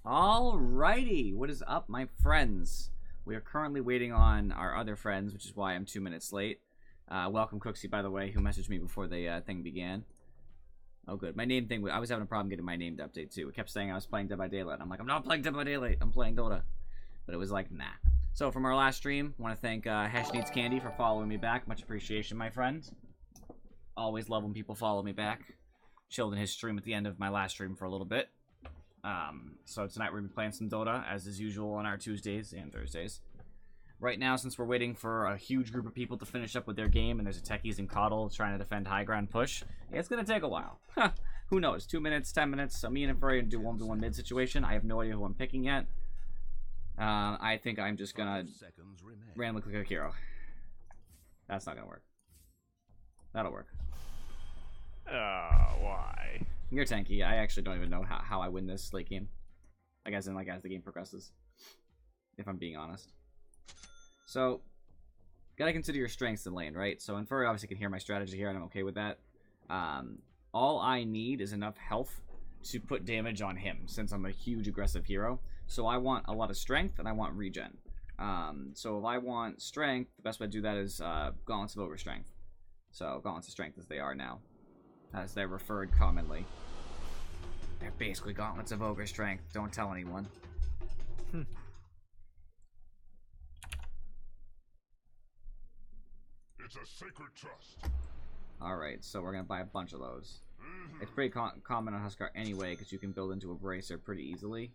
Alrighty, what is up, my friends? We are currently waiting on our other friends, which is why I'm 2 minutes late. Welcome, Cooksy, by the way, who messaged me before the thing began. Oh, good. My name thing, I was having a problem getting my name to update, too. It kept saying I was playing Dead by Daylight. I'm like, I'm not playing Dead by Daylight. I'm playing Dota. But it was like, nah. So, from our last stream, I want to thank Hash Needs Candy for following me back. Much appreciation, my friend. Always love when people follow me back. Chilled in his stream at the end of my last stream for a little bit. So tonight we're going to be playing some Dota, as is usual on our Tuesdays and Thursdays. Right now, since we're waiting for a huge group of people to finish up with their game, and there's a Techies and Coddle trying to defend high ground push, it's going to take a while. Who knows? 2 minutes, 10 minutes, so me and Furry do 1v1 mid situation. I have no idea who I'm picking yet. I think I'm just going to randomly click a hero. That's not going to work. That'll work. Why? You're tanky. I actually don't even know how I win this late game. I guess as the game progresses. If I'm being honest. So, gotta consider your strengths in lane, right? So Inferno obviously can hear my strategy here, and I'm okay with that. All I need is enough health to put damage on him, since I'm a huge aggressive hero. So I want a lot of strength, and I want regen. So if I want strength, the best way to do that is Gauntlets of Ogre Strength. So Gauntlets of Strength as they are now. As they're referred commonly. They're basically Gauntlets of Ogre Strength. Don't tell anyone. It's a sacred trust. Alright, so we're going to buy a bunch of those. It's pretty common on Huskar anyway, because you can build into a Bracer pretty easily.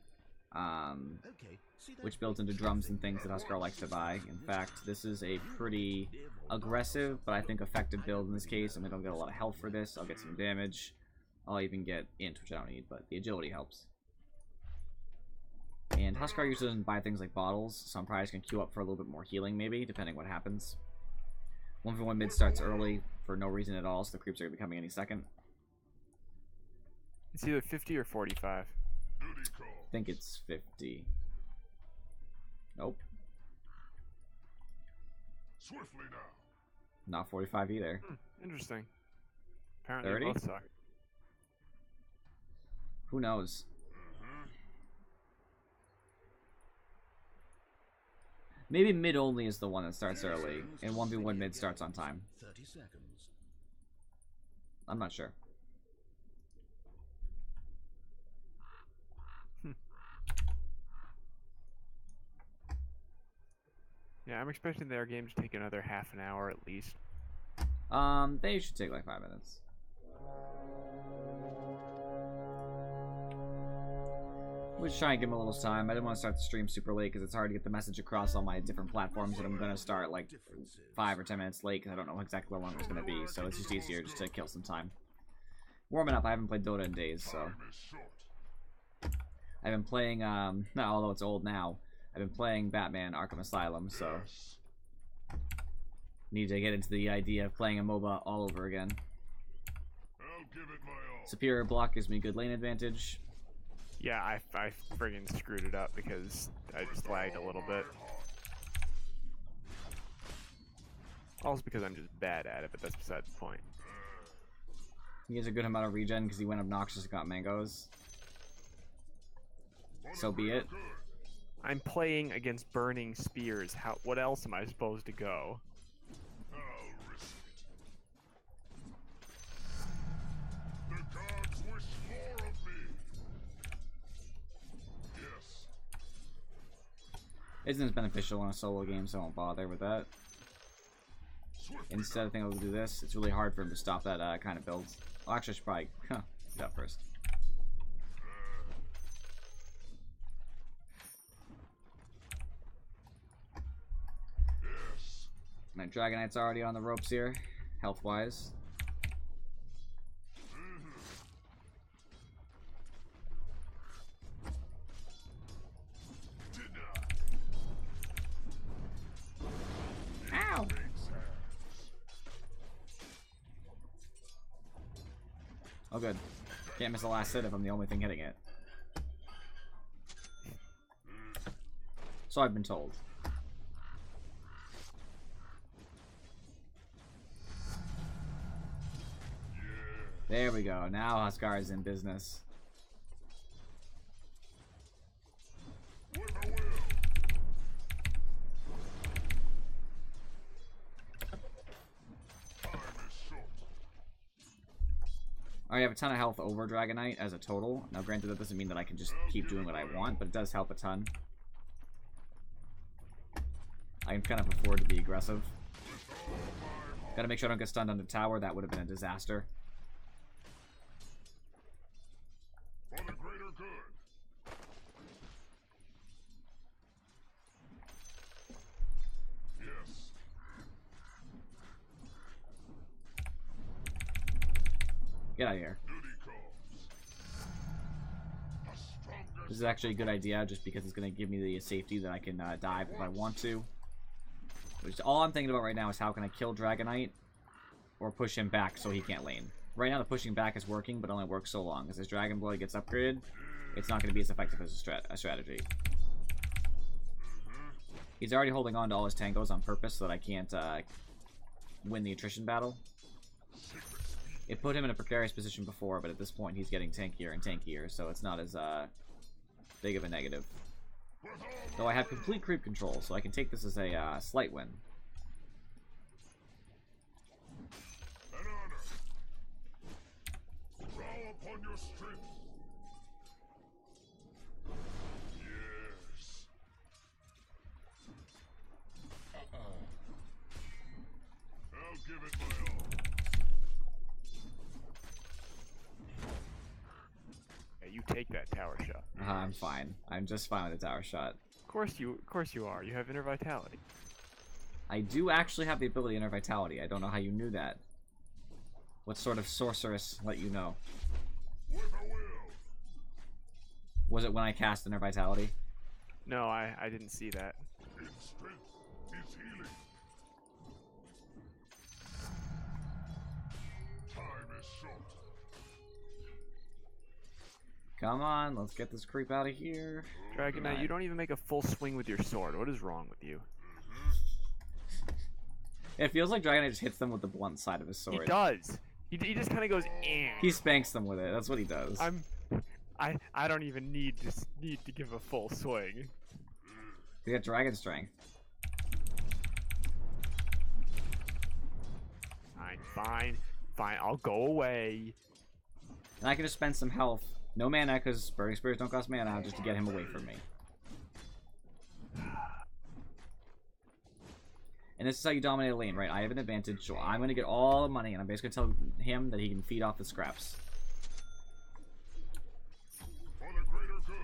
Which builds into drums and things that Huskar likes to buy. In fact, this is a pretty aggressive, but I think effective build in this case. I mean, I'll get a lot of health for this. I'll get some damage. I'll even get int, which I don't need, but the agility helps. And Huskar usually doesn't buy things like bottles, so I'm probably just going to queue up for a little bit more healing, maybe, depending what happens. 1v1 mid starts early for no reason at all, so the creeps are going to be coming any second. It's either 50 or 45. I think it's 50. Nope. Swiftly now. Not 45 either. Interesting. Apparently 30? both suck. Who knows? Maybe mid only is the one that starts early, and 1v1 mid starts on time. 30 seconds. I'm not sure. Yeah, I'm expecting their game to take another half an hour at least. They should take like 5 minutes. We'll just try and give them a little time. I didn't want to start the stream super late because it's hard to get the message across all my different platforms, and I'm going to start like 5 or 10 minutes late because I don't know exactly how long it's going to be, so it's just easier just to kill some time. Warming up, I haven't played Dota in days, so... I've been playing, although it's old now, I've been playing Batman Arkham Asylum, so... Need to get into the idea of playing a MOBA all over again. I'll give it my all. Superior block gives me good lane advantage. Yeah, I friggin' screwed it up because I just lagged a little bit. Also because I'm just bad at it, but that's beside the point. He has a good amount of regen because he went obnoxious and got mangoes. So be it. I'm playing against burning spears. What else am I supposed to go? I'll risk it. The gods wish more of me. Yes. Isn't as beneficial in a solo game, so I won't bother with that. Instead, I think I'll do this. It's really hard for him to stop that kind of build. Well, actually, I should probably do that first. Yes. My Dragon Knight's already on the ropes here, health-wise. Ow! Oh good. Can't miss the last hit if I'm the only thing hitting it. So I've been told. There we go. Now Huskar is in business. I have a ton of health over Dragonite as a total. Now, granted, that doesn't mean that I can just keep doing what I want, but it does help a ton. I can kind of afford to be aggressive. Gotta make sure I don't get stunned on the tower. That would have been a disaster. For the greater good. Yes. Get out of here. Duty calls. The strongest. This is actually a good idea, just because it's going to give me the safety that I can dive if I want to. Which all I'm thinking about right now is how can I kill Dragonite or push him back so he can't lane. Right now the pushing back is working, but only works so long. As his Dragon Blood gets upgraded, it's not going to be as effective as a strategy. He's already holding on to all his tangos on purpose so that I can't win the attrition battle. It put him in a precarious position before, but at this point he's getting tankier and tankier, so it's not as big of a negative. Though I have complete creep control, so I can take this as a slight win. An honor. Draw upon your strength. Yes. I'll give it my all. Yeah, you take that tower shot. I'm fine. I'm just fine with the tower shot. Of course you are. You have inner vitality. I do actually have the ability Inner Vitality. I don't know how you knew that. What sort of sorceress let you know? With a will. Was it when I cast Inner Vitality? No, I didn't see that. In strength is healing. Time is short. Come on, let's get this creep out of here. Dragonite, you don't even make a full swing with your sword. What is wrong with you? It feels like Dragonite just hits them with the blunt side of his sword. He does. He just kind of goes. Eh. He spanks them with it. That's what he does. I don't even need to give a full swing. He got Dragon Strength. Fine. I'll go away. And I can just spend some health. No mana, because Burning Spirits don't cost mana, just to get him away from me. And this is how you dominate a lane, right? I have an advantage, so I'm going to get all the money, and I'm basically going to tell him that he can feed off the scraps. For the greater good.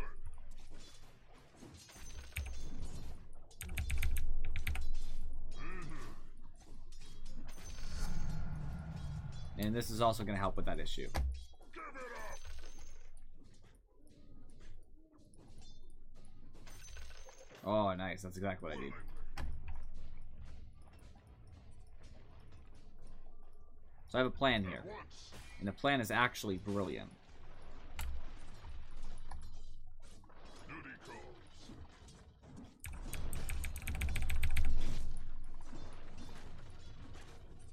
And this is also going to help with that issue. Give it up. Oh, nice. That's exactly what I need. So I have a plan here. Once. And the plan is actually brilliant. Duty calls.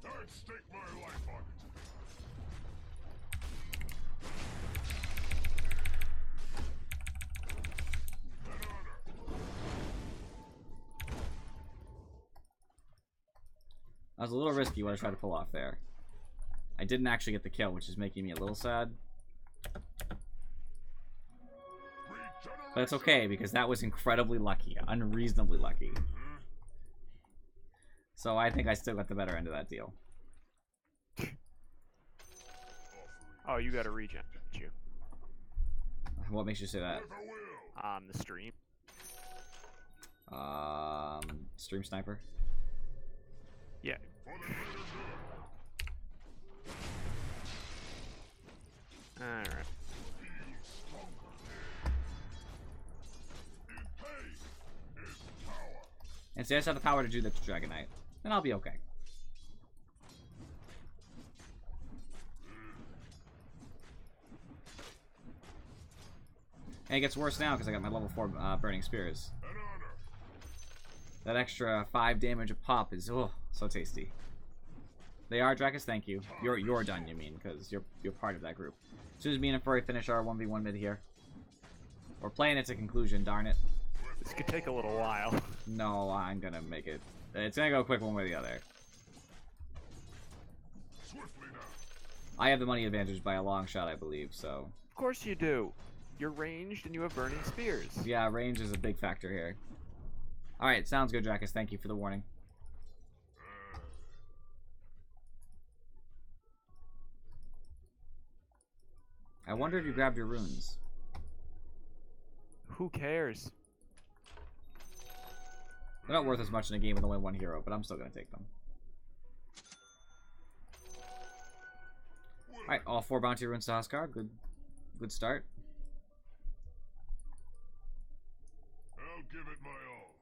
I'd stake my life on it. An honor. That was a little risky what I tried to pull off there. I didn't actually get the kill, which is making me a little sad. But it's okay, because that was incredibly lucky. Unreasonably lucky. So I think I still got the better end of that deal. Oh, you got a regen, don't you? What makes you say that? With a will. The stream. Stream Sniper? Yeah. For the greater good. Alright. Feel stronger. In pain is power. And see, I just have the power to do that to Dragonite. Then I'll be okay. And it gets worse now because I got my level 4 Burning Spears. An honor. That extra 5 damage a pop is so tasty. They are Drakus, thank you. You're done, you mean, because you're part of that group. As soon as me and Furry finish our 1v1 mid here. We're playing it to conclusion, darn it. This could take a little while. No, I'm gonna make it. It's gonna go quick one way or the other. Swiftly now. I have the money advantage by a long shot, I believe, so... Of course you do. You're ranged and you have burning spears. Yeah, range is a big factor here. Alright, sounds good, Dracus. Thank you for the warning. I wonder if you grabbed your runes. Who cares? They're not worth as much in a game with only one hero, but I'm still gonna take them. Alright, all 4 bounty runes to Huskar. Good start. I'll give it my all.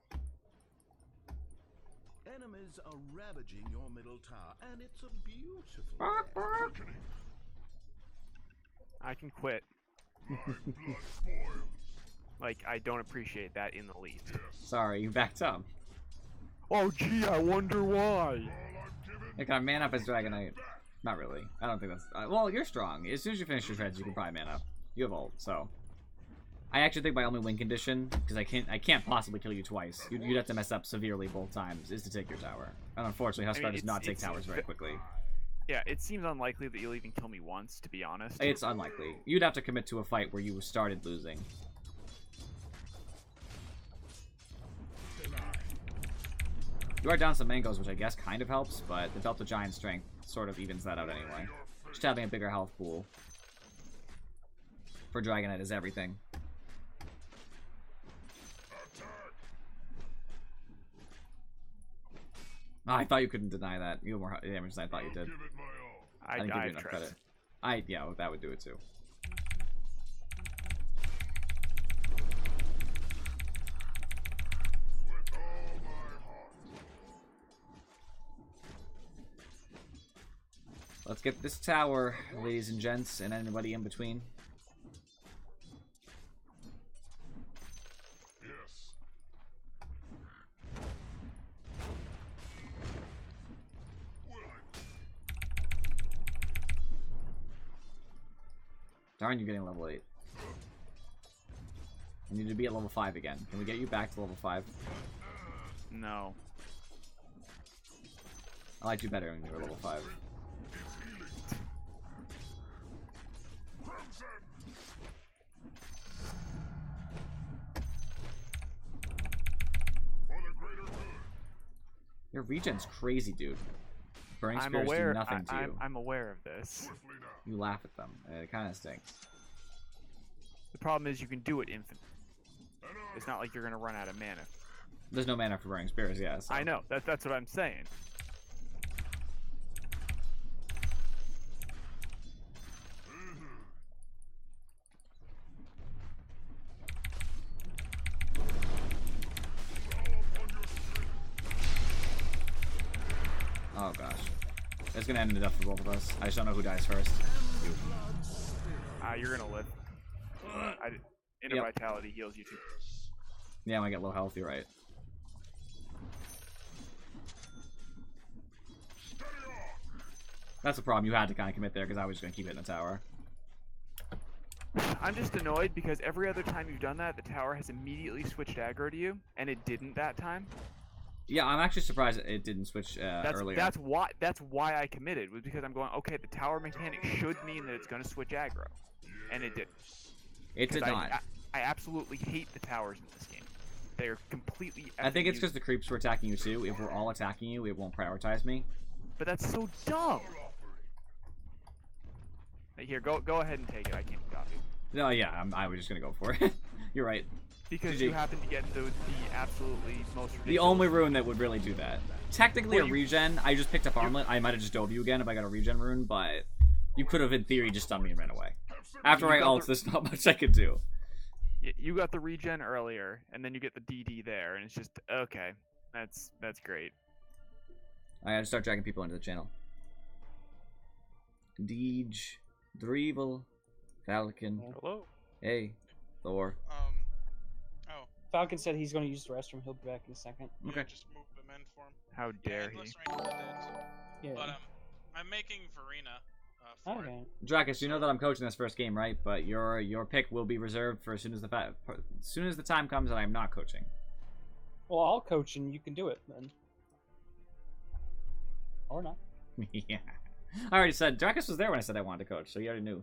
Enemies are ravaging your middle tower, and it's a beautiful day. I can quit. My blood boils. Like, I don't appreciate that in the least. Yes. Sorry, you backed up. Oh, gee, I wonder why. All I'm giving. I can man up as Dragonite. Not really. I don't think that's... well, you're strong. As soon as you finish your treads, you can probably man up. You have ult, so... I actually think my only win condition, because I can't possibly kill you twice. You'd have to mess up severely both times, is to take your tower. And unfortunately, Huskar does not take towers very quickly. Yeah, it seems unlikely that you'll even kill me once, to be honest. It's unlikely. You'd have to commit to a fight where you started losing. You are down some mangoes, which I guess kind of helps, but the Delta Giant strength sort of evens that out anyway. Just having a bigger health pool for Dragonite is everything. Oh, I thought you couldn't deny that. You have more damage than I thought you did. Give it my all. I didn't give you I enough trust. credit. Yeah, that would do it too. With all my heart. Let's get this tower, ladies and gents, and anybody in between. Yes. Will I? Darn, you're getting level 8. I need to be at level 5 again. Can we get you back to level 5? No. I liked you better when you were level 5. Crimson. For the greater good. Your regen's crazy, dude. Burning I'm Spears aware. do nothing to you. I'm aware of this. Swiftly now. You laugh at them. It kind of stinks. The problem is you can do it infinite. And It's not like you're gonna run out of mana. There's no mana for Burning Spears, yeah. So. I know. That's what I'm saying. Oh gosh. It's gonna end in death for both of us. I just don't know who dies first. You. You're gonna live. Inner Yep. Vitality heals you too. Yeah, when I get low health, you're right. steady on. That's the problem. You had to kind of commit there because I was just gonna keep hitting the tower. I'm just annoyed because every other time you've done that, the tower has immediately switched aggro to you, and it didn't that time. Yeah, I'm actually surprised it didn't switch earlier. That's why I committed, was because I'm going, okay, the tower mechanic should mean that it's going to switch aggro, and it didn't. It did 'Cause not. I absolutely hate the towers in this game. They are completely. I think it's effing because the creeps were attacking you too. If we're all attacking you, it won't prioritize me. But that's so dumb. Hey, here, go ahead and take it. I can't copy. No, yeah, I was just gonna go for it. You're right. Because GG. you happen to get the absolutely most ridiculous. The only rune that would really do that. Technically Well, a you- regen. I just picked up Armlet. I might have just dove you again if I got a regen rune, but you could have, in theory, just done me and ran away. After You I got ult, the- there's not much I could do. You got the regen earlier, and then you get the DD there, and it's just okay. That's great. I gotta start dragging people into the channel. Deej, Dreevel, Falcon, Hello. hey, Thor. Oh, Falcon said he's going to use the restroom. He'll be back in a second. yeah, Okay. just move them in for him. How dare he? Unless Ranger did. Yeah. But I'm making Verena for it. Okay. Dracus, you know that I'm coaching this first game, right? But your pick will be reserved for as soon as the time comes that I'm not coaching. Well, I'll coach and you can do it then. Or not. Yeah. I already said Dracus was there when I said I wanted to coach, so you already knew.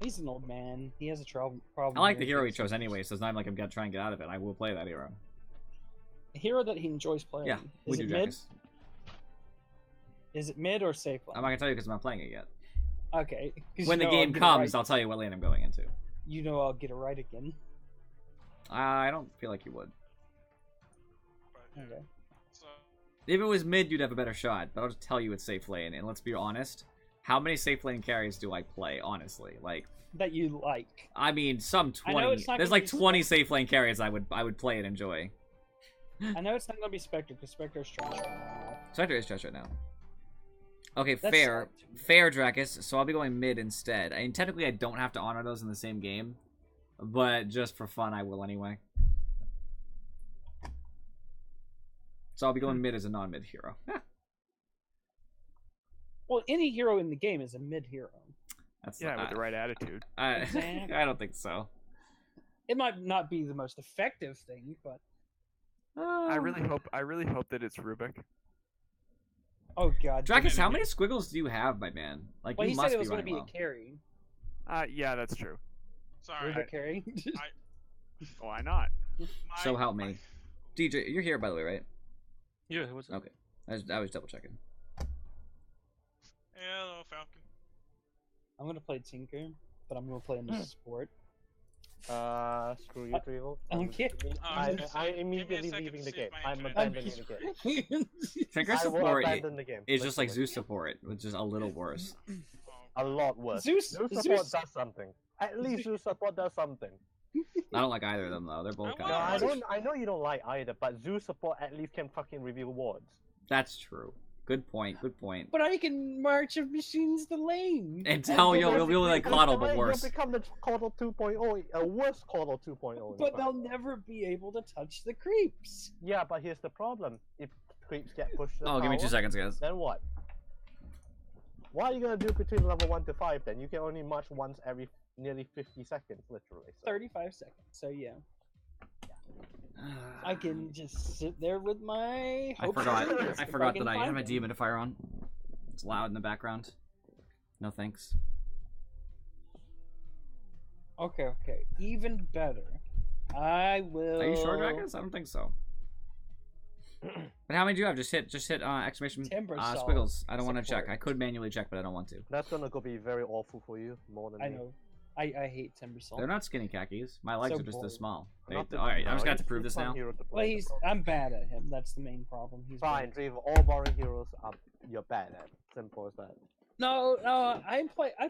He's an old man. He has a problem. I like the hero he chose anyway, so it's not like I'm gonna try and get out of it. I will play that hero. A hero that he enjoys playing. Yeah, we Is do it mid? Dracus. Is it mid or safe lane? I'm not gonna tell you because I'm not playing it yet. Okay. 'cause When you the know I'll game get it comes, right. I'll tell you what lane I'm going into. You know I'll get it right again. I don't feel like you would. But, yeah. Okay. So, If it was mid, you'd have a better shot, but I'll just tell you it's safe lane. And let's be honest, how many safe lane carries do I play, honestly? Like, That you like. I mean, some I know 20. it's not There's gonna like be 20 safe lane carries I would play and enjoy. I know it's not gonna be Spectre because Spectre's trash right now. Spectre is trash right now. Okay, That's fair. sad, too. Fair, Dracus. So I'll be going mid instead. I mean, technically, I don't have to honor those in the same game. But just for fun, I will anyway. So I'll be going mid as a non-mid hero. Well, any hero in the game is a mid hero. That's Yeah, with the right attitude. Exactly. I don't think so. It might not be the most effective thing, but I really hope that it's Rubik. oh god. Dracus, how enemy. many squiggles do you have, my man? Like, Well, you he must said it be was gonna running be well. a carry. Yeah, that's true. sorry. Rubik carry. Why not? So help me. DJ, you're here, by the way, right? Yeah, what's up? Okay. I was double checking. Hello, Falcon. I'm gonna play Tinker, but I'm gonna play him as a support. Screw you, Trevo. I'm kidding. I was gonna say, I'm give me a immediately second leaving to the see game. if my I'm internet abandoning is the game. Tinker I will support abandon the game. is just like literally. Zeus support, which is a little worse. A lot worse. Zeus- support Zeus- does something. At least Zeus support does something. I don't like either of them, though. They're both I kind No, of I want- garbage. don't. I know you don't like either, but Zeus support at least can fucking reveal wards. That's true. Good point. Good point. But I can march of machines the lane. Until you'll be like Coddle, but worse. You'll become the Coddle 2.0, a worse Coddle 2.0. in But they'll fact. never be able to touch the creeps. Yeah, but here's the problem: if creeps get pushed to the Oh, give me 2 tower, seconds, guys. then what? What are you gonna do between level 1 to 5? Then you can only march once every nearly 50 seconds, literally. So. 35 seconds. So yeah, I can just sit there with my. I hopes forgot. and dreams I if forgot can that I find have my them. dehumidifier on. It's loud in the background. No thanks. Okay, okay. Even better. I will. Are you sure, Dracus? I don't think so. But how many do you have? Just hit exclamation Timber squiggles. I don't want to check. support. I could manually check, but I don't want to. That's gonna go be very awful for you, more than I me. know. I hate Timbersalt. They're not skinny khakis. My legs So are just boring. this small. Not the- All right, I'm no, just gonna have to he's- prove he's this fun now. hero to Well, play, no problem. I'm bad at him. That's the main problem. He's Fine, boring. Dream. All boring heroes are you're bad at. Simple as that. No, I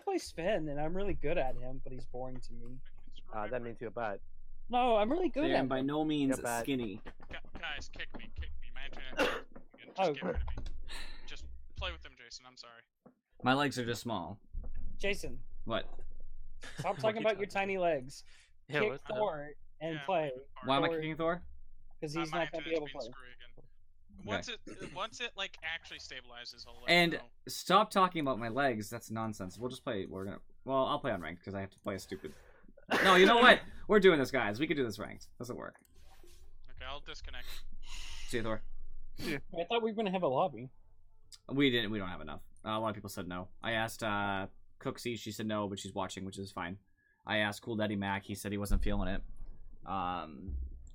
play Sven and I'm really good at him, but he's boring to me. That means you're bad. No, I'm really good I at am him. by no means You're bad. skinny. Guys, kick me. My internet. You can Oh, just get rid of me. Just play with them, Jason. I'm sorry. My legs are just small. Jason, What? stop talking about your tiny legs. Yeah, Kick what's up? Thor and Yeah, play Why am I Thor- kicking Thor? because My he's not gonna be able to internet's play. being screwy again. Once it like actually stabilizes, I'll let And you know. stop talking about my legs. That's nonsense. We'll just play. Well, I'll play on ranked because I have to play a stupid. No, you know what? We're doing this, guys. We can do this ranked. Doesn't work. Okay, I'll disconnect. See you, Thor. I thought we were gonna have a lobby. We didn't. We don't have enough. A lot of people said no. I asked Cooksy. She said no, but she's watching, which is fine. I asked Cool Daddy Mac. He said he wasn't feeling it.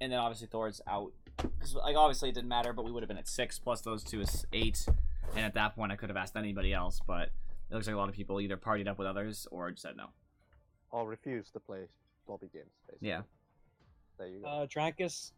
And then obviously Thor's out because like obviously it didn't matter, but we would have been at 6 plus those 2 is 8. And at that point, I could have asked anybody else, but it looks like a lot of people either partied up with others or just said no. Or refuse to play lobby games, basically. Yeah. There you go. Dracus,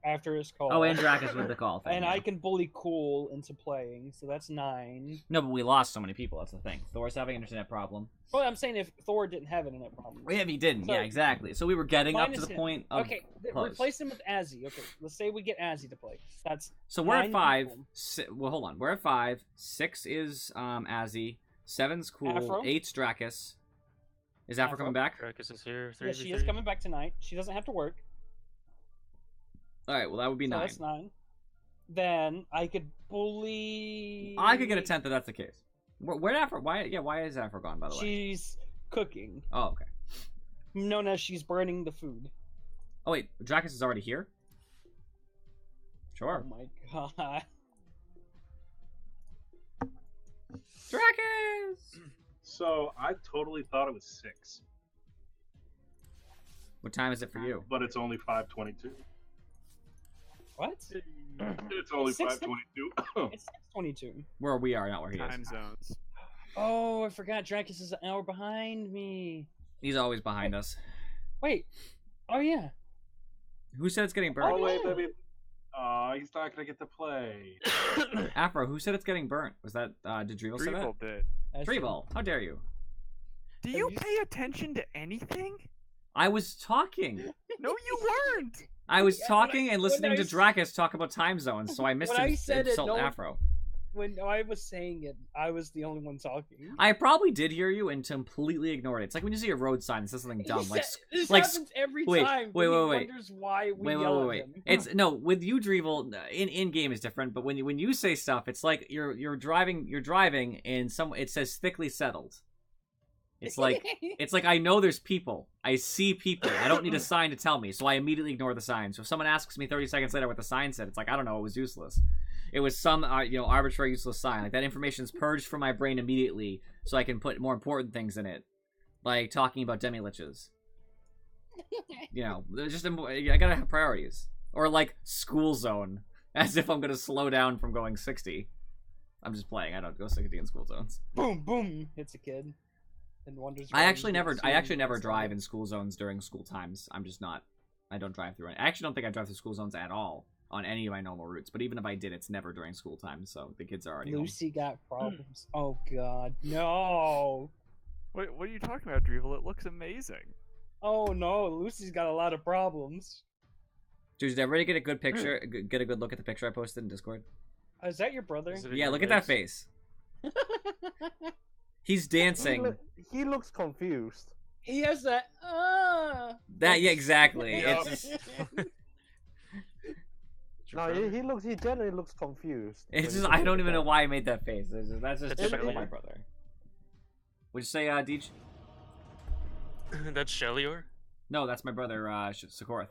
after his call. Oh, and Dracus with the call thing. And yeah. I can bully Cool into playing, so that's 9. No, but we lost so many people. That's the thing. Thor's having an internet problem. Well, I'm saying if Thor didn't have internet problems. Yeah, he didn't. So- yeah, exactly. So we were getting up to Minus the him. point of Okay, close. replace him with Azzy. Okay, let's say we get Azzy to play. That's So we're at 9 5. people. Well, hold on. We're at 5. 6 is Azzy. 7's Cool. Afro? 8's Dracus. Is Afro coming back? Dracus is here. Yeah, she is coming back tonight. She doesn't have to work. All right. Well, that would be So 9. that's 9. Then I could bully. I could get a 10th if that's the case. Where Afro? Why? Yeah. Why is Afro gone? By the way. She's cooking. Oh, okay. Known as she's burning the food. Oh wait, Dracus is already here. Sure. Oh my god. Dracus! So I totally thought it was 6, What time is it for you? but it's only 5:22. What? It's only Six- 5:22. It's 6:22. Where we are, not where he Time is. zones. Oh, I forgot. Dracus is an hour behind me. He's always behind us. Wait. Oh yeah. Who said it's getting burnt? Oh wait, baby. He's not gonna get to play. Afro, who said it's getting burnt? Was that, did Drevel say that? Drevel did. That's true. Drevel, how dare you? Do you pay attention to anything? I was talking. No, you weren't. I was Yeah, talking when and I listening to s- Dracus talk about time zones, so I missed When him I said it, insult no one- Afro. When I was saying it, I was the only one talking. I probably did hear you and completely ignored it. It's like when you see a road sign that says something dumb, like This like happens every wait, time. wait, when he wait, wait. wonders why we wait, yell wait. at him. It's no with you, Drevel. In game is different, but when you say stuff, it's like you're driving and it says thickly settled. It's like I know there's people. I see people. I don't need a sign to tell me, so I immediately ignore the sign. So if someone asks me 30 seconds later what the sign said, it's like I don't know. It was useless. It was some arbitrary useless sign. Like that information's purged from my brain immediately, so I can put more important things in it, like talking about demi-liches. There's just I gotta have priorities. Or like school zone, as if I'm gonna slow down from going 60. I'm just playing. I don't go 60 in school zones. Boom, boom, hits a kid, and wonders. I why actually he's never doing drive this. in school zones during school times. I'm just not. I don't drive through it. I actually don't think I drive through school zones at all on any of my normal routes. But even if I did, it's never during school time, so the kids are already home. Lucy got problems. Oh God, no! Wait, what are you talking about, Drevel? It looks amazing. Oh no, Lucy's got a lot of problems. Dude, did everybody get a good picture? Get a good look at the picture I posted in Discord? Is that your brother? Is it a Yeah, good look at that face. He's dancing. He looks confused. He has that. Yeah, exactly. Yep. It's just, No, he generally looks confused. it's when just he I don't looks even at know that. why I made that face. That's just That's typical Shelly. my brother. Would you say, Deej? That's Shelior. No, that's my brother, Sokorth.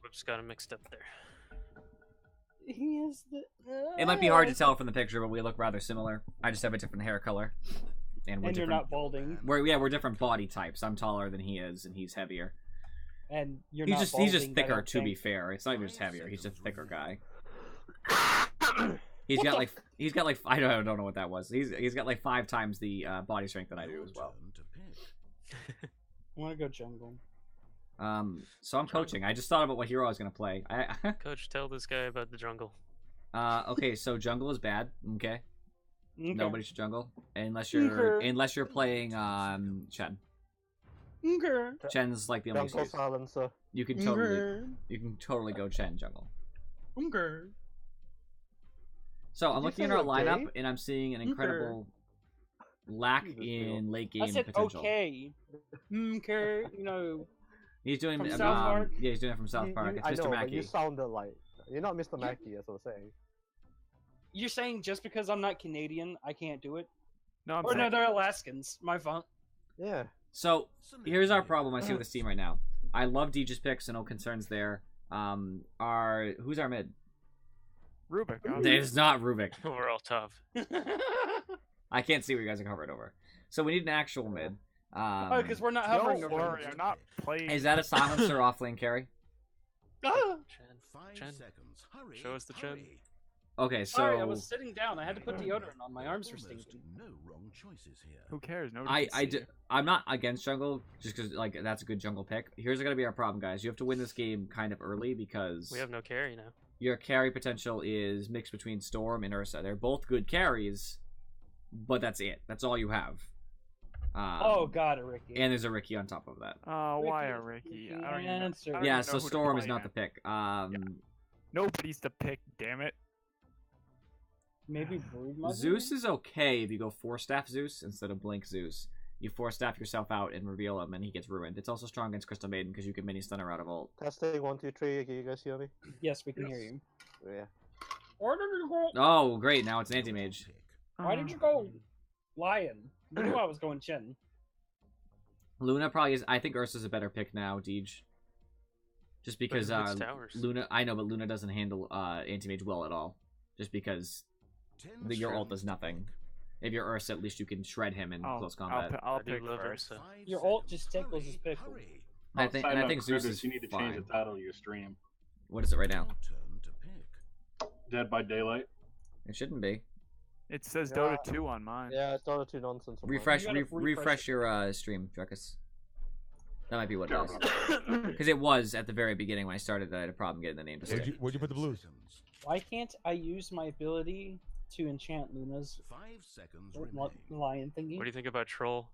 Whoops, got him mixed up there. He is the. It might be hard to tell from the picture, but we look rather similar. I just have a different hair color, and we're And you're different. not balding, We're different body types. I'm taller than he is, and he's heavier. and you're He's not. just balding, I thicker. don't To be think. fair, it's not even just heavier. He's just a thicker guy. He's What got the like I don't know what that was. He's got like 5 times the body strength that I do Your as well. turn to pick. I want to go jungle. So I'm coaching. I just thought about what hero I was gonna play. Coach, tell this guy about the jungle. Okay, so jungle is bad. Okay, Okay. nobody should jungle unless Okay. you're playing Chen. Okay. Chen's like the only Jungle excuse. silencer. You can totally go Chen jungle. Okay. So I'm Did you looking at say our okay? lineup and I'm seeing an incredible lack Jesus, in late I game said potential. okay. Okay. He's doing From South Park? yeah, he's doing it from South Park. It's I Mr. know, but Mackey. you sounded like you're not Mr. Mackey, as I was saying. You're saying just because I'm not Canadian, I can't do it? No, I'm Or no, saying they're Alaskans. My fault. Yeah. So here's our problem I see with this team right now. I love Deej's picks and no concerns there. Who's our mid? Rubik. It's not Rubik. We're all tough. I can't see what you guys are covered over. So we need an actual mid. Oh, because we're not hovering Don't over. worry, I'm not playing. Is that a silencer off lane carry? Ah! Chen. 5 Chen. seconds. Hurry. Show us the Chen. hurry. Okay, so Sorry, I was sitting down. I had to put deodorant on. My arms were Almost stinking. no wrong choices here. Who cares? Nobody I can see. I'm not against jungle just because like that's a good jungle pick. Here's gonna be our problem, guys. You have to win this game kind of early because We have no carry now. your carry potential is mixed between Storm and Ursa. They're both good carries, but that's it. That's all you have. Oh God, a Ricky. And there's a Ricky on top of that. Oh, why a Ricky, Ricky? Ricky I don't even know. answer. I don't Yeah, even so know who to Storm is play not the now. pick. Nobody's the pick. Damn it. Maybe Broodmother? Zeus is okay if you go 4-staff Zeus instead of Blink Zeus. You 4-staff yourself out and reveal him, and he gets ruined. It's also strong against Crystal Maiden because you can mini stun her out of ult. Testing 1, 2, 3. Can you guys hear me? Yes, we can hear you. Yeah. Why did you go? Oh, great! Now it's an anti-mage. Pick. Why did you go Lion? You knew I was going Chen. Luna probably is. I think Ursa's a better pick now, Deej. Just because who picks towers? Luna, I know, but Luna doesn't handle anti-mage well at all. Just because Your ult does nothing. If you're Ursa, at least you can shred him in close combat. I'll I do pick love first. Ursa. Your ult just tickles his pickle. I think Side note, Zeus Curtis, is you need to fine. change the title of your stream. What is it right now? Your turn to pick. Dead by Daylight. It shouldn't be. It says Yeah. Dota 2 on mine. Yeah, it's Dota 2 nonsense. on mine. Refresh, You gotta refresh refresh your stream, Druckus. That might be what it is. Because it was at the very beginning when I started. I had a problem getting the name to Where'd stick. you put the blues? Why can't I use my ability to enchant Luna's 5 seconds remain. lion thingy? What do you think about Troll?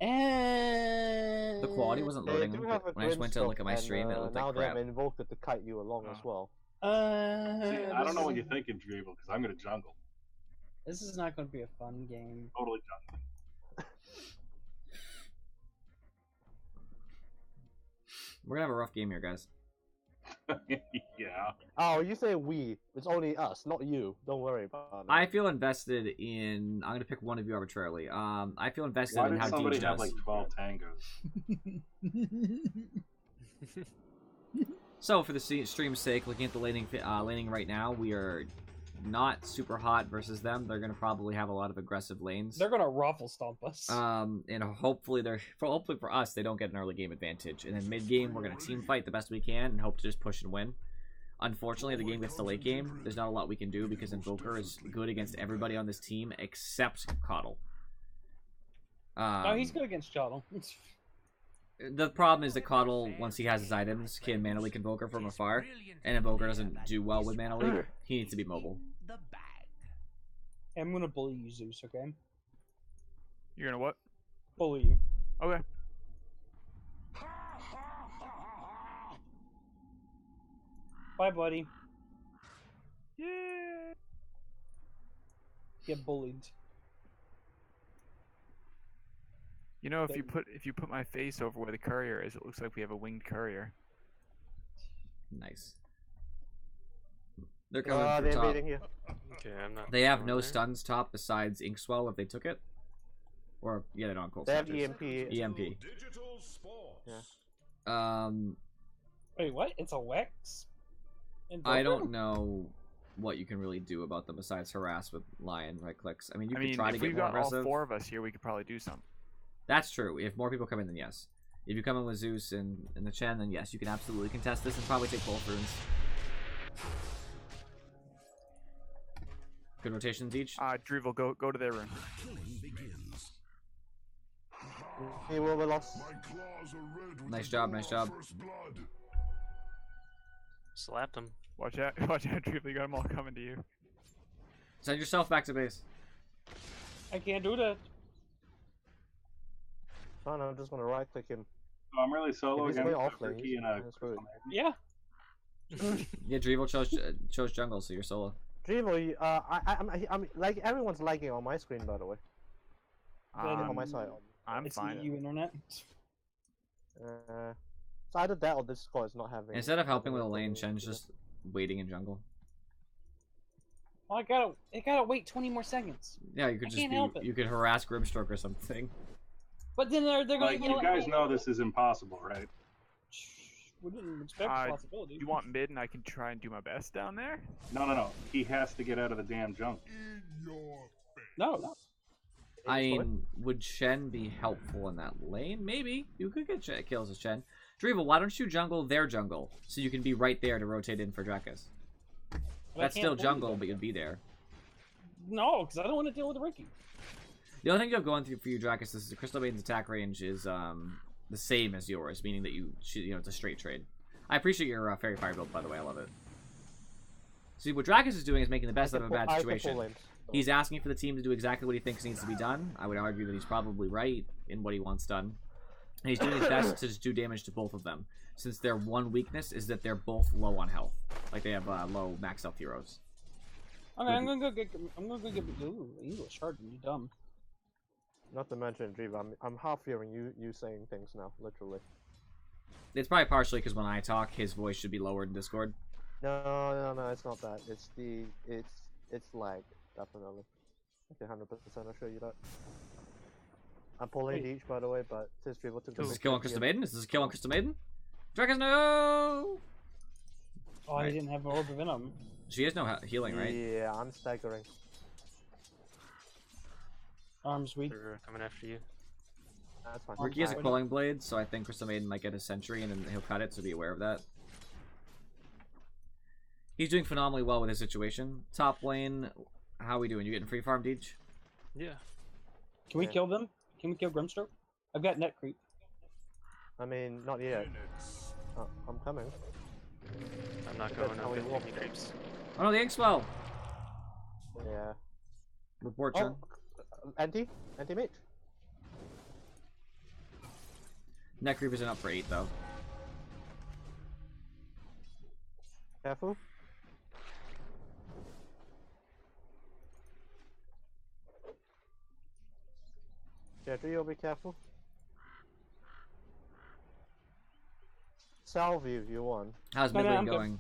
And The quality wasn't They loading do have a when I just went to look at my Grimstock, stream. and, It looked now like they crap. have Invoker to kite you along as well. See, I don't know what this you're thinking, Drevel, because I'm gonna jungle. This is not going to be a fun game. Totally jungle. We're gonna have a rough game here, guys. Yeah. Oh, you say we. It's only us, not you. Don't worry about it. I feel invested in. I'm gonna pick one of you arbitrarily. I feel invested Why in did how somebody Deej have does. like 12 tangos? So, for the stream's sake, looking at the laning right now, we are not super hot versus them. They're gonna probably have a lot of aggressive lanes. They're going to ruffle stomp us. And hopefully for us, they don't get an early game advantage. And then mid game, we're gonna team fight the best we can and hope to just push and win. Unfortunately, if the game gets to late game, there's not a lot we can do because Invoker is good against everybody on this team except Coddle. No, he's good against Chottle. The problem is that Coddle, once he has his items, can Mana Leak Invoker from afar, and Invoker doesn't do well with Mana Leak. He needs to be mobile. I'm going to bully you, Zeus, okay? You're gonna what? Bully you. Okay. Bye, buddy. Yeah. Get bullied. You know, if you put my face over where the courier is, it looks like we have a winged courier. Nice. They're coming they're for top. invading here. Okay, I'm not. They have going no there. stuns top besides Inkswell if they took it. Or, yeah, they don't have cold They have Snatchers. EMP. EMP. Digital sports. Yeah. Wait, what? It's a Wex? I don't know what you can really do about them besides harass with Lion right clicks. I mean, you could try to if get we've more got all aggressive. 4 of us here, we could probably do something. That's true. If more people come in, then yes. If you come in with Zeus and the Chen, then yes, you can absolutely contest this and probably take both runes. Good rotations each. Drevel, go to their room. Killing begins. He will be lost. My claws are red with Nice the job, glow nice of job. first blood. Slapped him. Watch out, Drevel, you got them all coming to you. Send yourself back to base. I can't do that. Fine, I'm just gonna right click him. So I'm really solo If he's against going a offlane, Turkey and a that's good. Yeah. Yeah, Drevel chose jungle, so you're solo. Drevo, I'm like everyone's lagging on my screen, by the way. On my side. I'm It's fine. EU internet. So either that or Discord is not having. Instead of helping with a lane, Shen's just waiting in jungle. Well, I gotta wait 20 more seconds. Yeah, you could I just can't help it. you could harass Grimstroke or something. But then they're gonna Like, you guys know this is impossible, right? We didn't expect Uh, this possibility. You want mid, and I can try and do my best down there. No. He has to get out of the damn jungle. In your face. No. I mean, would Shen be helpful in that lane? Maybe. You could get kills with Shen. Drevel, why don't you jungle their jungle? So you can be right there to rotate in for Drakus. But I That's can't still bully jungle, them. but you'd be there. No, because I don't want to deal with Ricky. The only thing you have going through for you, Drakus, is the Crystal Maiden's attack range is the same as yours, meaning that you know, it's a straight trade. I appreciate your Fairy Fire build, by the way. I love it. See, what Drakus is doing is making the best out of a bad situation. He's asking for the team to do exactly what he thinks needs to be done. I would argue that he's probably right in what he wants done. And he's doing his best to just do damage to both of them, since their one weakness is that they're both low on health. Like, they have low max health heroes. Okay, I'm gonna go get English hard. You dumb. Not to mention, Drevo, I'm half hearing you saying things now, literally. It's probably partially because when I talk, his voice should be lowered in Discord. No, it's not that. It's lag, definitely. I can 100% assure you that. I'm pulling each, by the way, but since Drevo took the Is this a kill on big Crystal hit, Maiden? Is this a kill on Crystal Maiden? Drakus, no! Oh, he didn't have an Orb of Venom. She has no healing, right? Yeah, I'm staggering. Arms weak. They're coming after you. That's fine. Ricky has a Alright. Quelling Blade, so I think Crystal Maiden might get a Sentry and then he'll cut it, so be aware of that. He's doing phenomenally well with his situation. Top lane, how are we doing? You getting free farm, Deej? Yeah. Can we Yeah. kill them? Can we kill Grimstroke? I've got net creep. I mean, not yet. Minutes. I'm coming. I'm not Depends going how up. we Don't walk give me there. creeps. Oh no, the Inkswell! Yeah. Report, Oh, John. anti-mage. Net creep isn't up for 8 though. Careful. Jeffrey, you'll be careful. Salve you if you want. How's No, mid no, lane I'm good. going?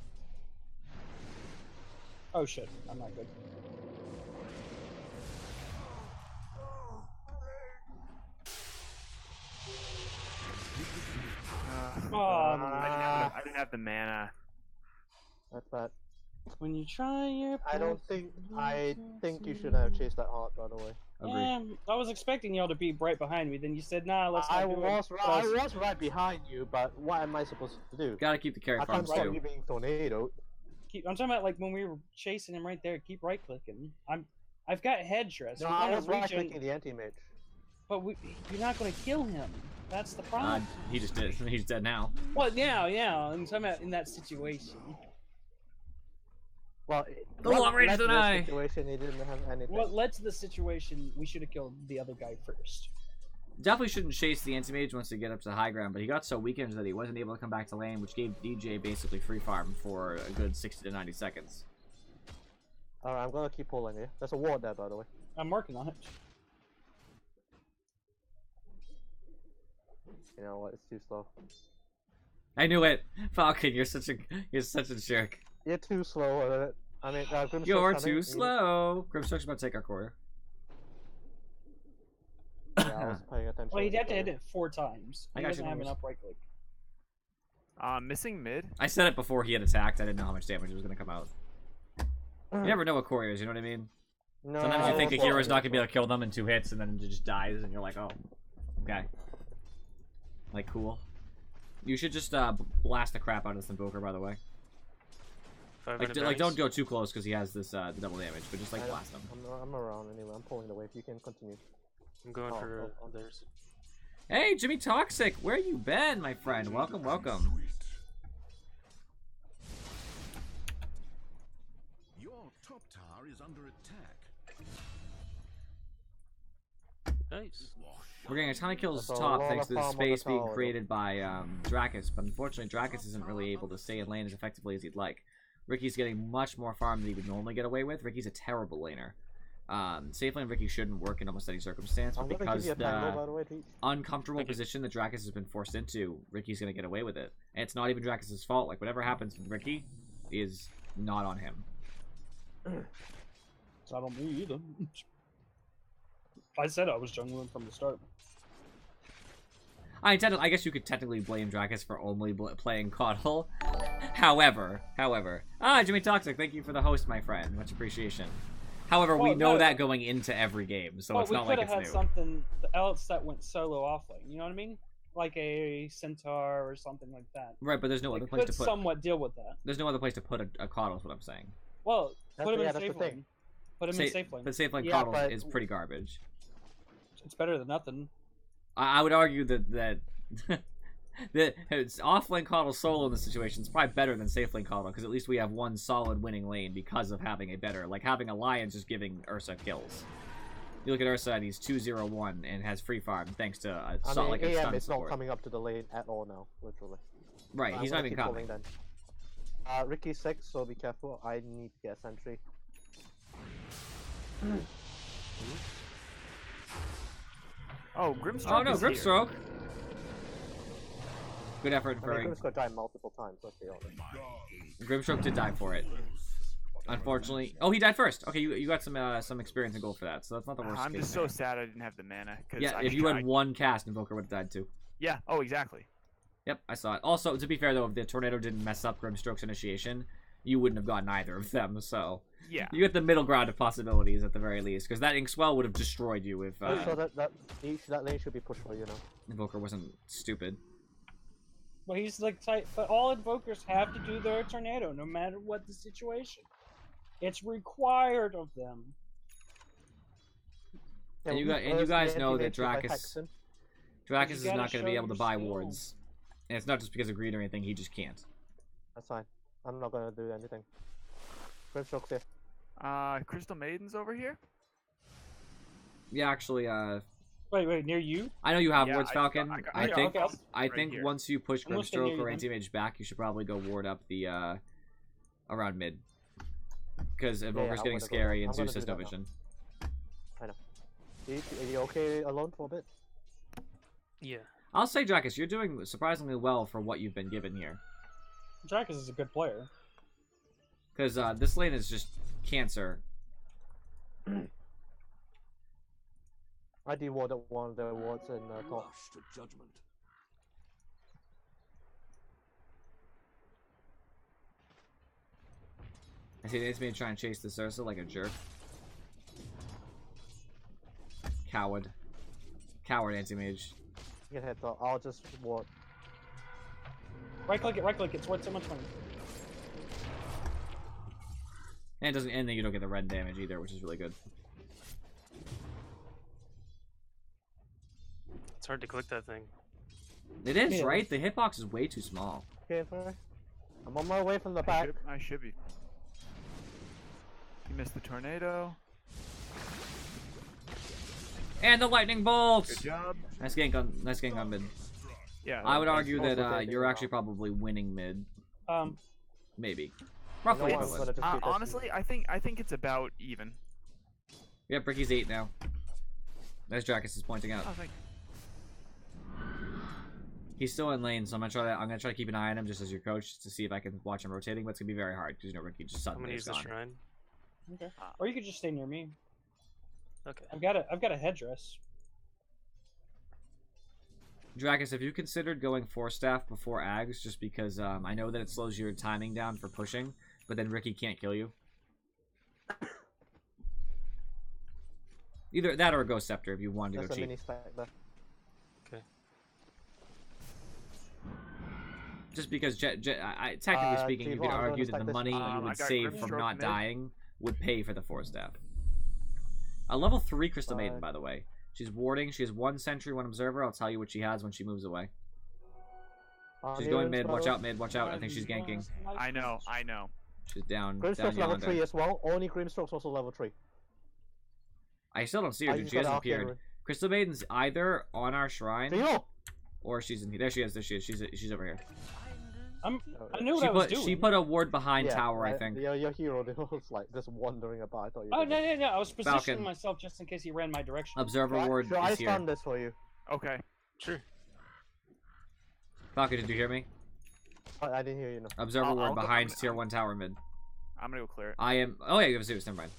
Oh shit, I'm not good. Oh, I didn't have the mana. That's bad. when you try your I don't think. I think you should have chased that heart, by the way. Agree. I was expecting y'all to be right behind me. Then you said, "Nah, let's not I do it." was But I was right behind you, but what am I supposed to do? Gotta keep the carry I can't farms stop too. you being tornadoed. I'm talking about like when we were chasing him right there. Keep right clicking. I've got headdress. No, We're I gonna was right regen- clicking the anti-mage. But you're not going to kill him. That's the problem. He just did. He's dead now. Well, yeah. I'm talking about in that situation. Well, The long range led to this deny. situation, he didn't have anything. What led to the situation? We should have killed the other guy first. Definitely shouldn't chase the anti-mage once they get up to high ground, but he got so weakened that he wasn't able to come back to lane, which gave DJ basically free farm for a good 60 to 90 seconds. Alright, I'm gonna keep pulling here. There's a ward there, by the way. I'm working on it. You know what? It's too slow. I knew it, Falcon. You're such a jerk. You're too slow at it. I mean, Grimstroke's You're coming. too slow. Grimstroke's about to take our quarter. Yeah, I was paying attention. Well, you'd have to Sorry. hit it 4 times. I He got doesn't you, have Lewis. enough right click. Missing mid. I said it before he had attacked. I didn't know how much damage was going to come out. You never know what courier is, you know what I mean? No, Sometimes you I think a was hero's watching not it. going to be able to kill them in 2 hits, and then it just dies, and you're like, oh, okay. Like, cool. You should just blast the crap out of this Invoker, by the way. 5 Like, don't go too close because he has this the double damage, but just like I don't- blast him. I'm around anyway. I'm pulling away. If you can continue. I'm going Oh, for oh, oh. theirs. Hey, Jimmy Toxic, where you been, my friend? Welcome, welcome. Your top tower is under attack. Nice. We're getting a ton of kills That's a top lot thanks of to the farm on the space being tower, though. created by Dracus, but unfortunately Dracus isn't really able to stay in lane as effectively as he'd like. Ricky's getting much more farm than he would normally get away with. Ricky's a terrible laner. Safe lane Ricky shouldn't work in almost any circumstance, but I'm gonna give because you a tango, by the the way, Teach. uncomfortable Thank you. position that Dracus has been forced into, Ricky's gonna get away with it. And it's not even Dracus's fault. Like, whatever happens with Ricky is not on him. It's not on me either. I said I was jungling from the start. I guess you could technically blame Dracus for only playing Coddle. However, Jimmy Toxic, thank you for the host, my friend. Much appreciation. However, we Well, know no. that going into every game, so Well, it's we not could like have it's had new. something else that went solo offlane. You know what I mean? Like a centaur or something like that. Right, but there's no other It place could to put. somewhat deal with that. There's no other place to put a Coddle. Is what I'm saying. Well, put him in that's the safe thing. lane. Put him in safe lane. But safe lane Yeah, Coddle but- is pretty garbage. It's better than nothing. I would argue that that it's off-lane Coddle solo in this situation is probably better than safe lane Coddle because at least we have one solid winning lane because of having a better, like having a Lion just giving Ursa kills. You look at Ursa and he's 2-0-1 and has free farm thanks to a I sort mean, like a AM stun is not support. coming up to the lane at all now, literally. Right, I'm he's not gonna even keep coming. pulling then. Ricky's 6, so be careful. I need to get a sentry. Oh, Grimstroke. Oh no, is here. Grimstroke! Good effort I for mean, Grim's gonna die multiple times, let's be honest. Grimstroke did die for it. Unfortunately, oh, he died first. Okay, you got some experience and gold for that, so that's not the worst. I'm case just so scenario. sad I didn't have the mana. 'Cause Yeah, I if you had tried. one cast, Invoker would have died too. Yeah. Oh, exactly. Yep, I saw it. Also, to be fair though, if the tornado didn't mess up Grimstroke's initiation, you wouldn't have gotten either of them. So Yeah. you get the middle ground of possibilities at the very least, because that Inkswell would have destroyed you if So that lane should be pushed for you now. Invoker wasn't stupid. But he's like type. But all invokers have to do their tornado, no matter what the situation. It's required of them. And you guys know that Dracus is gotta not going to be show able to your buy skill. wards, and it's not just because of greed or anything. He just can't. That's fine. I'm not gonna do anything. Grimstroke's here. Crystal Maiden's over here. Yeah, actually, Wait, near you? I know you have Yeah, wards, Falcon. I got- I yeah, think okay, right think here. once you push I'm gonna stay near Grimstroke you or then. Anti-Mage back, you should probably go ward up the around mid, because Invoker's I'm getting gonna go- scary and I'm gonna Zeus has do no that now. vision. Are you okay alone for a bit? Yeah. I'll say, Dracus, you're doing surprisingly well for what you've been given here, Dracus is a good player. because this lane is just cancer. I dewarded one of the wards in top. Rush to judgment. I see they me try and chase the Ursa like a jerk. Coward. Coward Anti-Mage. You can hit top. I'll just ward. Right click it. It's worth so much money. And it doesn't, and then you don't get the red damage either, which is really good. It's hard to click that thing. It is, Yeah. right? The hitbox is way too small. Okay, sorry. I'm on my way from the back. I should be. You missed the tornado. And the lightning bolt! Good job. Nice gank on mid. Yeah. I would that's argue also that taking you're it actually off. probably winning mid. Maybe. No, Roughly I'm equivalent. gonna just keep this- honestly, I think it's about even. Yep, Ricky's 8 now. As Dracus is pointing out. I think. He's still in lane, so I'm gonna try to keep an eye on him just as your coach to see if I can watch him rotating, but it's gonna be very hard because Ricky just I'm suddenly gonna is use the gone. shrine. Okay. Or you could just stay near me. Okay. I've got a headdress. Dracus, have you considered going 4-staff before Ags just because I know that it slows your timing down for pushing, but then Ricky can't kill you? Either that or a Ghost Scepter if you wanted to There's go a cheap. mini spec there. Okay. Just because, technically speaking, you Tivo, could I'm argue gonna that the stack this. money you I would got save from Grimstroke not mid. dying would pay for the 4-staff. A level 3 Crystal Maiden, Fine. by the way. She's warding. She has 1 sentry, 1 observer. I'll tell you what she has when she moves away. She's Here going in mid. Watch Sparrow. out mid. Watch out. I think she's ganking. I know. She's down Grimstroke's level yonder. 3 as well. Only Grimstroke's also level 3. I still don't see her, I dude. just She got hasn't off the appeared. other- Crystal Maiden's either on our shrine Theo! or she's in here. There she is. There she is. She's over here. I knew what I was doing. She put a ward behind Yeah, tower, I right, think. Your hero was like just wandering about. I thought you Oh were no! I was positioning Falcon. myself just in case he ran my direction. Observer ward Should I is here. stun this for you? Okay. Sure. Falcon, did you hear me? I didn't hear you. No. Observer I'll ward go- behind I'm- tier 1 tower mid. I'm gonna go clear it. I am. Oh yeah, you have a Zeus. Never mind.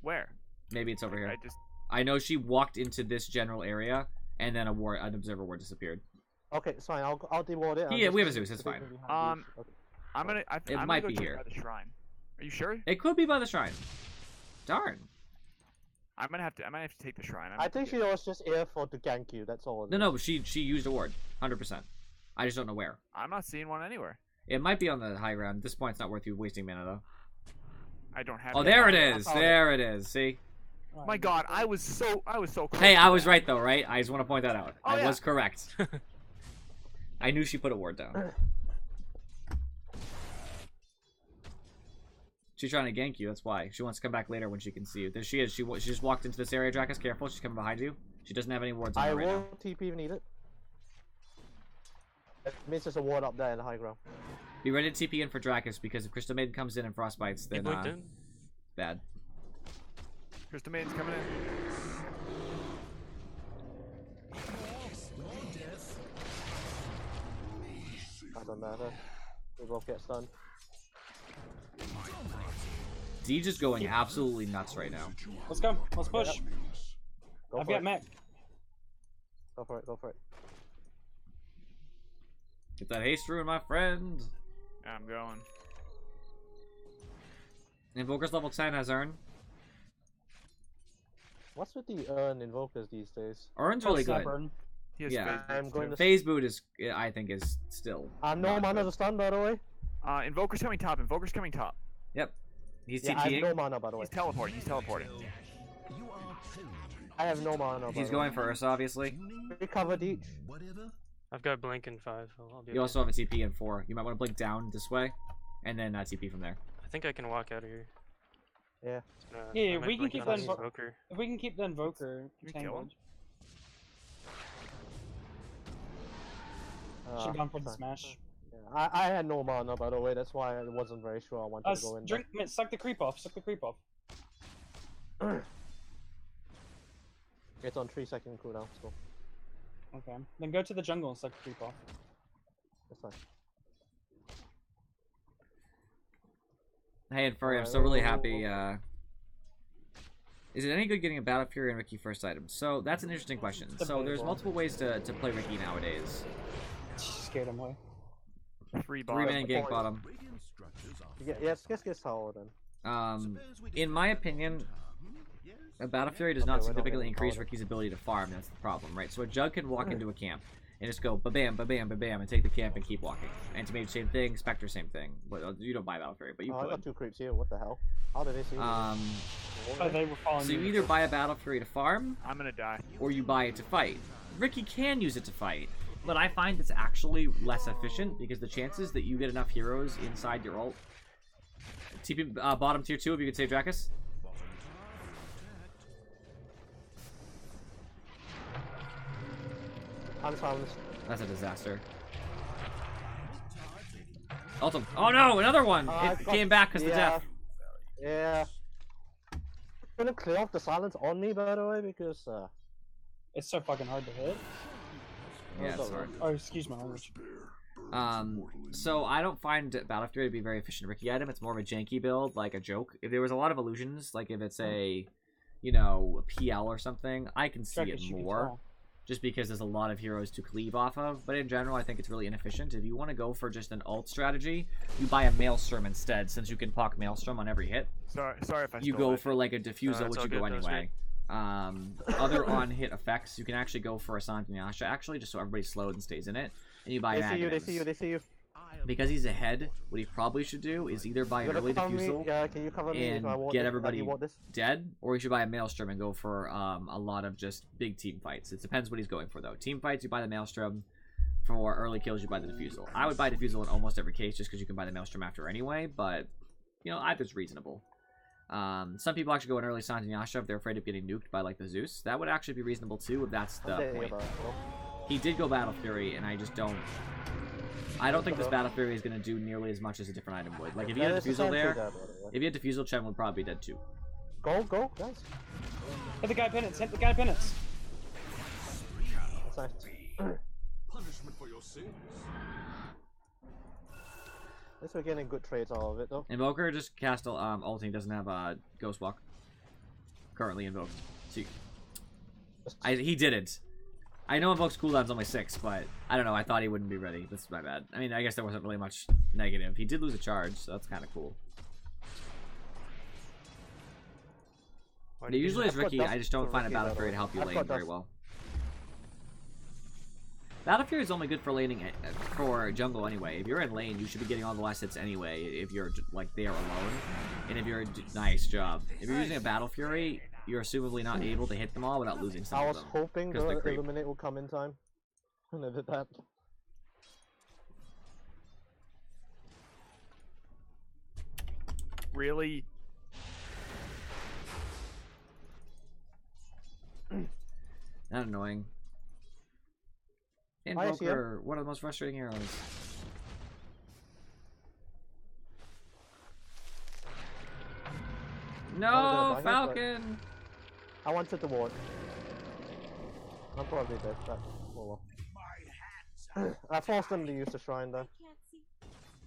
Where? Maybe it's over here. I just. I know she walked into this general area, and then an observer ward disappeared. Okay, it's fine. I'll deward it. Yeah, we have a Zeus, it's fine. Okay. I'm gonna. It I'm might gonna be go check here. by the shrine. Are you sure? It could be by the shrine. Darn. I might have to take the shrine. I think she was just here for to gank you. That's all. it No, is. no, but she used a ward, 100%. I just don't know where. I'm not seeing one anywhere. It might be on the high ground. At this point, it's not worth you wasting mana though. I don't have. Oh, any there it idea. is. found it. There it is. See. My God, I was so close. Hey, to I was that. right though, right? I just want to point that out. Oh, I yeah. was correct. I knew she put a ward down. She's trying to gank you. That's why she wants to come back later when she can see you. There she is. She just walked into this area. Dracus, careful. She's coming behind you. She doesn't have any wards on I her right will now. TP if needed. It means there's a ward up there in the high ground. Be ready to TP in for Dracus because if Crystal Maiden comes in and frostbites, He then blinked in. bad. Crystal Maiden's coming in. Doesn't matter. We both get stunned. D just going absolutely nuts right now. Let's go. Let's push. Go I've for got it. Mac. Go for it. Go for it. Get that haste rune, my friend. I'm going. Invoker's level 10 has Urn. What's with the Urn Invokers these days? Urn's really good. Stubborn. He has Yeah. phase I'm boots, going too. to. Phase boot is, I think, is still. No not mana good. to stun, by the way. Invoker's coming top. Invoker's coming top. Yep. He's Yeah, I have TPing. no mana, by the way. He's teleporting. He's teleporting. You are pillaging. I have no mana. He's going for Ursa, obviously. Recovered each. Whatever. I've got blink in 5. I'll be You also have a TP in 4. You might want to blink down this way, and then TP from there. I think I can walk out of here. Yeah. Yeah, I might we can blink keep on that this invo- Invoker. If we can keep the Invoker Can we kill him? tangled. Uh, Should've gone for the fine. smash. Yeah, I had no mana, by the way. That's why I wasn't very sure I wanted to go in. Drink, suck the creep off. Suck the creep off. There. It's on 3-second cooldown, so Okay. Then go to the jungle and suck the creep off. that's fine. Hey, and Furry, I'm Alright, still really whoa, whoa, happy. whoa. Is it any good getting a Battle Fury and Ricky first item? So that's an interesting question. So there's multiple ways to play Ricky nowadays. Scared him away. 3 bottom. 3-man gank bottom. Radiant structures are Yeah, yes, get tower then. Suppose we In my opinion, Yes? a Battle Fury does Okay, not we're not significantly getting increase powered. Ricky's ability to farm. That's the problem, right? So a Jug can walk into a camp and just go ba-bam, ba-bam, ba-bam, and take the camp and keep walking. Anti-Mage, same thing. Spectre, same thing. Well, you don't buy Battle Fury, but you Oh, I got could. 2 creeps here. What the hell? How did they see me? Oh, they were following So you you. either buy a Battle Fury to farm, I'm gonna die. or you buy it to fight. Ricky can use it to fight, but I find it's actually less efficient because the chances that you get enough heroes inside your ult. TP bottom tier 2 if you could save Dracus. I'm silenced. That's a disaster. Ult him. Oh no, another one! I It got- came back because the yeah. death. Yeah. Gonna clear off the silence on me, by the way, because It's so fucking hard to hit. Yeah, that's it's hard. Oh, excuse my language. So I don't find Battle Fury to be a very efficient Ricky item. It's more of a janky build, like a joke. If there was a lot of illusions, like if it's a, you know, a PL or something, I can see Dracus, it you can more. tell. Just because there's a lot of heroes to cleave off of. But in general, I think it's really inefficient. If you want to go for just an ult strategy, you buy a Maelstrom instead, since you can proc Maelstrom on every hit. Sorry if I You stole go it. for like a Diffusal, it's which all you good, go that was anyway. Other on-hit effects, you can actually go for a Santinyasha, actually, just so everybody's slowed and stays in it. And you buy they see you, they Magnums. see you, they see you. Because he's ahead, what he probably should do is either buy an You early gonna cover me? Diffusal Yeah, can you cover me if and I want get this, everybody you want this? dead, or he should buy a Maelstrom and go for a lot of just big team fights. It depends what he's going for, though. Team fights, you buy the Maelstrom. For early kills, you buy the Diffusal. I would buy Diffusal in almost every case just because you can buy the Maelstrom after anyway, but, you know, either's reasonable. Some people actually go an early Santinyasha if they're afraid of getting nuked by, like, the Zeus. That would actually be reasonable, too, if that's the I'm thinking point. about it, bro. He did go Battle Fury, and I just don't... I don't think this Battle Fury is going to do nearly as much as a different item would. Like, if you had a There's a Diffusal sentry there, by the way. if you had Diffusal, Chen would probably be dead, too. Go, guys. Hit the guy penance. Hit the guy penance. That's nice. Punishment for your sins. At least we're getting good trades out of it, though. Invoker just cast ulting, doesn't have a Ghost Walk. Currently invoked. So he didn't. I know Invoke's cooldown's only 6, but I don't know, I thought he wouldn't be ready. That's my bad. I mean, I guess there wasn't really much negative. He did lose a charge, so that's kind of cool. Why do you Usually do it's I've got Ricky, dust I just don't for find a Ricky, Battle by the Fury way. to help you I've lane got very dust. well. Battle Fury is only good for laning for jungle anyway. If you're in lane, you should be getting all the last hits anyway. If you're like there alone, and if you're nice job. If you're using a Battle Fury, you're assumably not able to hit them all without losing some I of was them. hoping 'cause the they're creep. Illuminate will come in time. And I did that. Really? Not annoying. I see him. Invoker, one of the most frustrating heroes. No, gonna buy it, but- Falcon! I wanted the ward. I'm probably dead, but oh well. I forced them to use the shrine there.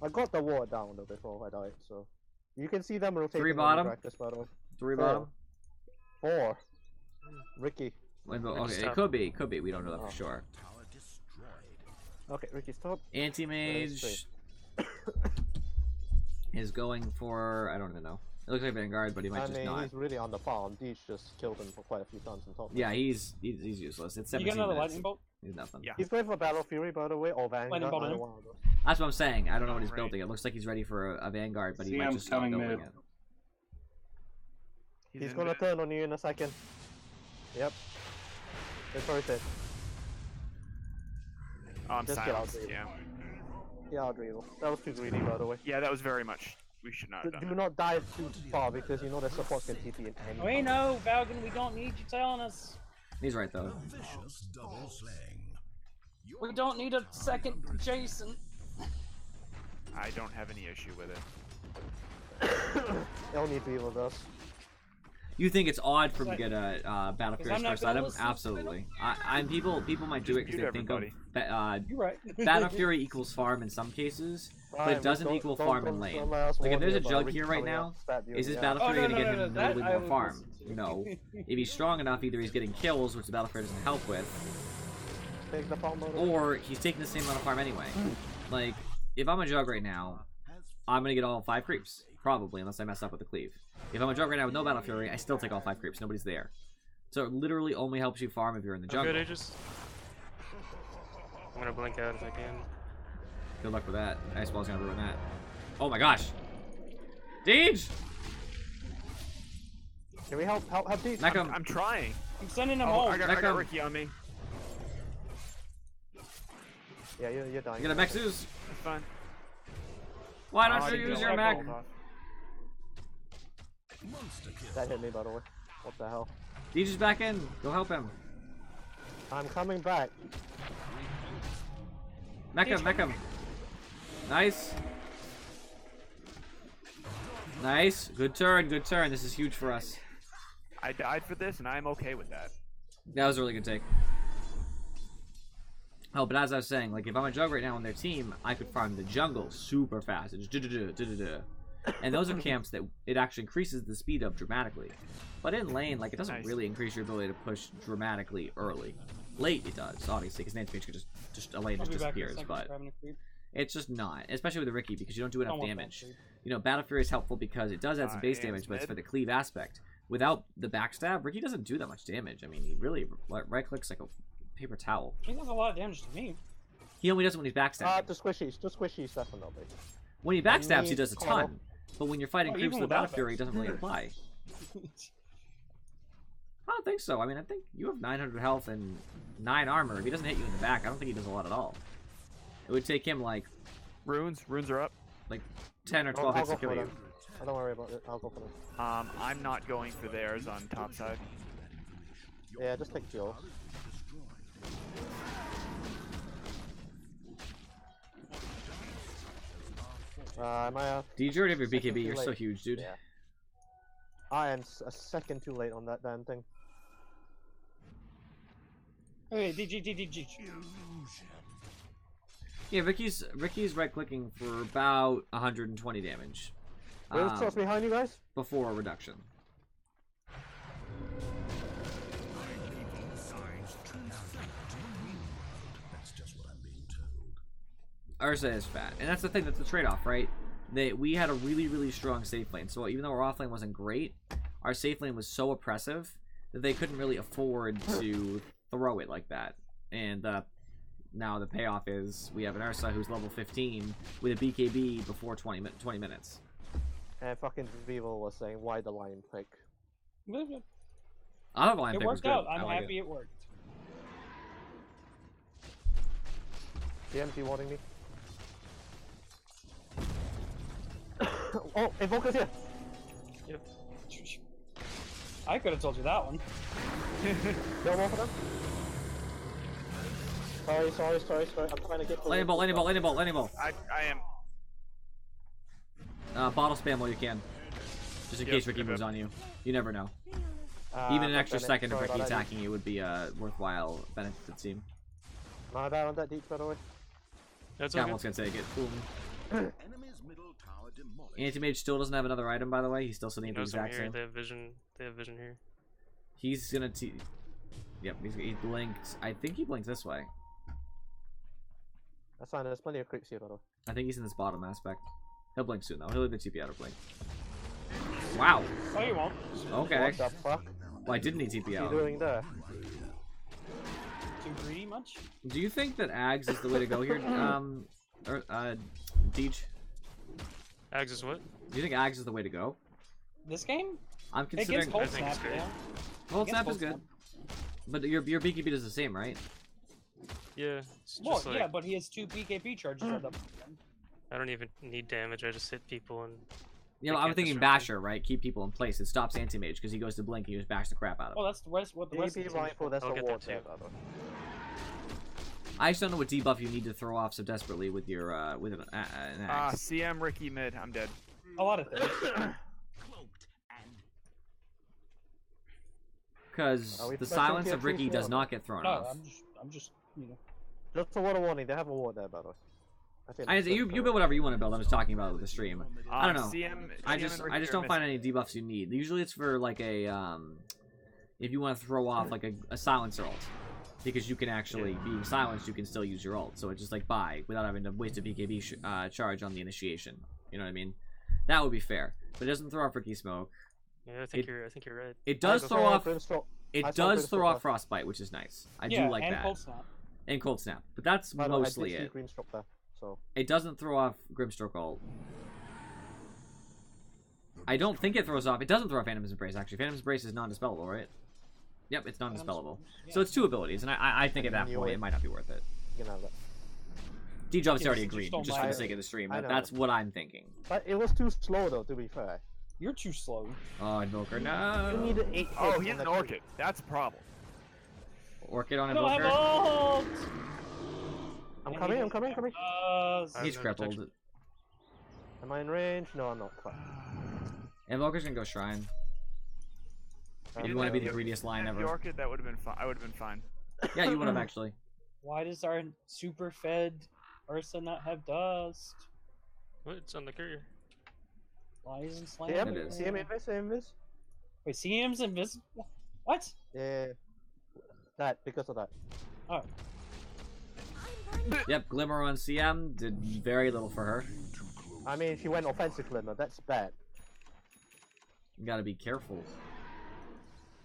I got the ward down though before I died, so you can see them rotating. 3 on the bottom? practice, by the way. 3 Four. bottom. 4. Ricky. Okay, it top. could be. We don't know that Oh. for sure. Tower destroyed. Okay, Ricky's top. Anti-Mage is going for... I don't even know. It looks like Vanguard, but he might I just mean, not. he's really on the farm. Deech just killed him for quite a few times on top. Yeah, he's useless. It's You 17 get another minutes. lightning bolt? He's nothing. Yeah. He's going for Battle Fury, by the way, or Vanguard. Lightning bolt Either in. one of those. That's what I'm saying. I don't know what he's Right. building. It looks like he's ready for a Vanguard, but he might CM's just stop coming building mid. it. He's in gonna mid. turn on you in a second. Yep. It's very safe. Oh, I'm Just get out silenced. there. Yeah. Yeah, I'll drill. That was too greedy, by the way. Yeah, that was very much. We should not have done Do that. not dive too far because you know that support can TP in any. We know, Valgan, we don't need you telling us. He's right though. Vicious double slaying. We don't need a second Jason. I don't have any issue with it. Only if evil does. You think it's odd for him to get a Battle Because Fury's I'm not first gonna item? listen to Absolutely. People might do it because Just they mute think of You're right. Battle Fury equals farm in some cases, but it doesn't equal farm in lane. Like if there's a jug here right now, is his Battle Fury gonna get him notably more farm? No. If he's strong enough, either he's getting kills, which the Battle Fury doesn't help with, Take the farm mode. or he's taking the same amount of farm anyway. Like, if I'm a jug right now, I'm gonna get all 5 creeps. Probably, unless I mess up with the cleave. If I'm a jug right now with no Battle Fury, I still take all 5 creeps. Nobody's there. So it literally only helps you farm if you're in the jungle. Good, Aegis. I'm gonna blink out if I can. Good luck with that. Ice Ball's gonna ruin that. Oh my gosh! Deej! Can we help Deech? Mech him. I'm trying. I'm sending him Oh, home. I got Beckham. Ricky on me. Yeah, you're dying. You got a mech Zeus? That's fine. Why Oh, don't I you didn't use know your I mech? pulled off. Monster kill. That hit me, by the way. What the hell? Deej is back in. Go help him. I'm coming back. Mech him, mech him. Nice. Nice. Good turn, good turn. This is huge for us. I died for this, and I'm okay with that. That was a really good take. Oh, but as I was saying, like, if I'm a jug right now on their team, I could farm the jungle super fast. It's and those are camps that it actually increases the speed of dramatically. But in lane, like, it doesn't Nice. really increase your ability to push dramatically early. Late, it does, obviously, because Nancy could just a lane I'll just be back in a disappears, second, but grabbing a creep. it's just not. Especially with the Ricky, because you don't do Don't enough want that damage. creep. You know, Battle Fury is helpful because it does add some base and damage, but it's mid. for the cleave aspect. Without the backstab, Ricky doesn't do that much damage. I mean, he really right-clicks like a paper towel. He does a lot of damage to me. He only does it when he's backstabbing. The squishies definitely. When he backstabs, he need does a color. ton. But when you're fighting Oh, creeps even with Battle without Fury, it doesn't really apply. I don't think so. I mean, I think you have 900 health and 9 armor. If he doesn't hit you in the back, I don't think he does a lot at all. It would take him like Runes are up. 10 or 12 I'll hits to go kill for you. them. Don't worry about it. I'll go for them. I'm not going for theirs on top side. Yeah, just take yours. Am I? DJ, you have your Second BKB. too You're so late. huge, dude. Yeah. I am a second too late on that damn thing. Okay, DG. Yeah, Ricky's right-clicking for about 120 damage. Where's trust behind you guys? Before a reduction. That's just what I'm being told. Ursa is fat, and that's the thing. That's the trade-off, right? We had a really strong safe lane, so even though our off lane wasn't great, our safe lane was so oppressive that they couldn't really afford to throw it like that. And now the payoff is we have an Ursa who's level 15 with a BKB before 20 minutes. And fucking Vivo was saying, why the lion pick? I thought the line It pick was worked good. out. I I'm like happy it. it worked. TMT warning me. Oh, Invoker's here! Yep. I could have told you that one. No more for them? Sorry. I'm trying to get the Lightning bolt. I am. Bottle spam while you can. Just in Yep, case Ricky yep, moves yep. on you. You never know. Even an extra Bennett, second of sorry Ricky about that. attacking you would be a worthwhile benefit to the team. My bad on that deep, by the way. That's okay. Camel's gonna take it. Boom. Enemy's middle tower demolished. Anti-mage still doesn't have another item, by the way. He's still sitting He at the knows I'm exact here. same. They have vision. They have vision here. He's gonna Yep, he blinked. I think he blinked this way. That's fine, there's plenty of creeps here, by the way. I think he's in this bottom aspect. He'll blink soon, though. He'll either TP out or blink. Wow. Oh, you won't. Okay. What the fuck? Why didn't he TP What are you out? doing there? Too greedy much? Do you think that Ags is the way to go here? Deej? Ags is what? Do you think Ags is the way to go? This game? I'm It gets considering. cold I think snap, it's great. yeah. Cold It gets snap cold is good. snap. But your BKB does the same, right? Yeah. It's Well, just like, yeah, but he has 2 PKP charges at the I don't even need damage. I just hit people and. Yeah, They I'm can't thinking disrupt Basher, right? Keep people in place. It stops anti-mage because he goes to blink and you just bash the crap out of him. Well, that's what the rest of DB the team is rifle, for. there's I'll a get ward that there, too. by the way. I just don't know what debuff you need to throw off so desperately with your with an axe. CM Ricky mid. I'm dead. A lot of things. Because Are we the flexing silence tier of Ricky threes does now? not get thrown No, off. I'm just, you know. Just a word of warning, they have a ward there, by the way. think I, that's you it. build whatever you want to build. I'm just talking about with the stream. I don't know. CM I and just Ricky are don't find missing. any debuffs you need. Usually it's for like a if you want to throw off like a silencer ult, because you can actually being silenced, you can still use your ult. So it's just like buy without having to waste a BKB charge on the initiation. You know what I mean? That would be fair, but it doesn't throw off Ricky Smoke. Yeah, I think you're right. It does throw off. It I saw does throw Grimstroke off Frostbite, which is nice. I Yeah, do like and that. Cold Snap. And Cold Snap, but that's By the way, mostly I did it. see Grimstroke there, so. It doesn't throw off Grimstroke ult. I don't think it throws off. It doesn't throw off Phantom's Embrace, actually. Phantom's Embrace is non-dispellable, right? Yep, it's non-dispellable. Yeah. So it's two abilities, and I think at that You point wait. it might not be worth it. You can have that. D-Job's Yeah, already you agreed, just don't just for buy the it. sake of the stream. I know. That's what I'm thinking. But it was too slow though, to be fair. You're too slow. Oh, Invoker, You no! needed 8 Oh, hits he's on an that Orchid. That's a problem. Orchid on I don't have Invoker? ult! I'm coming. He's no crippled. protection. Am I in range? No, I'm not quite. Invoker's gonna go Shrine. If you want to be the greediest line If the ever. Orchid, that would have been fine. I would have been fine. Yeah, you would have actually. Why does our super fed Ursa not have dust? What? It's on the courier. Why isn't See Slam? him? It is. See him invis? See him invis? Wait, CM's invisible? What? Yeah. That, because of that. Oh. Yep, Glimmer on CM did very little for her. I mean, she went offensive glimmer. That's bad. You gotta be careful.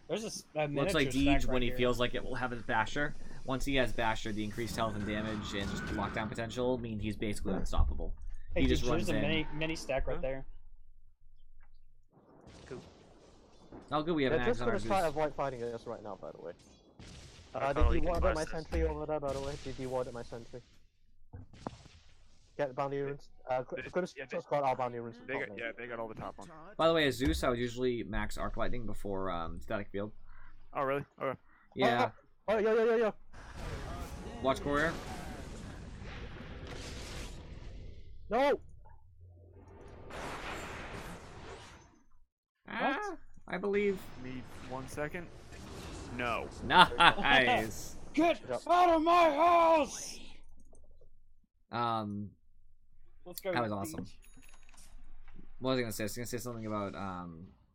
There's a Looks like miniature Deej stack when right he here. feels like it will have his Basher. Once he has Basher, the increased health and damage and just lockdown potential mean he's basically unstoppable. Hey, he just Deej, runs there's a in. mini stack right Huh? there. Oh, good, we have an They're axe just on our gonna try to goose. avoid fighting us right now, by the way. I Did probably you can ward bust my this. sentry over there, by the way? Did you ward my sentry? Get bounty runes. Good yeah, just got our bounty runes. They got, yeah, they got all the top ones. By the way, as Zeus, I would usually max Arc Lightning before Static Field. Oh, really? Okay. Yeah, Oh, yeah. watch Courier. No! Ah, I believe. Me 1 second. No. Nice. Get Yep. out of my house! Let's go. That was Deej. awesome. What was I gonna say? I was gonna say something about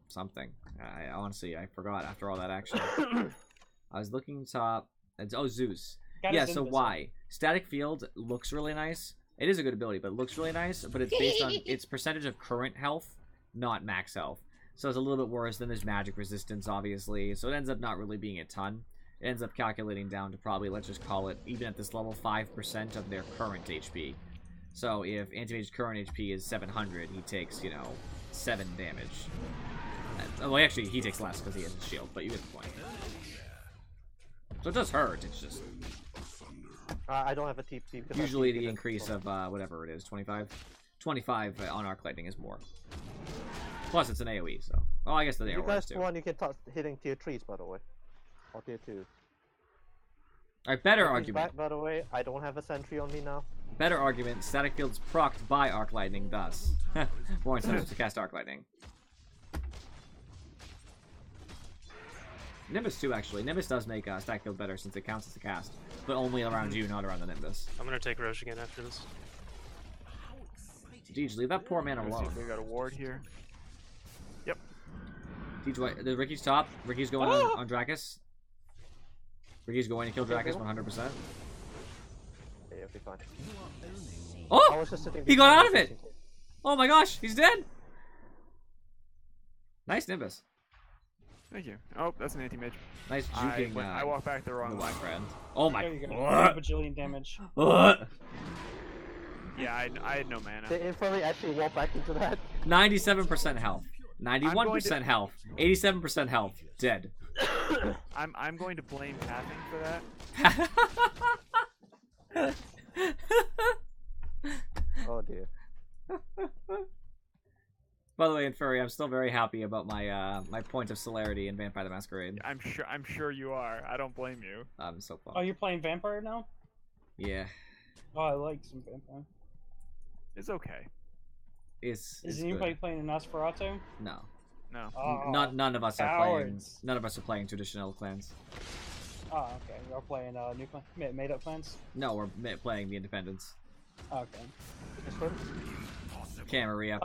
something. I honestly I forgot after all that action. I was looking top. Oh, Zeus. Got Yeah. us So invisible. why? Static Field looks really nice. It is a good ability, but it looks really nice. But it's based on its percentage of current health, not max health. So it's a little bit worse. Then there's magic resistance, obviously. So it ends up not really being a ton. It ends up calculating down to probably, let's just call it, even at this level, 5% of their current HP. So if Anti-Mage's current HP is 700, he takes, 7 damage. Well, actually, he takes less because he has a shield, but you get the point. So it does hurt, it's just... I don't have a TP. because I Usually TP'd the it, increase so- of, whatever it is, 25? 25 on Arc Lightning is more. Plus, it's an AoE, so... Oh, I guess the If you AoE guys is too. want, you can start hitting tier 3s, by the way. Or tier 2. Alright, better Sentry's argument. Back, by the way, I don't have a sentry on me now. Better argument, Static Field's procced by Arc Lightning, thus. More incentives to cast Arc Lightning. Nimbus too, actually. Nimbus does make Static Field better since it counts as a cast. But only around you, not around the Nimbus. I'm gonna take Roche again after this. Deej, leave that poor man Let's see alone. if they got a ward here. Deej, what? The Ricky's top. Ricky's going on Dracus. Ricky's going to kill Dracus 100%. Yeah, you'll be fine. I Oh! was just sitting He got behind out of you it! just in case. Oh my gosh, he's dead! Nice Nimbus. Thank you. Oh, that's an anti-mage. Nice juking. I walked back the wrong my way. friend. Oh my. There you go. What? Bajillion damage. What? Yeah, I had no mana. Did Infernally actually walk back into that? 97% health. 91% health. 87% health. Dead. I'm going to blame pathing for that. Oh dear. By the way, in Furry, I'm still very happy about my my point of celerity in Vampire the Masquerade. I'm sure you are. I don't blame you. I'm so fun. Oh, you're playing Vampire now? Yeah. Oh, I like some Vampire. It's okay. Is good. anybody playing an Nosferatu? No. No. Oh, None of us are playing. cowards. None of us are playing traditional clans. Oh, okay. We're playing new clan, made up clans. No, we're playing the Independents. Okay. This one? Camarilla.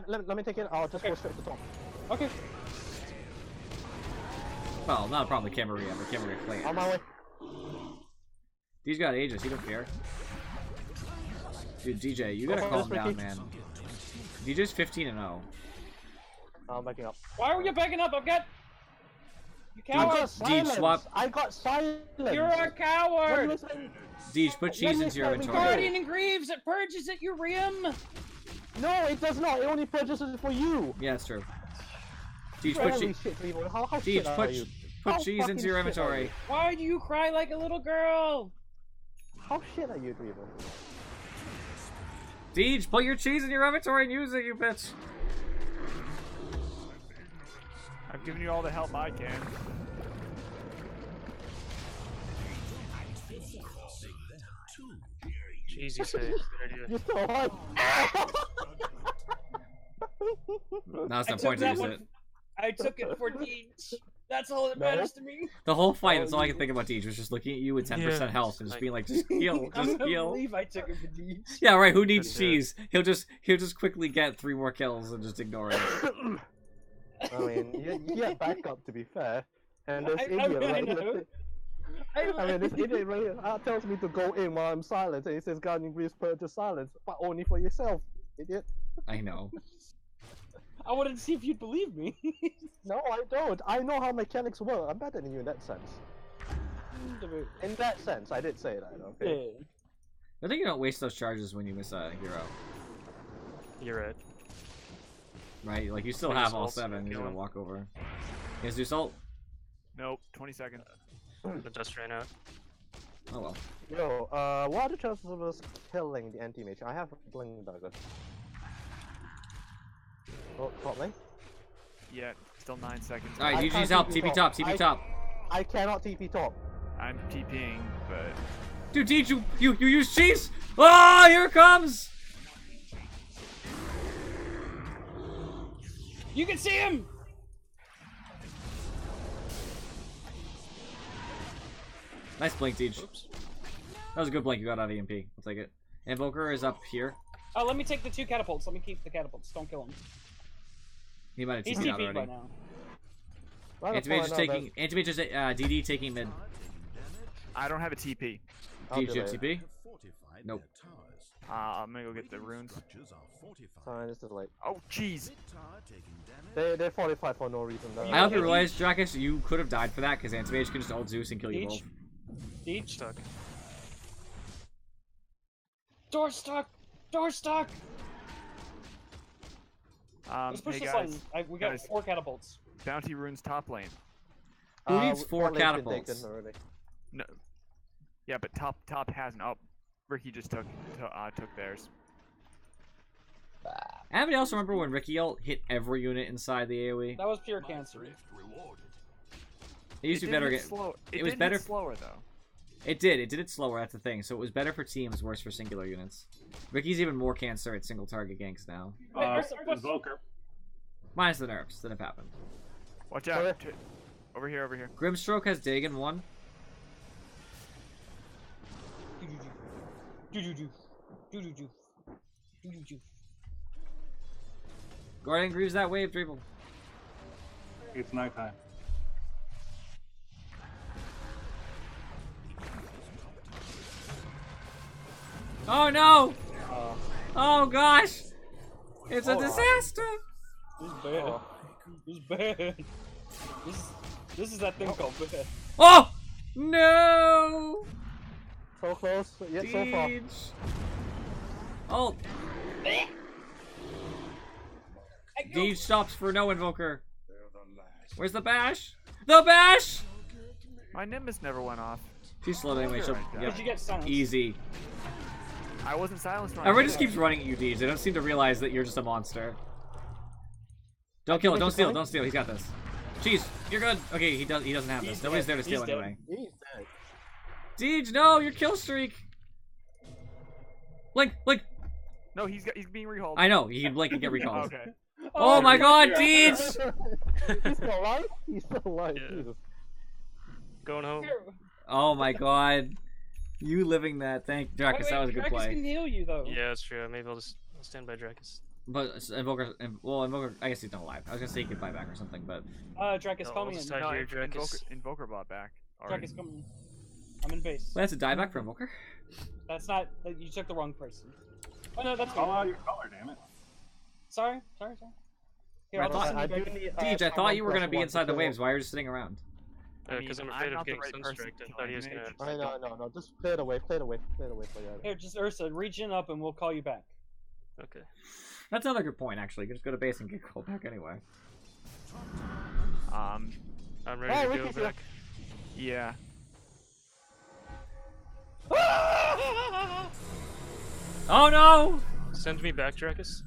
Let me take it. I'll just go straight to top. Okay. Well, not a problem with Camarilla, but Camarilla clan. On my way. He's got Aegis. He don't care. Dude, DJ, you gotta calm down, man. DJ's 15-0. I'm backing up. Why are you backing up? I've got. You I got coward! Deej, silence. swap. I got silence. You're a coward! Deej, put cheese into your inventory. Guardian and Greaves, it purges at your rim! No, it does not. It only purchases for you. Yeah, it's true. Deej, put Holy cheese. shit, people. How Deej, shit are you? put How cheese into fucking your shit are inventory. you? Why do you cry like a little girl? How shit are you, Dreamer? Deej, put your cheese in your inventory and use it, you bitch. I've given you all the help I can. Easy save. Good idea. You're still alive. Now's the I took point to that use one. it. I took it for Deej. That's all that No. matters to me. The whole fight, that's all I can think about Deej, was just looking at you with 10% Yeah. health and just being like, just heal, I'm just gonna heal. believe I took it for Deej. Yeah, right, who needs That's cheese? He'll just quickly get 3 more kills and just ignore it. I mean, you get backup to be fair. And this I idiot right know. here. I mean, this idiot right here tells me to go in while I'm silent, and he says Guardian Greaves purchase silence, but only for yourself, idiot. I know. I wanted to see if you'd believe me. No, I don't. I know how mechanics work. I'm better than you in that sense. In that sense, I did say that, okay? I think you don't waste those charges when you miss a hero, You're right. right? Like, you still Please have all ult, 7, you're kill gonna him. walk over. You guys do salt? Nope. 20 seconds. The dust ran out. Oh well. Yo, what are the chances of us killing the anti-mage? I have a bling dagger. Oh, top lane? Yeah. Still 9 seconds. Alright, I DG's can't help, TP TP top, TP top. I cannot TP top. I'm TPing, but Dude, Deej, you use cheese! Oh, here it comes! You can see him! Nice blink, Deej. That was a good blink you got out of EMP. I'll take it. Invoker is up here. Oh, let me take the 2 catapults. Let me keep the catapults. Don't kill him. He might have He's TP'd out TP'd by already. now. Anti-Mage is taking. Anti-Mage is DD taking mid. I don't have a TP. Deej, you have TP? Fortified Nope. their towers. I'm gonna go get the runes. Structures are fortified. Fine, this is like Oh, jeez. Mid tower taking damage. they're fortified for no reason. Though. I hope you realize, Drakus, you could have died for that because Anti-Mage can just ult Zeus and kill you Deej? both. Deej? Stuck. Door stuck! Door stuck! Let's push Hey this guys, line. We got guys. 4 catapults. bounty runes top lane. Who needs 4 that lane's been catapults? taken already. No. Yeah, but top hasn't. Oh, Ricky just took theirs. Anybody else remember when Ricky ult hit every unit inside the AoE? That was pure cancer. It used to be better. It was did better. hit slower though. It did it slower, that's the thing. So it was better for teams, worse for singular units. Ricky's even more cancer at single target ganks now. Invoker. Minus the nerfs that have happened. Watch out. Over here, over here. Grimstroke has Dagon 1. Guardian Greaves that wave, Dribble. It's nighttime. Oh no! Oh gosh! It's a disaster! This is bad. It's bad. This is that thing called bad. Oh! No! So close, yet so far. Deej. Oh! Deej stops for no invoker. Where's the bash? The bash! My Nimbus never went off. She's slow anyway, so Did you get silenced? easy. I wasn't silenced when Everyone just keeps running at you, Deej. They don't seem to realize that you're just a monster. Don't kill it. Don't steal. Don't steal. He's got this. Jeez, you're good. Okay, he doesn't have this. Nobody's there to steal anyway. He's dead. Deej, no, your kill streak. Blink. No, he's being rehauled. I know. He can blink and get recalled. Okay. Oh my God, Deej! He's still alive? He's still alive, Yeah. Jesus. Going home. Oh my God. You living that. Thank Dracus. That was a good Dracus play. can heal you though. Yeah, that's true. Maybe I'll stand by Dracus. But Invoker, I guess he's not alive. I was gonna say he could buy back or something, but Dracus, No, call I'll me in. just die No, here, Dracus. Invoker bought back. already. Dracus, come in. I'm in base. well, that's a dieback for Invoker. That's not. You took the wrong person. Oh no, that's Call me. out your color, damn it. Sorry. Here, I I'll thought- just send you back. Deej, I thought you were gonna be inside the waves. Why are you just sitting around? Because I'm I mean, afraid I'm of not the getting right person sunstriked. to I thought he was kill an gonna. No, just clear the wave, clear the wave for you. Here, just Ursa, region up, and we'll call you back. Okay. That's another good point, actually. You can just go to base and get called back anyway. I'm ready Hey, to Ricky's go here. back. Yeah. Oh no! Send me back, Dracus.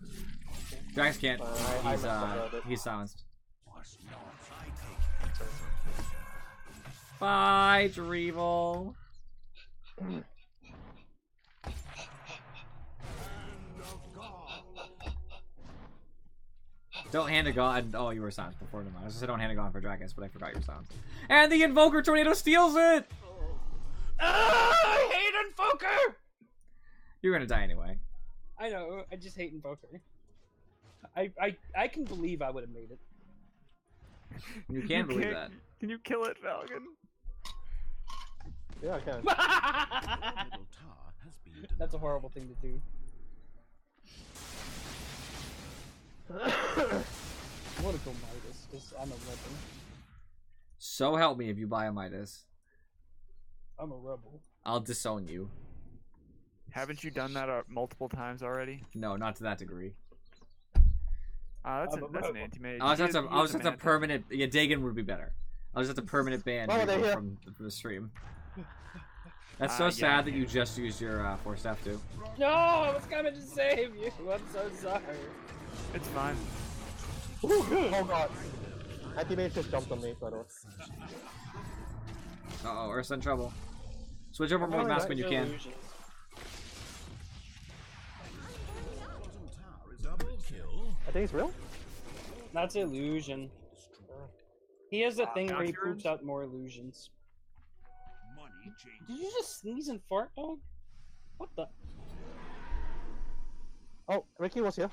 Drax can't. I He's silenced. Was not I take Bye, Dreevel. Don't hand a god. Oh, you were silenced before. Never mind. I was gonna say don't hand a god for Dracus, but I forgot you were silenced. And the Invoker Tornado steals it! I hate Invoker! You're gonna die anyway. I know, I just hate Invoker. I can believe I would have made it. You can believe that. Can you kill it, Falcon? Yeah, I can. middle tower has been denied. That's a horrible thing to do. I wanna go Midas, because I'm a rebel. So help me if you buy a Midas. I'm a rebel. I'll disown you. Haven't you done that multiple times already? No, not to that degree. That's I'm a an rebel. anti-mage. I was He at is- a, he I is was a at a man. permanent. Yeah, Dagon would be better. I was at a permanent ban Oh, they're Dreevel here. from the stream. That's so Yeah. sad that you just used your Force F2. No, I was coming to save you. I'm so sorry. It's fine. Oh god. Anti-mage just jumped on me, by the way. Uh oh, Ursa in trouble. Switch over more Oh, mask right. when you can. Illusions. Bottom tower is double kill. I think it's real. That's illusion. He has a thing where he Bounty poops out more illusions. Money changes. Did you just sneeze and fart, dog? What the? Oh, Ricky was here.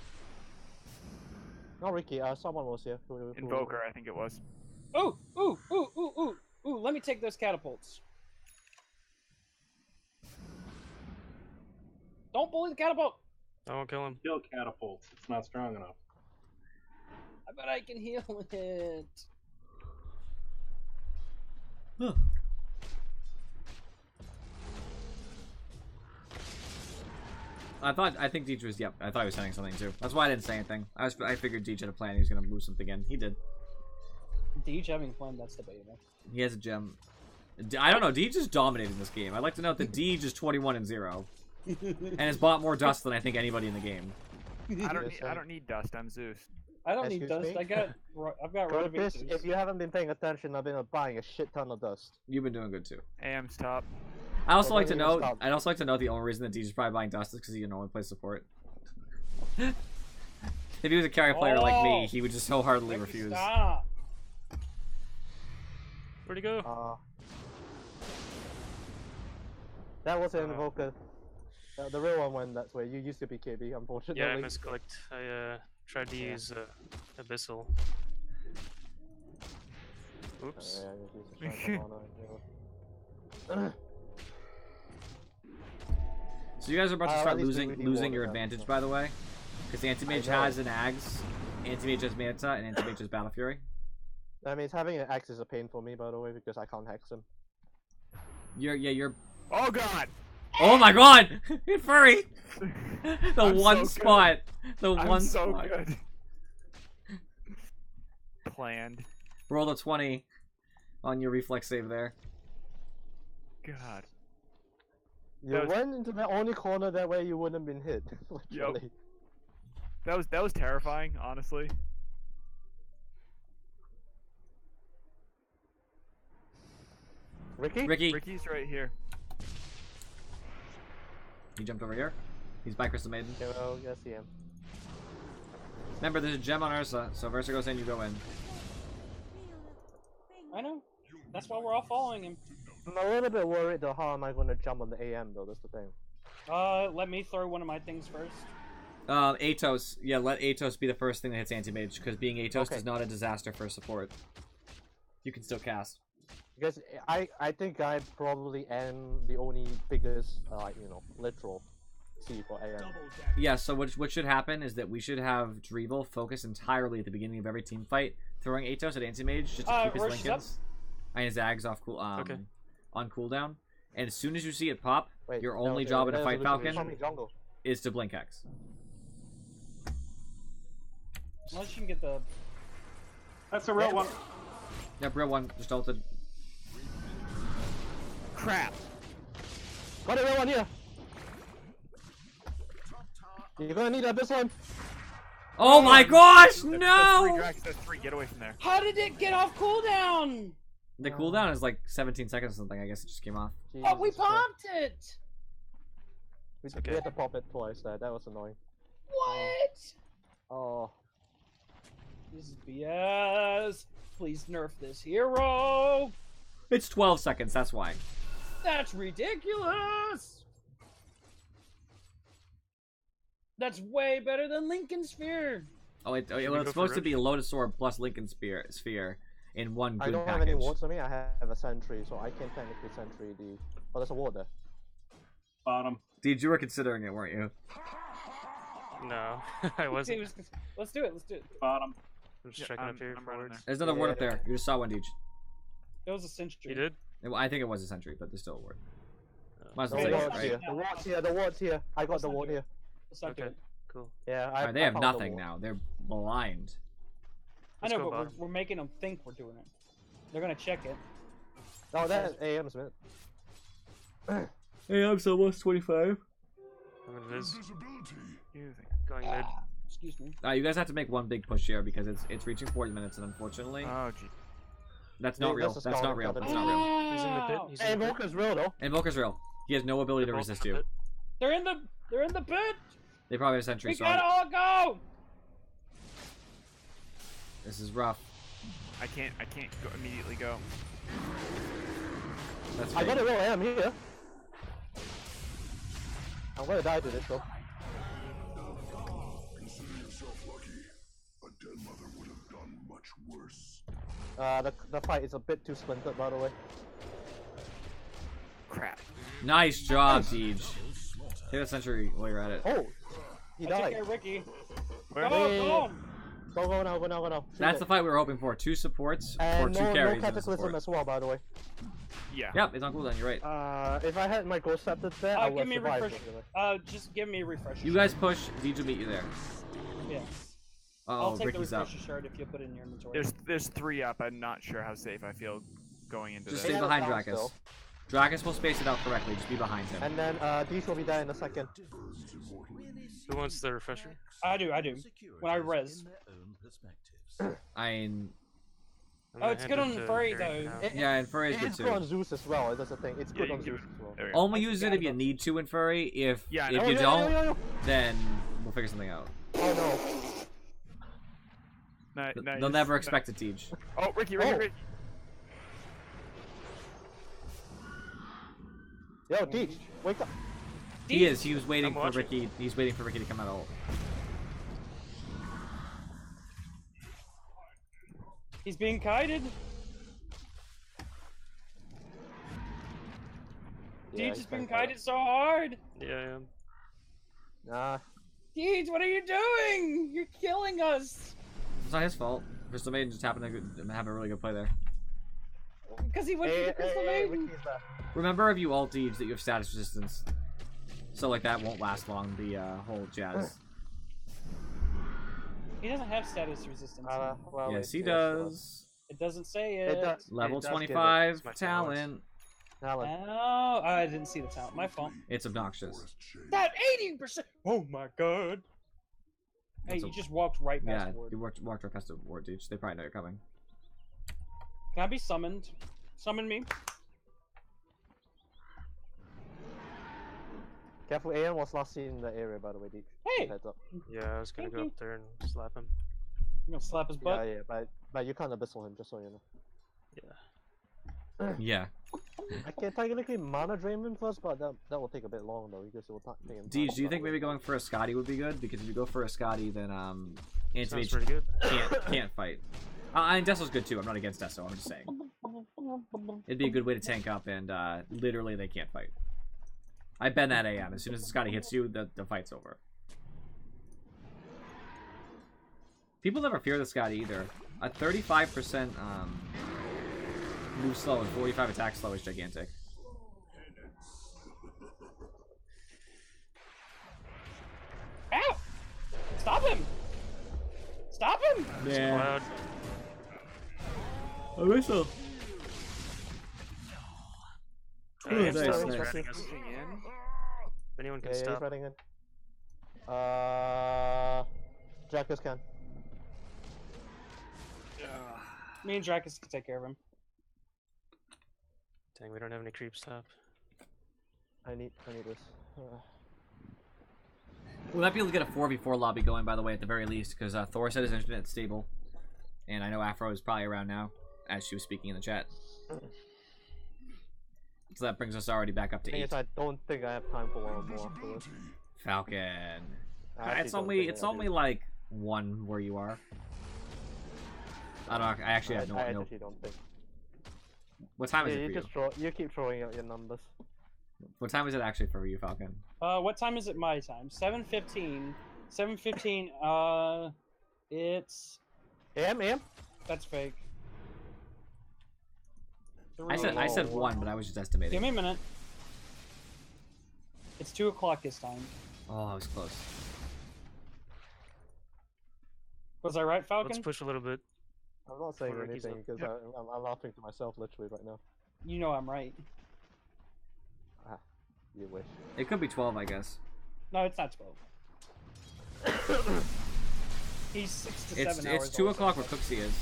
Not Ricky, someone was here. Who- Invoker, I think it was. Ooh, ooh, ooh, ooh, ooh, ooh! Let me take those catapults. Don't bully the catapult. I won't kill him. Kill catapult. It's not strong enough. I bet I can heal it. Huh. I think Deej was, yep, I thought he was sending something too. That's why I didn't say anything. I figured Deej had a plan, he was gonna move something in. He did. Deej having a plan, that's debatable. He has a gem. I don't know, Deej is dominating this game. I'd like to note that Deej is 21-0. And has bought more dust than I think anybody in the game. I don't need dust. I'm Zeus. I don't need Excuse dust. me? I've got Curtis, renovations. if you haven't been paying attention, I've been buying a shit ton of dust. You've been doing good too. AM's top. I also Well, like to maybe we'll note. stop. I'd also like to note the only reason that Deej is probably buying dust is because he normally plays support. If he was a carry player like me, he would just so heartily Ricky, refuse. Stop. Where'd he go? That was an invoker. The real one went that way. You used to be KB, unfortunately. Yeah, I misclicked. I tried to use Abyssal. Oops. Yeah, you used to try to honor, So you guys are about to At start least losing we losing won your that, advantage, so. by the way, because the anti-mage I know. has an Ags, Anti-Mage has Manta and Anti-Mage has Battle Fury. That means having an axe is a pain for me, by the way, because I can't hex him. You're. Oh god! Oh my god! Hit Furry! The I'm one so spot. The I'm one so spot. good. Planned. Roll a 20 on your reflex save there. God. You That was- went into the only corner that way you wouldn't have been hit. Literally. That was terrifying, honestly. Ricky? Ricky's right here. He jumped over here. He's by Crystal Maiden. Oh, yes, I am. Remember, there's a gem on Ursa, so if Ursa goes in, you go in. I know. That's why we're all following him. I'm a little bit worried though, how am I going to jump on the AM though, that's the thing. Let me throw one of my things first. Atos. Yeah, let Atos be the first thing that hits Anti-Mage, because being Atos Okay. is not a disaster for support. You can still cast. Because I think I probably am the only biggest, you know, literal C for AM. Yeah, so what should happen is that we should have Drevel focus entirely at the beginning of every team fight, throwing Atos at Anti-Mage just to keep his Rosh is Lincolns. And his Zags off on cooldown. And as soon as you see it pop, Wait, your no, only no, job in there's a fight Illusion. Falcon Jungle. is to blink X. Unless you can get the... That's a real one. Yep, real one, just ulted. Crap. Got it, real one here! You're gonna need Abyss one! Oh my gosh, That's three, no! Drax, that's three. Get away from there. How did it get off cooldown? The cooldown is like 17 seconds or something, I guess it just came off. Oh, we Jesus Christ. popped it! We had to pop it twice there, that was annoying. What? Oh. This is BS. Please nerf this hero. It's 12 seconds, that's why. That's ridiculous. That's way better than Lincoln Sphere. Oh, well, we it's go supposed for to be Lotus Sword plus Lincoln Sphere in one I good don't have package. any wards on me, I have a sentry, so I can technically sentry the... Oh, there's a ward there. Bottom. Dude, you were considering it, weren't you? No, I wasn't. Let's do it. Let's do it. Bottom. I'm just checking up here I'm for running words. There's another ward up Yeah. there. You just saw one, Deej. It was a sentry. You did? I think it was a sentry, but there's still a ward. Might as The well take it, ward's right? here, the ward's here, the ward's here. I got Let's the not ward do it. here. Let's not do Okay, it. cool. Yeah, Alright, they I have found the nothing ward. now. They're blind. I Let's know, go but bottom. we're making them think we're doing it. They're gonna check it. Oh, that's AM's minute. Hey, I'm almost 25. I'm in Viz. Invisibility. Going mid. Excuse me. You guys have to make one big push here because it's reaching 40 minutes, and unfortunately, Oh, gee. that's not Yeah, real. that's a That's not skull. real. That's That's not real. He's in the pit. Ow! He's in Hey, the pit. Invoker's real though. Invoker's real. He has no ability to They're both resist in the you. pit. They're in the pit. They probably have a sentry, We so gotta all go. this is rough. I can't go immediately go. That's I fake. got a real AM here. I'm gonna die to this though. Consider yourself lucky. A dead mother would have done much worse. The fight is a bit too splintered, by the way. Crap. Nice job, Deej. Hit a sentry while you're at it. Oh, he I took died. care of Ricky. Where? Go, Hey. go. Go now, go now, go now. Shoot That's it. the fight we were hoping for. 2 supports for And 2 no carries. and a Cataclysm support. as well, by the way. Yeah. Yep, it's on cooldown. You're right. If I had my Ghost Scepter there, I would Give me a survive. refresh. Just give me a refresher. You guys push. Deej will meet you there. Yeah. Oh, I'll take Ricky's the up. refresher shard if you put it in your inventory. There's three up. I'm not sure how safe I feel going into Just this. stay Yeah, behind down Dracus. still. Dracus will space it out correctly. Just be behind him. And then Deesh will be there in a second. Who wants the refresher? I do. When I res. I'm Oh, gonna it's hand good it on to Furry, Gary though. now. Yeah, and Furry is good It's good on too. Zeus as well, that's the thing. It's good you on can give Zeus it- as well. there we go. Only I use it forgot if you about- need to in Furry. If Yeah, if no, you no, don't, no, no. then we'll figure something out. Oh no. Nice. They'll never expect it, Deej. Oh, Ricky. Oh. Yo, Deesh, wake up. He is. He was waiting I'm for watching. Ricky. He's waiting for Ricky to come out of ult. He's being kited. Yeah, Deej he's has been kinda- kited so hard. Yeah, I am. Nah. Deej, what are you doing? You're killing us. It's not his fault. Crystal Maiden just happened to have a really good play there. Because he went for the Crystal Maiden. Remember, if you ult Eves, that you have status resistance. So, like, that won't last long, the whole jazz. He doesn't have status resistance. Well, Yes, he does. It doesn't say it. Level 25 talent. Oh, I didn't see the talent. My fault. It's obnoxious. That 80%! Oh my god. Hey, you just walked right past the ward. You walked right past the ward, dude. They probably know you're coming. Can I be summoned? Summon me. Careful, Aeon was last seen in the area, by the way, Deep. Hey! Heads up. Yeah, I was gonna go up there and slap him. You gonna slap his butt? Yeah, but you can't abyssal him, just so you know. Yeah. Yeah. I can technically mana drain him first, but that will take a bit long though, because it will take him. Deej, do you think maybe going for a Scotty would be good? Because if you go for a Scotty, then Sounds pretty good. can't fight. And Desso's good too. I'm not against Desso. I'm just saying. It'd be a good way to tank up, and literally they can't fight. I bet that AM. As soon as the Scotty hits you, the fight's over. People never fear the Scotty either. A 35% move slow and 45 attack slow is gigantic. Ow! Stop him! Stop him! Yeah. A whistle. Nice, nice. If anyone can He's stop. running in. Jackus can. Me and Dracus can take care of him. Dang, we don't have any creep stop. I need this. We'll might be able to get a 4v4 lobby going, by the way, at the very least, because Thor said his internet's stable. And I know Afro is probably around now, as she was speaking in the chat. So that brings us already back up to 8. I don't think I have time for one more afterwards. Falcon. I It's only like 1 where you are. I don't know, I actually have no idea. I actually don't think. What time is it for you? You keep throwing out your numbers. What time is it actually for you, Falcon? What time is it my time? 7:15. 7:15, it's... AM? That's fake. I said 1, but I was just estimating. Give me a minute. It's 2 o'clock this time. Oh, I was close. Was I right, Falcon? Let's push a little bit. I'm not saying Before Ricky's anything, because I'm laughing to myself literally right now. You know I'm right. You wish. It could be 12, I guess. No, it's not 12. He's 6 to 7 hours It's 2 old. o'clock where Cooksey is.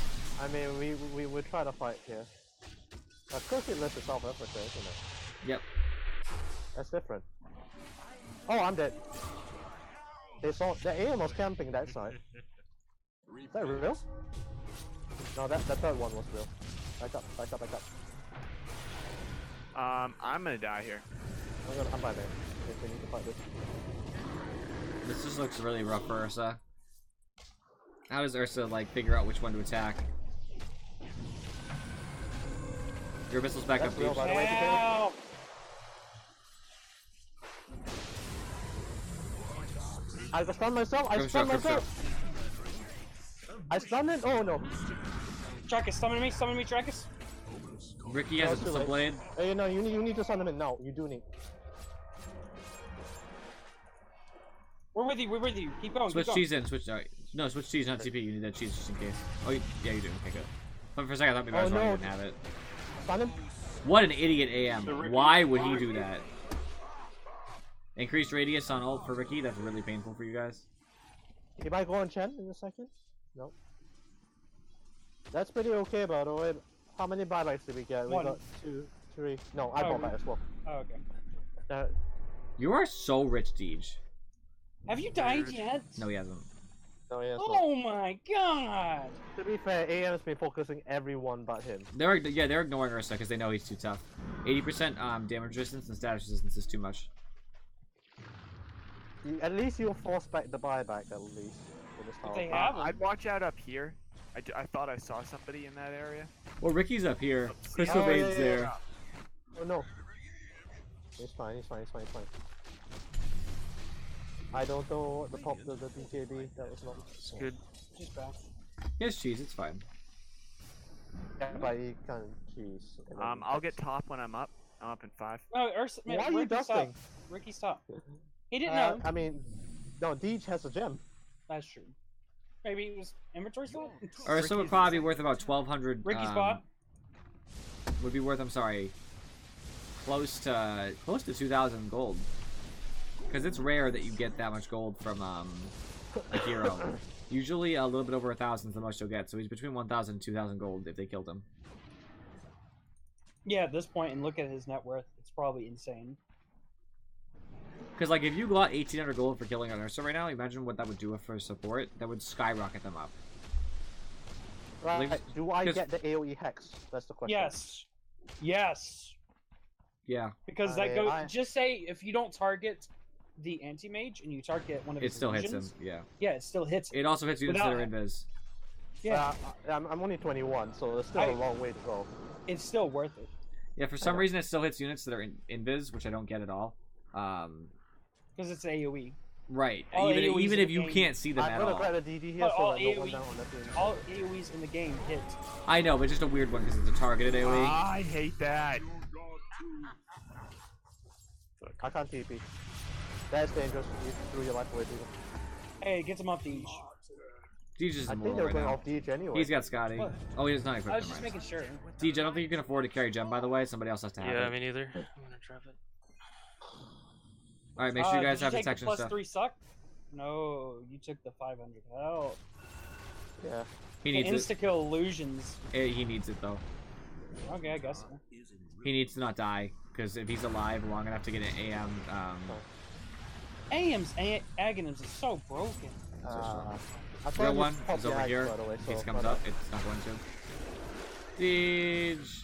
I mean, we would try to fight here. Of course it lives in South Africa, isn't it? Yep. That's different. Oh, I'm dead. They saw the AM was camping that side. Is that real? No, the third one was real. Back up. I'm gonna die here. I'm by there. We need to fight this. This just looks really rough for Ursa. How does Ursa, like, figure out which one to attack? Your Abyssals back That's up, real, Deej. by the way. Ow! I just stunned myself. I stunned it. Oh no. Dracus, summon me, Dracus. Ricky has a it's too Abyssal late. Blade. Hey, no, you need to summon him now. You do need. We're with you. Keep going. Switch keep going. cheese in. Switch cheese, not TP. You need that cheese just in case. Oh, yeah, you do. Okay, good. But for a second, I thought maybe I was wrong. You didn't have it. Stun him. What an idiot AM. Why would he do that? Increased radius on ult for Ricky. That's really painful for you guys. He might go on Chen in a second. No. That's pretty okay, by the way. How many buybacks did we get? One. We got 2, 3. No, I bought back as well. Oh, okay. You are so rich, Deej. Have you died yet? No, he hasn't. No, yeah, Oh my god! to be fair, AM has been focusing everyone but him. They're ignoring Ursa because they know he's too tough. 80% damage resistance and status resistance is too much. At least you'll force back the buyback, at least. For this If they tower. have him. I'd watch out up here. I thought I saw somebody in that area. Well, Ricky's up here. Crystal Oh, Bane's yeah. there. Oh no. He's fine. I don't know what the pop the BKB. That was not. It's good. Just back. He has cheese. It's fine. Yeah, but he can't cheese. I'll get top when I'm up. I'm up in 5. No, Why are you dusting? Ricky, stop. He didn't know. I mean, no, Deej has a gem. That's true. Maybe it was inventory slot? Or so would probably be worth about 1,200. Ricky's bot. Would be worth. I'm sorry. Close to 2,000 gold. Because it's rare that you get that much gold from a hero. Usually a little bit over 1,000 is the most you'll get. So he's between 1,000 and 2,000 gold if they killed him. Yeah, at this point, and look at his net worth, it's probably insane. Because, like, if you got 1,800 gold for killing an Ursa right now, imagine what that would do for support. That would skyrocket them up. Right, Like, do I get the AoE hex? That's the question. Yes. Yes. Yeah. Because that goes. Just say if you don't target the anti-mage and you target one of his It still hits him, illusions, yeah. Yeah, it still hits him. It also hits units that are invis. Yeah. I'm only 21, so there's still a long way to go. It's still worth it. Yeah, for some reason it still hits units that are invis, which I don't get at all. Because it's AoE. Right. All Even AoEs if in you the can't see them I'm at gonna all. grab a DD here But so all I don't go down on that thing. All AoEs in the game hit. I know, but just a weird one because it's a targeted AoE. I hate that. I can't TP. That's dangerous. You threw your life away, people. Hey, get him off the edge. Deej is I think immortal they were right going now. off Deej anyway. He's got Scotty. What? Oh, he does not equip I was him, just right. making sure. Deej, I don't think you can afford to carry gem, by the way. Somebody else has to have Yeah, it. me neither. I'm gonna drop it. Alright, make sure you guys did have you take protection the stuff. +3 suck? No, you took the 500 help. Yeah. He needs it. Insta-kill illusions. He needs it, though. Okay, I guess so. He needs to not die, because if he's alive long enough to get an AM, AM's Aghanims is so broken. I real you one popped is the over axe, here. by the way, In so case it comes why up, it's not going to. Deej.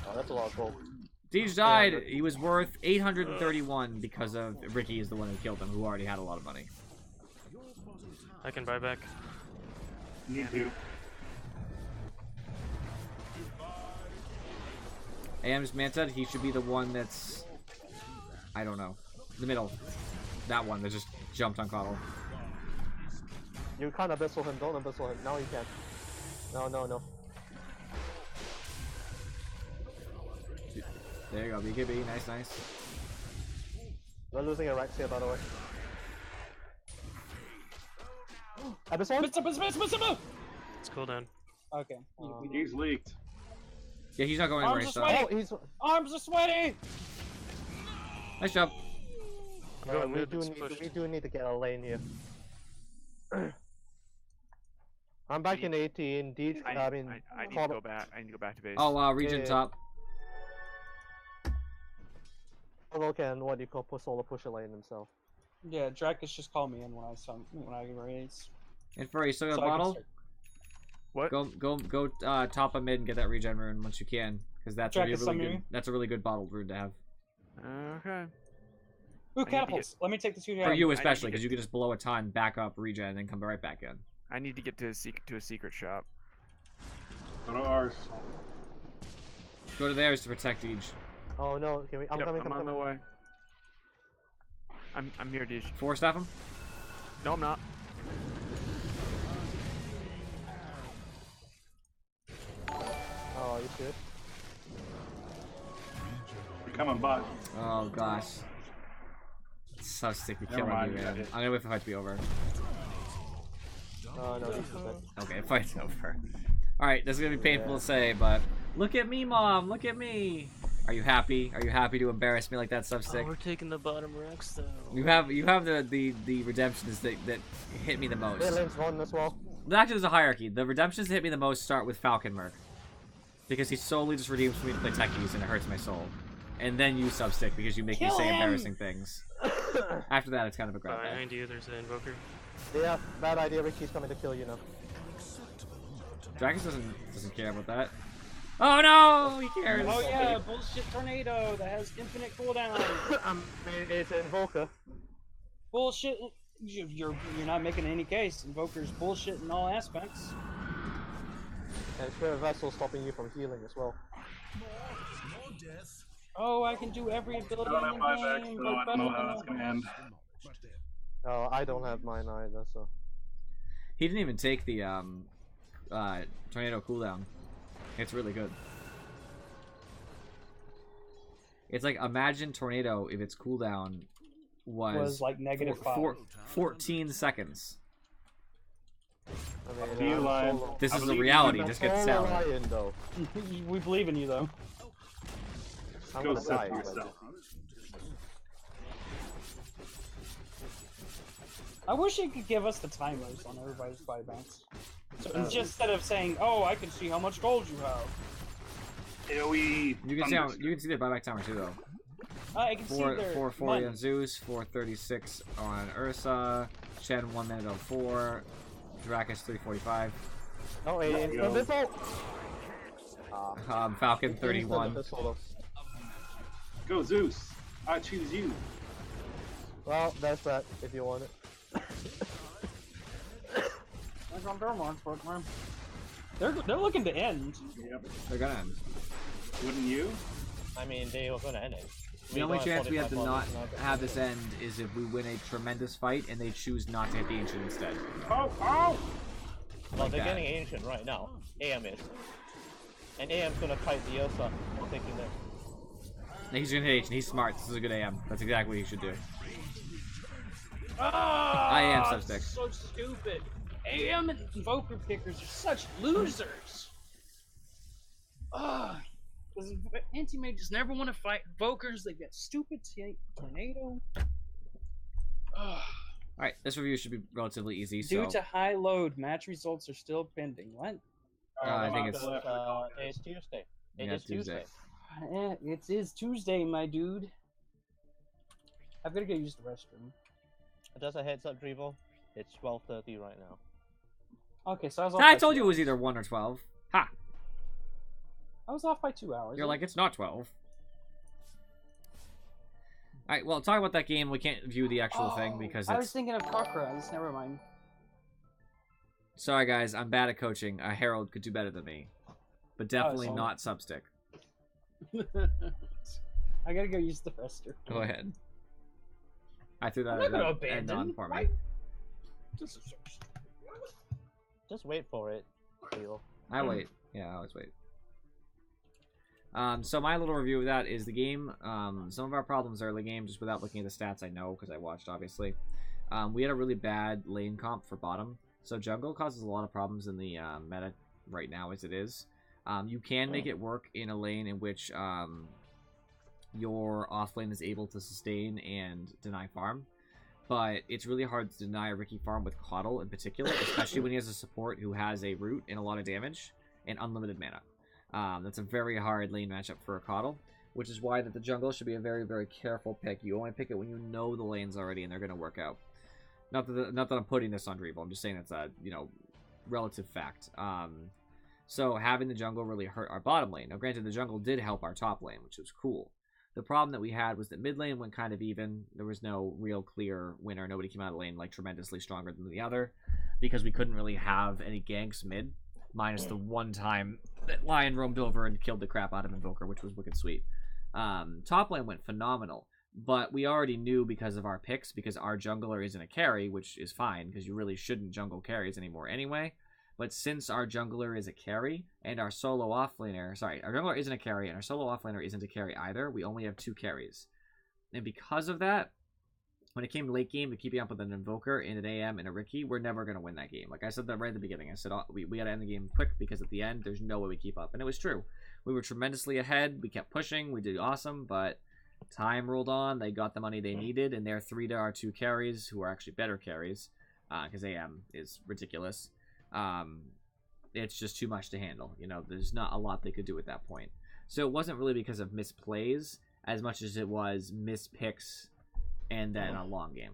Oh, that's a lot of gold. Deej died. He was worth 831 because of Ricky is the one who killed him, who already had a lot of money. I can buy back. Need to. AM's Manta, he should be the one that's... I don't know. The middle. That one that just jumped on Coddle. You can't abyssal him, don't abyssal him. Now you can. No, no, no. There you go, BKB. Nice, nice. We're losing a Rex here, by the way. Abyssal? It's cool down. Okay. He's leaked. Yeah, he's not going anywhere. Arms So. are Oh, sweaty! he's... Arms are sweaty! Nice job. Going we, mid, do it's need, pushed. we do need to get a lane here. I'm back in 18. Deej, I mean... I need to go back. I need to go back to base. Oh, region Yeah. top. Polo can, what do you call, solo push a lane himself. Yeah, Drakus just called me in when I raise. And Furry, you still got a So I can bottle? start- What? Go top of mid and get that regen rune once you can, because that's a Drakus really summon good. me? That's a really good bottled rune to have. Okay. Ooh, need to catapults! Let me take the 2 For you I need to especially, get- because you can just blow a ton, back up, regen, and then come right back in. I need to get to a secret shop. Go to ours. Go to theirs to protect each. Oh no, can we... I'm Yep, coming, I'm I'm on the coming. way. I'm here, Dish. Four staff him? No, I'm not. Oh, you should. You're coming bot. Oh gosh. So sick of Never killing you, mind, man. got it. I'm gonna wait for the fight to be over. Oh no, this is it. Okay, fight's over. Alright, this is gonna be painful to say, but look at me, Mom! Look at me! Are you happy? Are you happy to embarrass me like that, Oh, Substick? we're taking the bottom racks though. You have the redemptions that hit me the most. Hey, lane's one as well. Actually, there's a hierarchy. The redemptions that hit me the most start with Falcon Merc. Because he solely just redeems for me to play techies and it hurts my soul. And then you Substick because you make me Kill say him! embarrassing things. After that, it's kind of a grab. Behind you, there's an invoker. Yeah, bad idea. Ricky's coming to kill you now. Dragus doesn't care about that. Oh no, he cares. Oh yeah, bullshit tornado that has infinite cooldown. It's an invoker. Bullshit. You're not making any case. Invoker's bullshit in all aspects. And Spirit Vessel stopping you from healing as well. Oh, I can do every I ability don't in have the 5x, game, so but I don't know how that's gonna end. Oh, I don't have mine either, so... He didn't even take the tornado cooldown. It's really good. It's like, imagine tornado if its cooldown was like negative 14 seconds. I mean, See you, Lion. This I is the believe you, reality. Lion. Just get salad. Lion, though. We believe in you, though. I'm Go gonna set die. for yourself. I wish it could give us the timers on everybody's buybacks. So instead of saying, "Oh, I can see how much gold you have," AoE. You can see how, you can see their buyback timer too, though. I can see their 440 money. on Zeus, 436 on Ursa, Shen 1 minute 04, Dracus 345, No, instant missile. Falcon 31. Go Zeus. I choose you. Well, that's that. If you want it. They're looking to end. Yep. They're gonna end. Wouldn't you? I mean, they were gonna end it. The only chance we have to not have this end is if we win a tremendous fight and they choose not to hit the Ancient instead. Oh, oh! Well, Like they're that. getting Ancient right now. AM is. And AM's gonna kite the Ursa. I'm thinking that. He's gonna hit Ancient. He's smart. This is a good AM. That's exactly what he should do. I am substick. So stupid. AM and Invoker pickers are such losers. Because anti-mages never want to fight Invokers. They get stupid tornado. Alright, this review should be relatively easy. Due So, to high load, match results are still pending. What? I think it's It's Tuesday. It Yeah, is Tuesday. It is Tuesday, my dude. I've got to go use the restroom. Just a heads up, Drevo. It's 12:30 right now. Okay, so I was off I by told 2 you it was hours. either 1 or 12. Ha! I was off by 2 hours. You're like, it's not 12. Alright, well, talk about that game. We can't view the actual thing because I was it's... thinking of Cockrise. Never mind. Sorry, guys. I'm bad at coaching. Harold could do better than me. But definitely sorry. not Substick. I gotta go use the restroom. Go ahead. I threw I'm that not gonna end abandon. on for me. Right? Just wait for it, Drevo. I wait. Yeah, I always wait. So my little review of that is the game. Some of our problems early game, just without looking at the stats, I know because I watched, obviously. We had a really bad lane comp for bottom. So jungle causes a lot of problems in the meta right now as it is. You can make it work in a lane in which your offlane is able to sustain and deny farm. But it's really hard to deny a Ricky farm with Coddle in particular, especially when he has a support who has a root and a lot of damage and unlimited mana. That's a very hard lane matchup for a Coddle, which is why that the jungle should be a very, very careful pick. You only pick it when you know the lanes already and they're going to work out. Not that I'm putting this on Drevo, I'm just saying it's a, relative fact. So having the jungle really hurt our bottom lane. Now granted, the jungle did help our top lane, which was cool. The problem that we had was that mid lane went kind of even. There was no real clear winner. Nobody came out of the lane like tremendously stronger than the other because we couldn't really have any ganks mid, minus the one time that Lion roamed over and killed the crap out of Invoker, which was wicked sweet. Top lane went phenomenal, but we already knew because of our picks, because our jungler isn't a carry, which is fine because you really shouldn't jungle carries anymore anyway. But since our jungler is a carry, and our solo offlaner... Sorry, our jungler isn't a carry, and our solo offlaner isn't a carry either, we only have 2 carries. And because of that, when it came late game to keeping up with an Invoker and an AM and a Riki, we're never going to win that game. Like I said that right at the beginning. I said we got to end the game quick, because at the end, there's no way we keep up. And it was true. We were tremendously ahead, we kept pushing, we did awesome, but time rolled on, they got the money they needed, and their 3 to our 2 carries, who are actually better carries, because AM is ridiculous. It's just too much to handle. There's not a lot they could do at that point. So it wasn't really because of misplays as much as it was mispicks and then a long game.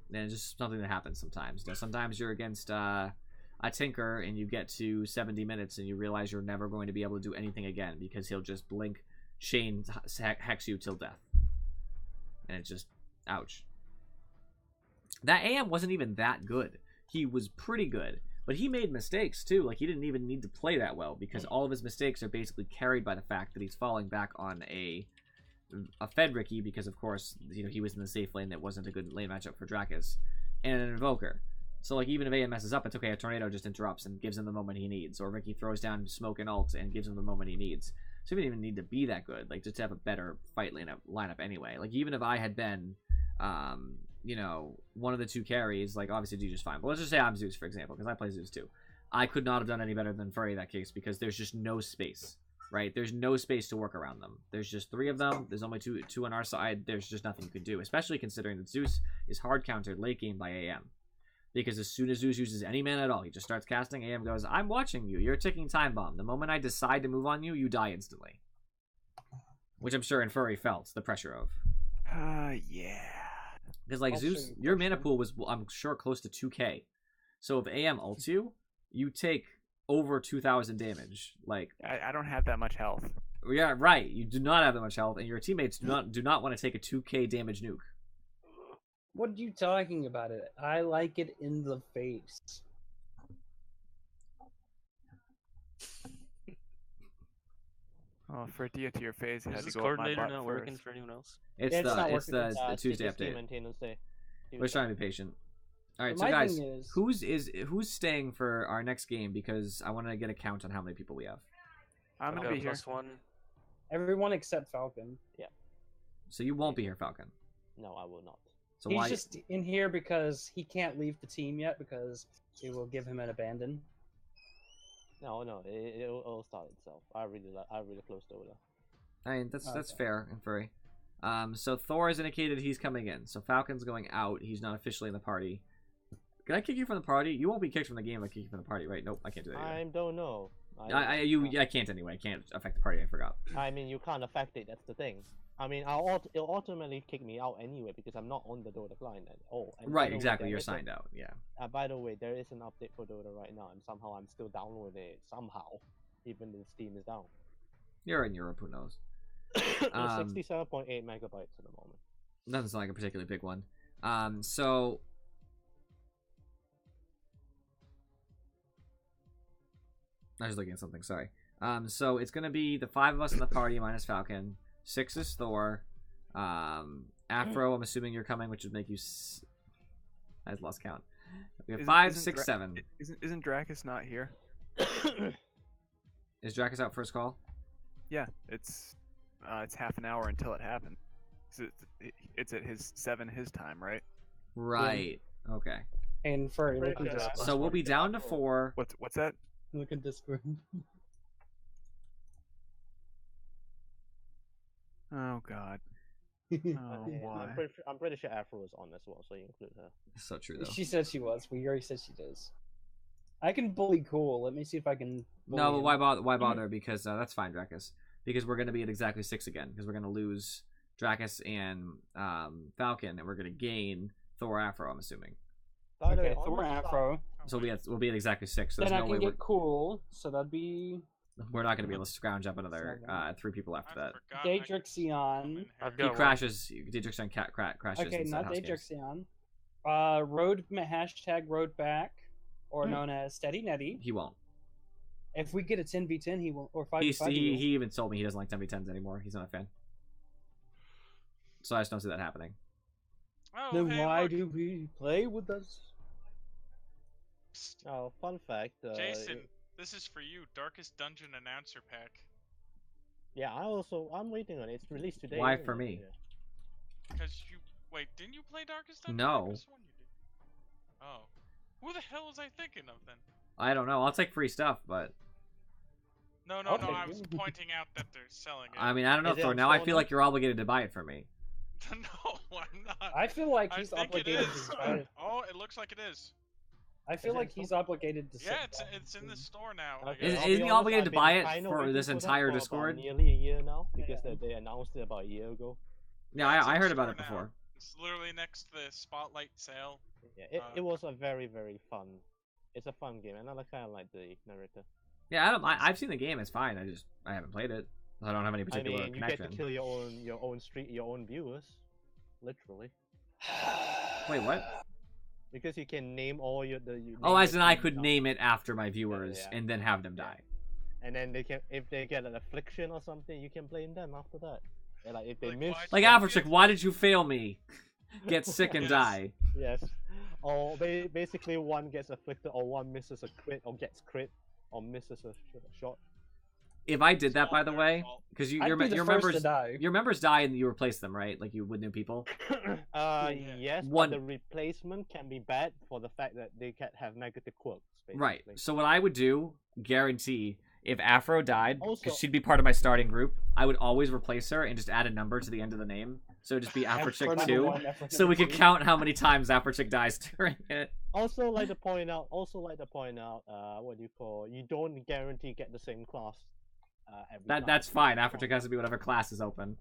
And it's just something that happens sometimes. Sometimes you're against a Tinker and you get to 70 minutes and you realize you're never going to be able to do anything again because he'll just blink, chain, hex you till death. And it's just, ouch. That AM wasn't even that good. He was pretty good. But he made mistakes, too. Like, he didn't even need to play that well, because all of his mistakes are basically carried by the fact that he's falling back on a Fed Ricky, because, of course, he was in the safe lane that wasn't a good lane matchup for Dracus, and an Invoker. So like even if AM messes up, it's okay. A tornado just interrupts and gives him the moment he needs, or Ricky throws down smoke and ult and gives him the moment he needs. So we didn't even need to be that good, like just to have a better fight lineup anyway. Like even if I had been, you know, one of the two carries, like obviously Zeus is fine, but let's just say I'm Zeus for example, because I play Zeus too. I could not have done any better than Furry in that case because there's just no space, right? There's no space to work around them. There's just 3 of them. There's only two on our side. There's just nothing you can do, especially considering that Zeus is hard countered late game by AM. Because as soon as Zeus uses any mana at all, he just starts casting. AM goes, I'm watching you. You're a ticking time bomb. The moment I decide to move on you, you die instantly. Which I'm sure Furry felt the pressure of. Yeah. Because like Zeus, your mana pool was, I'm sure, close to 2k. So if AM ults you, you take over 2,000 damage. Like I don't have that much health. Yeah, right. You do not have that much health, and your teammates do not want to take a 2k damage nuke. What are you talking about? It? I like it in the face. Oh, for it to get to your face, it had Is to this go up my coordinator butt not first. working for anyone else? It's the Tuesday it's the update. maintenance day. We're trying to be patient. All right, But so my guys, thing is- who's staying for our next game? Because I want to get a count on how many people we have. I'm I'll gonna go be here. +1. Everyone except Falcon. So you won't be here, Falcon. No, I will not. So He's why? just in here because he can't leave the team yet because it will give him an abandon. No, it'll start itself. I really close DotA. I mean, that's Okay. fair and furry. So Thor has indicated he's coming in. So Falcon's going out. He's not officially in the party. Can I kick you from the party? You won't be kicked from the game if I kick you from the party, right? Nope, I can't do that. I don't know. I can't anyway. I can't affect the party. I forgot. I mean, you can't affect it. That's the thing. I mean, it'll ultimately kick me out anyway because I'm not on the DotA client at all. And by Right, the way, exactly. there You're is signed out. Yeah. By the way, there is an update for DotA right now, and somehow I'm still downloading it somehow, even though Steam is down. You're in Europe. Who knows? 67.8 megabytes at the moment. Doesn't sound like a particularly big one. So I was looking at something. Sorry. So it's gonna be the 5 of us in the party minus Falcon. 6 is Thor. Afro, I'm assuming you're coming, which would make you. I just lost count. We have 5, 6, 7. Isn't Dracus not here? Is Dracus out first call? Yeah, it's half an hour until it happens. It's at his 7 his time, right? Right. Okay. And Furry, look at Discord. So we'll be down to 4. What's that? Look at Discord. Oh God. Oh, why? I'm pretty sure Afro is on as well, so you include her. So true though. She said she was. We already said she does. I can bully Cool. Let me see if I can. No, but him. why bother? Why bother? Because that's fine, Dracus. Because we're going to be at exactly 6 again. Because we're going to lose Dracus and Falcon, and we're going to gain Thor Afro. I'm assuming. Okay, Thor Afro. So we'll be at exactly 6. So Then there's I no can way get Cool. So that'd be we're not going to be able to scrounge up another 3 people after that. Daedrixion. He crashes. Daedrixion crashes. Okay, inside not house games. Daedrixion. Road back, or known as Steady Netty. He won't. If we get a 10v10, he won't. Or 5v5. He even told me he doesn't like 10v10s anymore. He's not a fan. So I just don't see that happening. Oh, Then hey, why look. do we play with us? Oh, fun fact. Jason, this is for you. Darkest Dungeon Announcer Pack. Yeah, I'm waiting on it. It's released today. Why isn't for it? me? Because you... Wait, didn't you play Darkest Dungeon? No. I could've sworn you did. Oh. Who the hell was I thinking of then? I don't know. I'll take free stuff, but No, Okay. I was pointing out that they're selling it. I mean, I don't know. Is it Thor. on Now I sale feel now? like you're obligated to buy it for me. No, I'm not. I feel like I he's think it obligated is. to buy. Oh, it looks like it is. I feel Is it like he's obligated to. Yeah, sit it's in the back. store now. I Okay, guess. I'll be Isn't he honest, obligated I've to buy been it kinda for waiting this that entire for about Discord? nearly a year now because Yeah. they announced it about a year ago. Yeah, It's in I heard the about it store now. before. It's literally next to the Spotlight sale. Yeah, it was a very fun. It's a fun game, and I kind of like the narrator. Yeah, I've seen the game. It's fine. I haven't played it. I don't have any I particular mean, you get connection. to kill your own viewers, literally, Wait, what? because you can name all your Oh, as in I could name. name it after my viewers yeah. and then have them die. And then if they get an affliction or something, you can blame them after that. And like if they Like, miss, why- Like Africhick, why did you fail me? Get sick and Yes. die. yes, Or basically one gets afflicted, or one misses a crit, or gets crit, or misses a shot. If I did that, by the way, because I'd be the first to die. your members die and you replace them, right? Like you with new people. Yes, One- but the replacement can be bad for the fact that they can have negative quirks. Basically. Right. So what I would do, guarantee, if Afro died, Also- because she'd be part of my starting group, I would always replace her and just add a number to the end of the name. So it'd just be Afrochick Afro 2. number 1, Afro So we number could 2. count how many times Afrochick dies during it. Also, like to point out, what do you call? You don't guarantee get the same class. Every time. That's fine. Afrochick has to be whatever class is open.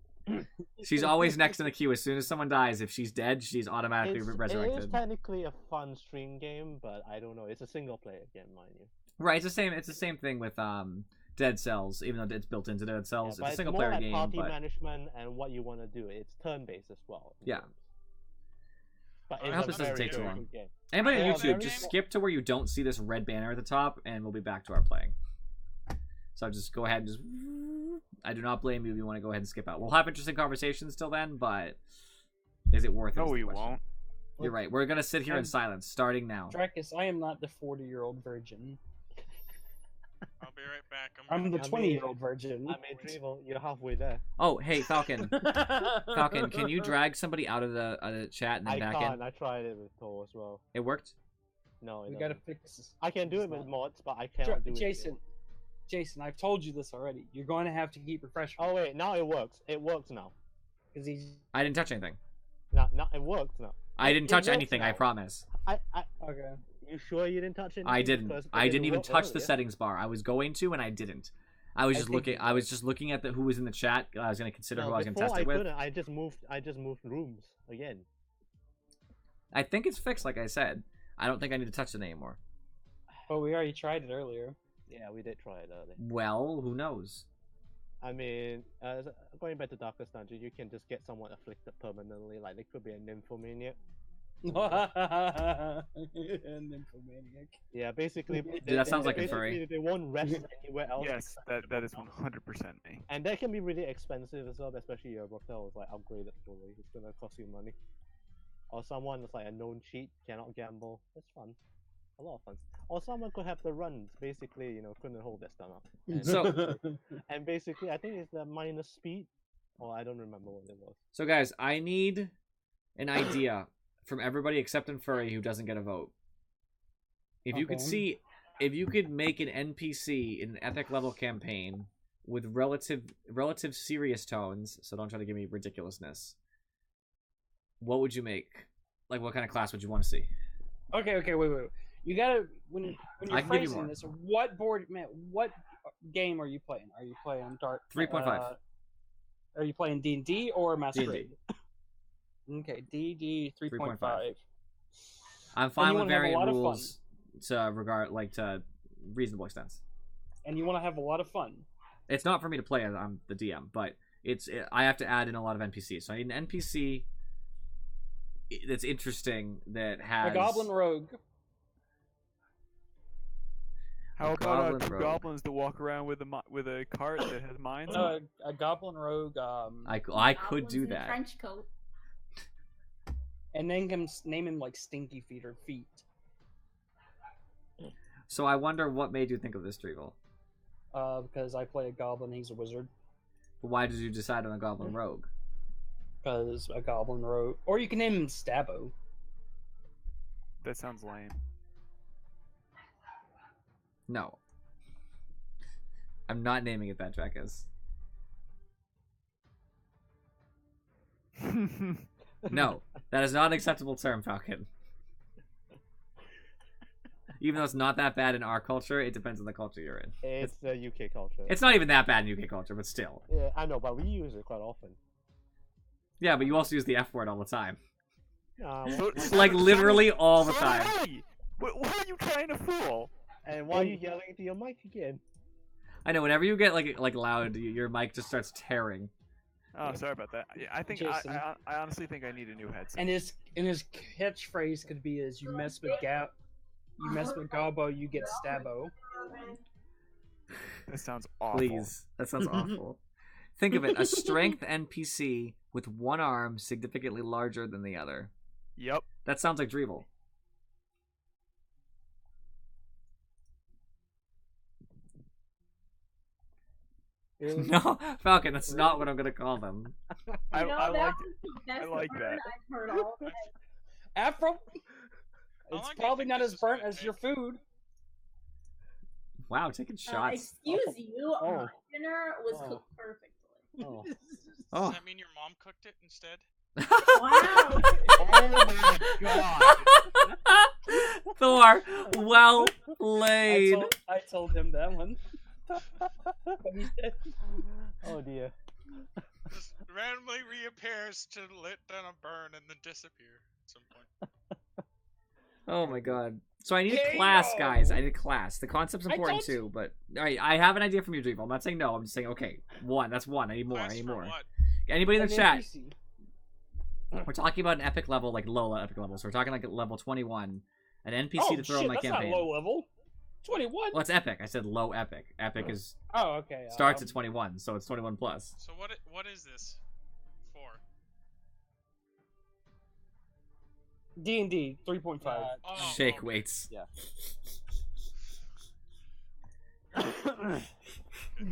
She's always next in the queue. As soon as someone dies, if she's dead, she's automatically It is resurrected. technically a fun stream game, but I don't know. It's a single player game, mind you. Right. It's the same thing with Dead Cells, even though it's built into Dead Cells. Yeah, It's a but single more player like game, party but management and what you want to do. It's turn-based as well. Yeah. But I it's hope a this doesn't very take too good long. game. anybody on Yeah, YouTube, very just good. skip to where you don't see this red banner at the top, and we'll be back to our playing. So just go ahead and just. I do not blame you if you want to go ahead and skip out. We'll have interesting conversations till then, but is it worth it? No, is the you question. won't. You're right. We're gonna sit here in silence, starting now. Drakus, I am not the 40-year-old virgin. I'll be right back. I'm the I mean- 20-year-old virgin. I mean, Drevel, you're halfway there. Oh, hey, Falcon. Falcon, can you drag somebody out of the chat and then I back can't. in? I tried it with Thor as well. It worked. No, it We gotta doesn't. fix this. I can do it with mods, but I cannot do it. Jason, Jason, I've told you this already. You're going to have to keep refreshing. Oh wait, now it works. It works now. Because he's I didn't touch anything. Now it works now. I didn't It touch works anything. I now. promise. okay. You sure you didn't touch anything? I didn't. Because I it didn't even work touch the earlier. settings bar. I was going to, and I didn't. I was I just think looking. you I was just looking at who was in the chat. I was gonna consider No, who I was gonna before test I it with. couldn't. I just moved rooms again. I think it's fixed. Like I said, I don't think I need to touch it anymore. But we already tried it earlier. Yeah, we did try it earlier. Well, who knows? I mean, going back to Darkest Dungeon, you can just get someone afflicted permanently. Like, they could be a nymphomaniac. Nymphomaniac. Yeah, basically. Dude, that sounds like a furry. basically, They won't rest anywhere else. Yes, that is 100% me. And that can be really expensive as well, especially your hotel is like upgraded fully. It's gonna cost you money. Or someone that's like a known cheat, cannot gamble. That's fun. A lot of fun. Or someone could have the runs, basically, you know, couldn't hold their stomach. And, So- and basically, I think it's the minus speed. Or I don't remember what it was. So, guys, I need an idea from everybody except in Furry who doesn't get a vote. If you could Okay. see, if you could make an NPC in an epic level campaign with relative serious tones, so don't try to give me ridiculousness. What would you make? Like, what kind of class would you want to see? Okay, wait. You gotta when I you're can give you phrasing more. this. What game are you playing? Are you playing Dark 3.5. Are you playing D&D or Masquerade? D&D. Okay, D&D 3.5. I'm fine you with wanna have a varying lot of rules to reasonable extents. And you want to have a lot of fun. It's not for me to play as I'm the DM, but I have to add in a lot of NPCs. So I need an NPC that's interesting that has A Goblin Rogue. How about goblin two rogue. goblins that walk around with a cart that has mines? A Goblin Rogue. I could do that. Trench coat. And then name him like Stinky Feet or Feet. So I wonder what made you think of this, Trevel. Because I play a Goblin, he's a wizard. Why did you decide on a Goblin Rogue? Because a Goblin Rogue. Or you can name him Stabbo. That sounds lame. No. I'm not naming it that, Drakus. No, that is not an acceptable term, Falcon. Even though it's not that bad in our culture, it depends on the culture you're in. It's the UK culture. It's not even that bad in UK culture, but still. Yeah, I know, but we use it quite often. Yeah, but you also use the F word all the time. Well, Like, literally all the So time. hey! What are you trying to fool? and why are you yelling into your mic again? I know, whenever you get, like loud, your mic just starts tearing. Oh, sorry about that. Yeah, I think Jason. I honestly think I need a new headset. And his catchphrase could be is you mess with Gobbo, you get Stabbo. That sounds awful. Please. That sounds awful. Think of it, a strength NPC with one arm significantly larger than the other. Yep. That sounds like Drevel. No, Falcon, that's not what I'm gonna call them. I You know, like that it. was the best I like word that. I've heard all day. Afro. How It's long do you probably think not this as is burnt gonna as your take? food. Wow, taking shots. Excuse you, Oh. my dinner was Oh. cooked perfectly. Oh. Oh. Does that mean your mom cooked it instead? Wow. Oh my god! Thor, well I played. told him that one. But he said, Oh dear. Just randomly reappears to lit down a burn and then disappear at some point. Oh my god. So I need a K.O. class, guys. I need a class. The concept's I important told you. too, but alright, I have an idea from you, Dream. I'm not saying no, I'm just saying okay. One, that's one. I need more. Class I need for more. what? Anybody in an the chat? NPC. We're talking about an epic level, like low epic level. So we're talking like at level 21. An NPC Oh to throw shit, in my that's campaign. not low level. 21. Well, it's epic. I said low epic. Epic is Oh, okay. starts at 21, so it's 21 plus. So what is this for? D&D 3.5. Oh, Shake okay. weights. Yeah.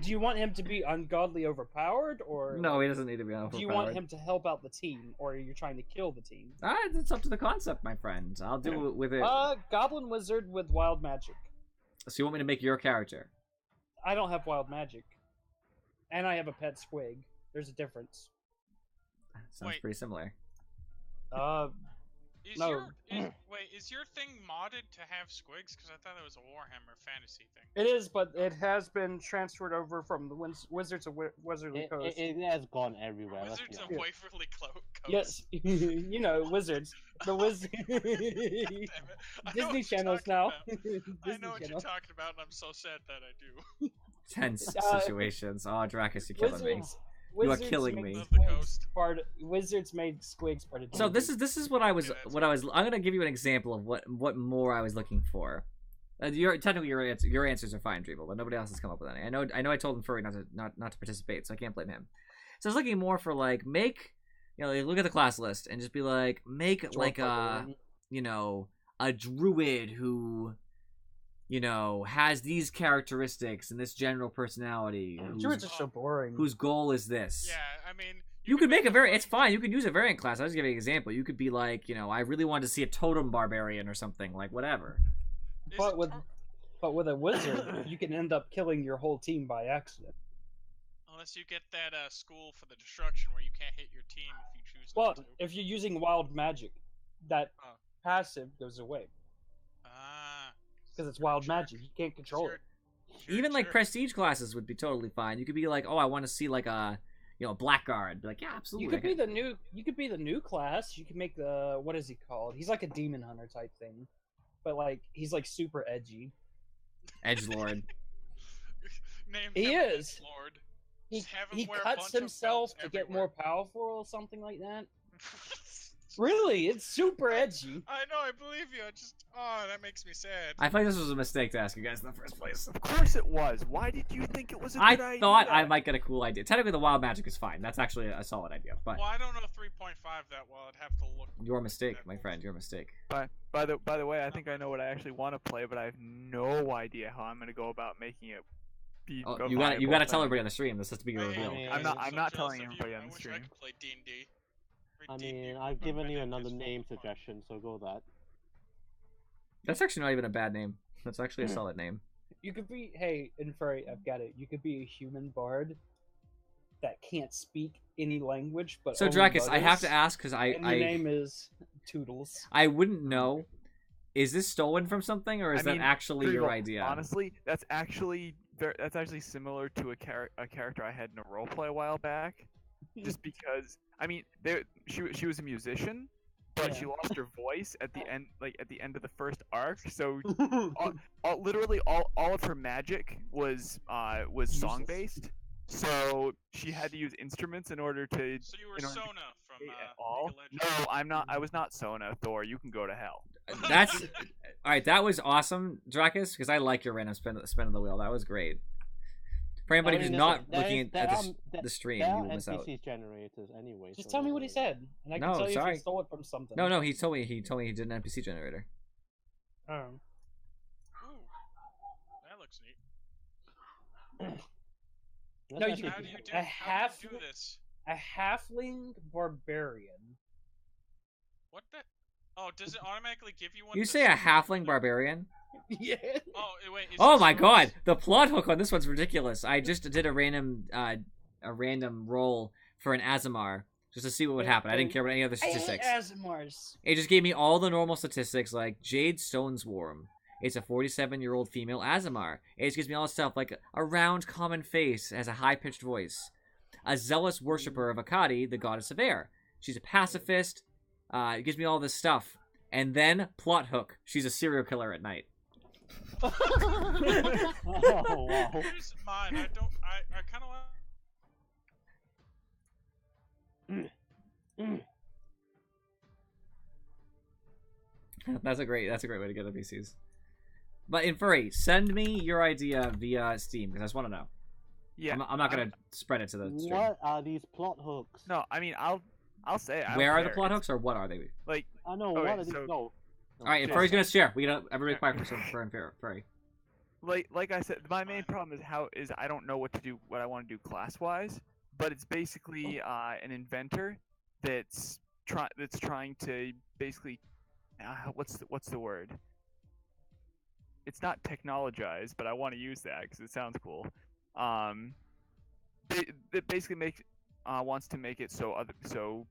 Do you want him to be ungodly overpowered, or No, he doesn't need to be do overpowered. you want him to help out the team, or are you trying to kill the team? It's up to the concept, my friend. I'll do it with it. Goblin wizard with wild magic. So you want me to make your character? I don't have wild magic, and I have a pet squig. There's a difference. Sounds Wait. pretty similar. Is No. is your thing modded to have squigs? Because I thought it was a Warhammer fantasy thing. It is, but it has been transferred over from the Wizards of Wizardly It, Coast. it has gone everywhere. let's Wizards be of honest. Waverly Coast. Yes, you know, wizards. The wizard. Damn it. I know Disney what you're channels talking now. about. I Disney know what Channel. you're talking about, and I'm so sad that I do. Tense Uh, situations. Oh, Dracus, you're killing me. Wizards. You are Wizards killing made me. Of the Squigs coast. Wizards made Squigs part of. So D&D. this is what I was Yeah, that's what I was. I'm gonna give you an example of what more I was looking for. Technically your answers are fine, Dreeble, but nobody else has come up with any. I know I told him Furry not to participate, so I can't blame him. So I was looking more for like make, like, look at the class list and just be like make like a a druid who has these characteristics and this general personality. Druids are so boring. Whose goal is this? Yeah, I mean, You could make it's fine. You could use a variant class. I was giving an example. You could be like, I really wanted to see a totem barbarian or something, like whatever. But with a wizard, you can end up killing your whole team by accident. Unless you get that school for the destruction where you can't hit your team if you choose Well, not to. if you're using wild magic, that Oh. passive goes away because it's wild magic. You can't control it. Even like prestige classes would be totally fine. You could be like, oh, I want to see like a blackguard. Be like, yeah, absolutely. You could be the new. You could be the new class. You could make the what is he called? He's like a demon hunter type thing, but like he's like super edgy. Edgelord. He is. Lord. He cuts himself to get more powerful or something like that. Really, it's super edgy. I know, I believe you. That makes me sad. I think this was a mistake to ask you guys in the first place. Of course it was. Why did you think it was a good I idea? thought I might get a cool idea. Technically, the wild magic is fine. That's actually a solid idea. But Well, I don't know 3.5 that well. I'd have to look. your mistake, my friend. Your mistake. By the way, I think I know what I actually want to play, but I have no idea how I'm going to go about making it. Be Oh, a you gotta viable tell thing. everybody on the stream. This has to be your reveal. I'm not so not jealous telling of everybody you. on the I wish stream. I could play D&D. I mean, I've given you another name suggestion, so go that. That's actually not even a bad name. That's actually a solid name. You could be, hey, Inferi, I've got it. You could be a human bard that can't speak any language, but So only Dracus, I have mutters, to ask because and your name is Toodles. I wouldn't know. Is this stolen from something, or is I that mean, actually Google, your idea? Honestly, that's actually similar to a character I had in a roleplay a while back. Just because, I mean, she was a musician, but she lost her voice at the end, at the end of the first arc. So, literally all of her magic was song based. So she had to use instruments in order to. So you were Sona from all? No, I'm not. I was not Sona. Thor, you can go to hell. That's all right. That was awesome, Dracus, because I like your random spin of the wheel. That was great. For anybody who's not looking at the stream, you will miss out. generators anyway. Just tell me what he said, and I can No, tell you if sorry. he stole it from something. No, he told me he did an NPC generator. Oh. Ooh, that looks neat. No, you, How do you do? a How half do you do this? a halfling barbarian. What the? Oh, does it automatically give you one? You to say a summon? halfling barbarian? Yeah. Oh, wait. Is Oh this my yours? god, the plot hook on this one's ridiculous. I just did a random roll for an Azamar just to see what would happen. I didn't care about any other I hate statistics. Azamars. It just gave me all the normal statistics like Jade Stoneswarm. It's a 47-year-old female Azamar. It just gives me all this stuff like a round common face, has a high-pitched voice. A zealous worshipper of Akkadi, the goddess of air. She's a pacifist. It gives me all this stuff. And then, plot hook. She's a serial killer at night. Oh wow. Here's mine. I kind of want. That's a great way to get the PCs. But in furry, send me your idea via Steam because I just want to know. Yeah. I'm not gonna spread it to the stream. What are these plot hooks? No, I mean I'll say it. I don't Where are the care. plot It's- hooks or what are they? Like I know. Okay, What are these? so- No. All right, and Furry's gonna share. We gotta everybody quiet for Furry. like I said, my main problem is I don't know what to do, what I want to do class wise. But it's basically an inventor that's trying to basically what's the word? It's not technologize, but I want to use that because it sounds cool. It basically wants to make it so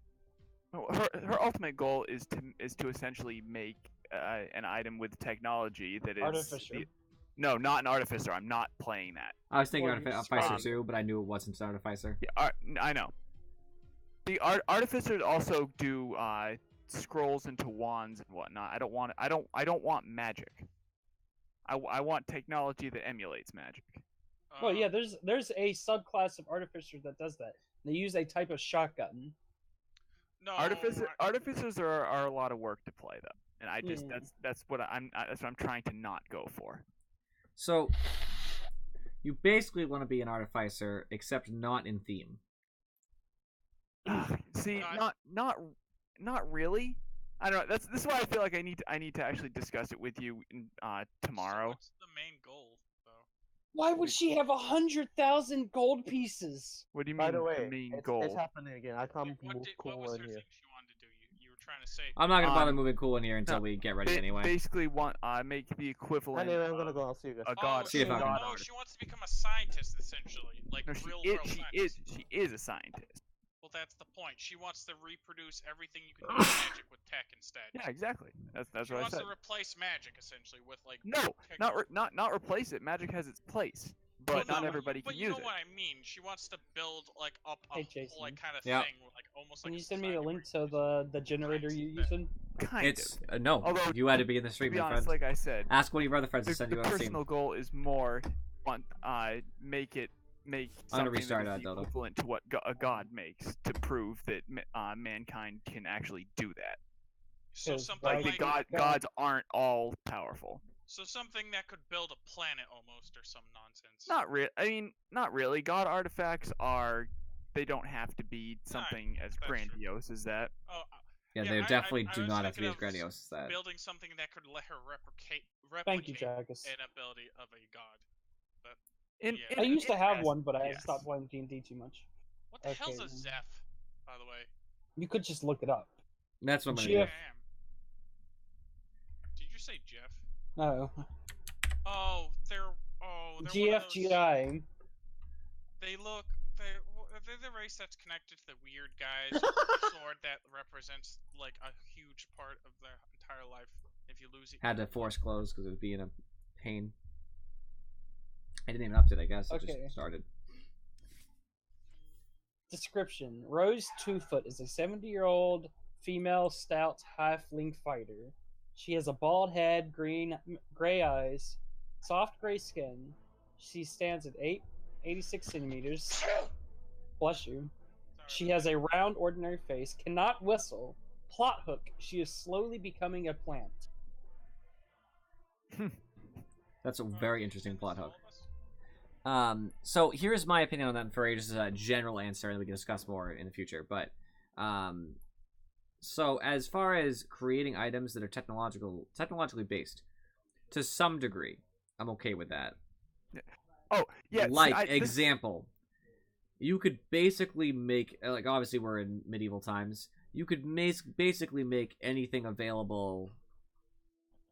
her ultimate goal is to essentially make an item with technology that is Artificer. No, not an artificer. I'm not playing that. I was thinking Or Artificer um, too, but I knew it wasn't an Artificer. Yeah, I know. The artificers also do scrolls into wands and whatnot. I don't want magic. I want technology that emulates magic. Well, yeah, there's a subclass of artificer that does that. They use a type of shotgun. No. Artificers are a lot of work to play though, and I just Yeah. that's what I'm trying to not go for. So you basically want to be an Artificer, except not in theme. See, I- not really. I don't know. This is why I feel like I need to actually discuss it with you tomorrow. So what's the main goal, though? Why would she have 100,000 gold pieces? What do you mean By the way, main it's goal? happening again. I can't What move was cool her in here. thing she wanted to do? You were trying to say. I'm not gonna bother Um, moving cool in here until we get ready anyway. Basically, want make the equivalent. Anyway, I'm gonna of go. I'll see you guys. A god. See if I can- god Oh, artist. she wants to become a scientist, essentially, like No, real she world is scientist. she is a scientist. Well, that's the point. She wants to reproduce everything you can do with magic with tech instead. Yeah, exactly. That's She what I wants said. to replace magic essentially with like. No, tech- not replace it. Magic has its place, but Well, not no, everybody but can you use know it. what I mean. She wants to build like up a Hey, whole Jason. like kind of Yeah. thing, like almost Can like. you send me a link to the generator you're using? Kind It's of. no. Although, You had to be in the To stream, be my honest, friend. like I said, Ask one of your other friends to the send you on Steam. personal goal is more make I'm gonna something restart that is Dota. equivalent to what a god makes to prove that mankind can actually do that. So Because, something like, Like like gods aren't all powerful. so something that could build a planet almost or some nonsense. I mean, not really. God artifacts they don't have to be something as that's true. grandiose as that. Oh, Yeah, yeah, they I- definitely I do was not have to be thinking as of grandiose as that. building something that could let her replicate Thank you, replicate Jackus. an ability of a god. But In, Yeah. I used to have yes, one, but I yes. stopped playing D&D too much. what the hell's a Okay. Zeph, by the way? You could just look it up. That's what I'm gonna GF. do. I am. Did you say Jeff? Oh. Oh, they're one of those- GFGI. They're the race that's connected to the weird guys with the sword that represents like a huge part of their entire life. If you lose it, Had to force close because it was being a pain. I didn't even up it, I guess. It Okay. just started. Description: Rose Twofoot is a 70-year-old female stout halfling fighter. She has a bald head, gray eyes, soft gray skin. She stands at 86 centimeters. Bless you. She has a round, ordinary face, cannot whistle. Plot hook: she is slowly becoming a plant. That's a very interesting plot hook. So here's my opinion on that for just a general answer, and we can discuss more in the future. But, so as far as creating items that are technologically based, to some degree, I'm okay with that. Oh yeah. see, Like this- example, you could basically make, like, obviously we're in medieval times, you could basically make anything available,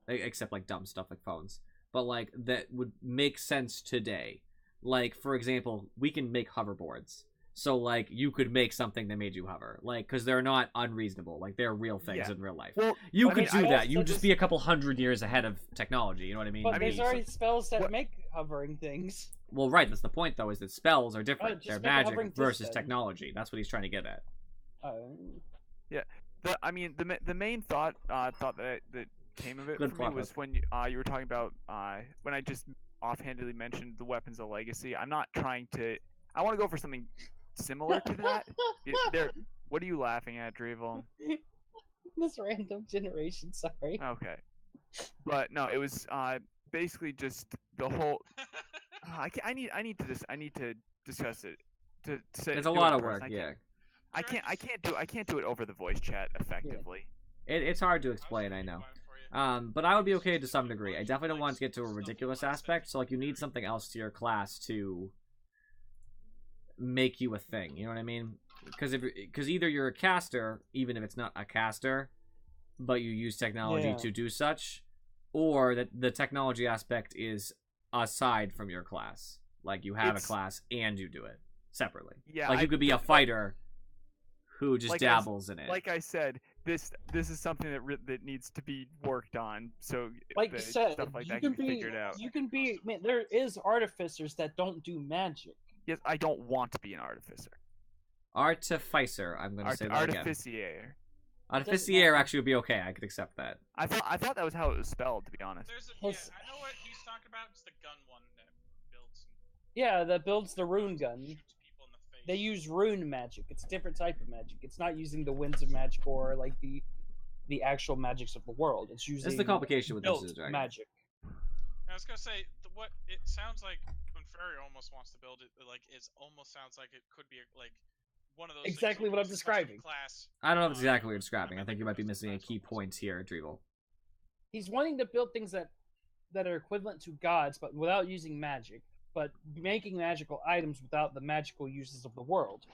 except, like, dumb stuff like phones, but, like, that would make sense today. Like, for example, we can make hoverboards. So, like, you could make something that made you hover. Like, because they're not unreasonable. Like, they're real things in real life. Well, you I could mean, do I that. also You'd just just- be a couple hundred years ahead of technology. You know what I mean? But You'd there's be- already spells that What- make hovering things. Well, right. That's the point, though, is that spells are different. just They're make a hovering magic fist versus then. technology. That's what he's trying to get at. Yeah, the main thought that came of it Good for plot me was hook. when you were talking about when I just offhandedly mentioned the Weapons of Legacy. I'm not trying to. I want to go for something similar to that. What are you laughing at, Drevel? This random generation, sorry. Okay, but no, it was basically just the whole. I need to discuss it. To say It's a do it lot in of person. work, yeah. I can't do it over the voice chat effectively. It's hard to explain, I know. But I would be okay to some degree. I definitely don't want to get to a ridiculous aspect, so, like, you need something else to your class to make you a thing, you know what I mean? Because either you're a caster, even if it's not a caster, but you use technology to do such, or that the technology aspect is aside from your class. Like, you have a class and you do it separately. Yeah, like, you could be a fighter who just like dabbles in it. Like I said, this is something that needs to be worked on. So Like you said, stuff like you that can can be be, figured out. you can be. Man, there is artificers that don't do magic. Yes, I don't want to be an artificer. Artificer, I'm going to say that again. Artificier. Artificier actually would be okay. I could accept that. I thought that was how it was spelled, to be honest. I know what he's talking about. It's the gun one that builds. Yeah, that builds the rune gun. They use rune magic. It's a different type of magic. It's not using the winds of magic or like the actual magics of the world. It's using That's the complication with built this, right? magic. I was gonna say what it sounds like when Ferry almost wants to build it. Like it almost sounds like it could be like one of those. Exactly what I'm describing. I don't know if it's exactly what you're describing. I think you might be missing a key point here, Drevel. He's wanting to build things that are equivalent to gods, but without using magic. But making magical items without the magical uses of the world.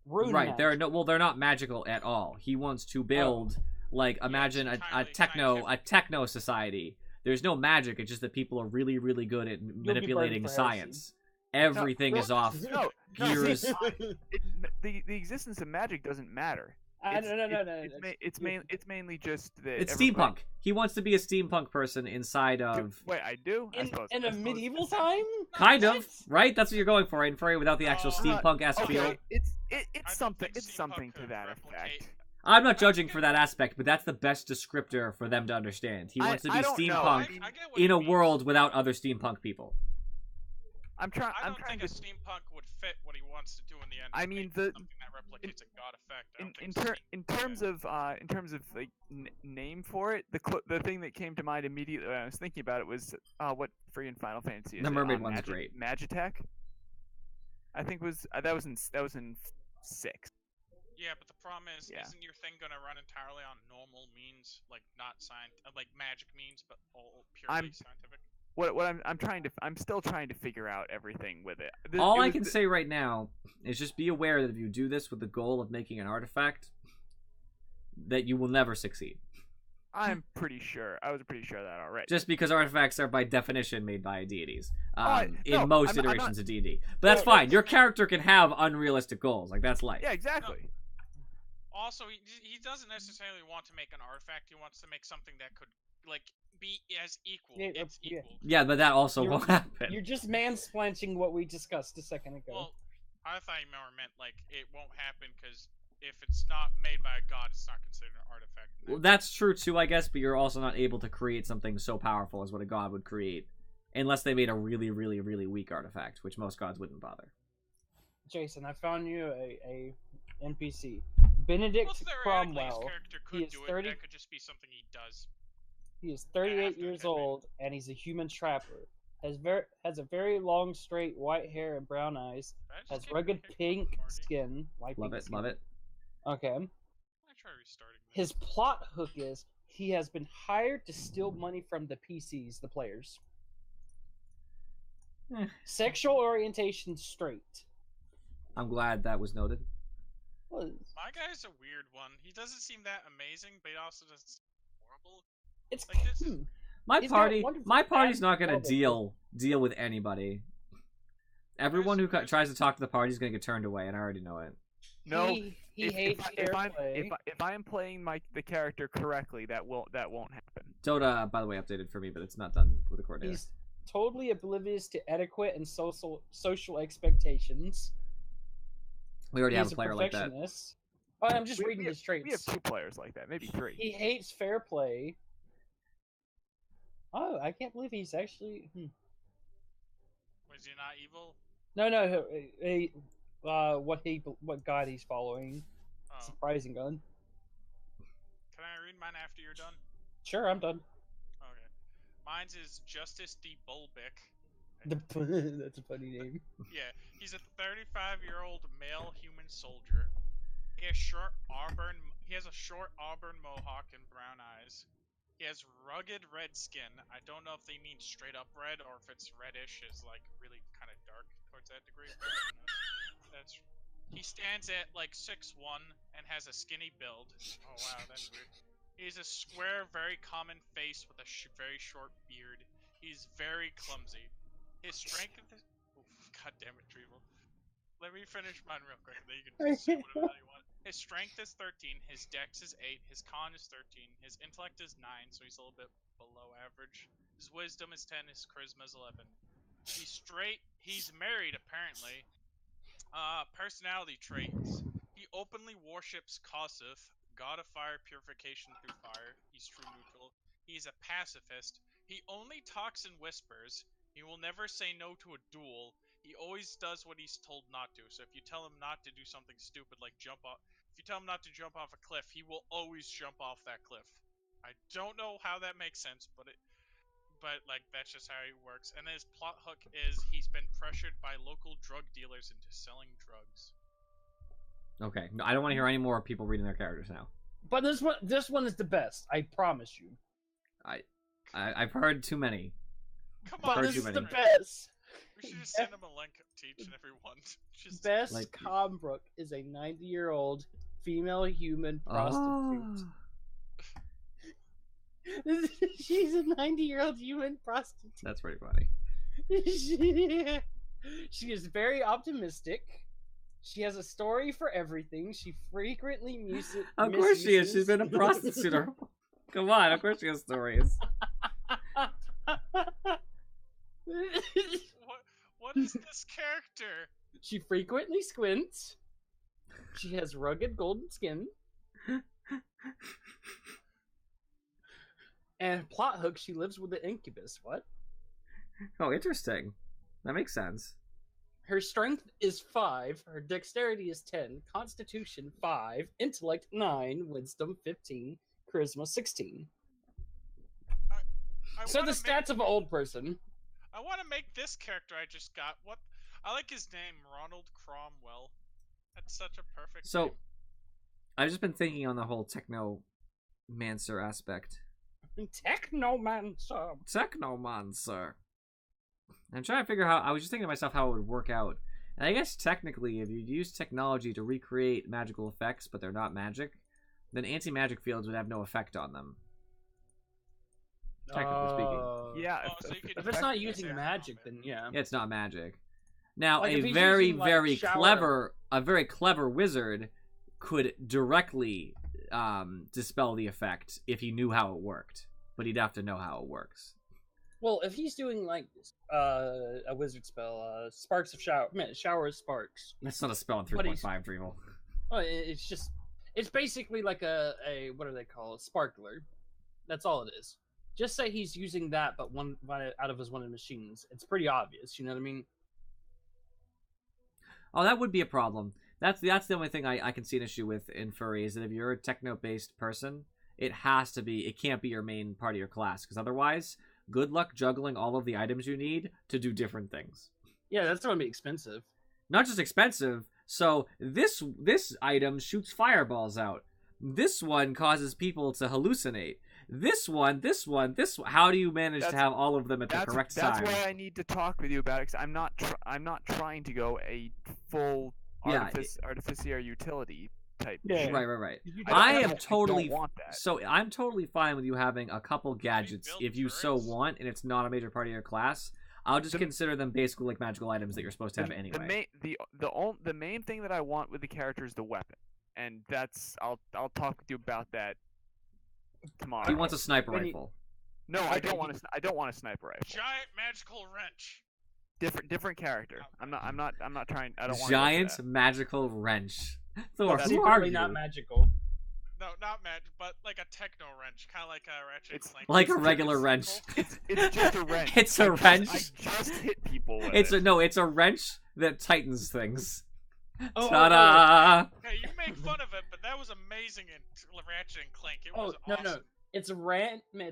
Rune Right, magic. they're not magical at all. He wants to build like imagine a techno society. There's no magic, it's just that people are really, really good at manipulating for science. Everything is off gears. The existence of magic doesn't matter. It's mainly just that It's everybody- steampunk. He wants to be a steampunk person inside of Wait, I do? I suppose. In a medieval time? kind of, right? That's what you're going for, right? Furry, without the actual steampunk-esque feel. Okay, it's something to that effect. I'm not judging for that aspect, but that's the best descriptor for them to understand. He wants to be I don't know. steampunk I get what in he a means. world without other steampunk people. I don't think a steampunk would fit what he wants to do in the end. I mean, the something that replicates a god effect. in terms of like name for it, the thing that came to mind immediately when I was thinking about it was what free in Final Fantasy is. The it? mermaid one's great. Magitech. I think that was in 6. Yeah, but the problem is, isn't your thing gonna run entirely on normal means, like not like magic means, but all purely scientific? I'm still trying to figure out everything with it. All I can say right now is just be aware that if you do this with the goal of making an artifact, that you will never succeed. I'm pretty sure. I was pretty sure of that already. Just because artifacts are by definition made by deities no, in most I'm iterations not- of D&D. But that's fine. Your character can have unrealistic goals. Like, that's life. Yeah, exactly. Also, he doesn't necessarily want to make an artifact. He wants to make something that could like be as equal. It's equal. Yeah, but that also won't happen. You're just mansplaining what we discussed a second ago. Well, I thought you more meant like it won't happen because if it's not made by a god, it's not considered an artifact. Well, that's true too, I guess, but you're also not able to create something so powerful as what a god would create. Unless they made a really, really, really weak artifact, which most gods wouldn't bother. Jason, I found you a NPC. Benedict Cromwell. He is 30. That could just be something he does. He is 38 years old, and he's a human trapper. Has a very long, straight white hair and brown eyes. Has rugged pink skin. Love it, love it. Okay. His plot hook is he has been hired to steal money from the PCs, the players. Sexual orientation straight. I'm glad that was noted. My guy's a weird one. He doesn't seem that amazing, but he also doesn't seem horrible. It's like this. My party's not gonna deal with anybody. Everyone who tries to talk to the party is gonna get turned away, and I already know it. No, he hates fair play. if I am playing the character correctly, that won't happen. DotA, by the way, updated for me, but it's not done with the coordinator. He's totally oblivious to etiquette and social expectations. We already have He's a player like that. perfectionist. Oh, I'm just reading his traits. We have 2 players like that, maybe 3. He hates fair play. Oh, I can't believe he's actually. Was he not evil? No. What god he's following? Oh. Surprising gun. Can I read mine after you're done? Sure, I'm done. Okay. Mine's is Justice D. Bulbic. That's a funny name. Yeah, he's a 35-year-old male human soldier. He has a short auburn mohawk and brown eyes. He has rugged red skin. I don't know if they mean straight up red or if it's reddish, is like really kind of dark towards that degree. He stands at like 6'1" and has a skinny build. Oh wow, that's weird. He's a square, very common face with a very short beard. He's very clumsy. His strength is... God damn it, Trevel. Let me finish mine real quick, then you can just say whatever you want. His strength is 13, his dex is 8, his con is 13, his intellect is 9, so he's a little bit below average. His wisdom is 10, his charisma is 11. He's straight, he's married apparently. Personality traits. He openly worships Kossuth, god of fire, purification through fire. He's true neutral. He's a pacifist. He only talks in whispers. He will never say no to a duel. He always does what he's told not to. So if you tell him not to do something stupid like jump off, if you tell him not to jump off a cliff, he will always jump off that cliff. I don't know how that makes sense, but like that's just how he works. And his plot hook is he's been pressured by local drug dealers into selling drugs. Okay, no, I don't want to hear any more people reading their characters now. But this one is the best. I promise you. I've heard too many. Come on, this is the best. We should just send him a link to each and every one. Just Bess Combrook is a 90-year-old female human prostitute. She's a 90-year-old human prostitute. That's pretty funny. She is very optimistic. She has a story for everything. She frequently Of course she is. She's been a prostitute. Come on, of course she has stories. What is this character? She frequently squints. She has rugged golden skin. And plot hook, she lives with an incubus. What? Oh, interesting. That makes sense. Her strength is 5, her dexterity is 10, constitution 5, intellect 9, wisdom 15, charisma 16. So the stats of an old person. I want to make this character I just got. What? I like his name, Ronald Cromwell. That's such a perfect name. I've just been thinking on the whole technomancer aspect. Technomancer. I'm trying to figure out how. I was just thinking to myself how it would work out. And I guess technically, if you use technology to recreate magical effects, but they're not magic, then anti-magic fields would have no effect on them. Technically speaking. Yeah. If it's not using magic, then yeah. It's not magic. Now, Like, a if he's very, using, like, very shower- very clever wizard could directly dispel the effect if he knew how it worked. But he'd have to know how it works. Well, if he's doing like a wizard spell, sparks of shower of sparks. That's not a spell in 3.5, Dreamal. Oh, it's basically like a what do they call it? Sparkler. That's all it is. Just say he's using that, but one out of his one of the machines. It's pretty obvious. You know what I mean? Oh, that would be a problem. That's the only thing I can see an issue with in furry is that if you're a techno-based person, it can't be your main part of your class, because otherwise, good luck juggling all of the items you need to do different things. Yeah, that's going to be expensive. Not just expensive. So this item shoots fireballs out. This one causes people to hallucinate. This one. How do you manage to have all of them at the correct time? That's why I need to talk with you about it. Cause I'm not trying to go a full Yeah, artificier utility type. Yeah. shit. Right. You I don't- am totally want that. so I'm totally fine with you having a couple gadgets build if you so turrets? want, and it's not a major part of your class. I'll just consider them basically like magical items that you're supposed to have anyway. The main thing that I want with the character is the weapon, and that's I'll talk with you about that tomorrow. He wants a sniper When he- rifle. No, I don't want a sniper rifle. Giant magical wrench. Different character. I'm not trying. I don't want Giant magical wrench. Thor, that's who are secretly you? not magical. No, not magic, but like a techno wrench, kind of like a Ratchet and Clank. Like a It's- regular it's wrench. It's just a wrench. It's a I wrench. just hit people with It's it. it's a wrench that tightens things. Oh, Ta-da! Hey, you make fun of it, but that was amazing in Ratchet and Clank. It Oh was no, awesome. no, it's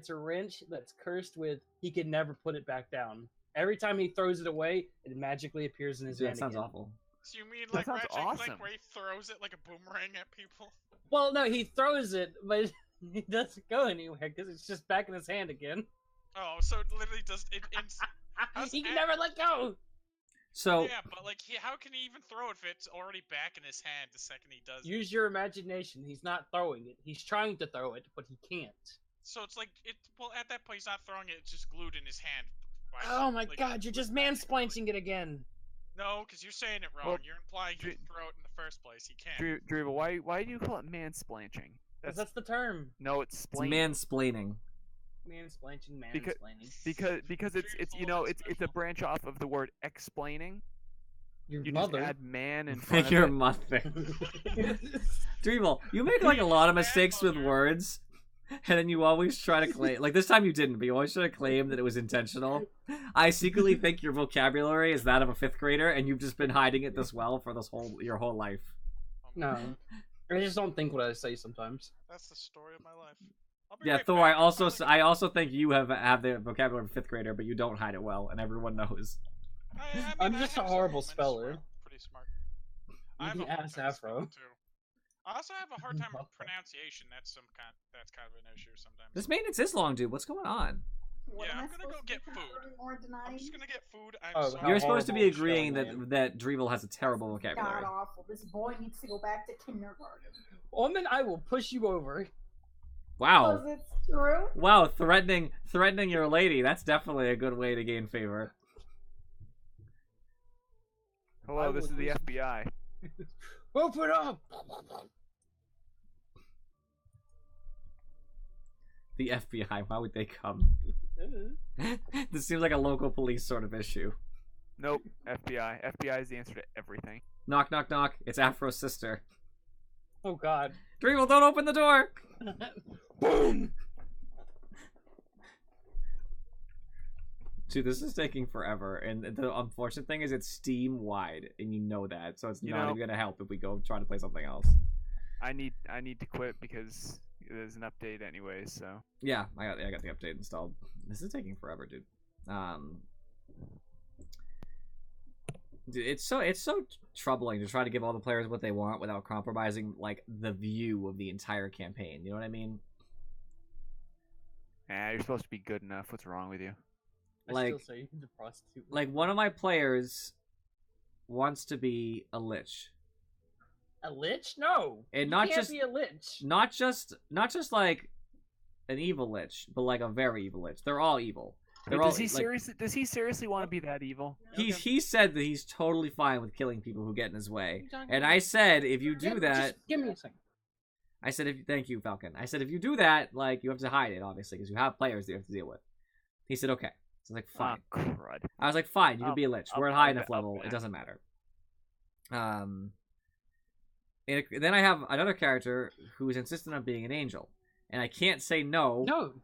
a wrench that's cursed with he can never put it back down. Every time he throws it away, it magically appears in his Dude, hand that sounds again. awful. So you mean That like sounds Ratchet and awesome. Clank where he throws it like a boomerang at people? Well, no, he throws it, but he doesn't go anywhere because it's just back in his hand again. Oh, so it literally does it. How's He can it- never let go. So Yeah, but like, how can he even throw it if it's already back in his hand the second he does it? Use your imagination. He's not throwing it. He's trying to throw it, but he can't. So it's like Well, at that point, he's not throwing it; it's just glued in his hand. Oh my like, god, you're just mansplaining it again. No, because you're saying it wrong. Well, You're implying he Dr- can throw it in the first place. He can't. Drew, why do you call it mansplaining? That's the term. No, it's it's splaining. mansplaining. Mansplaining, Because- mansplaining. Because it's it's a branch off of the word explaining. Your You mother. just add man in front of Your it. mother. Dreamal, you make like a lot of mistakes with words, and then you always try to claim. Like this time you didn't, but you always try to claim that it was intentional. I secretly think your vocabulary is that of a 5th grader, and you've just been hiding it this well for your whole life. No. I just don't think what I say sometimes. That's the story of my life. I'll be Yeah, right Thor. back. I also think you have the vocabulary of a 5th grader, but you don't hide it well, and everyone knows. I mean, I'm I just a have some horrible moments speller. where I'm pretty smart. I You have can a hard ask time spelling, Afro. too. I also have a hard time with pronunciation. That's kind of an issue sometimes. This maintenance is long, dude. What's going on? Yeah, I'm gonna go get food. I'm just gonna get food. I'm Oh, sorry. how You're supposed to be horrible is agreeing Shelley? that Dreamal has a terrible vocabulary. God awful. This boy needs to go back to kindergarten. Woman, I will push you over. Wow. Because it's true. Wow, threatening your lady. That's definitely a good way to gain favor. Hello, this is the FBI. Open up! The FBI, why would they come? This seems like a local police sort of issue. Nope, FBI. FBI is the answer to everything. Knock, knock, knock. It's Afro's sister. Oh god. Dreamal, don't open the door! Boom! Dude, this is taking forever, and the unfortunate thing is it's Steam-wide, and you know that, so it's You not know- even gonna help if we go try to play something else. I need to quit because there's an update anyways. So Yeah, I got the update installed. This is taking forever, dude. Dude, it's so troubling to try to give all the players what they want without compromising like the view of the entire campaign. You know what I mean? you're supposed to be good enough. What's wrong with you? I Like- still say the prostitute. Like one of my players wants to be a lich, A lich? No. and You not can't just be a lich. not just like an evil lich, but like a very evil lich. They're all evil. They're all Does he like, seriously? Does he seriously want to be that evil? he said that he's totally fine with killing people who get in his way. And I said if you do that, Just give me a second. I said thank you, Falcon. I said if you do that, like you have to hide it obviously because you have players that you have to deal with. He said okay. So I was like fine. Oh, crud. I was like fine, you can be a lich. We're at high enough I'll level. back. It doesn't matter. And then I have another character who is insistent on being an angel, and I can't say no. No.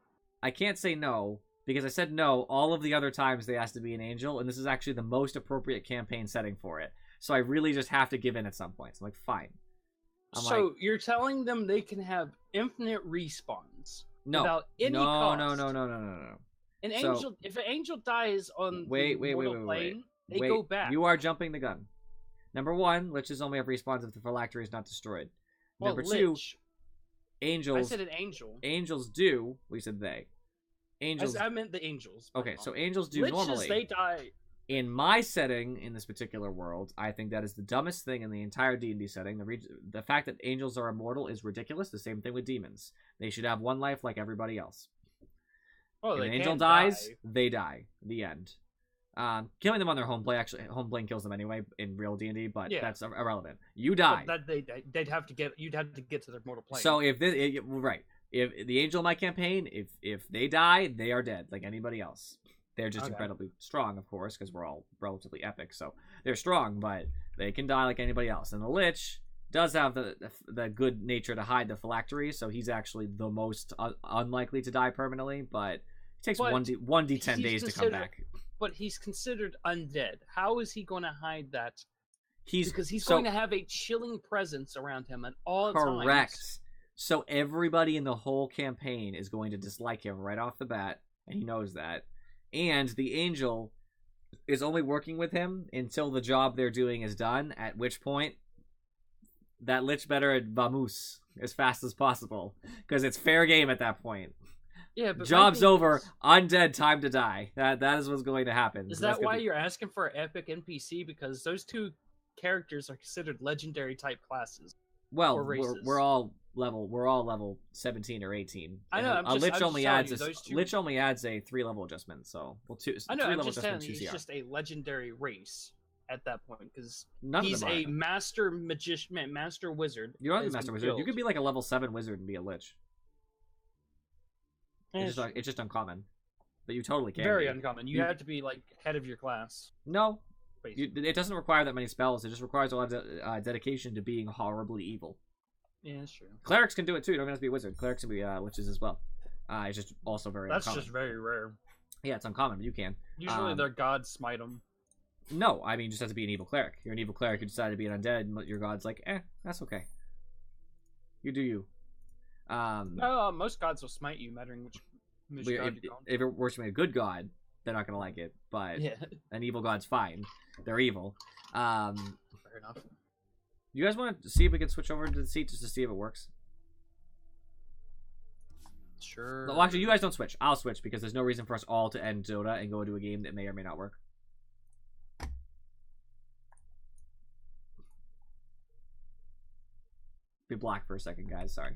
I can't say no because I said no all of the other times they asked to be an angel, and this is actually the most appropriate campaign setting for it. So I really just have to give in at some point. So I'm like, fine. So you're telling them they can have infinite respawns No. without any no, cost? no. An So- angel, if an angel dies on Wait. the mortal plane, they Wait, go back. You are jumping the gun. Number one, liches only have respawns if the phylactery is not destroyed. Well, Number two, lich. angels. I said an angel. Angels do. We said they. Angels. I meant the angels. Okay, so angels do Liches, normally. they die In my setting, in this particular world, I think that is the dumbest thing in the entire D&D setting. The fact that angels are immortal is ridiculous. The same thing with demons. They should have one life like everybody else. Oh, if they an angel can dies, die. they die. The end. Killing them on their home plane, actually, home plane kills them anyway in real D&D, but Yeah. that's irrelevant. You die. But they'd have to get. You'd have to get to their mortal plane. So if this, right, if the angel in my campaign, if they die, they are dead like anybody else. They're just Okay. incredibly strong, of course, because we're all relatively epic. So they're strong, but they can die like anybody else. And the Lich does have the good nature to hide the phylactery, so he's actually the most unlikely to die permanently. But it takes But 1d10 he's days to come considered- back. But he's considered undead. How is he going to hide that? Because he's so- going to have a chilling presence around him at all times. Correct. So everybody in the whole campaign is going to dislike him right off the bat, and he knows that. And the angel is only working with him until the job they're doing is done, at which point that Lich better vamose as fast as possible, because it's fair game at that point. Yeah, but Job's my thing over, is- undead, time to die. That is what's going to happen. Is So that's that gonna why be- you're asking for an epic NPC? Because those two characters are considered legendary type classes. Well, or races. we're all level 17 or 18. I know, And I'm just- Lich I'm just only telling adds you, a those two- Lich only adds a 3-level adjustment. So I know. 3 I'm level just adjustment, telling 2 you, he's CR. just a legendary race at that point because None of he's them are. a master magician, master wizard. You are that the has master been wizard. You killed. could be like a level 7 wizard and be a Lich. Eh, It's just uncommon, but you totally can. very be. uncommon. You have to be like head of your class. No, basically. it doesn't require that many spells. It just requires a lot of dedication to being horribly evil. Yeah, that's true. Clerics can do it too. You don't even have to be a wizard. Clerics can be Liches as well. It's just also very That's uncommon. just very rare. Yeah, it's uncommon, but you can. Usually their gods smite them. No, I mean, you just have to be an evil cleric. You're an evil cleric. You decide to be an undead, and your god's like, that's okay. You do you. No, most gods will smite you, mattering which But god you call. if you're worshiping a good god, they're not gonna like it. But Yeah. an evil god's fine. They're evil. Fair enough. You guys want to see if we can switch over to the seat just to see if it works? Sure. Well, actually, you guys don't switch. I'll switch because there's no reason for us all to end DotA and go into a game that may or may not work. Be black for a second, guys. Sorry,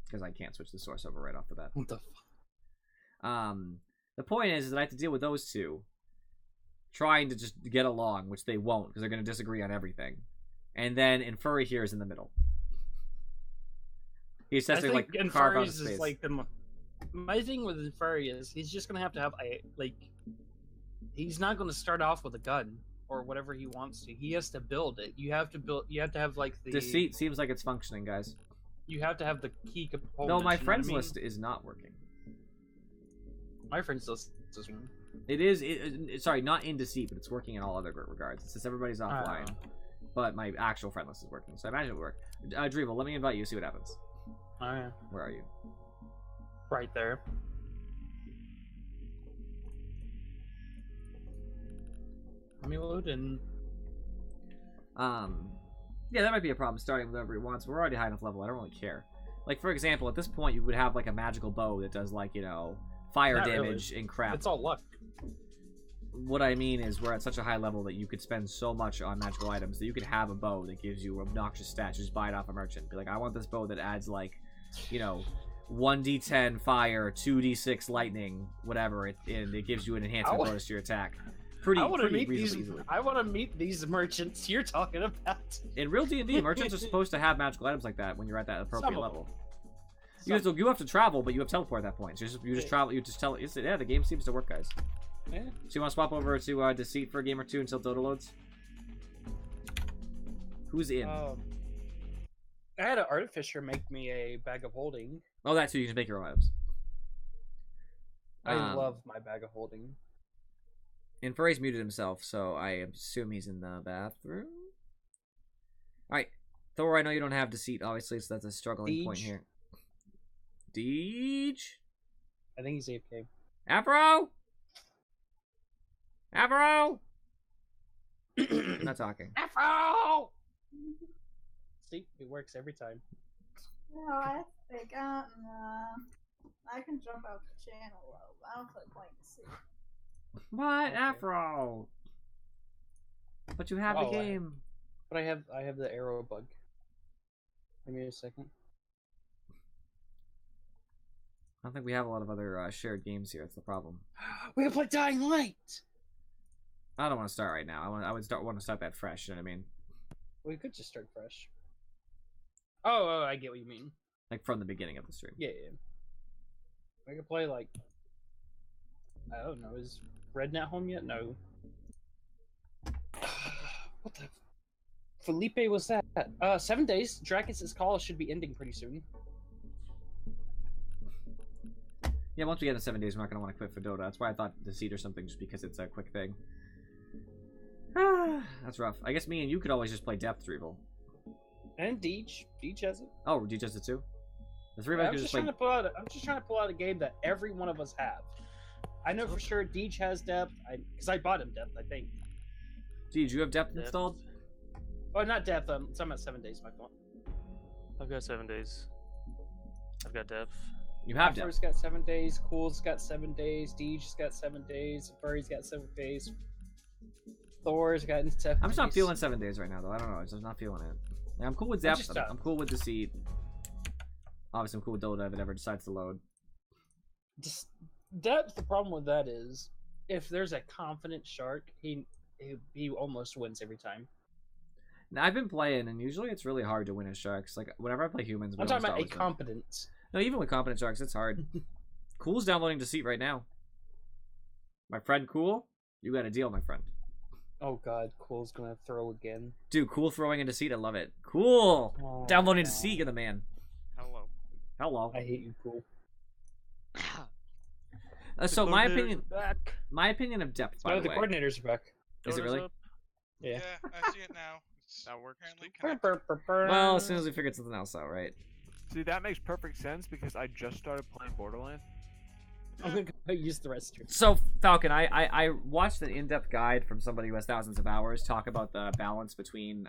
because I can't switch the source over right off the bat. What the fuck? The point is that I have to deal with those two trying to just get along, which they won't because they're going to disagree on everything. And then Infuri here is in the middle. He says to like carve out a Infuri's space. is like the. My thing with Infuri is he's just gonna have to have a like. He's not gonna start off with a gun or whatever he wants to. He has to build it. You have to build. You have to have like the. Deceit seems like it's functioning, guys. You have to have the key components. No, my you know what I friends mean? list is not working. My friends list is one. It is. Sorry, not in Deceit, but it's working in all other regards. It says everybody's offline, but my actual friend list is working. So I imagine it would work. Drevel, let me invite you. See what happens. Alright. Where are you? Right there. Let me load in. Yeah, that might be a problem starting with whatever he wants. We're already high enough level. I don't really care. Like, for example, at this point, you would have, like, a magical bow that does, like, you know, fire Not damage really. and crap. It's all luck. What I mean is we're at such a high level that you could spend so much on magical items that you could have a bow that gives you obnoxious stats. Just buy it off a merchant. Be like, I want this bow that adds, like, you know, 1d10 fire, 2d6 lightning, whatever, and it gives you an enhancement bonus to your attack. Pretty meet reasonably these. easily. I want to meet these merchants you're talking about. In real D&D, merchants are supposed to have magical items like that when you're at that appropriate Some of level. You have to travel, but you have teleport at that point. So you just travel. You just tell. Yeah, the game seems to work, guys. Yeah. So you want to swap over to Deceit for a game or two until DotA loads? Who's in? I had an artificer make me a bag of holding. Oh, that's who you can make your own items. I love my bag of holding. And Furry's muted himself, so I assume he's in the bathroom. Alright. Thor, I know you don't have Deceit, obviously, so that's a struggling point Deej. here. Deej? I think he's AFK. Afro? Afro? I'm not talking. Afro! See, it works every time. No, I think I can jump out the channel. I don't feel like playing the sea. What? Afro? But you have the Oh, game. But I have the arrow bug. Give me a second. I don't think we have a lot of other shared games here. That's the problem. We can play Dying Light. I don't want to start right now. I want to start that fresh. You know what I mean? We could just start fresh. Oh, I get what you mean. Like from the beginning of the stream. Yeah. We could play like, I don't know. Is Red not home yet? No. What the? Felipe was that? 7 days. Dracus' call should be ending pretty soon. Yeah, once we get to 7 days, we're not going to want to quit for Dota. That's why I thought Deceit or something, just because it's a quick thing. That's rough. I guess me and you could always just play Depth Dribble. And Deej. Deej has it. Oh, Deej has it too? The three of us I'm could just just play... I'm just trying to pull out a game that every one of us have. I know for sure Deej has Depth, because I bought him Depth, I think. Deej, you have Depth installed? Oh, not Depth. It's about 7 days, my fault. I've got 7 days. I've got depth. You have Depth. Afro's got 7 days. Cool's got 7 days. Deej's got 7 days. Furry's got 7 days. Thor's got 7 days. I'm just not feeling 7 days right now, though. I don't know. I'm just not feeling it. Like, I'm cool with Depth. I'm cool with Deceit. Obviously, I'm cool with Dota if it ever decides to load. Just Depth. The problem with that is, if there's a confident shark, he almost wins every time. Now, I've been playing, and usually it's really hard to win as sharks. Like whenever I play humans, I'm talking about a competence. No, even with competent sharks, it's hard. Cool's downloading Deceit right now. My friend Cool, you got a deal, my friend. Oh god, Cool's gonna throw again. Dude, Cool throwing in Deceit, I love it. Cool! Oh, Downloading Deceit, you're the man. Hello. Hello. I hate you, Cool. So my opinion of Depth, by the way. The coordinators are back. Is it really? Yeah. Yeah, I see it now. That works. Well, as soon as we figured something else out, right? See, that makes perfect sense because I just started playing Borderlands. I'm gonna go use the rest of it. So, Falcon, I watched an in-depth guide from somebody who has thousands of hours talk about the balance between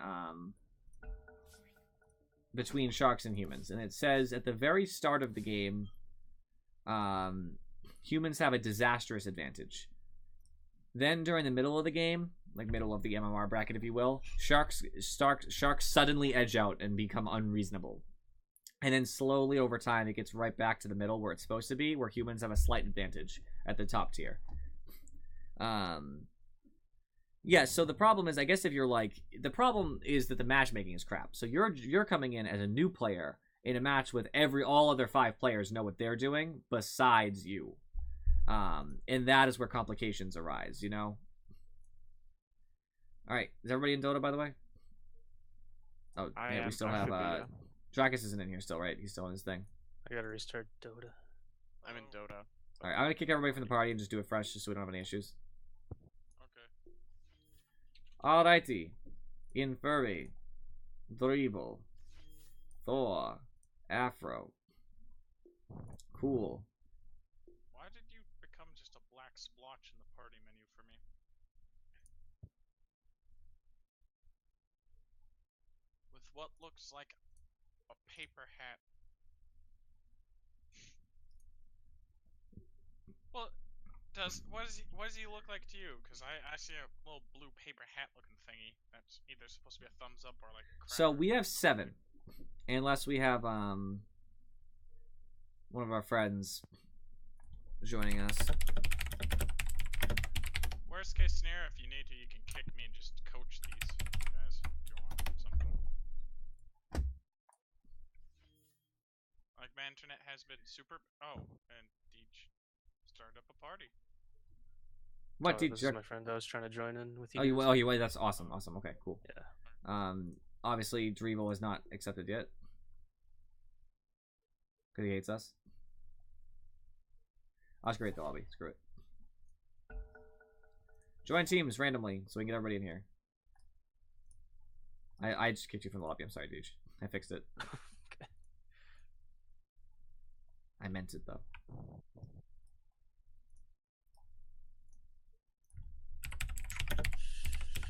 sharks and humans, and it says at the very start of the game, humans have a disastrous advantage. Then during the middle of the game, like middle of the MMR bracket, if you will, sharks suddenly edge out and become unreasonable. And then slowly over time, it gets right back to the middle where it's supposed to be, where humans have a slight advantage at the top tier. Yeah, so the problem is, I guess if you're like, the problem is that the matchmaking is crap. So you're coming in as a new player in a match with all other 5 players know what they're doing besides you. And that is where complications arise, you know? Alright, is everybody in Dota, by the way? Oh, yeah, we still have, Dracus isn't in here still, right? He's still in his thing. I gotta restart Dota. I'm in Dota. Alright, I'm gonna kick everybody from the party and just do it fresh, just so we don't have any issues. Okay. Alrighty. In Furry, Dribble, Thor, Afro. Cool. Why did you become just a black splotch in the party menu for me? With what looks like a paper hat. Well, what does he look like to you? Because I see a little blue paper hat looking thingy that's either supposed to be a thumbs up or like a So we have 7. Unless we have one of our friends joining us. Worst case scenario, if you need to, you can kick me and just coach these guys if you want something. Like my internet has been super. Oh, and Deej started up a party. What, Deej? This is my friend I was trying to join in with you. Oh, you wait. That's awesome. Awesome. Okay, cool. Yeah. Obviously, Dribble is not accepted yet. Because he hates us. Oh, that's great, the lobby. Screw it. Join teams randomly so we can get everybody in here. I just kicked you from the lobby. I'm sorry, Deej. I fixed it. Okay. I meant it, though.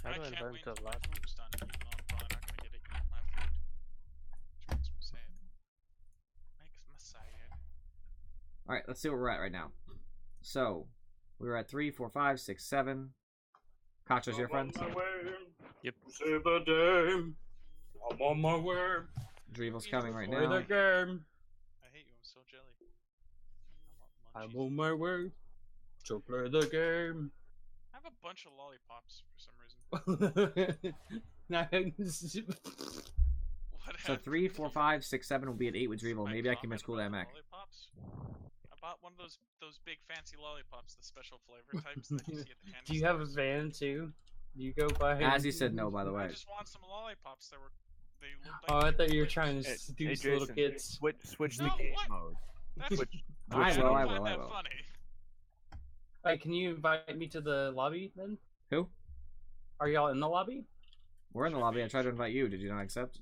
How I do I can't invite wait to until the my lobby? food's done, even though I'm probably not gonna get to eat my food. Which makes me sad. Makes me sad. Alright, let's see where we're at right now. So, we were at 3, 4, 5, 6, 7. Kacha's your friend? Yep. Save the game. I'm on my way. Drevel's coming right Play now. the game. I hate you. I'm so jelly. I'm on my way to play the game. I have a bunch of lollipops for some reason. What So 3, 4, 5, 6, 7 will be at 8 with Drevel. Maybe I can miss cool that Mac. Lollipops? I bought one of those big fancy lollipops, the special flavor types that you see at the candy Do you have a stores. van too? Do you go by? As he said no, by the way. I just want some lollipops that were. They looked Oh, like I thought you were flavors. trying to Hey, seduce hey, little Jason, kids. Switch the No, game what? mode. That's. Switch, I I will, don't I find will, I that will. funny. Hey, can you invite me to the lobby then? Who? Are y'all in the lobby? We're in the lobby. I tried to invite you. Did you not accept?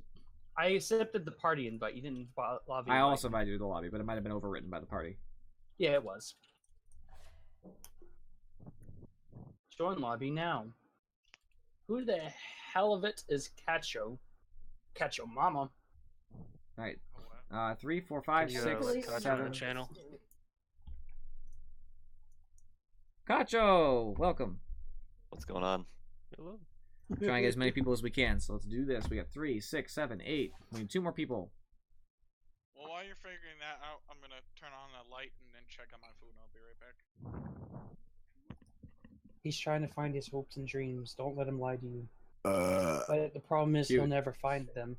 I accepted the party invite. You didn't lobby. I invite also me. invited you to the lobby, but it might have been overwritten by the party. Yeah, it was. Join lobby now. Who the hell of it is Cacho? Cacho Mama. Alright. 3, 4, 5, Can you, 6, let Kacho on 7. the channel? Cacho! Welcome. What's going on? Hello. Trying to get as many people as we can, so let's do this. We got 3, 6, 7, 8. We need 2 more people. Well, while you're figuring that out, I'm gonna turn on a light and then check on my food, and I'll be right back. He's trying to find his hopes and dreams. Don't let him lie to you. But the problem is he'll Cute. never find them.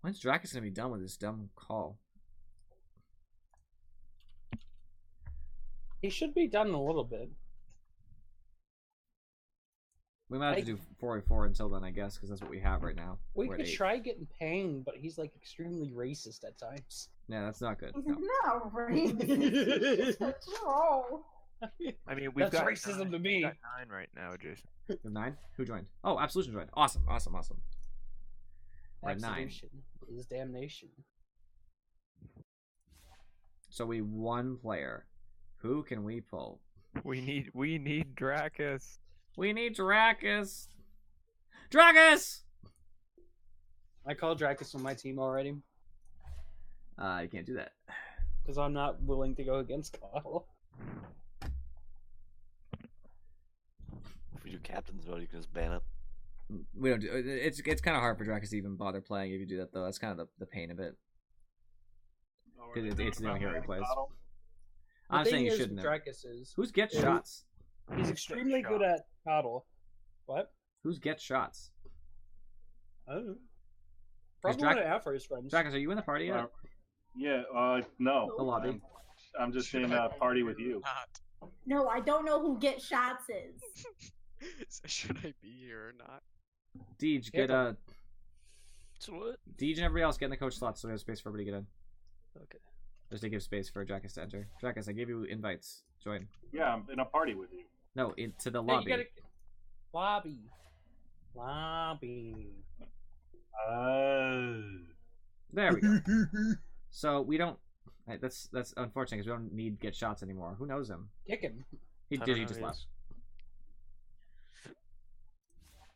When's Dracus gonna be done with this dumb call? He should be done in a little bit. We might have to do 4v4 until then, I guess, because that's what we have right now. We We're at could 8. try getting Pain, but he's like extremely racist at times. Yeah, that's not good. He's No. not racist. He's a troll. I mean, we've That's got racism 9, to me. we've got 9 right now, Jason. We have 9? Who joined? Oh, Absolution joined. Awesome, awesome, awesome. We're at 9. Absolution is damnation. So we 1 player. Who can we pull? We need Dracus. We need Dracus! Dracus! I called Dracus on my team already You can't do that. because I'm not willing to go against Kyle. If we do captain's vote, you can just ban it. We don't do it's kind of hard for Dracus to even bother playing if you do that, though. That's kind of the pain of it. Because it's the only hero he plays. I'm saying you shouldn't have. Dracus is Who's get Yeah. shots? he's extremely good at paddle. What? Who's get shots? I don't know. Probably Drac- one of Alpha's friends. Dracus, are you in the party yet? Yeah, no. The lobby. I'm just in a party with you. Not. No, I don't know who Get Shots is. So should I be here or not? Deej, get So what? Deej and everybody else get in the coach slots so we have space for everybody to get in. Okay. Just to give space for Dracus to enter. Dracus, I gave you invites. Join. Yeah, I'm in a party with you. No, into the Hey, lobby. you gotta... Lobby. There we go. So we don't. That's unfortunate because we don't need get shots anymore. Who knows him? Kick him. He I did. don't He know just who he left. is.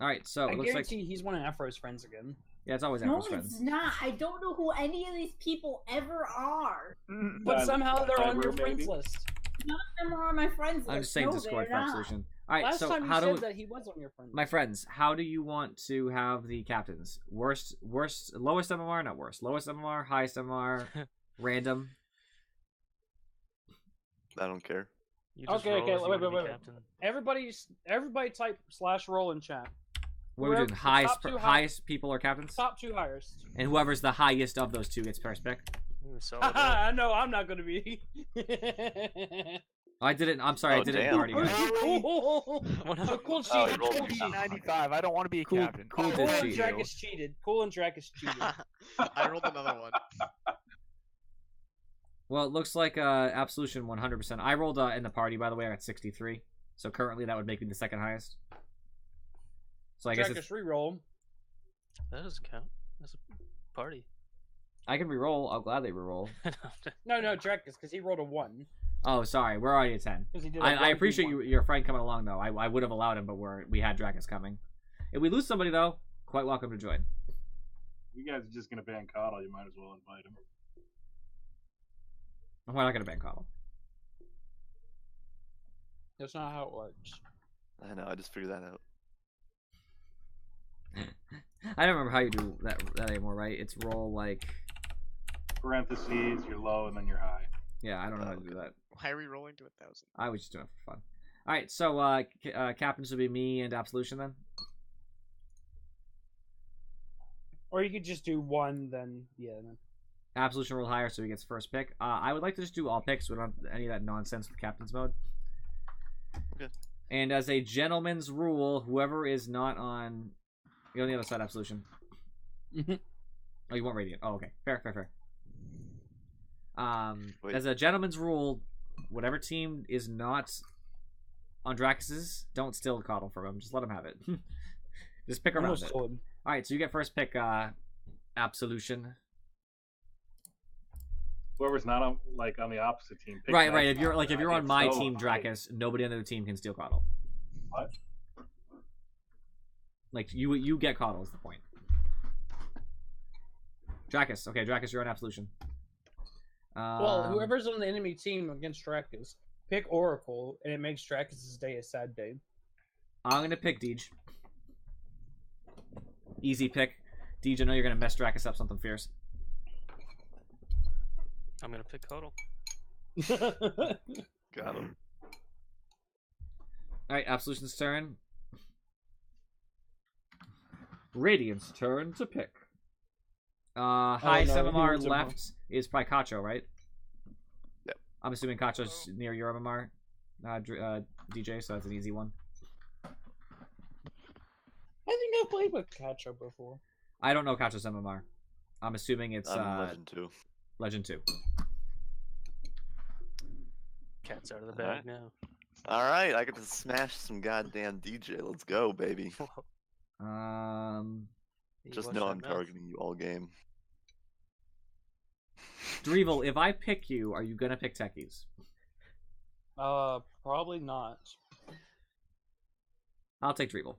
All right. So I it looks like guarantee he's one of Afro's friends again. yeah, it's always No, Afro's it's friends. not. I don't know who any of these people ever are. But somehow they're on your maybe. friends list. None of them are on my friends list. I'm just saying no, Discord they're for not. Absolution. All right. Last So time you how said do that he was on your friends my list. friends? How do you want to have the captains? Worst, lowest MMR, not worst. Lowest MMR, highest MMR, random. I don't care. You just Okay, roll okay, if you wait, wanna wait, be wait. captain. Everybody type /roll in chat. What are we Whoever- doing? the top two Highest people are captains, Top 2 highest. and whoever's the highest of those 2 gets first pick. Ooh, so Haha, no, I'm not gonna be. I didn't. I'm sorry. Oh, I didn't damn. party guys. Cool Oh, cheat. you rolled Cool a cheat. 95. I don't want to be a Cool- captain. cool Cool did and cheat. Dracus cheated. Cool and Dracus cheated. I rolled another one. Well, it looks like Absolution 100%. I rolled in the party, by the way. I got 63. So currently that would make me the second highest. So I guess Dracus it's, reroll. That doesn't count. That's a party. I can reroll. I'll gladly reroll. No, Dracus, because he rolled a 1. Oh, sorry. We're already at 10. 'Cause he did a I 1v1. appreciate your friend coming along, though. I would have allowed him, but we had Dracus coming. If we lose somebody, though, quite welcome to join. You guys are just gonna ban Coddle. You might as well invite him. We're not going to ban Coddle. That's not how it works. I know. I just figured that out. I don't remember how you do that anymore, right? It's roll like parentheses, you're low, and then you're high. Yeah, I don't know how to do that. Why are we rolling to 1,000? I was just doing it for fun. All right, so captains would be me and Absolution then. Or you could just do one, then yeah. Then. Absolution rolled higher, so he gets first pick. I would like to just do all picks. We don't have any of that nonsense with captain's mode. Okay. And as a gentleman's rule, whoever is not on, you're on the other side, Absolution. Oh, you want Radiant? Oh, okay. Fair. As a gentleman's rule, whatever team is not on Dracus's, don't steal the coddle from him. Just let him have it. Just pick around it. All right, so you get first pick, Absolution. Whoever's not on the opposite team. Pick Right. next. If you're on my so team, Dracus, nobody on the other team can steal coddle. What? Like you get coddle is the point. Dracus, okay, Dracus, you're on Absolution. Well, whoever's on the enemy team against Dracus, pick Oracle, and it makes Dracus's day a sad day. I'm gonna pick Deej. Easy pick. Deej, I know you're gonna mess Dracus up something fierce. I'm gonna pick Coddle. Got him. Alright, Absolution's turn. Radiant's turn to pick. Highest MMR left is probably Kacho, right? Yep. I'm assuming Kacho's near your MMR, DJ, so that's an easy one. I think I've played with Kacho before. I don't know Kacho's MMR. I'm assuming it's Legend 2. Legend 2. Cat's out of the bag now. Alright, I get to smash some goddamn DJ. Let's go, baby. Just know I'm targeting you all game. Drevel, if I pick you, are you gonna pick techies? Probably not. I'll take Drevel.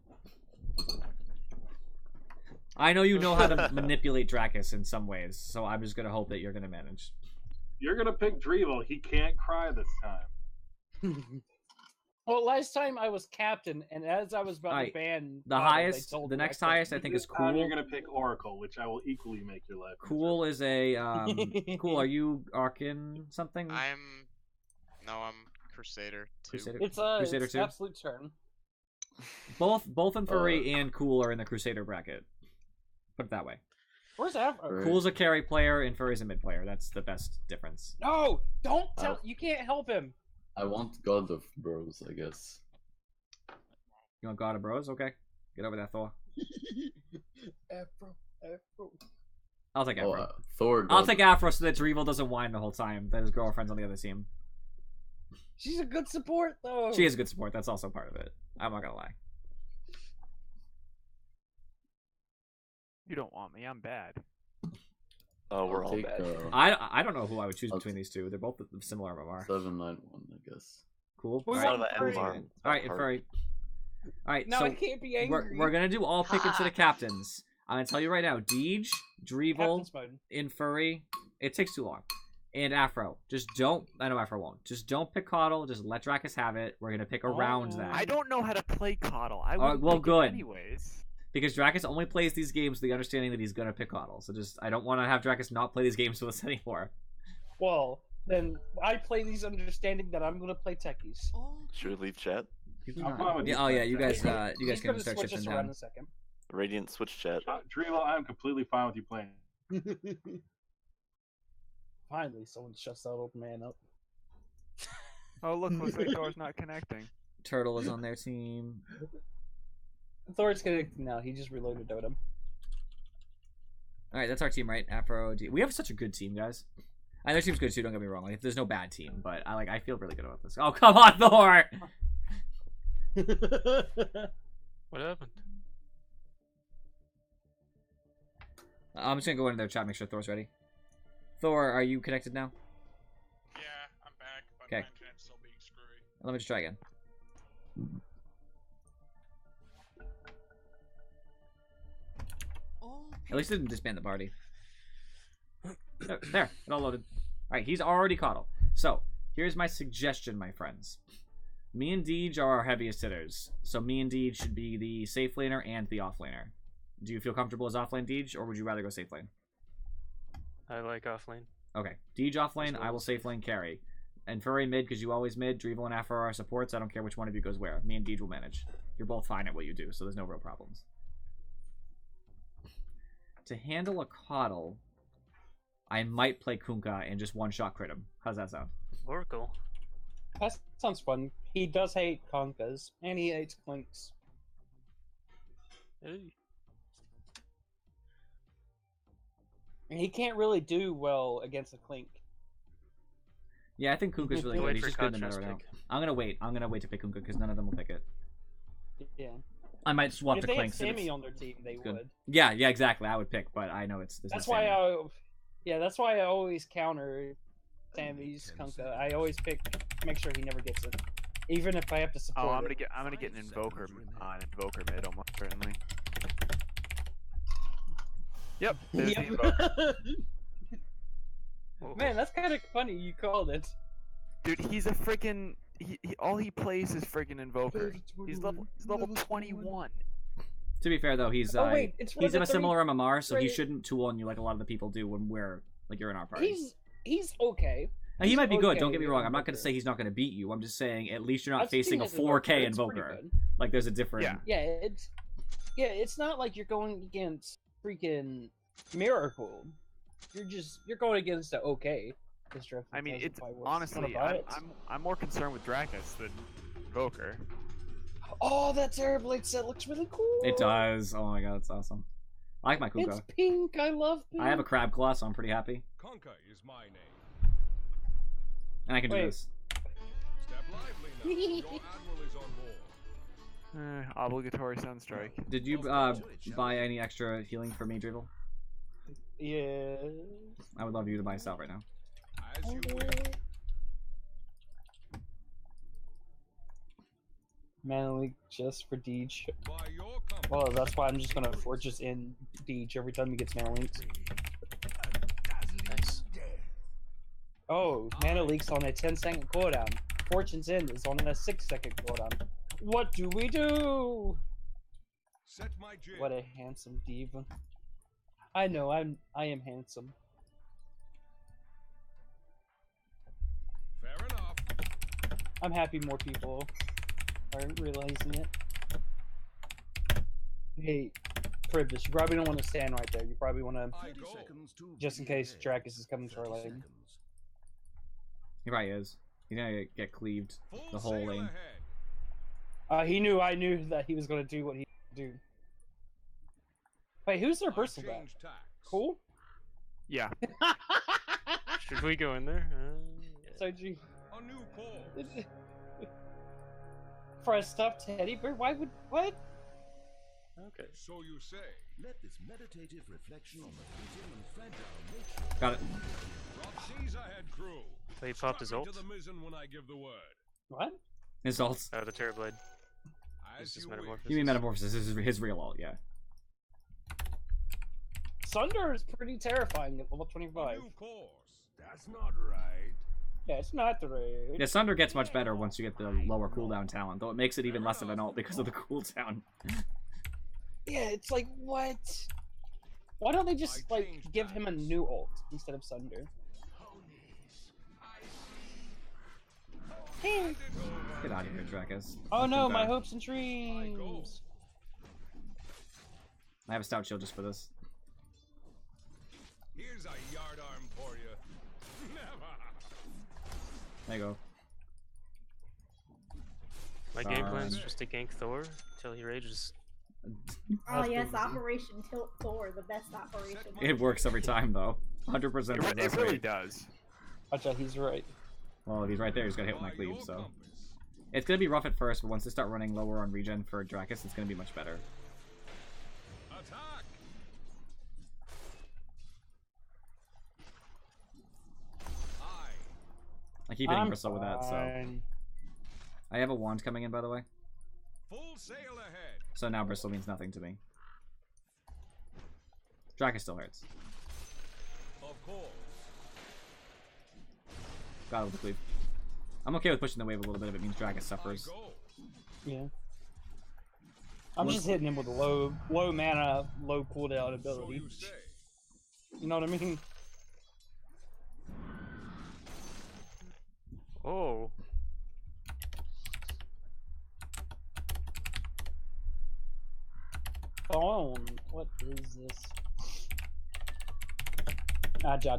I know you know how to manipulate Dracus in some ways, so I'm just gonna hope that you're gonna manage. You're gonna pick Drevel. He can't cry this time. Well, last time I was captain, and as I was about to ban the highest, the next highest, I think is Cool. You're gonna pick Oracle, which I will equally make your life. Cool is a Cool. Are you Arkin something? I'm Crusader 2. It's Crusader 2? Absolute turn. Both Infuri and Cool are in the Crusader bracket. Put it that way. Where's Afro? Cool's a carry player, and Infuri's a mid player. That's the best difference. No, don't tell. You can't help him. I want God of Bros, I guess. You want God of Bros? Okay. Get over that, Thor. Afro. I'll take Afro. Thor. I'll take Afro so that Drevel doesn't whine the whole time. That his girlfriend's on the other team. She's a good support, though. She is a good support. That's also part of it. I'm not gonna lie. You don't want me. I'm bad. Oh, we're all bad. I don't know who I would choose between these two. They're both similar MMR. 791, I guess. Cool. We All want Infuri. right, Infuri. All right, No, so I can't be angry. we're gonna do all pick into the captains. I'm gonna tell you right now, Deej, Drevel, Infuri. It takes too long. And Afro. Just don't. I know Afro won't. Just don't pick Coddle. Just let Dracus have it. We're gonna pick around that. I don't know how to play Coddle. I would well, good. Anyways. Because Dracus only plays these games with the understanding that he's gonna pick Coddle. So I don't want to have Dracus not play these games with us anymore. Well, then I play these understanding that I'm gonna play techies. Should we leave chat? Yeah, oh yeah, you guys can gonna start switch shifting us down. around in a second. Radiant switch chat. Drevel, I'm completely fine with you playing. Finally, someone shuts that old man up. Oh, look, looks like Thor's not connecting. Turtle is on their team. Thor's connected now. He just reloaded DotA. All right, that's our team, right? Afro. We have such a good team, guys. And their team's good too. Don't get me wrong. Like, there's no bad team, but I feel really good about this. Oh, come on, Thor! What happened? I'm just gonna go into their chat, make sure Thor's ready. Thor, are you connected now? Yeah, I'm back, but Okay. my internet's still being screwy. Let me just try again. At least it didn't disband the party. There, it all loaded. Alright, he's already Coddle. So, here's my suggestion, my friends. Me and Deej are our heaviest hitters. So me and Deej should be the safe laner and the off laner. Do you feel comfortable as offlane Deej, or would you rather go safe lane? I like offlane. Okay, Deej offlane, I will safe lane carry. And Furry mid, because you always mid. Drevel and Afro are supports. I don't care which one of you goes where. Me and Deej will manage. You're both fine at what you do, so there's no real problems. To handle a Coddle, I might play Kunkka and just one-shot crit him. How's that sound? Oracle. That sounds fun. He does hate Conkas, and he hates Clinks. Hey. And he can't really do well against a Clink. Yeah, I think Kunkka's really good. Wait He's for just good in the middle contrast right now. pick. I'm gonna wait. I'm gonna wait to pick Kunkka because none of them will pick it. Yeah. I might swap If to they had Clinks. if Sammy it's on their team, they good. would. Yeah, exactly. I would pick, but I know it's. That's why that's why I always counter Sammy's Kunkka. I always make sure he never gets it, even if I have to support. Oh, I'm it. gonna get an invoker mid almost certainly. Yep. There's the invoker. Man, that's kind of funny. You called it. Dude, he's a freaking. All he plays is freaking invoker. He's level 21. To be fair though, he's Oh, wait, it's one he's of in a the similar three- MMR, so he right. shouldn't tool on you like a lot of the people do when you're in our parties. He's okay. Now, he He's might be good. okay Don't get me wrong. I'm not Invoker. going to say he's not going to beat you. I'm just saying at least you're not I've seen facing a his 4K it's pretty invoker. good. Like there's a different. Yeah, it's not like you're going against freaking Miracle. You're going against the okay. I mean, it's honestly, I'm more concerned with Drakus than invoker. Oh, that Terrorblade set looks really cool. It does. Oh my god, it's awesome. I like my Kunkka. It's pink. I love pink. I have a crab claw, so I'm pretty happy. Conquer is my name. And I can do Wait. this. Step lively now. Your admiral is on board. Obligatory Sunstrike. Did you buy any extra healing for me, Drevel? Yeah. I would love you to buy us out right now. As you will. Mana League just for Deej. By your company. Well, that's why I'm just gonna Fortress in Deej every time he gets Mana Leaks. Nice. Oh, Mana Leaks on a 10-second cooldown. Fortune's in is on a 6-second cooldown. What do we do? Set my jig. What a handsome diva. I know, I am handsome. Fair enough. I'm happy more people are realizing it. Hey, Privilege, you probably don't want to stand right there. You probably want to, I go. just in case Drakus is coming to our lane. He probably is. He's gonna get cleaved the whole sail lane. ahead. I knew that he was going to do what he do. Wait, who's their bristleback? Change tacks. Cool? Yeah. Should we go in there? So, G. A new cause. For a stuffed teddy bear? Why would. What? Okay. So you say. Let this meditative reflection on the fleeting and fragile nature. Got it. Rough seas ahead, crew. So he popped his Strap ult? me to the mizzen when I give the word. What? His ults. Oh, the Terrorblade. As It's just you wish. Metamorphosis. You mean Metamorphosis? This is his real ult, yeah. Sunder is pretty terrifying at level A 25. new course. That's not right. Yeah, it's not the raid. Yeah, Sunder gets much better once you get the lower cooldown talent, though it makes it even less of an ult because of the cooldown. Yeah, it's like, what? Why don't they just, like, give him a new ult instead of Sunder? Get out of here, Drakus. Oh no, my Kunkka. hopes and dreams! I have a stout shield just for this. Here's a yardarm for you. There you go. My game plan is Fine. just to gank Thor until he rages. Oh yes, Operation Tilt Thor, the best operation. It works every time, though. 100% It success really rate. does. Watch out, he's right. Well, if he's right there, he's gonna hit with my cleave, so. It's gonna be rough at first, but once they start running lower on regen for Drakus, it's gonna be much better. Attack. I keep hitting I'm Bristle with that, so. fine. I have a wand coming in, by the way. Full sail ahead. So now Bristle means nothing to me. Drakus still hurts. Of course. Got it with the cleave. I'm okay with pushing the wave a little bit if it means Drakus suffers. Go. Yeah. I'm just hitting him with a low mana, low cooldown ability. You know what I mean? Oh. Phone. What is this? Ah, ja.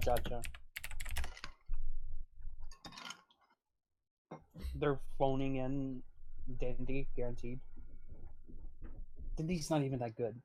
They're phoning in Dandy, guaranteed. Dandy's not even that good.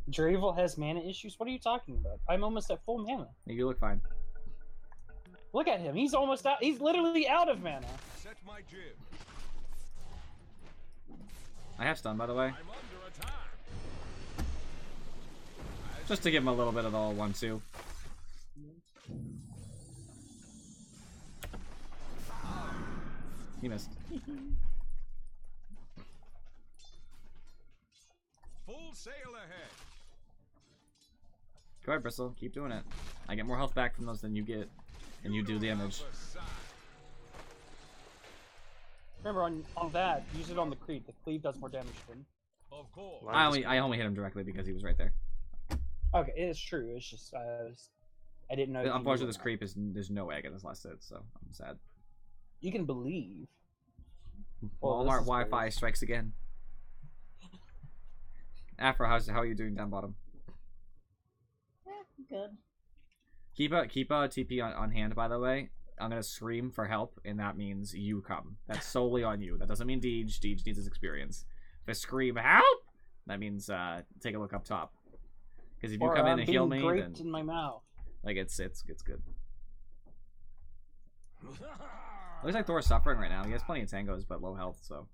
Dravel has mana issues? What are you talking about? I'm almost at full mana. You look fine. Look at him. He's almost out. He's literally out of mana. Set my jib. I have stun, by the way. Just to give him a little bit of the 1-2. He missed. Full sail ahead. Go ahead, Bristle. Keep doing it. I get more health back from those than you get, and you do damage. Remember, on that, use it on the cleave. The cleave does more damage to him. Of course. I only hit him directly because he was right there. Okay, it's true. It's just I didn't know. Unfortunately, this creep is there's no egg in this last hit, so I'm sad. You can believe. Walmart Wi-Fi strikes again. Afro, how are you doing down bottom? Good. Keep a TP on hand, by the way. I'm gonna scream for help, and that means you come. That's solely on you. That doesn't mean Deej. Deej needs his experience. If I scream help, that means take a look up top. Because if you come in and heal me, then in my mouth. Like it's good. Looks like Thor's suffering right now. He has plenty of tangos, but low health. So.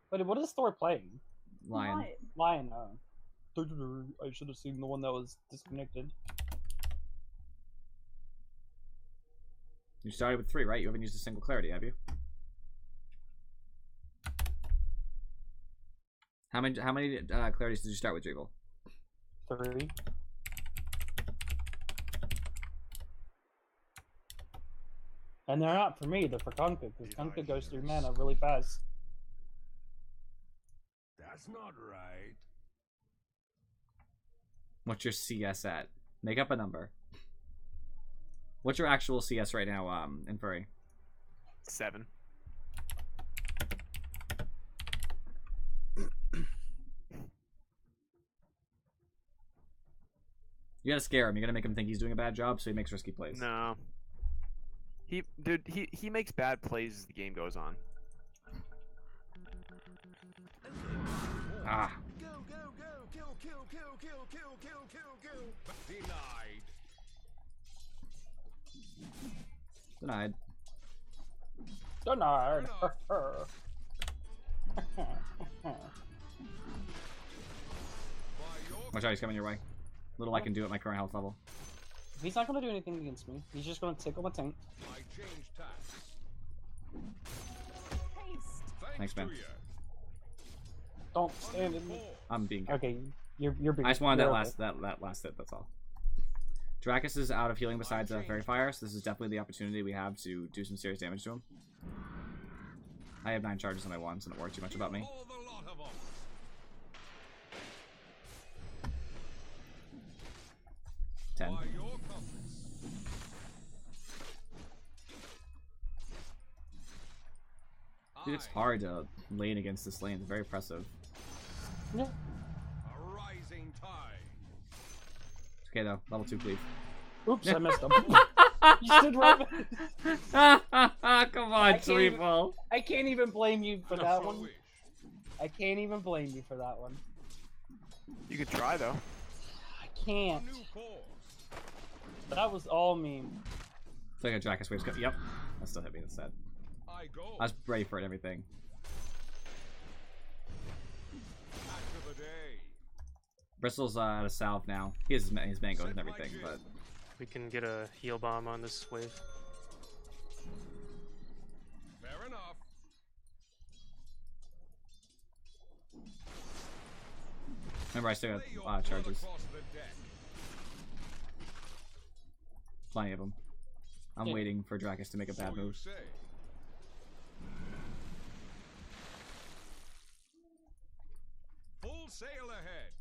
But what is Thor playing? Lion. Lion. I should have seen the one that was disconnected. You started with 3, right? You haven't used a single clarity, have you? How many clarities did you start with, Dribble? 3. And they're not for me, they're for Kunkka, because Kunkka goes through mana really fast. That's not right. What's your CS at? Make up a number. What's your actual CS right now, in Furry? 7. You gotta scare him. You gotta make him think he's doing a bad job, so he makes risky plays. No. He makes bad plays as the game goes on. Ah. Go, kill. Denied. Denied. Denied. Watch out, he's coming your way. Little I can do at my current health level. He's not gonna do anything against me. He's just gonna tickle my tank. I changed tack. Thanks, man. Don't stand in me. I'm being. Okay, you're being. I just wanted that last hit. That's all. Dracus is out of healing besides Fairy Fire, so this is definitely the opportunity we have to do some serious damage to him. I have 9 charges on my wand, so don't worry too much about me. Dude, it's hard to lane against this lane. It's very oppressive. Yeah. A rising tide. It's okay though. Level 2, please. Oops, I messed up. You stood right. Come on, Sweetball. I can't even blame you for that one. I can't even blame you for that one. You could try though. I can't. That was all me. It's like a Dracus waves. Yep. That still hit me. That's sad. I was ready for it. Everything. Bristol's out of salve now. He has his mangoes and everything, but we can get a heal bomb on this wave. Fair enough. Remember, I still got charges. Plenty of them. I'm waiting for Dracus to make a bad move. Full sail ahead.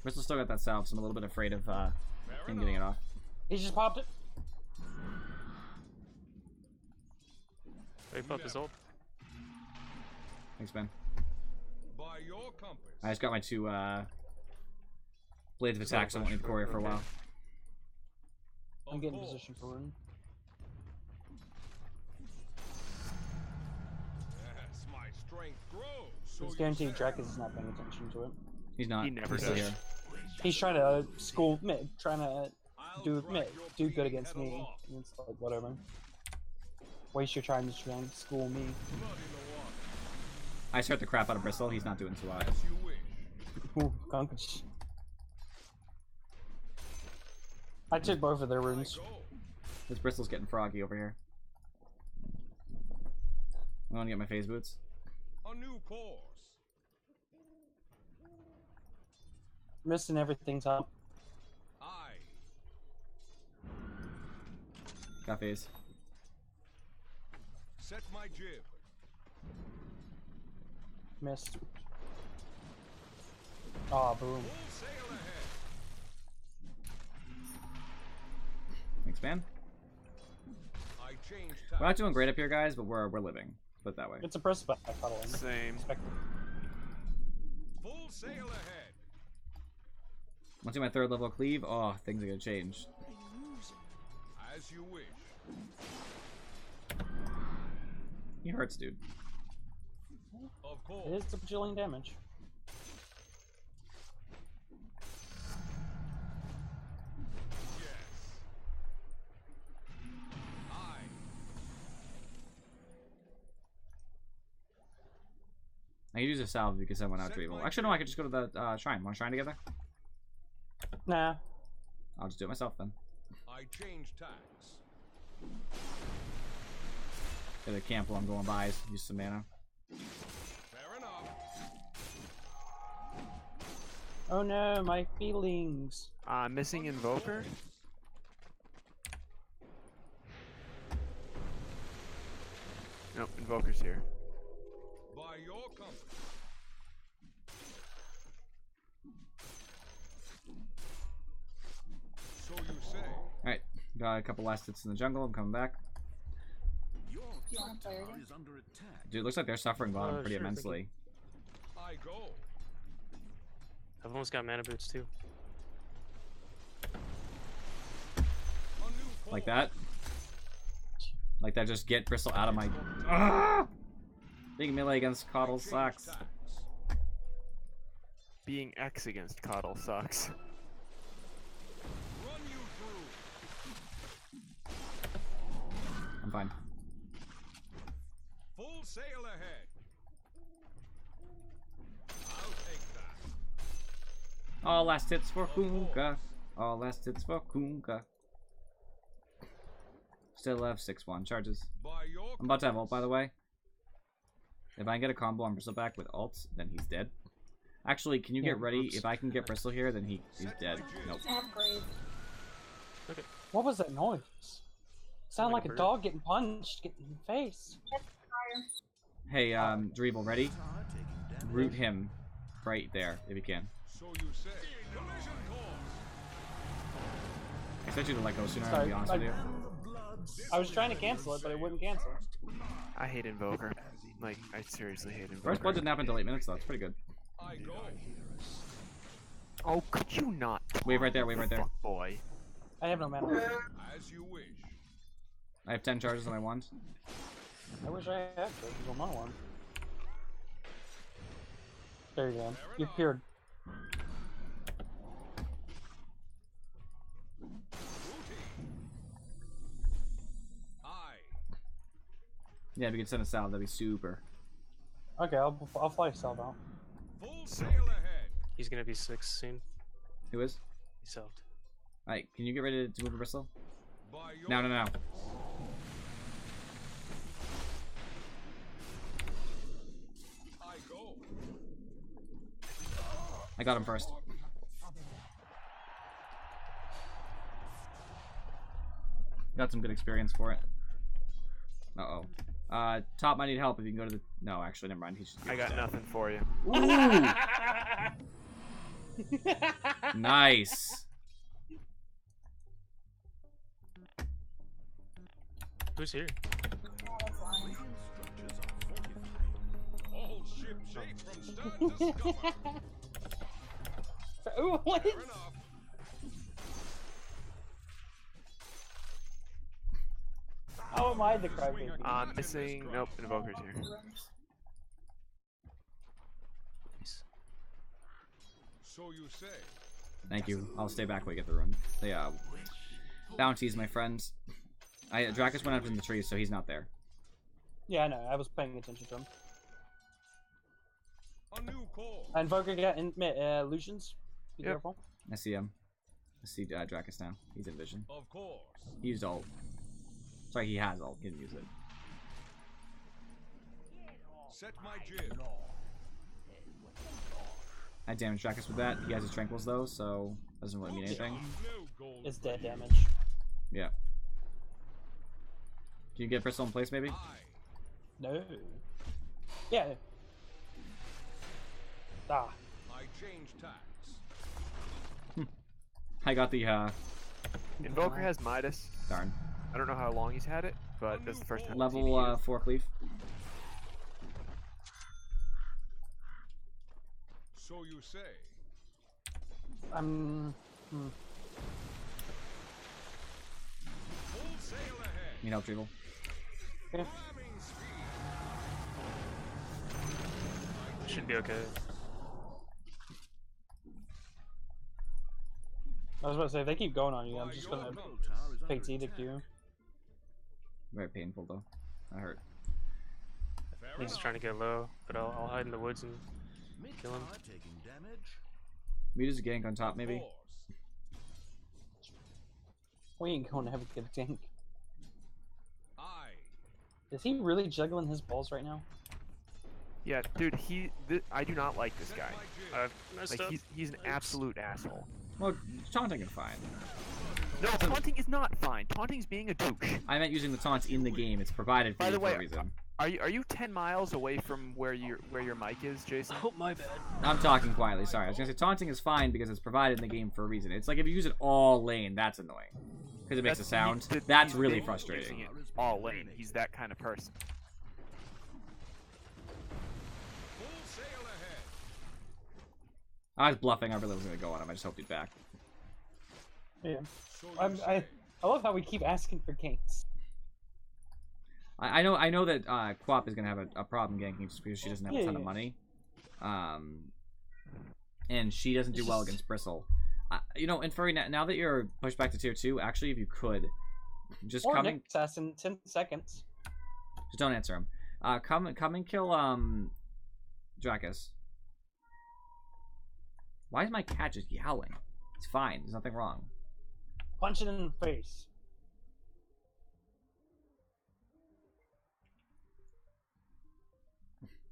Bristol still got that salve, so I'm a little bit afraid of him getting it off. He just popped it. He popped his ult. Thanks, Ben. By your compass. I just got my 2 blades of attack, so I won't need the courier for a while. I'm getting position for rune. Yes, my strength grows. It's guaranteed Dracus is not paying attention to it. He's not. He never He's still does. here. He's trying to school me, trying to do good against me. And it's like whatever. Waste your time to try and school me. I start the crap out of Bristol. He's not doing too well. Ooh, conquers. I took both of their runes. This Bristol's getting froggy over here. I want to get my phase boots. A new course. Missing everything, top. Got phase. Set my jib. Missed. Aw, boom. Full sail ahead. Thanks, man. I changed We're not doing great up here, guys, but we're living. Put it that way. It's a press back cuddling. Same. Full sail ahead. Once I get my 3rd level cleave, oh, things are gonna change. As you wish. He hurts, dude. Of course. It is a bajillion damage. I could use a salve because I went out to evil. Actually, no, I could just go to the shrine. Want to shrine together? Nah. I'll just do it myself then. I changed tacks. Get a camp while I'm going by. Use some mana. Fair enough. Oh no, my feelings. Missing Invoker? Nope, Invoker's here. By your compass. So you say. Alright, got a couple last hits in the jungle. I'm coming back. Your top tower is under attack. Dude, looks like they're suffering bottom pretty sure, thank you. immensely. I go. I've almost got mana boots too. Like that. Like that, just get Bristol out of my... Ah! Being melee against Coddle sucks. Being X against Coddle sucks. Run you through. I'm fine. Full sail ahead. I'll take that. All last hits for Kunka. All last hits for Kunka. Still have 6-1 charges. I'm about to have ult, by the way. If I can get a combo on Bristol back with ult, then he's dead. Actually, can you get ready? If I can get Bristol here, then he's dead. Nope. Okay. What was that noise? Sound like a bird. dog getting punched, getting in the face. Hey, Dreeble, ready? Root him right there, if you can. So you say. Collision course. I expect you to let go sooner, to Sorry, be honest with you. I was trying to cancel it, but it wouldn't cancel. I hate Invoker. Like, I seriously hate Invoker. First blood didn't happen until 8 minutes, though. It's pretty good. I go. Oh, could you not? Wave right there, wave right there. Fuck boy. I have no mana. As you wish. I have 10 charges on my wand. I wish I had to. One one. There you go. You appeared. Yeah, if you could send a salve, that'd be super. Okay, I'll fly yourself out. Full sail ahead. He's gonna be 6 soon. Who is? He's selfed. Alright, can you get ready to move to Bristol? By your No, no, no. I go. I got him first. Got some good experience for it. Uh-oh. Top might need help if you can go to the... No, actually, never mind. He's just... I got nothing for you. Ooh! Nice. Who's here? All ship shape from stern to scupper. Ooh, what? Fair enough. How am I the crybaby? Missing. Nope, Invoker's here. So you say. Thank you. I'll stay back while we get the run. The bounties, my friends. Dracus went up in the trees, so he's not there. Yeah, I know. I was paying attention to him. A new call. Invoker got illusions. Be careful. I see him. I see Dracus now. He's in vision. Of course. He used ult. Sorry, he has ult. He didn't use it. Set my jib. I damaged Dracus with that. He has his tranquils though, so doesn't really mean anything. It's dead damage. Yeah. Can you get Bristol in place, maybe? No. Yeah. Ah. I change tax. I got the Invoker has Midas. Darn. I don't know how long he's had it, but that's the first time. Level 4 cleave. So you say. Hmm. Full sail ahead. Need help, Trevel? Yeah. Should be okay. I was about to say, if they keep going on you, I'm just gonna take edict you. Very painful though. That hurt. He's just trying to get low, but I'll hide in the woods and kill him. We just gank on top, maybe. We ain't going to have a good tank. Is he really juggling his balls right now? Yeah, dude. I do not like this guy. Messed Like up. he's an absolute asshole. Well, taunting is fine. No, taunting is not fine. Taunting's being a douche. I meant using the taunts in the game. It's provided for By you the for way, a reason. Are you 10 miles away from where your mic is, Jason? Oh, my bad. I'm talking quietly, sorry. I was gonna say taunting is fine because it's provided in the game for a reason. It's like if you use it all lane, that's annoying. Because it makes a sound. That's really frustrating. It all lane. He's that kind of person. Full sail ahead. I was bluffing, I really was gonna go on him. I just hoped he'd back. Yeah. I love how we keep asking for ganks. I know that Quap is gonna have a problem ganking just because she doesn't have a ton of money. And she doesn't do well against Bristle. You know, and Furry, now that you're pushed back to tier 2, actually, if you could, just Or come Nick Sass in 10 seconds. Just don't answer him. Come and kill Dracus. Why is my cat just yowling? It's fine. There's nothing wrong. Punch it in the face.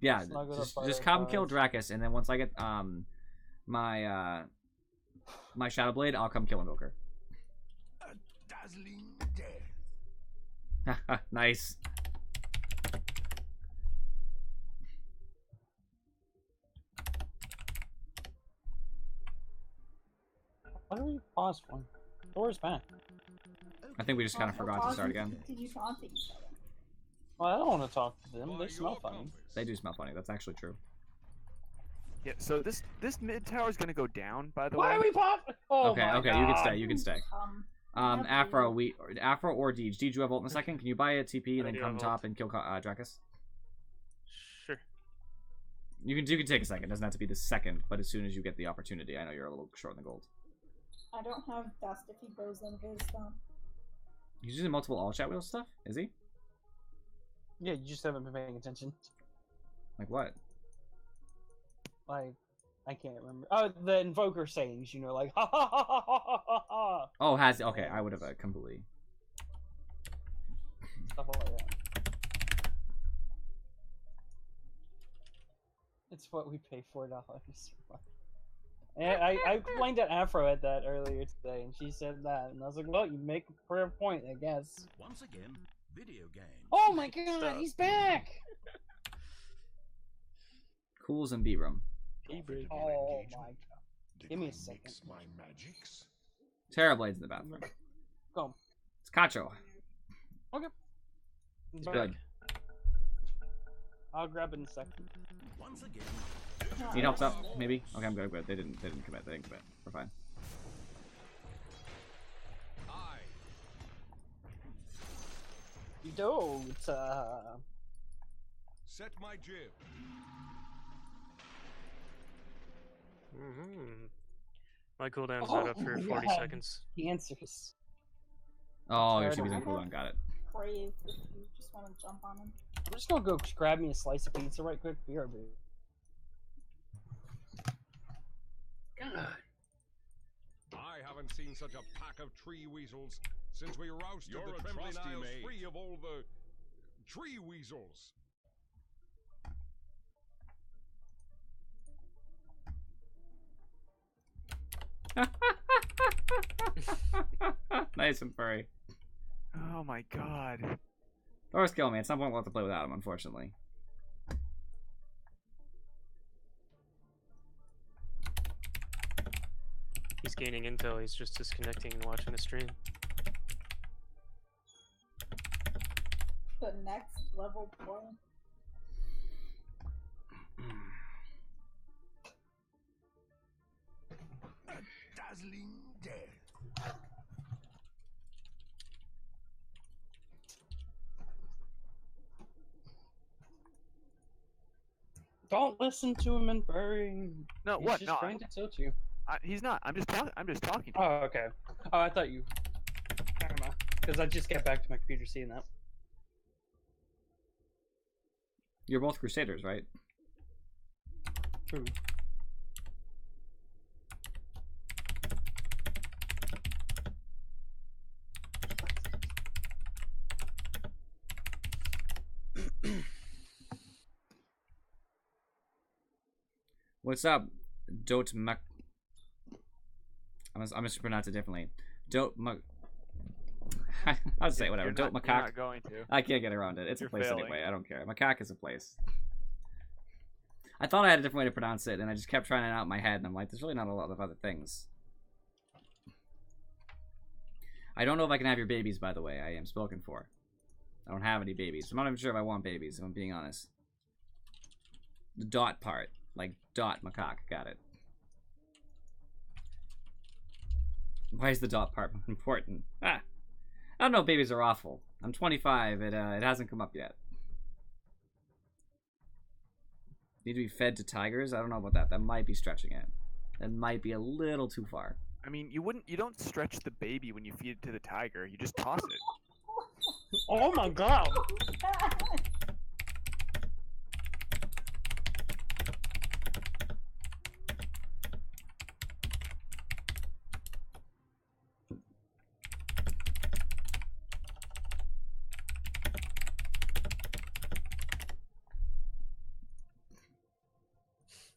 Yeah, Snuggle just the come kill fireflies. Dracus, and then once I get my Shadow Blade, I'll come kill Invoker. Dazzling death. Nice. What do we pause for? Thor's back. I think we just kind of forgot to start again. Did you taunt each other? Well, I don't want to talk to them. They smell funny. They do smell funny. That's actually true. Yeah. So this mid tower is gonna go down. By the way. Why are we popping? Oh Okay, my okay, God. you can stay. You can stay. Afro or Deej. Deej, you have ult in a second. Can you buy a TP and then do come have top ult. and kill Dracus? Sure. You can take a second. It doesn't have to be the second, but as soon as you get the opportunity. I know you're a little short on the gold. I don't have dust if he goes in his He's using multiple all chat wheel stuff. Is he? Yeah, you just haven't been paying attention. Like what? Like, I can't remember. Oh, the Invoker sayings, you know, like, ha ha ha ha ha ha ha. Oh, has okay. I would have completely. Stuff like that. It's what we pay $4. And I complained to Afro at that earlier today, and she said that, and I was like, well, you make a fair point, I guess. Once again, video games. Oh my god, he's back! Cools and B-Room. Oh my god. Give me a second. My magics. Terrorblade's in the bathroom. Go. It's Cacho. Okay. It's good. I'll grab it in a second. Once again. Need help up? Maybe? Okay, I'm good. I'm good. They didn't commit. They didn't commit. We're fine. You don't. Set my jib. My cooldown's not up for 40 seconds. He answers. Oh, your CB's on cooldown. Got it. Brave if you just want to jump on him. I'm just gonna go grab me a slice of pizza right quick. BRB. God. I haven't seen such a pack of tree weasels since we rousted the Trembling Isles free of all the tree weasels. Nice and furry. Oh my god. Thor's kill me. At some point we'll have to play without him, unfortunately. He's gaining intel, he's just disconnecting and watching the stream. The next level point. A dazzling death. Don't listen to him and bury. No, He's what? just No, trying to tilt you. he's not. I'm just talking. I'm just talking. Oh, okay. Oh, I thought you. I don't know. Because I just got back to my computer seeing that. You're both Crusaders, right? True. What's up, DotA? I'm gonna pronounce it differently. DotA. I'll say whatever. You're DotA. not going to. I can't get around it. It's You're a place failing. anyway. I don't care. Macaque is a place. I thought I had a different way to pronounce it, and I just kept trying it out in my head, and I'm like, there's really not a lot of other things. I don't know if I can have your babies, by the way. I am spoken for. I don't have any babies. I'm not even sure if I want babies, if I'm being honest. The dot part. Like, dot macaque. Got it. Why is the dot part important? Ah. I don't know if babies are awful. I'm 25. It hasn't come up yet. Need to be fed to tigers? I don't know about that. That might be stretching it. That might be a little too far. I mean, you don't stretch the baby when you feed it to the tiger. You just toss it. Oh my god!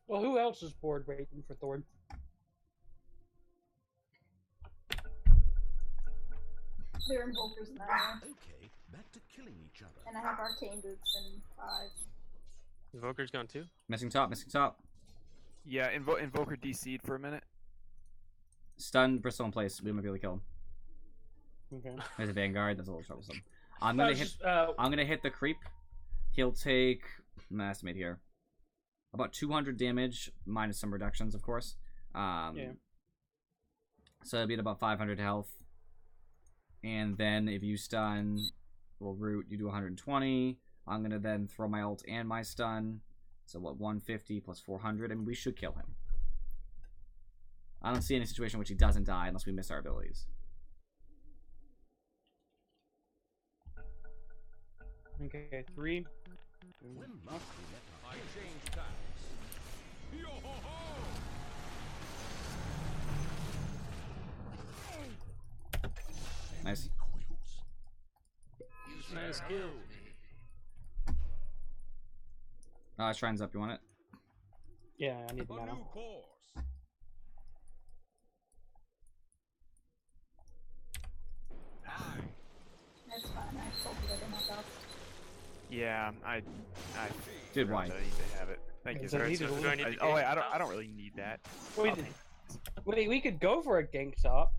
Well, who else is bored waiting for Thorn? They're invokers now. Okay, back to killing each other. And I have arcane boots in 5. Invoker's gone too? Missing top, missing top. Yeah, Invoker DC'd for a minute. Stunned, Bristol in place. We might be able to kill him. Okay. There's a Vanguard. That's a little troublesome. I'm gonna hit the creep. He'll take, I'm gonna estimate here, about 200 damage minus some reductions, of course. Yeah. So it'll be at about 500 health. And then if you stun, well, root, you do 120. I'm gonna then throw my ult and my stun. So what, 150 plus 400, and we should kill him. I don't see any situation in which he doesn't die unless we miss our abilities. Okay, 3. When last we met I change tags. Yo-ho-ho! Nice. Nice kill. Shrine's up, you want it? Yeah, I need the A mana. new course. Yeah, I Dude, why? I need to have it. Thank you, So sir. neither do we. Oh wait, I don't really need that. Wait, we could go for a gank top.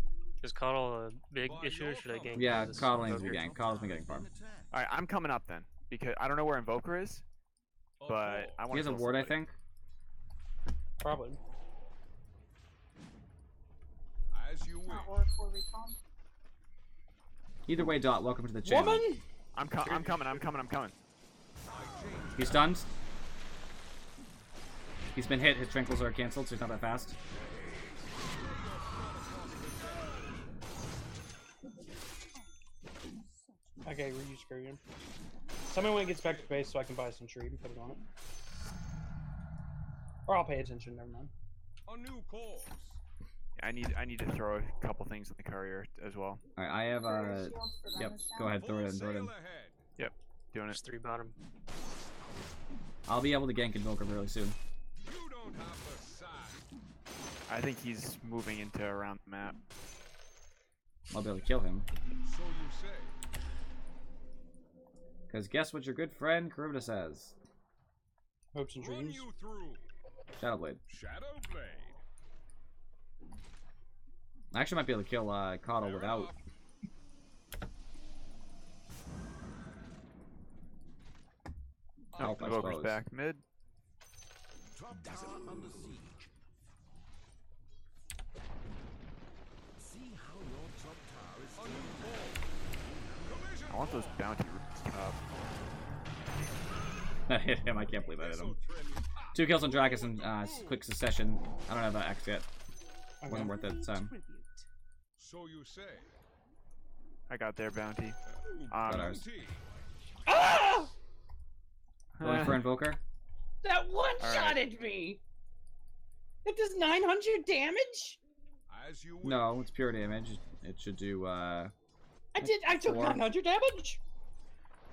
Is Coddle a big issue, or should I gank? Yeah, this Coddle needs to be Invoker? ganked. Coddle's been getting farmed. All right, I'm coming up then because I don't know where Invoker is, but I want. He has a ward, I think. Probably. As you wish. Either way, Dot, welcome to the channel. Woman! I'm coming. He's stunned. He's been hit. His trinkles are canceled, so he's not that fast. Okay, reuse screen. Tell me when it gets back to base so I can buy some tree and put it on it. Or I'll pay attention, never mind. A new course. I need to throw a couple things in the courier as well. Alright, I have yep, go ahead, throw it in. Yep, doing it. 3 bottom. I'll be able to gank Invoker really soon. I think he's moving into around the map. I'll be able to kill him. So you say. Because guess what your good friend Karubda says? Hopes and dreams. Shadowblade. Shadowblade. I actually might be able to kill Coddle without. Oh, Invoker's back mid. Top tower under siege. See how your top tower is. I want those bounty roots up. I hit him. I can't believe I hit him. 2 kills on Drakus in quick succession. I don't have that X yet. Wasn't worth it at the time. So you say. I got their bounty. Got ours. Ah! Going for Invoker? That one-shotted me! It does 900 damage? As you No, it's pure damage. It should do, I took 4. 900 damage!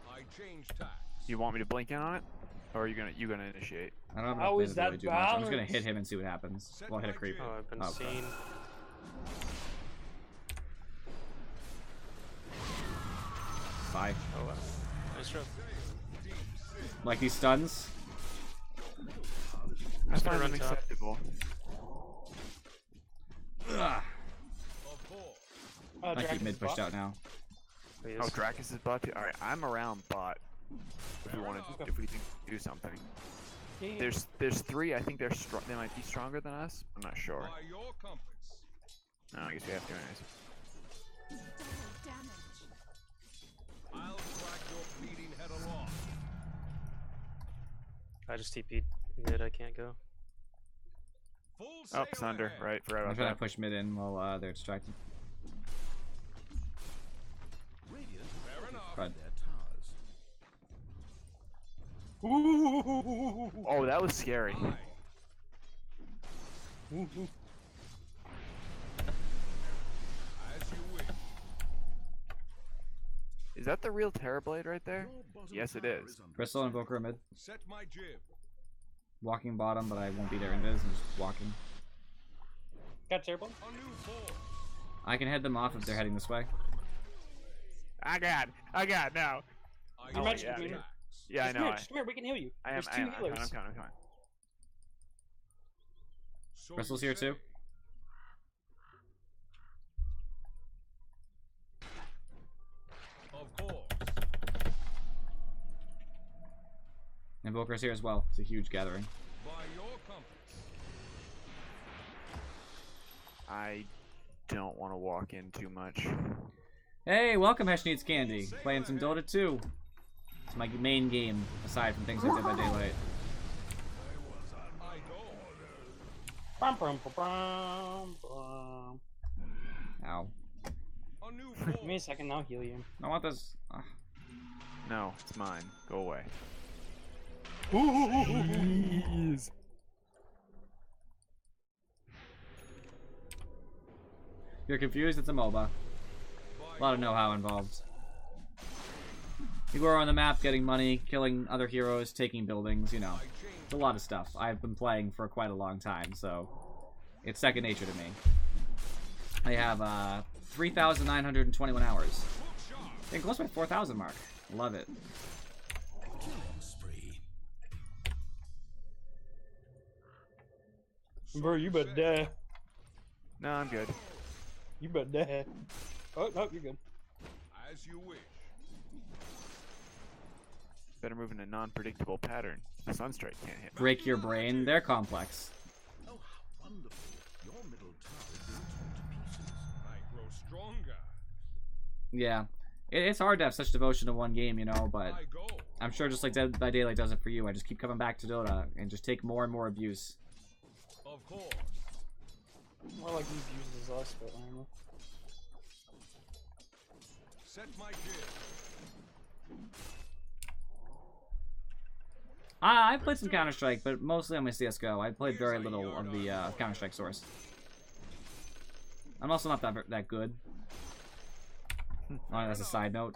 I changed tack. You want me to blink in on it, or are you gonna initiate? I don't have How enough is mana to really that do much. I'm just gonna balanced? hit him and see what happens. Well, hit a creep. Oh, I've been Oh, seen. Bye. Oh, wow. Nice job. Like these stuns? That's gonna not run top. unacceptable. Ugh. Oh, I keep Dragon's mid pushed bot. out now. Oh, Drakus is bot too. All right, I'm around bot. If we want to, if we can do something. Yeah. There's 3. I think they're strong. They might be stronger than us. I'm not sure. By your compass. No, I guess we have to anyways. I'll crack your bleeding head aloft. I just TP'd mid, I can't go. Full Oh, sail Thunder. ahead. Right, forgot I'm about trying to that. push mid in while they're distracted. Radiant Fair enough. Crud. their towers. Oh, that was scary. As you wish. Is that the real Terrorblade right there? Your bottom Yes, it tower is. under Crystal siege. Invoker mid. Set my jib. Walking bottom, but I won't be there in Viz. I'm just walking. Got terrible. A new force. I can head them off if they're heading this way. I got now. I You're changed matching me. tacks. Yeah, I Just know. come here, just come here, we can heal you. I am. There's 2 I'm healers. coming. So Crystal's you here say. too. Of course. Invoker's here as well. It's a huge gathering. By your compass. I don't want to walk in too much. Hey, welcome Hesh Needs Candy. Playing some Dota 2. It's my main game, aside from things like Dead by Daylight. I go. Bum, bum, bum, bum, bum. Ow. A new Give me a force. second, I'll heal you. I want this. No, it's mine. Go away. Jeez. You're confused? It's a MOBA. A lot of know-how involved. You go around the map getting money, killing other heroes, taking buildings, you know. It's a lot of stuff. I've been playing for quite a long time, so it's second nature to me. I have 3,921 hours. Getting close to my 4,000 mark. Love it. Bro, you better die. No, I'm good. You better die. Oh, no, you're good. As you wish. Better move in a non-predictable pattern. The Sunstrike can't hit. Break your brain. They're complex. Oh, how wonderful. Your middle tower is being torn to pieces. I grow stronger. Yeah. It's hard to have such devotion to one game, you know, but I'm sure just like Dead by Daylight does it for you. I just keep coming back to Dota and just take more and more abuse. Of course. More like he's used as us, but I don't know. Set my jib. I've played some Counter-Strike, but mostly on my CSGO. I played very little of the Counter-Strike source. I'm also not that good. That's a side note.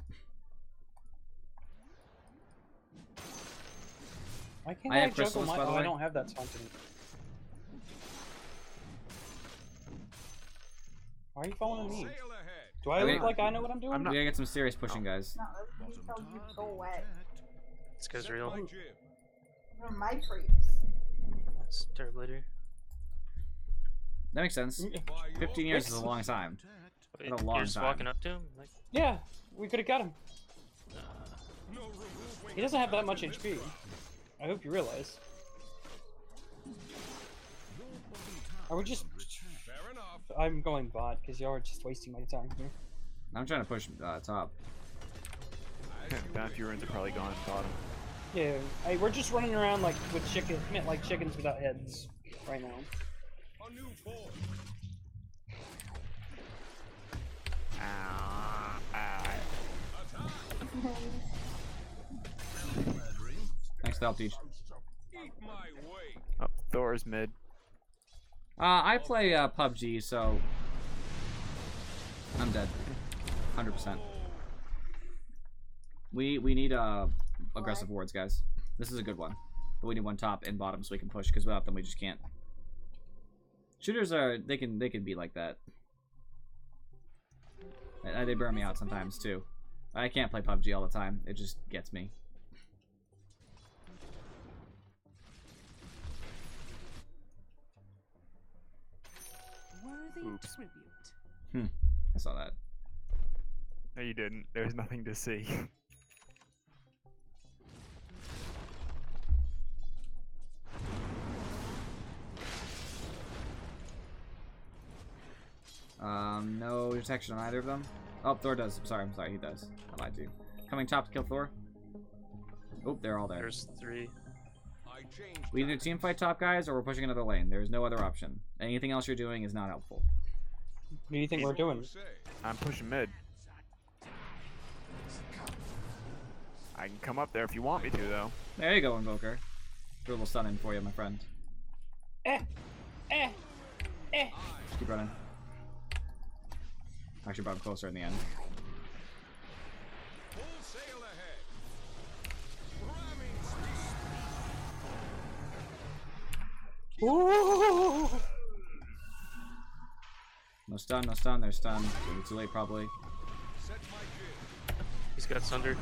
Why can't I have juggle crystals, my... by the Oh, way. I don't have that taunting. Why are you following me? Do I look like I know what I'm doing? We gotta get some serious pushing, guys. No, you told you so wet. This guy's real. You're my creeps. It's Turboblade. That makes sense. 15 years is a long time. Wait, That's a long you're just time. walking up to him? Like, Yeah, we could have got him. He doesn't have that much HP. I hope you realize. Are we just... I'm going bot, because y'all are just wasting my time here. I'm trying to push top. Bounty runes are probably gone bottom. Yeah, we're just running around like with chickens without heads right now. A new force. Thanks to help, Teach. Eat my way. Oh, Thor's mid. I play PUBG, so I'm dead. 100%. We need aggressive wards, guys. This is a good one. But we need one top and bottom so we can push, because without them we just can't. Shooters they can be like that. They burn me out sometimes too. I can't play PUBG all the time. It just gets me. Oops. I saw that. No, you didn't. There's nothing to see. No detection on either of them. Oh, Thor does. I'm sorry, he does. I lied to you. Coming top to kill Thor. Oh, they're all there. there's 3. We need a team fight top, guys, or we're pushing another lane. There's no other option. Anything else you're doing is not helpful. What do you think we're doing? I'm pushing mid. I can come up there if you want me to, though. There you go, Invoker. Threw a little stun in for you, my friend. Just keep running. Actually brought him closer in the end. Full sail ahead. Ramming speed. Ooh. No stun, no stun. They're stunned. Too late, probably. Set my jib. He's got Sunder.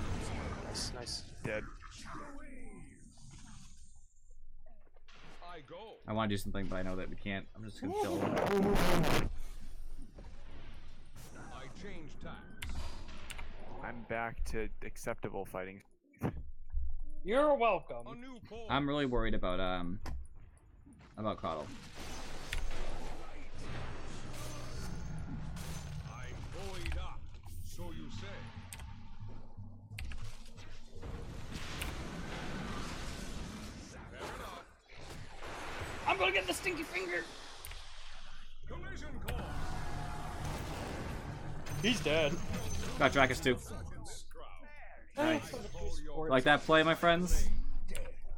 Nice, nice. Dead. I go. I want to do something, but I know that we can't. I'm just gonna kill him. I change tacks. I'm back to acceptable fighting. You're welcome. A new force. I'm really worried about Coddle. I'm buoyed up. So you say. Fair enough. I'm gonna get the stinky finger. Collision course. He's dead. Got Dracus too. Nice. Like that play, my friends?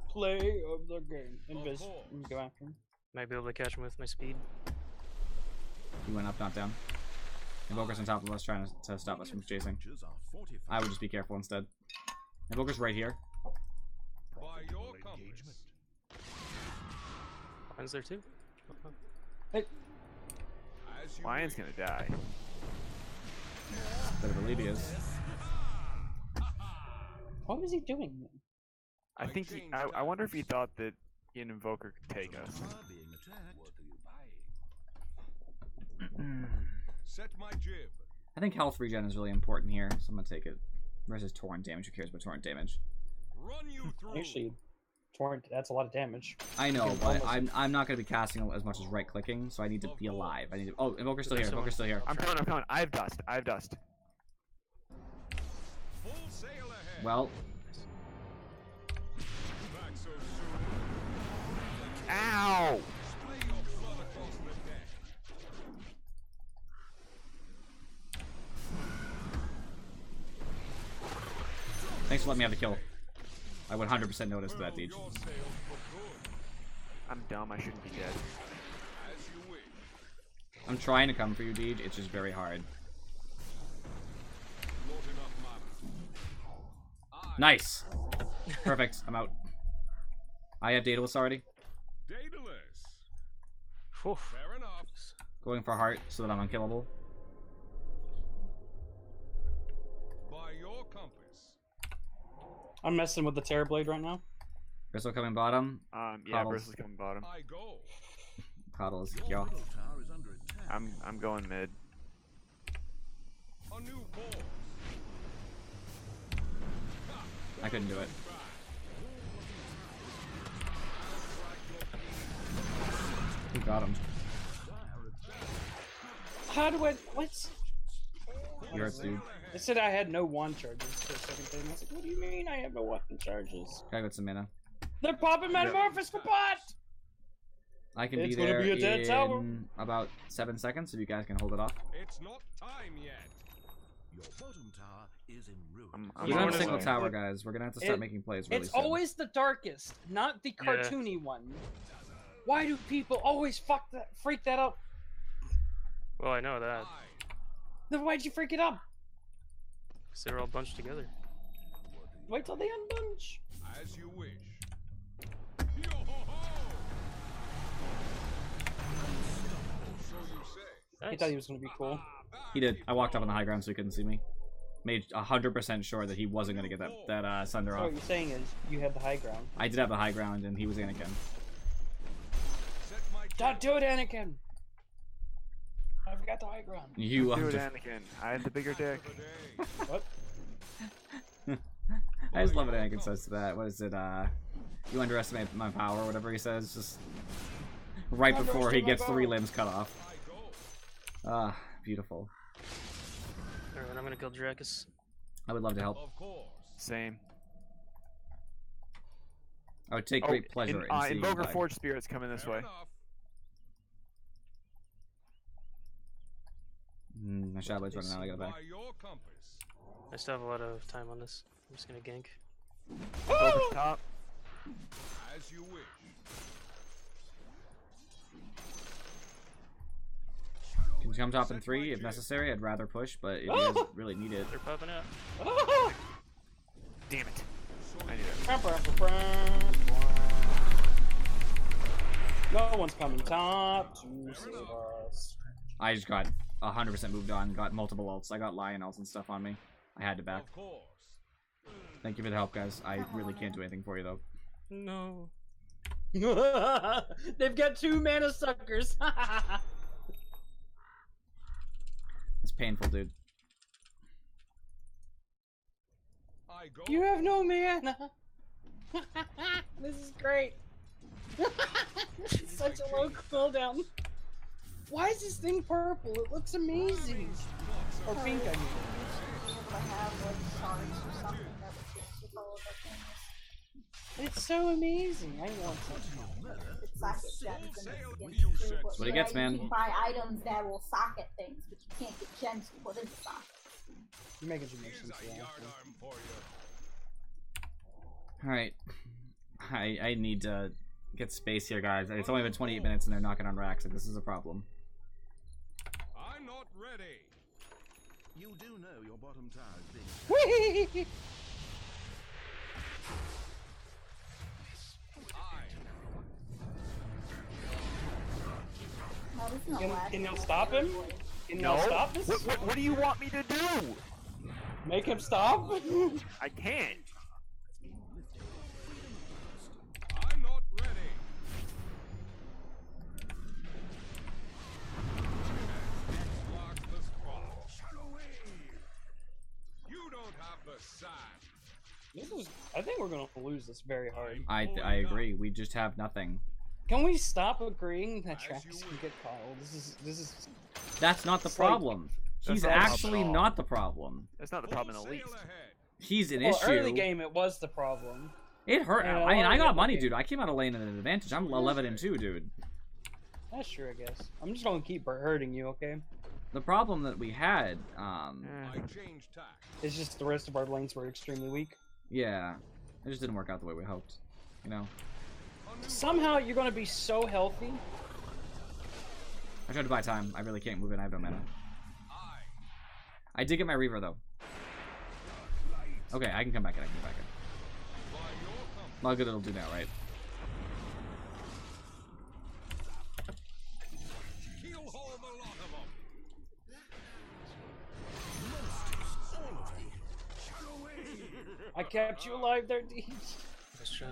Play of the game. Invis. Go after him. Might be able to catch him with my speed. He went up, not down. Invoker's on top of us, trying to stop us from chasing. I would just be careful instead. Invoker's right here. By your compass. Lion's there too. Hey. Lion's gonna die. Better believe he is. What was he doing then? I think I wonder if he thought that an Invoker could take us. Set my jib. I think health regen is really important here, so I'm gonna take it. Versus torrent damage. Who cares about torrent damage? Run you through. Actually, torrent, that's a lot of damage. I know, but I'm not gonna be casting as much as right clicking, so I need to be alive. I need to. Oh, Invoker's still here. Invoker's still here. I'm coming. I have dust. Full sail ahead. Well. Back so soon. Ow! Splay your blood across the deck. Thanks for letting me have the kill. I would 100% notice that, Deej. I'm dumb. I shouldn't be dead. I'm trying to come for you, Deej. It's just very hard. Nice. Perfect. I'm out. I have Daedalus already. Daedalus. Fair enough. Going for heart so that I'm unkillable. By your compass. I'm messing with the Terrorblade right now. Bristle coming bottom. Yeah, Coddles. Bristle's coming bottom. I go. Coddles. Yeah. I'm going mid. A new force. I couldn't do it. Who got him? How do I... What? You're it, dude. It said I had no wand charges for a second thing. I was like, what do you mean I have no wand charges? Gotta get some mana. They're popping Metamorphosis for pot! I can It's be gonna there be a dead tower. in about 7 seconds if you guys can hold it off. It's not time yet. Your bottom tower is in ruin. We don't have a single tower, guys. We're gonna have to start making plays really It's soon. always the darkest, not the cartoony one. Why do people always freak that up? Well, I know that. Then why'd you freak it up? Because they were all bunched together. Wait till they unbunch. As you wish. He thought he was gonna be cool. He did. I walked up on the high ground so he couldn't see me. Made 100% sure that he wasn't gonna get that Sunder So off. what you're saying is you have the high ground. I did have the high ground and he was Anakin. Don't do it, Anakin! I've got the high ground. You do it, Anakin. I have the bigger dick. What? I just love what Anakin says to that. What is it? You underestimate my power, whatever he says. Just right before he gets 3 limbs cut off. Ah, beautiful. Alright, I'm gonna kill Dracus. I would love to help. Same. I would take great pleasure in seeing Invoker you die. Forge Spirits coming this way. My Shadowblade's running out. I gotta back. I still have a lot of time on this. I'm just gonna gank. Invoker's top. As you wish. Can come top in 3 if necessary. I'd rather push, but if you guys really need it. They're popping out. Damn it. I need it. No one's coming top to save us. I just got 100% moved on. Got multiple ults. I got lion ults and stuff on me. I had to back. Thank you for the help, guys. I really can't do anything for you though. No. They've got 2 mana suckers. It's painful, dude. You have no mana. This is great. It's such a low cooldown. Why is this thing purple? It looks amazing. Or pink, I mean. It's so amazing. I want something. It's socket gems and That's what he gets, man. You can buy items that will socket things, but you can't get gems to put in sockets. You're making some sense. Alright. I need to get space here, guys. It's only been 28 minutes and they're knocking on racks, and this is a problem. I'm not ready. You do know your bottom tower is being Can you stop him? Can you stop this? What do you want me to do? Make him stop? I can't. I'm not ready. don't have the sand. I think we're gonna lose this very hard. I agree. We just have nothing. Can we stop agreeing that Travis can get Kyle? This is. That's not the problem. He's actually not the problem. That's not the problem in the least. He's an Well, issue. early game it was the problem. It hurt. Yeah, I mean, I got money, okay. dude. I came out of lane at an advantage. I'm 11-2, dude. That's true, I guess. I'm just gonna keep hurting you, okay? The problem that we had, I changed tack. It's just the rest of our lanes were extremely weak. yeah, it just didn't work out the way we hoped. You know. Somehow you're gonna be so healthy. I tried to buy time. I really can't move it. I have no mana. I did get my Reaver though. Okay, I can come back in. I can come back in. Not good it'll do now, right? I kept you alive there, Deej. Nice job.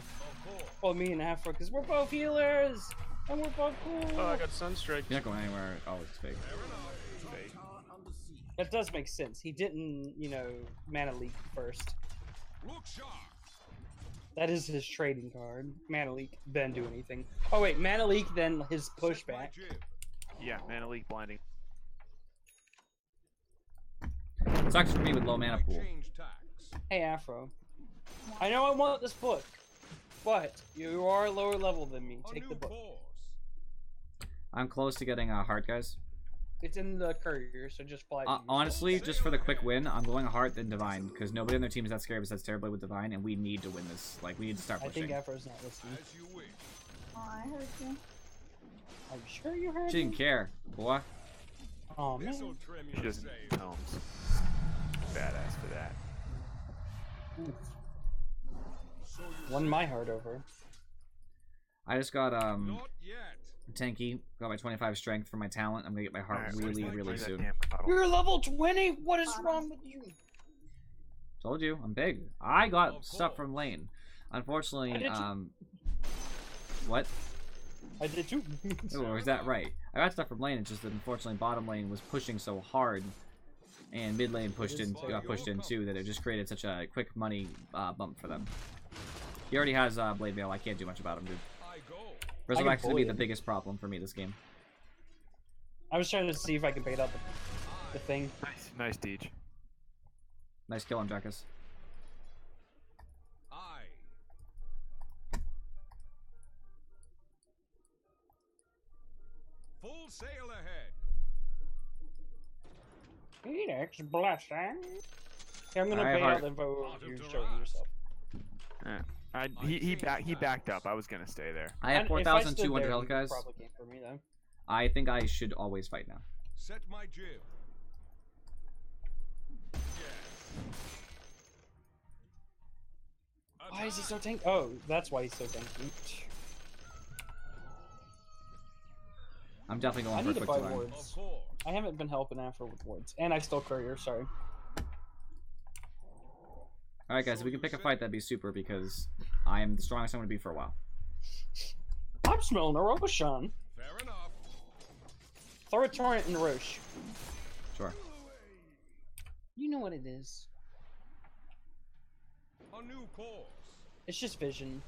Well, me and Afro, because we're both healers! And we're both cool! Oh, I got Sunstrike. You're not going anywhere. Oh, it's fake. That does make sense. He didn't, you know, mana leak first. That is his trading card. Mana leak, then do anything. Oh wait, mana leak, then his pushback. Yeah, mana leak blinding. It sucks for me with low mana pool. Hey Afro, I know I want this book, but you are lower level than me. Take the book. I'm close to getting a heart, guys. It's in the courier, so just fly. Honestly, just for the quick win, I'm going heart then divine because nobody on their team is that scared besides terribly with divine, and we need to win this. Like, we need to start pushing. I think Afro's not listening. Oh, I heard you. Are you sure you heard She didn't me? care, boy. Oh man. She doesn't need tomes. Badass for that. Won my heart over. I just got tanky. Got my 25 strength for my talent. I'm gonna get my heart really soon. You're level 20. What is wrong with you? Told you, I'm big. I got stuff from lane. Unfortunately, what? I did too. Oh, is that right? I got stuff from lane. It's just that unfortunately bottom lane was pushing so hard, and mid lane got pushed in too, that it just created such a quick money bump for them. He already has Blade Mail. I can't do much about him, dude. Resurrect's gonna be the biggest problem for me this game. I was trying to see if I could bait out the thing. Nice Deej. Nice kill on Jackus. Full sail ahead. Phoenix blessing. Here, I'm gonna bait out the vote. You show yourself. He backed up. I was gonna stay there. I have 4,200 health, guys. Probably came for me though. I think I should always fight now. Set my jib. Why is he so tanky? Oh, that's why he's so tanky. I'm definitely going I for a need to quick buy divine. wards. I haven't been helping Afro with wards, and I still courier. Sorry. Alright guys, if we can pick a fight, that'd be super, because I am the strongest I'm going to be for a while. I'm smelling a Roshan. Fair enough. Throw a torrent in Roche. Sure. You know what it is. A new course. It's just vision.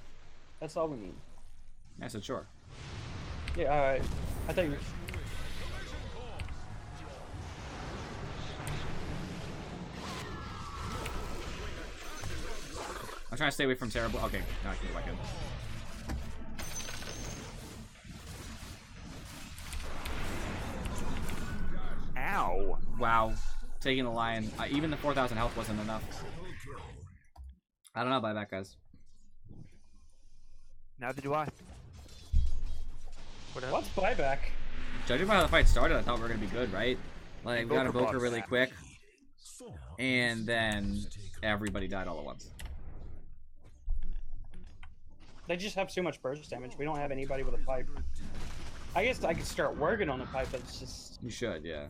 That's all we need. I said sure. Yeah, alright. I thought you were... I'm trying to stay away from terrible. Okay, now I can go back in. Ow! Wow. Taking the lion. Even the 4,000 health wasn't enough. I don't know about that, guys. Neither do I. What's buyback? Judging by how the fight started, I thought we were going to be good, right? Like, we got a Evoker really quick. And then everybody died all at once. They just have too much burst damage. We don't have anybody with a pipe. I guess I could start working on a pipe, but it's just... You should, yeah.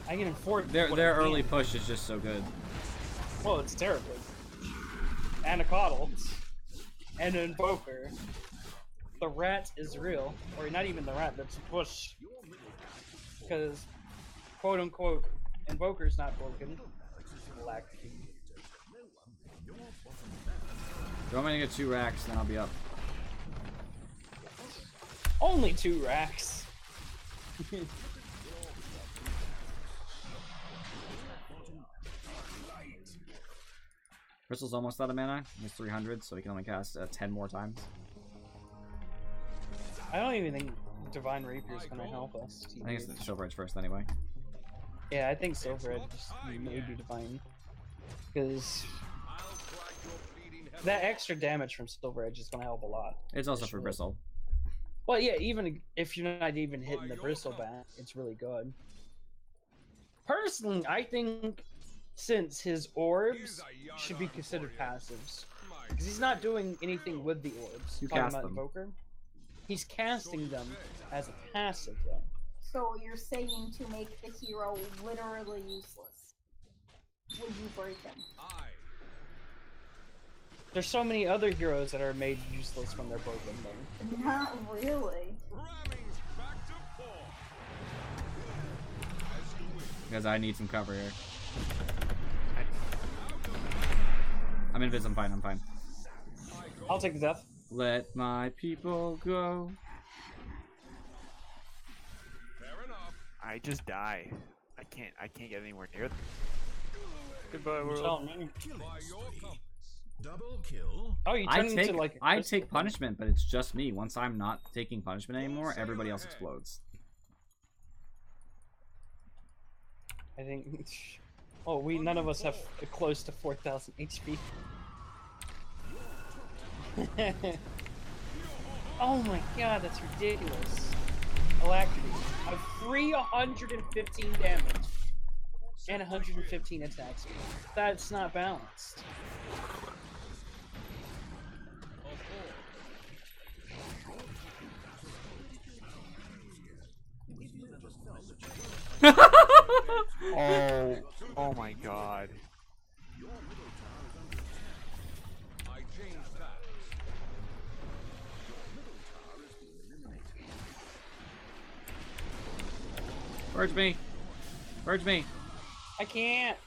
I can afford... Their early push is just so good. Well, it's terrible. And a coddle. And an invoker. The rat is real. Or not even the rat, that's push. Because quote unquote Invoker's not broken. Lacking. Do you want me to get 2 racks, then I'll be up. Only 2 racks. Bristle's almost out of mana. He's 300, so he can only cast 10 more times. I don't even think Divine Rapier is gonna help us. I think it's the Silver Edge first anyway. Yeah, I think Silver Edge may be Divine. Because that extra damage from Silver Edge is gonna help a lot. It's also for Bristle. Well, yeah, even if you're not even hitting the Bristle back, it's really good. Personally, I think since his orbs should be considered passives. Because he's not doing anything with the orbs. You Talking cast about them. Invoker. He's casting them as a passive, though. So you're saying to make the hero literally useless. Will you break him? There's so many other heroes that are made useless when they're broken, though. Not really. Because I need some cover here. I'm invis, I'm fine, I'm fine. I'll take the death. Let my people go. I just die. I can't get anywhere near them. Goodbye, You're world. telling me. Double kill. Oh, you I turn into like a I crystal take punishment, but it's just me. Once I'm not taking punishment anymore, everybody else explodes. I think. Oh, none of us have close to 4,000 HP. Oh my god, that's ridiculous. Alacrity. I have 315 damage and 115 attack speed. That's not balanced. Oh my god. Purge me! Purge me! I can't.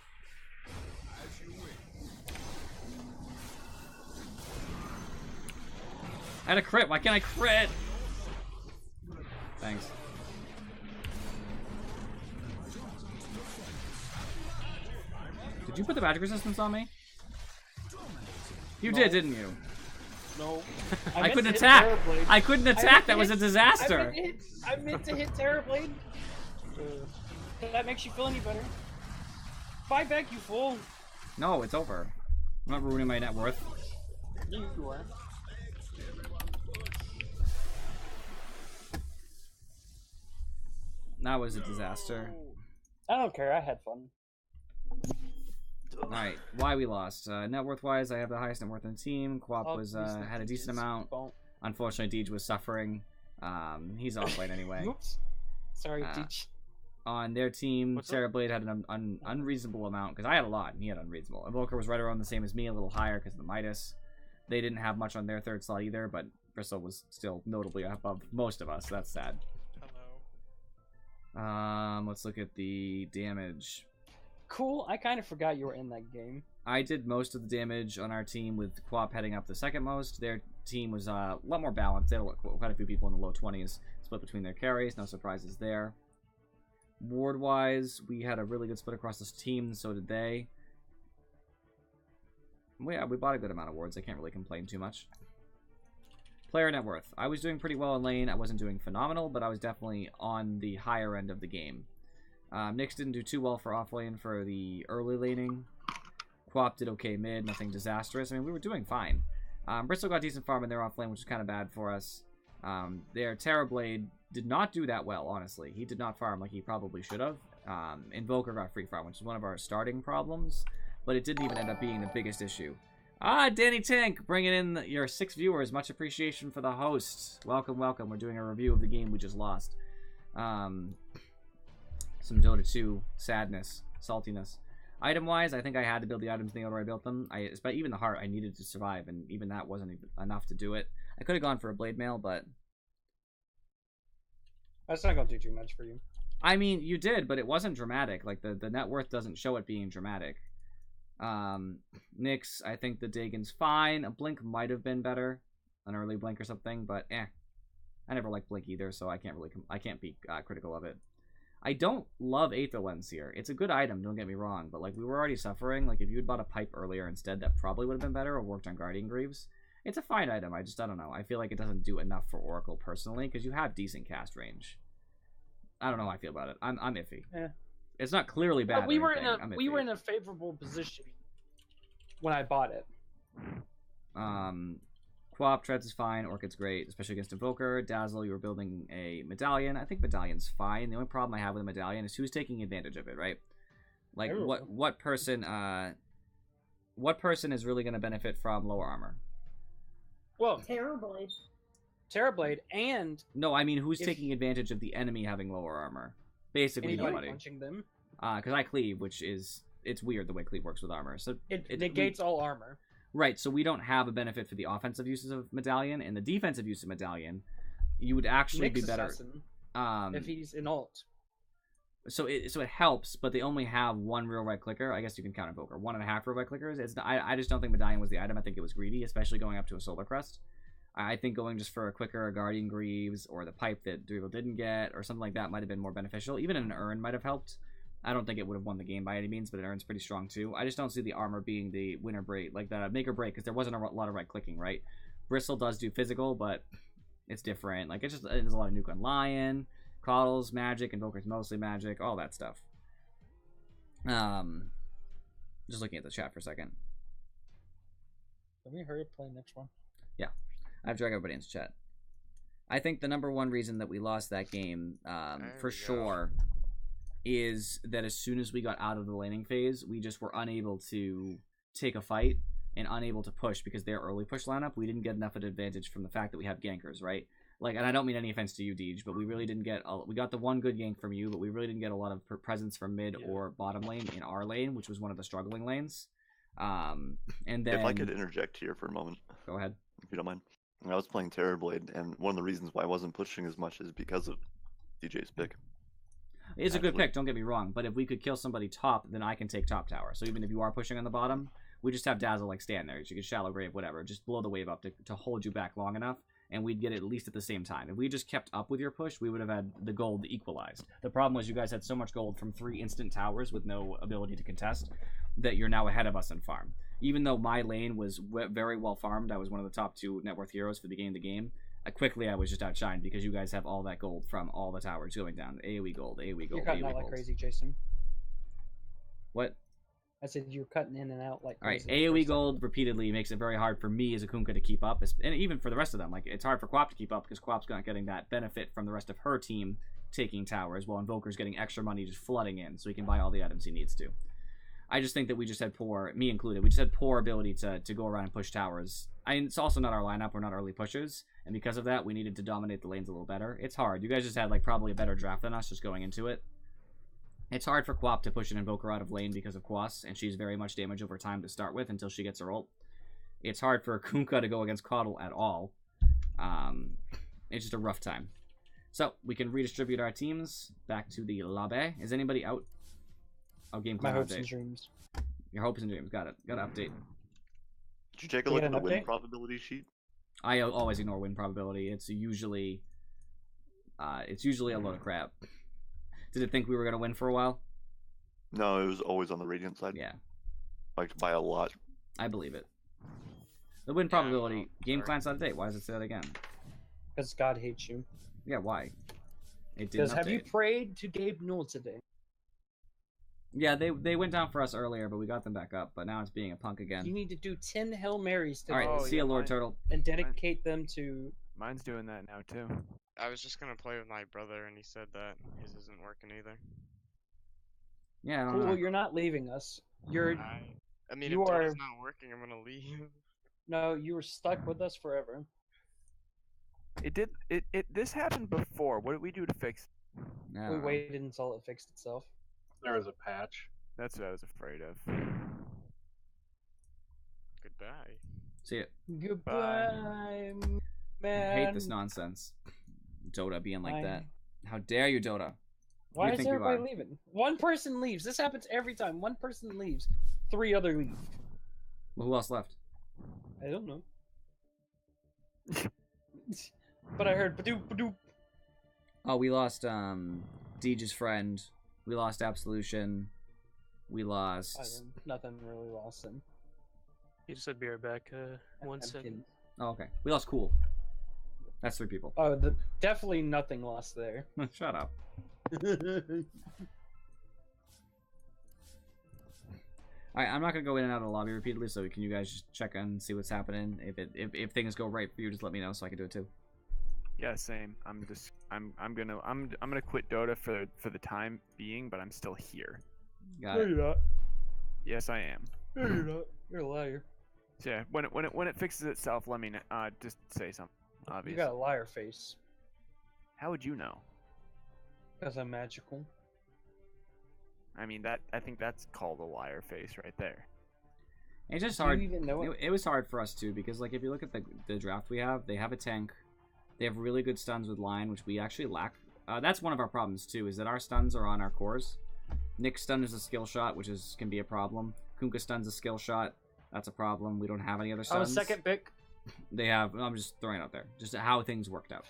I had a crit. Why can't I crit? Thanks. Did you put the magic resistance on me? You did, didn't you? No. I couldn't attack. I couldn't attack. That was a disaster. I meant to hit Terrorblade. If that makes you feel any better. Fight back, you fool. No, it's over. I'm not ruining my net worth. You are. That was a disaster. I don't care. I had fun. Alright, why we lost. Net worth wise, I have the highest net worth in the team. Quap was had a decent amount. Unfortunately, Deej was suffering. He's offlane anyway. Oops. Sorry, Deej. On their team, Sarah Blade had an unreasonable amount, because I had a lot, and he had unreasonable. Invoker was right around the same as me, a little higher because of the Midas. They didn't have much on their third slot either, but Bristle was still notably above most of us, so that's sad. Hello. Let's look at the damage. Cool, I kind of forgot you were in that game. I did most of the damage on our team with Quap heading up the second most. Their team was a lot more balanced. They had quite a few people in the low 20s, split between their carries, no surprises there. Ward-wise, we had a really good split across this team, so did they. Yeah, we bought a good amount of wards. I can't really complain too much. Player net worth. I was doing pretty well in lane. I wasn't doing phenomenal, but I was definitely on the higher end of the game. Nyx didn't do too well for offlane for the early laning. Quap did okay mid, nothing disastrous. I mean, we were doing fine. Bristle got decent farm in their offlane, which is kind of bad for us. Their Terrorblade did not do that well, honestly. He did not farm like he probably should have. Invoker got free farm, which is one of our starting problems, but it didn't even end up being the biggest issue. Danny Tank, bringing in your 6 viewers. Much appreciation for the host. Welcome, welcome. We're doing a review of the game we just lost. Some Dota 2 sadness, saltiness. Item-wise, I think I had to build the items in the order I built them. But even the heart I needed to survive, and even that wasn't enough to do it. I could have gone for a blade mail, but that's not gonna do too much for you. I mean, you did, but it wasn't dramatic. Like, the net worth doesn't show it being dramatic. Nyx, I think the Dagon's fine. A Blink might have been better. An early Blink or something, but I never liked Blink either, so I can't be critical of it. I don't love Aether Lens here. It's a good item, don't get me wrong, but like we were already suffering. Like if you had bought a pipe earlier instead, that probably would have been better, or worked on Guardian Greaves. It's a fine item. I don't know. I feel like it doesn't do enough for Oracle personally, because you have decent cast range. I don't know how I feel about it. I'm iffy. Yeah. It's not clearly bad. But we were in a favorable position when I bought it. Quap Treads is fine. Orchid's great, especially against Invoker. Dazzle, you were building a Medallion. I think Medallion's fine. The only problem I have with a Medallion is who's taking advantage of it, right? Like, what person is really going to benefit from lower armor? Well, Terrorblade, and... No, I mean, who's taking advantage of the enemy having lower armor? Basically, nobody. Punching them. Because I cleave, which is... It's weird the way cleave works with armor. So it negates all armor. Right, so we don't have a benefit for the offensive uses of Medallion, and the defensive use of Medallion, you would actually be better. If he's in ult. So it helps, but they only have one real right clicker. I guess you can count Invoker. 1.5 real right clickers. I just don't think Medallion was the item. I think it was greedy, especially going up to a Solar Crest. I think going just for a quicker Guardian Greaves or the pipe that Drivel didn't get or something like that might have been more beneficial. Even an Urn might have helped. I don't think it would have won the game by any means, but an Urn's pretty strong too. I just don't see the armor being the winner break, like the make or break, because there wasn't a lot of right clicking, right? Bristle does do physical, but it's different. Like, there's a lot of nuke on Lion, Coddle's magic, Invoker's mostly magic, all that stuff. Just looking at the chat for a second. Can we hurry up play next one? Yeah, I have to drag everybody into chat. I think the number one reason that we lost that game, for sure, is that as soon as we got out of the laning phase, we just were unable to take a fight and unable to push because their early push lineup, we didn't get enough of an advantage from the fact that we have gankers, right? Like, and I don't mean any offense to you, Deej, but we really didn't get... we got the one good gank from you, but we really didn't get a lot of presence from mid or bottom lane in our lane, which was one of the struggling lanes. And then... If I could interject here for a moment. Go ahead. If you don't mind. I was playing Terrorblade, and one of the reasons why I wasn't pushing as much is because of DJ's pick. It's a good pick, don't get me wrong, but if we could kill somebody top, then I can take top tower. So even if you are pushing on the bottom, we just have Dazzle like stand there. You can shallow grave, whatever. Just blow the wave up to hold you back long enough, and we'd get it at least at the same time. If we just kept up with your push, we would have had the gold equalized. The problem was you guys had so much gold from 3 instant towers with no ability to contest that you're now ahead of us in farm. Even though my lane was very well farmed, I was one of the top 2 net worth heroes for the game. Quickly, I was just outshined because you guys have all that gold from all the towers going down. AoE gold, AoE gold, You're cutting AoE out gold. like crazy, Jason. What? I said you're cutting in and out like Alright, crazy. AoE gold repeatedly makes it very hard for me as a Kunkka to keep up, and even for the rest of them. Like, it's hard for Quap to keep up because Quap's not getting that benefit from the rest of her team taking towers, while Invoker's getting extra money just flooding in so he can buy all the items he needs to. I just think that we just had poor, me included, we just had poor ability to go around and push towers. It's also not our lineup, we're not early pushers, and because of that, we needed to dominate the lanes a little better. It's hard. You guys just had, like, probably a better draft than us just going into it. It's hard for Quap to push an Invoker out of lane because of Quas, and she's very much damage over time to start with until she gets her ult. It's hard for Kunkka to go against Coddle at all. It's just a rough time. So, we can redistribute our teams back to the lobby. Is anybody out? Oh, game plan My hopes update. and dreams. Your hopes and dreams. Got it. Got to update. Did you take a look at the win probability sheet? I always ignore win probability. It's usually a load of crap. Did it think we were gonna win for a while? No, it was always on the Radiant side. Yeah. Like, by a lot. I believe it. The win probability. Game plan's out of date. Why does it say that again? Because God hates you. Yeah, why? It didn't Because have you update. prayed to Gabe Newell today? Yeah, they went down for us earlier, but we got them back up. But now it's being a punk again. You need to do 10 Hail Marys today. All right, see ya, Lord Turtle. And dedicate them to... Mine's doing that now, too. I was just gonna play with my brother, and he said that his isn't working either. Yeah, I don't Cool, know. you're not leaving us. You're... I mean, you if are... Dota's not working, I'm gonna leave. No, you were stuck with us forever. This happened before. What did we do to fix it? We waited until it fixed itself. There was a patch. That's what I was afraid of. Goodbye. See it. Goodbye, man. I hate this nonsense. Dota being like that. How dare you, Dota? Why you is think you everybody are? leaving? One person leaves. This happens every time. One person leaves. 3 other leave. Well, who else left? I don't know. But I heard badoop badoop. Oh, we lost Deej's friend. We lost Absolution. We lost. Nothing really lost him. He just said be right back. 1 I'm second. kidding. Oh, okay. We lost Cool. That's 3 people. Oh, definitely nothing lost there. Shut up. Alright, I'm not gonna go in and out of the lobby repeatedly, so can you guys just check and see what's happening? If things go right for you, just let me know so I can do it too. Yeah, same. I'm gonna quit Dota for the time being, but I'm still here. Got it. you're not. Yes, I am. No, you're not. You're a liar. So yeah, when it fixes itself, let me just say something. Obvious. You got a liar face. How would you know? Because I'm magical. I mean I think that's called a liar face right there. It's just Do hard. you even know it? It was hard for us too, because like if you look at the draft we have, they have a tank. They have really good stuns with line, which we actually lack. That's one of our problems too, is that our stuns are on our cores. Nick's stun is a skill shot, which can be a problem. Kunkka stun's a skill shot. That's a problem. We don't have any other stuns. I was second pick. They have. I'm just throwing it out there. Just how things worked out.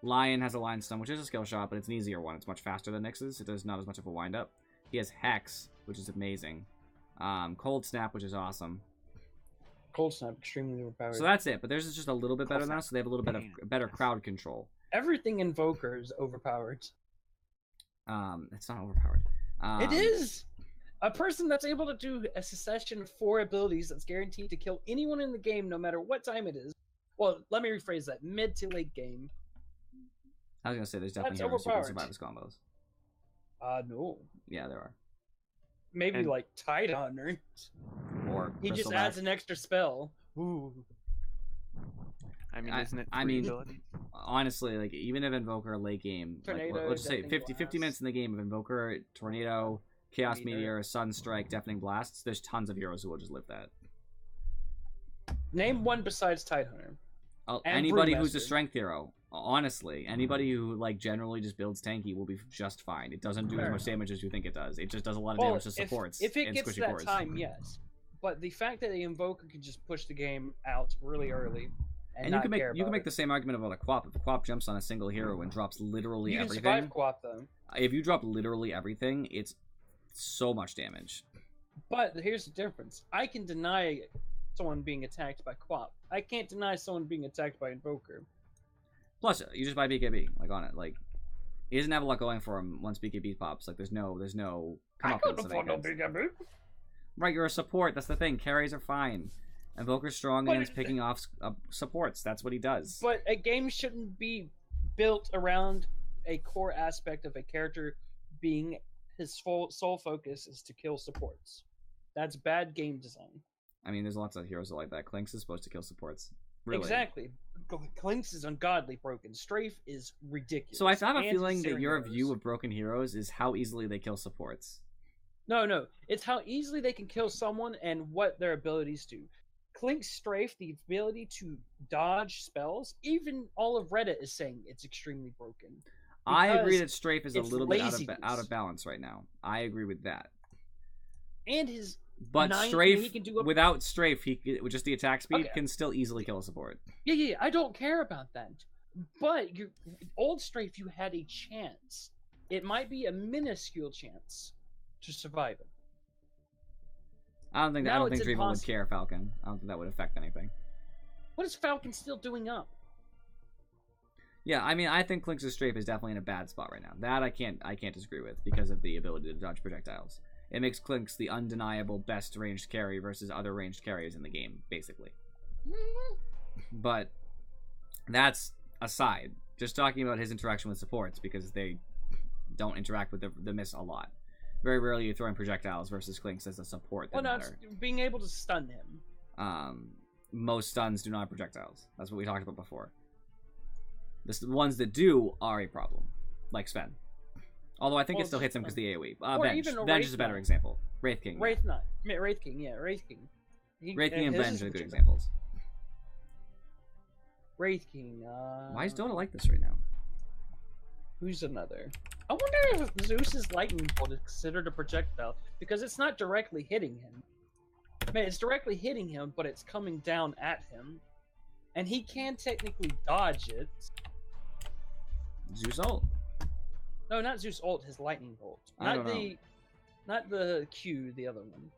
Lion has a line stun, which is a skill shot, but it's an easier one. It's much faster than Nyx's. It does not as much of a wind up. He has Hex, which is amazing. Cold Snap, which is awesome. Cold Snap, extremely overpowered. So that's it. But theirs is just a little bit better than us, so they have a little bit of better crowd control. Everything Invoker is overpowered. It's not overpowered. It is! A person that's able to do a succession of 4 abilities that's guaranteed to kill anyone in the game no matter what time it is. Well, let me rephrase that. Mid to late game. I was gonna say there's definitely That's heroes who can overpowered. survive his combos. No. Yeah, there are. Maybe And- like Tide Hunter. Or He just Bristleback. adds an extra spell. Ooh. I mean, isn't it? I free mean, ability? honestly, like even if Invoker late game, like, Tornado, let's just say Deafening 50 minutes in the game of Invoker, Tornado, Chaos Meteor, Sunstrike, Deafening Blasts, there's tons of heroes who will just live that. Name one besides Tide Hunter. And Anybody who's a Brewmaster. strength hero, honestly, anybody who like generally just builds tanky will be just fine. It doesn't do as Fair much enough. damage as you think it does. It just does a lot of Well, damage to supports if it and gets squishy to that cores. time, yes. But the fact that the Invoker can just push the game out really early and And not you can make care you can about make it. the same argument about a Quap. If a Quap jumps on a single hero and drops literally You can everything, survive Quap though. if you drop literally everything, it's so much damage. But here's the difference. I can deny someone being attacked by Quap. I can't deny someone being attacked by Invoker. Plus, you just buy BKB like on it. Like he doesn't have a lot going for him once BKB pops. Like there's no I comeuppance couldn't of afford no anything. BKB. Right, you're a support. That's the thing. Carries are fine. Invoker's strong But against picking off supports. That's what he does. But a game shouldn't be built around a core aspect of a character being his sole focus is to kill supports. That's bad game design. I mean, there's lots of heroes that like that. Clinks is supposed to kill supports. Really. Exactly. Clinks is ungodly broken. Strafe is ridiculous. So I have a And feeling his that your heroes. view of broken heroes is how easily they kill supports. No. It's how easily they can kill someone and what their abilities do. Clink's Strafe, the ability to dodge spells, even all of Reddit is saying it's extremely broken. I agree Because that Strafe is a it's little bit laziness. out of balance right now. I agree with that. And his But 9 Strafe, he can do up- without Strafe, with just the attack speed, Okay. can still easily kill a support. Yeah, I don't care about that. But your old Strafe, you had a chance. It might be a minuscule chance to survive it. I don't think Now Dreamer it's would impossible. care, Falcon. I don't think that would affect anything. What is Falcon still doing up? Yeah, I mean, I think Clinks' Strafe is definitely in a bad spot right now. That I can't disagree with because of the ability to dodge projectiles. It makes Clinks the undeniable best ranged carry versus other ranged carriers in the game, basically. But that's aside. Just talking about his interaction with supports because they don't interact with the miss a lot. Very rarely you throw in projectiles versus Clinks as a support that Well, no, matter. it's being able to stun him. Most stuns do not have projectiles. That's what we talked about before. The ones that do are a problem, like Sven. Although I think it still hits him because the AoE. Or Venge. even a Venge Wraith is a better Knight. example. Wraith King. Wraith Knight. Wraith King, yeah, Wraith King. Wraith King and his Venge is are good what- examples. Wraith King, Why is Dota like this right now? Who's another? I wonder if Zeus's lightning bolt is considered a projectile because it's not directly hitting him. Man, it's directly hitting him, but it's coming down at him, and he can technically dodge it. Zeus ult. No, not Zeus ult. His lightning bolt. I don't know. Not the Q. The other one.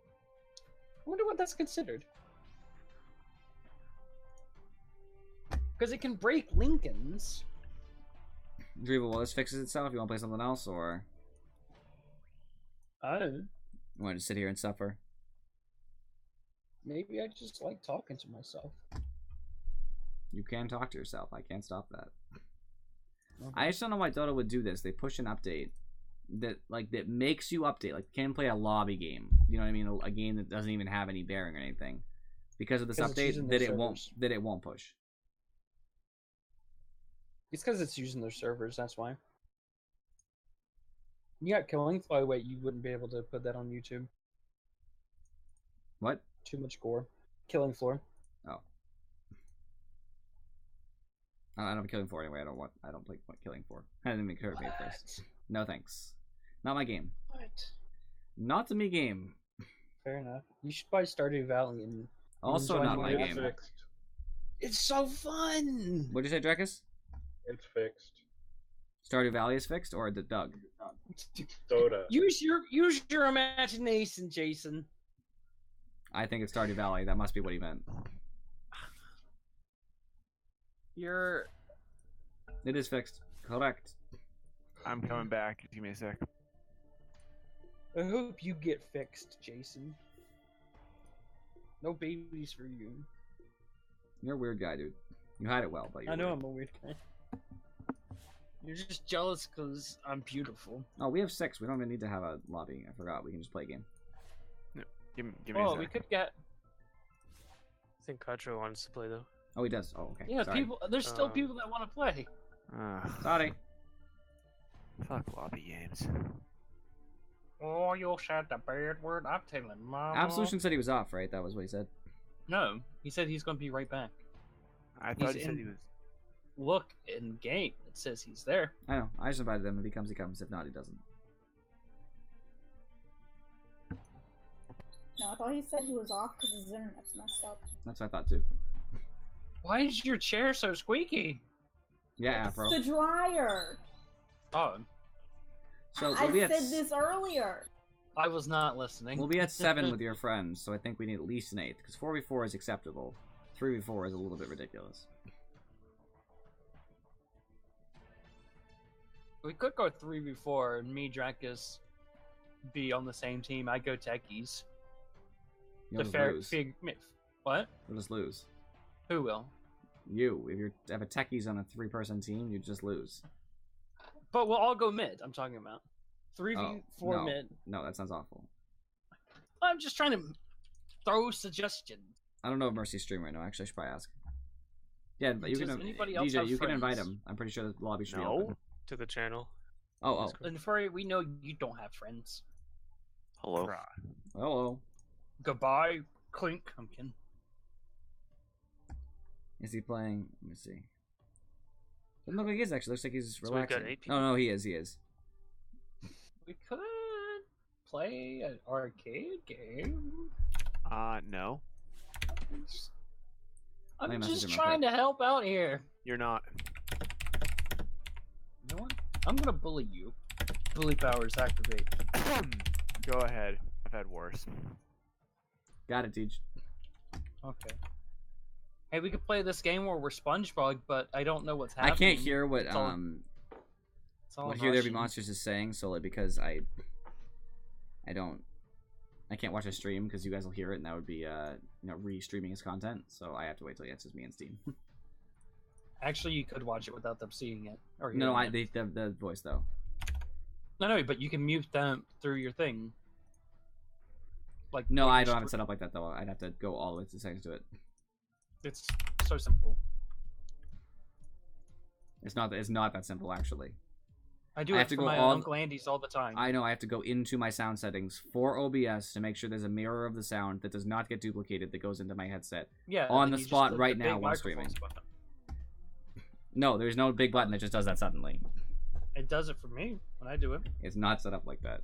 I wonder what that's considered. Because it can break Lincolns. Dreeble, well, this fixes itself. You want to play something else, or Oh. you want to sit here and suffer? Maybe I just like talking to myself. You can talk to yourself. I can't stop that. Okay. I just don't know why Dota would do this. They push an update that makes you update. Like, you can play a lobby game. You know what I mean? A game that doesn't even have any bearing or anything. Because of this update that it won't push. It's because it's using their servers, that's why. You got killing. Oh wait, you wouldn't be able to put that on YouTube. What? Too much gore. Killing floor. Oh. I don't have a killing floor anyway. I don't play killing floor. I didn't even hurt me at first. No thanks. Not my game. What? Not the me game. Fair enough. You should buy Stardew Valley and Also not my game. It's so fun. What'd you say, Drakus? It's fixed. Stardew Valley is fixed, or the Doug? Dota. Use your imagination, Jason. I think it's Stardew Valley. That must be what he meant. It is fixed. Correct. I'm coming back. Give me a sec. I hope you get fixed, Jason. No babies for you. You're a weird guy, dude. You hide it well, but you're I know weird. I'm a weird guy. You're just jealous because I'm beautiful. Oh, we have 6. We don't even need to have a lobby. I forgot. We can just play a game. No, give me a Oh, sec. we could get. I think Katro wants to play though. Oh, he does. Oh, okay. Yeah, Sorry. people. There's still people that want to play. Sorry. Fuck lobby games. Oh, you said the bad word. I'm telling Mama. Absolution said he was off, right? That was what he said. No, he said he's going to be right back. I thought he He's said in- he was. Look in game. It says he's there. I know. I just invited him. If he comes, he comes. If not, he doesn't. No, I thought he said he was off because his internet's messed up. That's what I thought too. Why is your chair so squeaky? Yeah, Afro. The dryer. Oh, So I we'll be said at this earlier. I was not listening. we'll be at 7 with your friends, so I think we need at least an 8th because 4v4 is acceptable. 3v4 is a little bit ridiculous. We could go 3v4 and me, Drakus, be on the same team. I go techies. You'll just lose. What? You'll just lose. Who will? You. If you have a techies on a 3-person team, you just lose. But we'll all go mid. I'm talking about 3v4 no. mid. No, that sounds awful. I'm just trying to throw suggestions. I don't know if Mercy's stream right now. Actually, I should probably ask. Yeah, but you Does can. anybody else DJ, have you can invite friends? him. I'm pretty sure the lobby should be No. open. To the channel. Oh. And Furry, we know you don't have friends. Hello. Hello. Goodbye, Clink Pumpkin. Is he playing? Let me see. Doesn't look like he is actually. Looks like he's So we've got relaxing. 8 people. Oh no, he is. He is. We could play an arcade game. No. Let me I'm message just him real trying quick. to help out here. You're not. You know what? I'm gonna bully you. Bully powers activate. Go ahead. I've had worse. Got it, Teach. Okay. Hey, we could play this game where we're SpongeBob, but I don't know what's I happening. can't hear what It's all what in Here There Be Russian. Monsters is saying solely because I can't watch a stream because you guys will hear it and that would be re-streaming his content. So I have to wait till he answers me in Steam. Actually, you could watch it without them seeing it. Or No, hearing it. the voice though. No, but you can mute them through your thing. Like No, when I you don't have it str- set up like that though. I'd have to go all the way to the settings to it. It's so simple. It's not that simple actually. I do I it have to for go my all- Uncle Andy's all the time. I know I have to go into my sound settings for OBS to make sure there's a mirror of the sound that does not get duplicated that goes into my headset. Yeah, on and the you just spot click right the now big while microphone streaming. button. No, there's no big button that just does that suddenly. It does it for me. when I do it. It's not set up like that.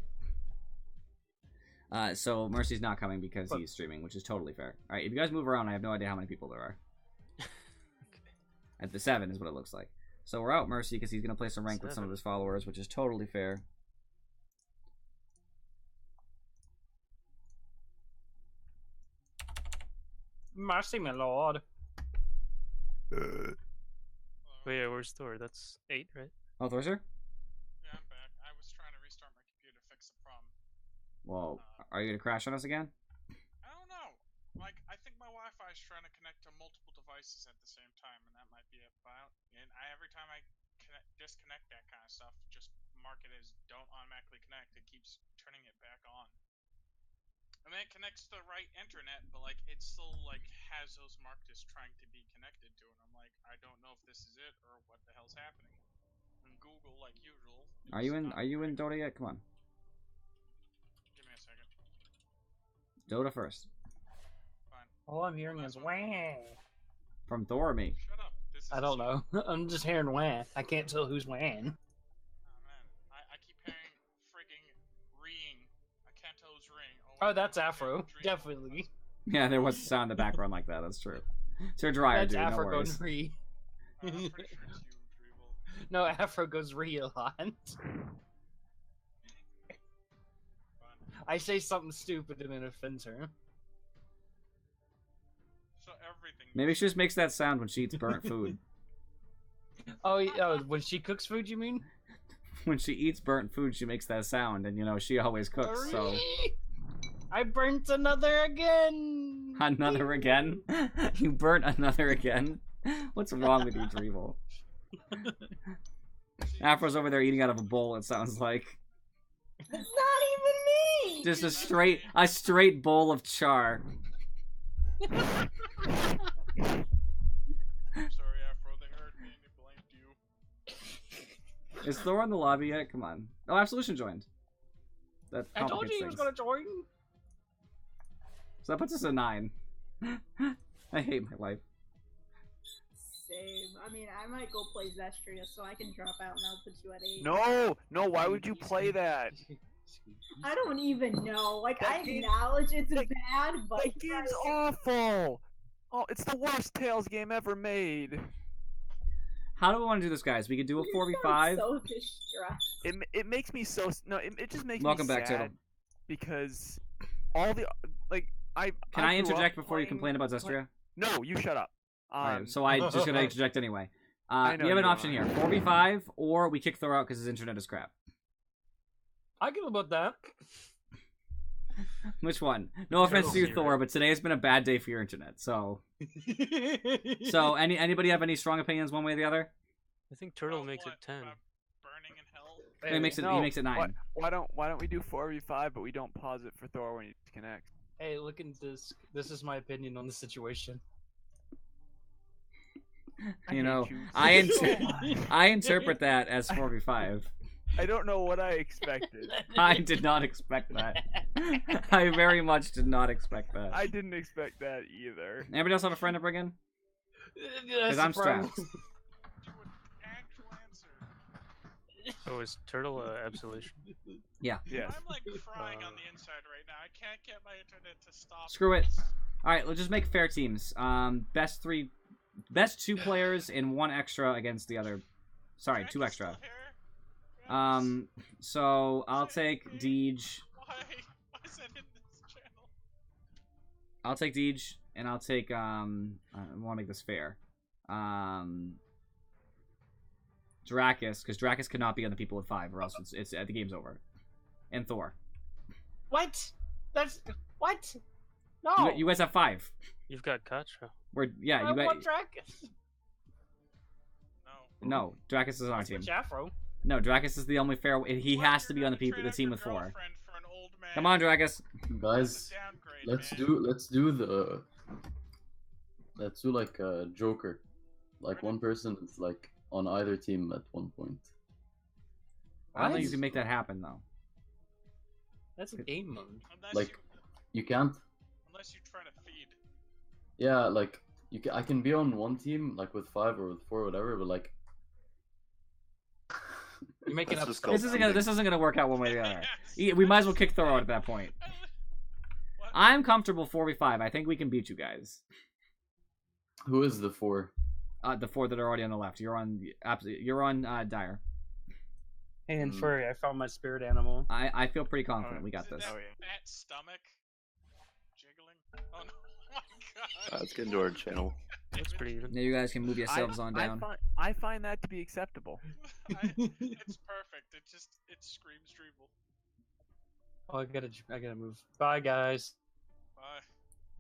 So Mercy's not coming because he's streaming, which is totally fair. All right, if you guys move around, I have no idea how many people there are. At the 7 is what it looks like. So we're out Mercy because he's gonna play some rank with some of his followers, which is totally fair. Mercy, my lord. Wait, yeah, where's Thor? That's 8, right? Oh, Thor's here? Yeah, I'm back. I was trying to restart my computer to fix the problem. Well, are you gonna crash on us again? I don't know. Like, I think my Wi-Fi is trying to connect to multiple devices at the same time, and that might be it. And every time I disconnect that kind of stuff, just mark it as don't automatically connect. It keeps turning it back on. And then it connects to the right internet, but like it still like has those marked as trying to be connected to it. I'm like, I don't know if this is it or what the hell's happening. And Google, like usual. Are you in DotA yet? Come on. Give me a second. DotA first. Fine. All I'm hearing is wah. From Thor or me? Shut up. I don't know. I'm just hearing wah. I can't tell who's whan. Oh man, I keep hearing frigging reeing. I can't tell who's reeing. Oh, that's Afro. Definitely. Yeah, there was a sound in the background like that. That's true. It's your dryer, That's dude. Afro No going worries. re. I'm pretty sure it's you, Dreeble. No, Afro goes re a lot. I say something stupid and it offends her. So everything. Maybe she just makes that sound when she eats burnt food. Oh, when she cooks food, you mean? When she eats burnt food, she makes that sound, and you know she always cooks. So I burnt another again. another again? You burnt another again? What's wrong with you, Dreeble? Afro's over there eating out of a bowl. It sounds like. It's not even me. Just a straight bowl of char. I'm sorry, Afro. They heard me and they blamed you. Is Thor in the lobby yet? Come on. Oh, Absolution joined. That I told you complicates he was things. gonna join. So that puts us at 9. I hate my life. Same. I mean, I might go play Zestria so I can drop out and I'll put you at 8. No, why would you play that? I don't even know. Like, That I game- acknowledge it's bad, but That game's awful. Oh, it's the worst Tales game ever made. How do we want to do this, guys? We could do a 4v5. so distressed. It makes me so it just makes Welcome me back, sad Turtle. because all the like Can I grew up interject before you playing- complain about Zestria? No, you shut up. Alright, so I just gonna interject anyway. I know We have an you option are. here: 4v5, or we kick Thor out because his internet is crap. I give about that. Which one? No offense to you, Thor, but today has been a bad day for your internet. So, anybody have any strong opinions one way or the other? I think Turtle makes it 10. Burning in hell. He makes it. He makes it 9. Why don't we do 4v5 but we don't pause it for Thor when he disconnects? Hey, look at this. This is my opinion on the situation. You know, hate I interpret that as 4v5. I don't know what I expected. I did not expect that. I very much did not expect that. I didn't expect that either. Anybody else have a friend to bring in? Because I'm strapped. Oh, is Turtle Absolution? Yeah. Yes. I'm like crying on the inside right now. I can't get my internet to stop. Screw it. All right, let's just make fair teams. Best 2 players and 1 extra against the other. Sorry, 2 extra. So I'll take Deej. Why? Why is that in this channel? I'll take Deej, and I'll take I want to make this fair. Dracus, because Dracus cannot be on the people with 5, or else it's the game's over. And Thor. What? That's what? No. You guys have 5. You've got Katra. Yeah, I you want got. Dracus. No, Dracus is on our team. Which Afro? No, Dracus is the only fair. He has to be on the team with 4. Come on, Dracus. Guys, let's do like a Joker. Like one person is like on either team at one point. I don't think you can make that happen though. That's a game mode. Like, you can't. Unless you try to feed. Yeah, like I can be on one team like with 5 or with 4 or whatever, but like You're making up. This isn't gonna work out one way or the other. We might as well kick Thor out at that point. I'm comfortable 4v5. I think we can beat you guys. Who is the 4? The 4 that are already on the left. You're on Dire. And furry, I found my spirit animal. I feel pretty confident we got this. That stomach jiggling. Oh no! Oh my god! Let's get into our channel. That's pretty even. Now you guys can move yourselves on down. I find that to be acceptable. It's perfect. It screams Dreeble. Oh, I gotta move. Bye, guys. Bye.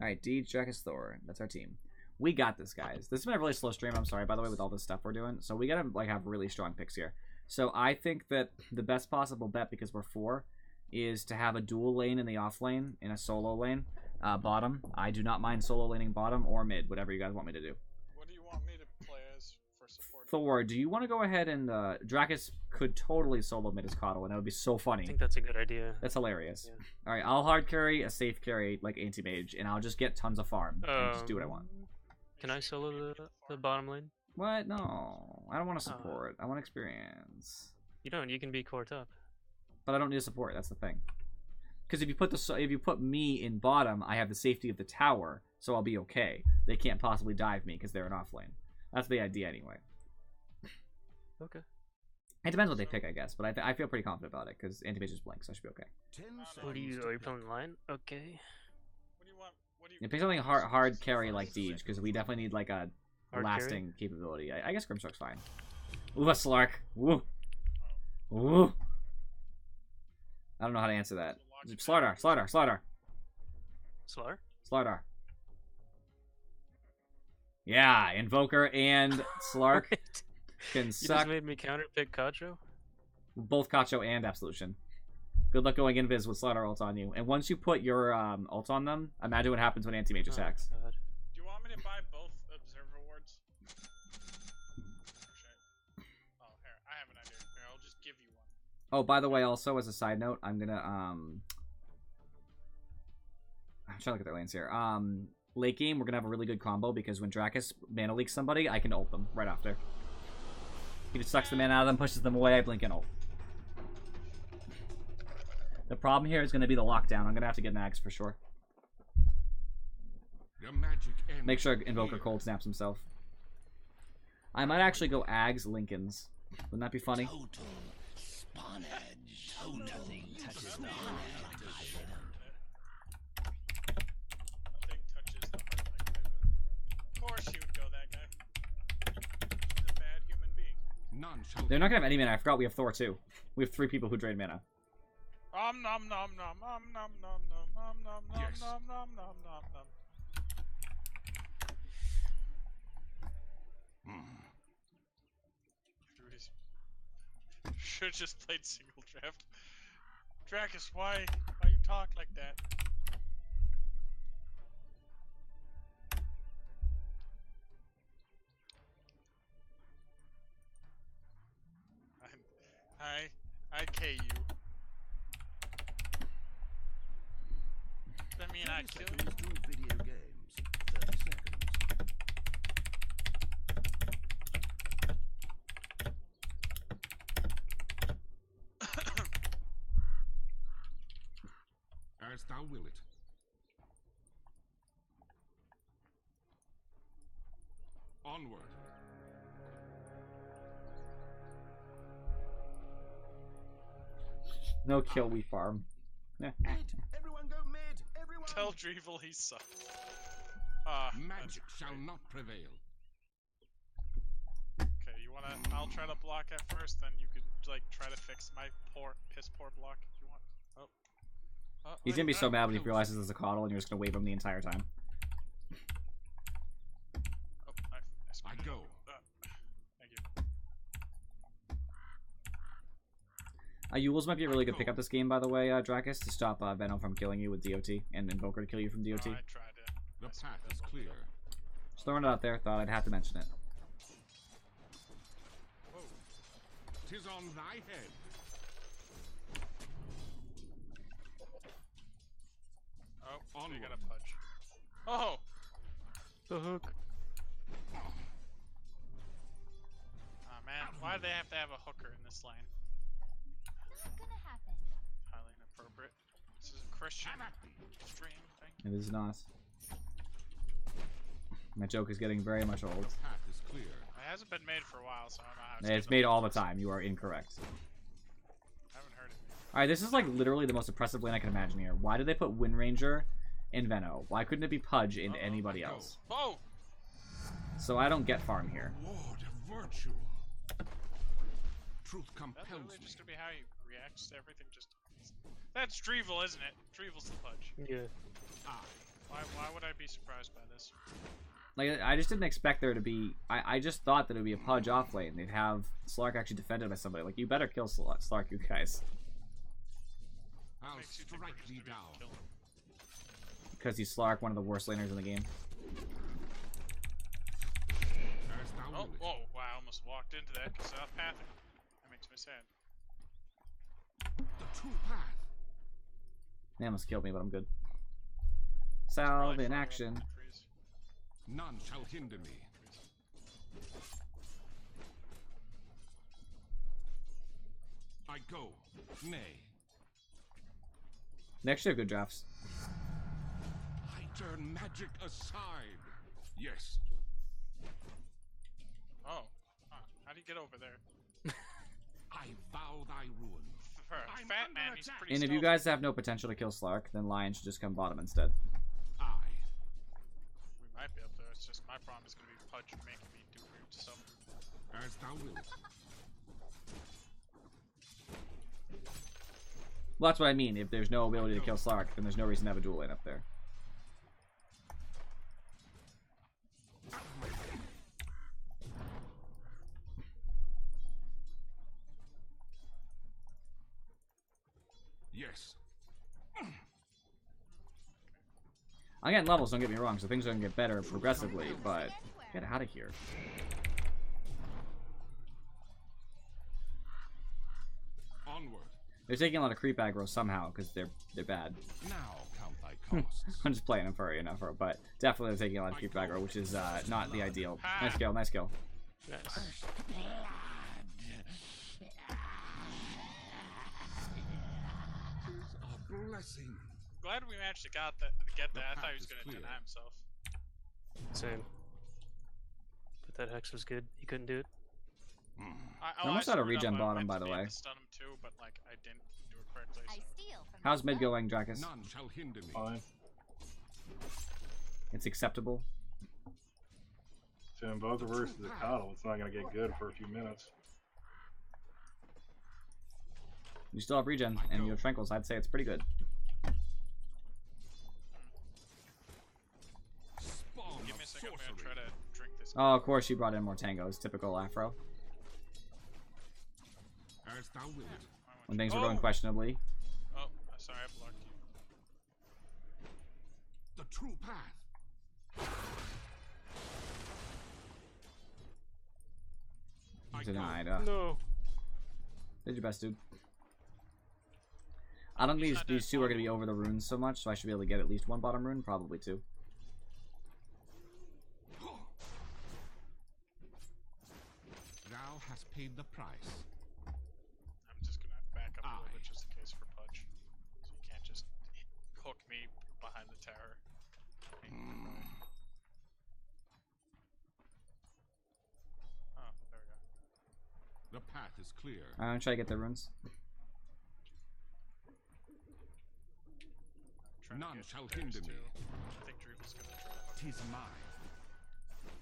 All right, Deej, Drakus, Thor. That's our team. We got this, guys. This has been a really slow stream. I'm sorry, by the way, with all this stuff we're doing. So we gotta have really strong picks here. So I think that the best possible bet, because we're 4, is to have a dual lane in the off lane and a solo lane bottom. I do not mind solo laning bottom or mid, whatever you guys want me to do. What do you want me to play as for support? Thor, do you want to go ahead and Drakus could totally solo mid as Coddle, and that would be so funny. I think that's a good idea. That's hilarious. Yeah. All right, I'll hard carry a safe carry like anti-mage, and I'll just get tons of farm and just do what I want. Can I solo the bottom lane? What? No, I don't want to support. I want experience. You don't. You can be core top. But I don't need to support. That's the thing. Because if you put me in bottom, I have the safety of the tower, so I'll be okay. They can't possibly dive me because they're an off lane. That's the idea anyway. Okay. It depends what they pick, I guess, but I feel pretty confident about it because anti-mage is blank, so I should be okay. Are you playing line? Okay. What do you want? Yeah, pick something hard carry like Deej, because we definitely need like a hard lasting capability. I guess Grimshark's fine. Ooh, a Slark. Ooh. Ooh. I don't know how to answer that. Slardar. Slardar. Yeah, Invoker and Slark can suck. You just made me counter pick Kacho? Both Kacho and Absolution. Good luck going invis with Slardar ult on you. And once you put your ult on them, imagine what happens when anti-mage attacks. God. Do you want me to buy both observer wards? Oh, here, I have an idea. Here, I'll just give you one. Oh, by the way, also as a side note, I'm gonna I'm trying to look at their lanes here. Late game, we're gonna have a really good combo because when Drakus mana leaks somebody, I can ult them right after. He just sucks the mana out of them, pushes them away, I blink and ult. The problem here is gonna be the lockdown. I'm gonna have to get Nags for sure. Make sure Invoker cold snaps himself. I might actually go Ags Lincolns. Wouldn't that be funny? Nothing touches the heart. Of course you would go that guy. He's a bad human being. They're not gonna have any mana. I forgot we have Thor too. We have 3 people who drain mana. Nom nom nom nom nom nom nom nom nom nom nom nom nom nom nom. Should've just played single draft. Drakus, why you talk like that? I K you. I mean, I kill you. Video games. 30 seconds. As thou will it. Onward. No kill, we farm. Everyone go mid. Everyone. Tell Dreevel he sucks. Magic shall not prevail. Okay, you wanna? I'll try to block at first, then you could like try to fix my piss poor block if you want. Oh. He's gonna be so mad when he realizes there's a Coddle and you're just gonna wave him the entire time. Oh, I go. Thank you. Euls might be a really good pickup this game, by the way, Drakus, to stop Venom from killing you with DOT and Invoker to kill you from DOT. No, I tried it. The path is clear. Just throwing it out there. Thought I'd have to mention it. Whoa. 'Tis on thy head. Oh, Onward. you got a punch. Oh! The hook. Oh man, why Why do they have to have a hooker in this lane? Highly inappropriate. This is a Christian stream. Thank you. It is not. My joke is getting very much old. It hasn't been made for a while, so I don't know how It's made all the time. You are incorrect. I haven't heard it. Alright, this is like literally the most oppressive lane I can imagine here. Why did they put Wind Ranger in Venno? Why couldn't it be Pudge in anybody else? Oh! So I don't get farm here. Lord of virtue. Truth That's compels literally me. just gonna be how he reacts to everything. That's Dreevil, isn't it? Dreevil's the Pudge. Yeah. Why would I be surprised by this? Like, I just didn't expect there to be... I just thought that it would be a Pudge off lane. They'd have Slark actually defended by somebody. Like, you better kill Slark, you guys. I'll strike thee down. Because he's Slark, one of the worst laners in the game. Oh, whoa, wow, I almost walked into that because I was pathing. That makes me sad. The true path. They almost killed me, but I'm good. Salve in action. None shall hinder me. I go. Nay. They actually have good drafts. I turn magic aside. Yes. Oh, how do you get over there? I vow thy ruin. For a fat man, he's pretty And if you stealthy. guys have no potential to kill Slark, then Lion should just come bottom instead. We might be up there, it's just my problem is going to be Pudge making me do weird stuff. As thou wilt. Well, that's what I mean. If there's no ability to kill Slark, then there's no reason to have a dual lane up there. Yes. I'm getting levels, don't get me wrong, so things are going to get better progressively, but get out of here. Onward. They're taking a lot of creep aggro somehow, because they're bad. Now count thy costs. I'm just playing them for, you know, but definitely they're taking a lot of creep aggro, which is not the ideal. Nice kill, nice kill. Nice. Blessing. Glad we managed to get that. I thought he was going to deny himself. Same. But that hex was good. He couldn't do it. I almost had a screwed up. regen I bottom, meant by to the be way. able to stun him too, but like I didn't do it correctly. So. How's mid going, Dracus? None shall hinder me. Fine. It's acceptable. So in both versus the coddle, it's not going to get good for a few minutes. You still have regen, and you have Tranquils. I'd say it's pretty good. Give me a second. I'm going to try to drink this. Oh, of course you brought in more tangos. Typical Afro. As thou wilt. When things were going questionably. Oh, sorry, I blocked you. The true path. Denied. No. Did your best, dude. I don't think these two are going to be over the runes so much, so I should be able to get at least one bottom rune, probably two. Thou hast paid the price. I'm just going to back up a little bit just in case for Pudge. So you can't just hook me behind the tower. Oh, there we go. The path is clear. I'm going to try to get the runes. None shall hinder me. I think Dreevil's going to try to hook me. Tis mine.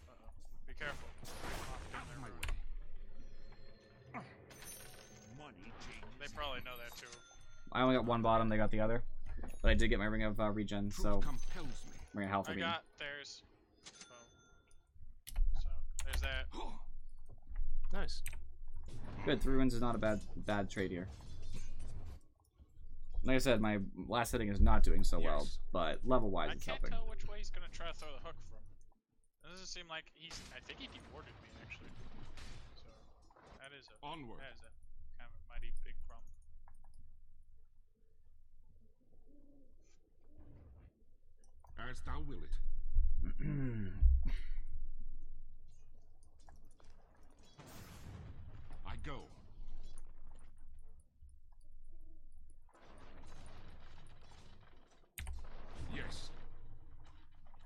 Uh-oh. Be careful. Out of my way. They probably know that too. I only got one bottom, they got the other. But I did get my ring of regen, so ring of health, I I mean. got theirs. So there's that. Nice. Good, 3 runes is not a bad trade here. Like I said, my last hitting is not doing so well, but level-wise it's I can't helping. tell which way he's gonna try to throw the hook from. It doesn't seem like he's. I think he dewarded me actually. So that is a Onward. That is a kind of a mighty big problem. As thou wilt.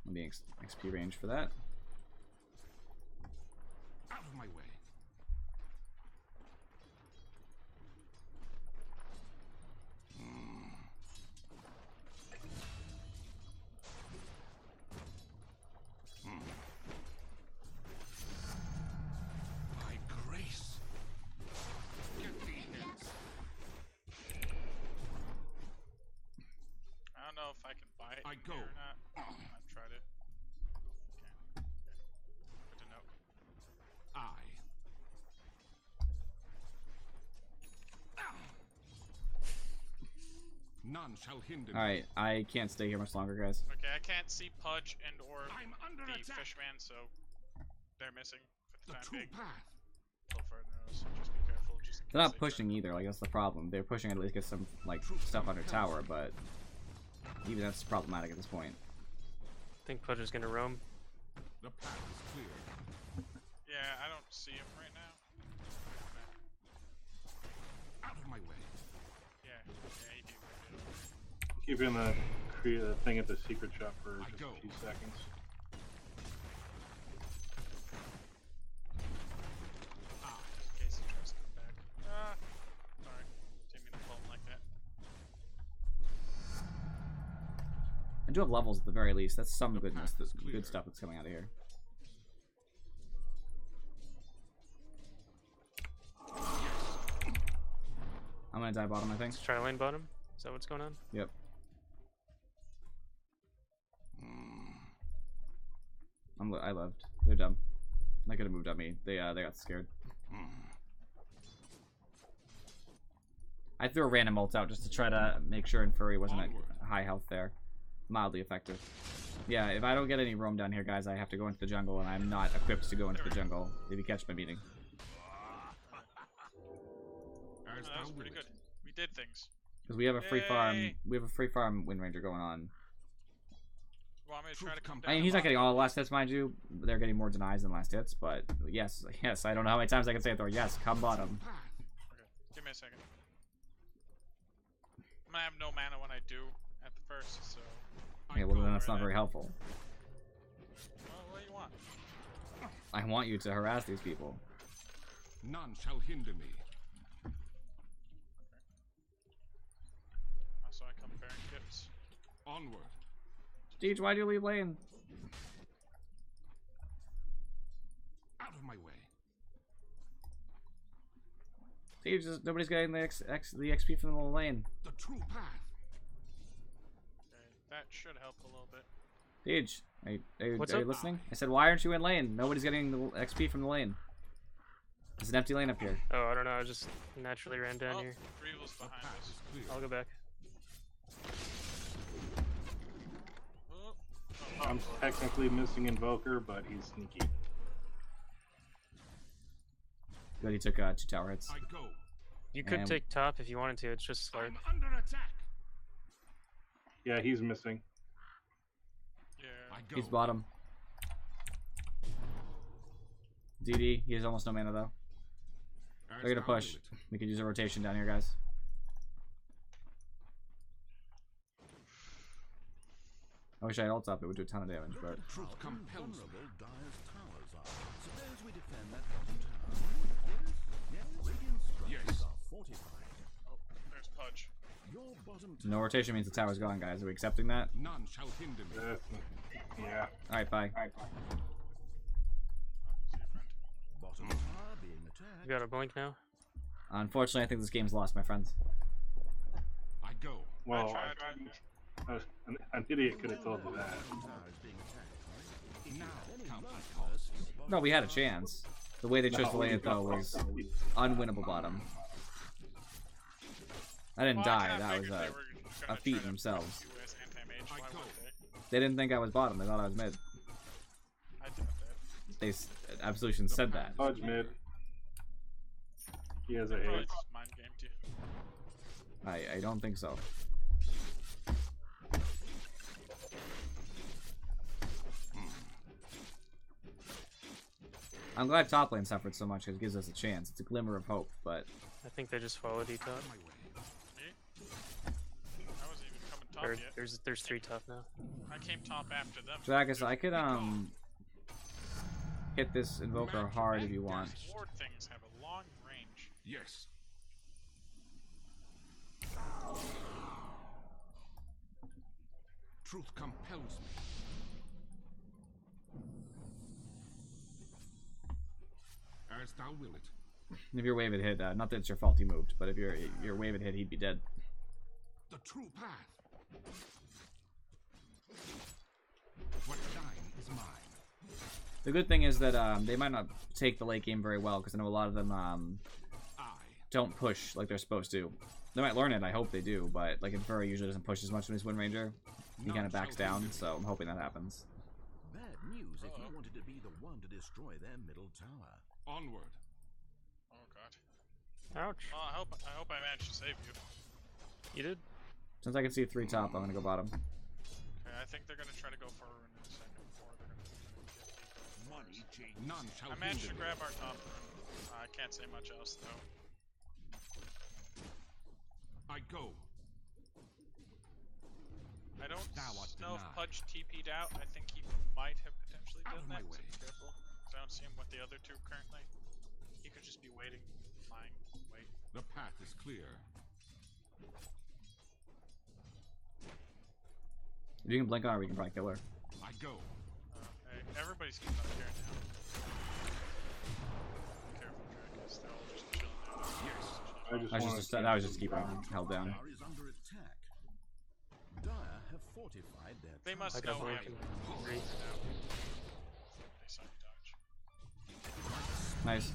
Let me XP range for that. Out of my way. By grace. Get these hits. I don't know if I can buy it I here go. or not. I've tried it. Okay. Good to know. None shall hinder me. Alright, I can't stay here much longer, guys. Okay, I can't see Pudge and or I'm under the attack. Fishman, so they're missing for the time true being. path. Till further notice, so just be careful. Just in They're case not they pushing either, like that's the problem. They're pushing at least get some like stuff under tower, but even that's problematic at this point. I think Pudge is gonna roam. The path is clear. Yeah, I don't see him right now. Out of my way. Yeah, he did. Keeping the thing at the secret shop for just a few seconds. In case he tries to come back. Sorry. Didn't mean to pull him like that. I do have levels at the very least. That's some goodness. That's good stuff that's coming out of here. I'm gonna die bottom, I think. Let's try lane bottom. Is that what's going on? Yep. I left. They're dumb. They could have moved on me. They got scared. I threw a random ult out just to try to make sure Infuri wasn't at high health there. Mildly effective. Yeah, if I don't get any roam down here, guys, I have to go into the jungle, and I'm not equipped to go into the jungle. If you catch my meeting. That was pretty good. We did things. Because we have a free farm. We have a free farm Wind Ranger going on. You want me to try to come down? I mean, he's not getting all the last hits, mind you. They're getting more denies than last hits, but yes. I don't know how many times I can say it though. Yes, come bottom. Okay, give me a second. I'm gonna have no mana when I do at the first, so. Yeah, well then that's not very helpful. Well, what do you want? I want you to harass these people. None shall hinder me. So I come bearing gifts. Onward. Deej, why'd you leave lane? Out of my way. Deej, nobody's getting the XP from the little lane. The true path. Okay, that should help a little bit. Deej, are you What's up? up? Listening? I said, why aren't you in lane? Nobody's getting the XP from the lane. There's an empty lane up here. Oh, I don't know. I just naturally ran down here. Reevel's behind us. I'll go back. I'm technically missing Invoker, but he's sneaky. Good, he took 2 tower hits. I go. You could And- take top if you wanted to. It's just Slark. I'm under attack. Yeah, he's missing. Yeah. I go. He's bottom. DD, he has almost no mana though. They're gonna push. We could use a rotation down here, guys. I wish I had ult up, it would do a ton of damage, but... Truth compels me. Vulnerable Dyer's towers are. Suppose we defend that bottom tower. Yes? Radiant structures are fortified. Oh, there's Pudge. Your bottom No rotation means the tower's gone, guys. Are we accepting that? None shall hinder me. Yeah. Alright, bye. bottom tower being attacked. You got a blink now? Unfortunately, I think this game's lost, my friends. I go. Well, an idiot could have told you that. Now count my costs. No, we had a chance. The way they chose to lay it, though, was unwinnable bottom. I didn't die. That was a feat in themselves. Why would They didn't think I was bottom. They thought I was mid. I doubt that. They Absolution said that. Pudge mid. He has a Probably hit. just mind gamed you. I don't think so. I'm glad top lane suffered so much because it gives us a chance. It's a glimmer of hope, but... I think they just followed E top. Me? I wasn't even coming top Or yet. there's 3 top now. I came top after them. Dragus, I could hit this invoker hard if you want. Ward things have a long range. Yes. Truth compels me. As thou will it. If your wave had hit, not that it's your fault he moved, but if your wave had hit, he'd be dead. The true path. What's thine is mine. The good thing is that they might not take the late game very well, because I know a lot of them don't push like they're supposed to. They might learn it, I hope they do, but like Inferno usually doesn't push as much when he's Wind Ranger. He kind of backs down, so I'm hoping that happens. Bad news if you wanted to be the one to destroy their middle tower. Onward. Oh god. Ouch. Oh, I hope I managed to save you. You did? Since I can see 3 top, I'm gonna go bottom. Okay, I think they're gonna try to go for in a second, or they're gonna Money change. None shall I managed to hinder grab our top rune. I can't say much else though. I go. I don't Thou art know if denied. Pudge TP'd out. I think he might have potentially Out done of my that, so way. be careful. 'Cause I don't see him with the other 2 currently. He could just be waiting, lying, wait. The path is clear. If you can blink on her, we can probably kill her. I go. Hey, everybody's getting up here now. Be careful, Dracus. They're all just chilling there. Yes. I was just to keep her held down. Tower is under attack. Dire have fortified their They tower. must I got know blink him. in 3. They saw me dodge. Nice.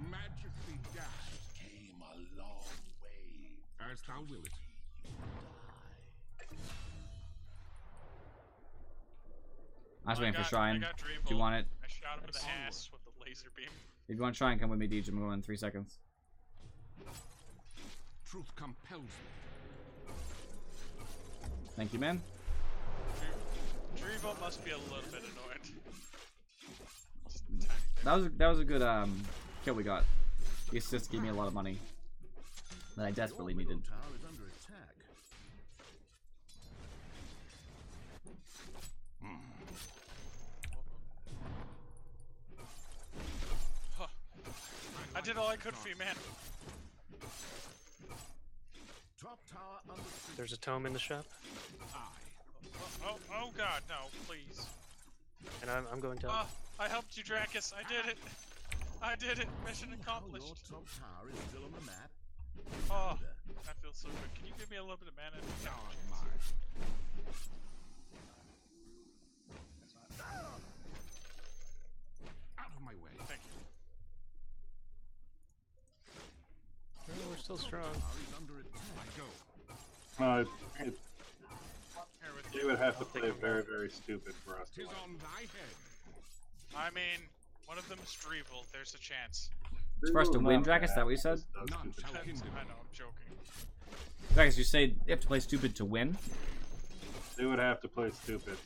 Magically dashed. Came a long way. As thou will it. I was waiting for I Shrine. got If you Dreambolt. want it, I shot him in the ass with the laser beam. if you want Shrine, come with me, Deej. I'm going in 3 seconds. Truth compels me. Thank you, man. Dreambolt must be a little bit annoyed. That was a good kill we got. The assist gave me a lot of money that I desperately Your needed. middle tower is under attack. Huh. I did all I could for you, man. Top tower under siege. There's a tome in the shop, Oh god, no, please. and I'm going top. Oh, I helped you, Dracus. I did it. I did it. Mission How your accomplished. top tower is still on the map. Oh, that feels so good. Can you give me a little bit of mana? Out of my way. Thank you. Oh, we're still strong. Tower is under attack. I go. Here with You you. would have to play very, very stupid for us to Tis win. on thy head. I mean, one of them is Dreeble. There's a chance. It's for us to Not win, Drakus? Is bad, that what you said? just those None stupid shall shit. hinder I me. know, I'm joking. Drakus, you say you have to play stupid to win? They would have to play stupid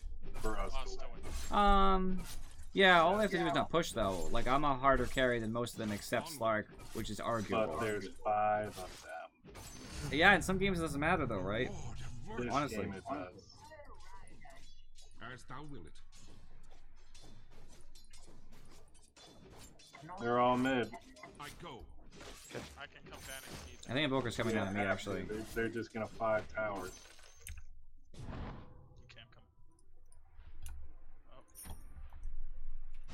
for us Us to to win. win. Yeah, all they have to do is not push, though. Like, I'm a harder carry than most of them except Slark, which is But arguable. there's 5 of them. Yeah, in some games it doesn't matter, though, right? This Honestly. game it does. As thou will it. They're all mid. I go. I can come down and keep. I think Invoker's coming down to me, have to. actually. They're just gonna 5 towers. You can't come. Oh.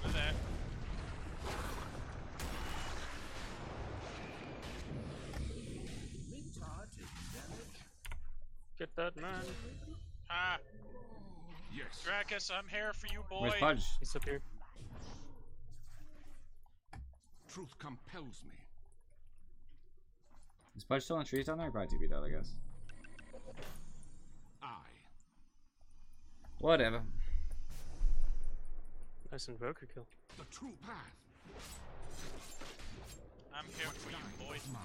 Look at that. Mid tower taking damage. Get that man. Ah, Yes. Dracus, I'm here for you, boy. Where's Pudge? He's up here. Truth compels me. Is Pudge still in trees down there? Probably TP'd out, I guess. I. Whatever. Nice invoker kill. The true path. I'm here for you, boy. Is mine.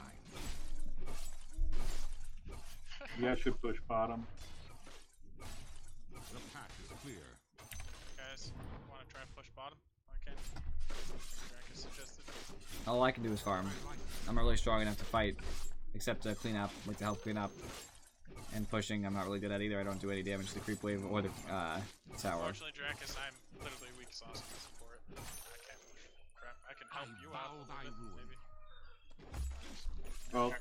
You guys should push bottom. The path is clear. Guys, want to try and push bottom? I can. Dracus suggested. All I can do is farm. I'm not really strong enough to fight, except to clean up, like to help clean up. And pushing, I'm not really good at either. I don't do any damage to the creep wave or the tower. Unfortunately, Dracus, I'm literally weak sauce for it. I can't push. Crap, I can help you out a little bit, maybe. Well,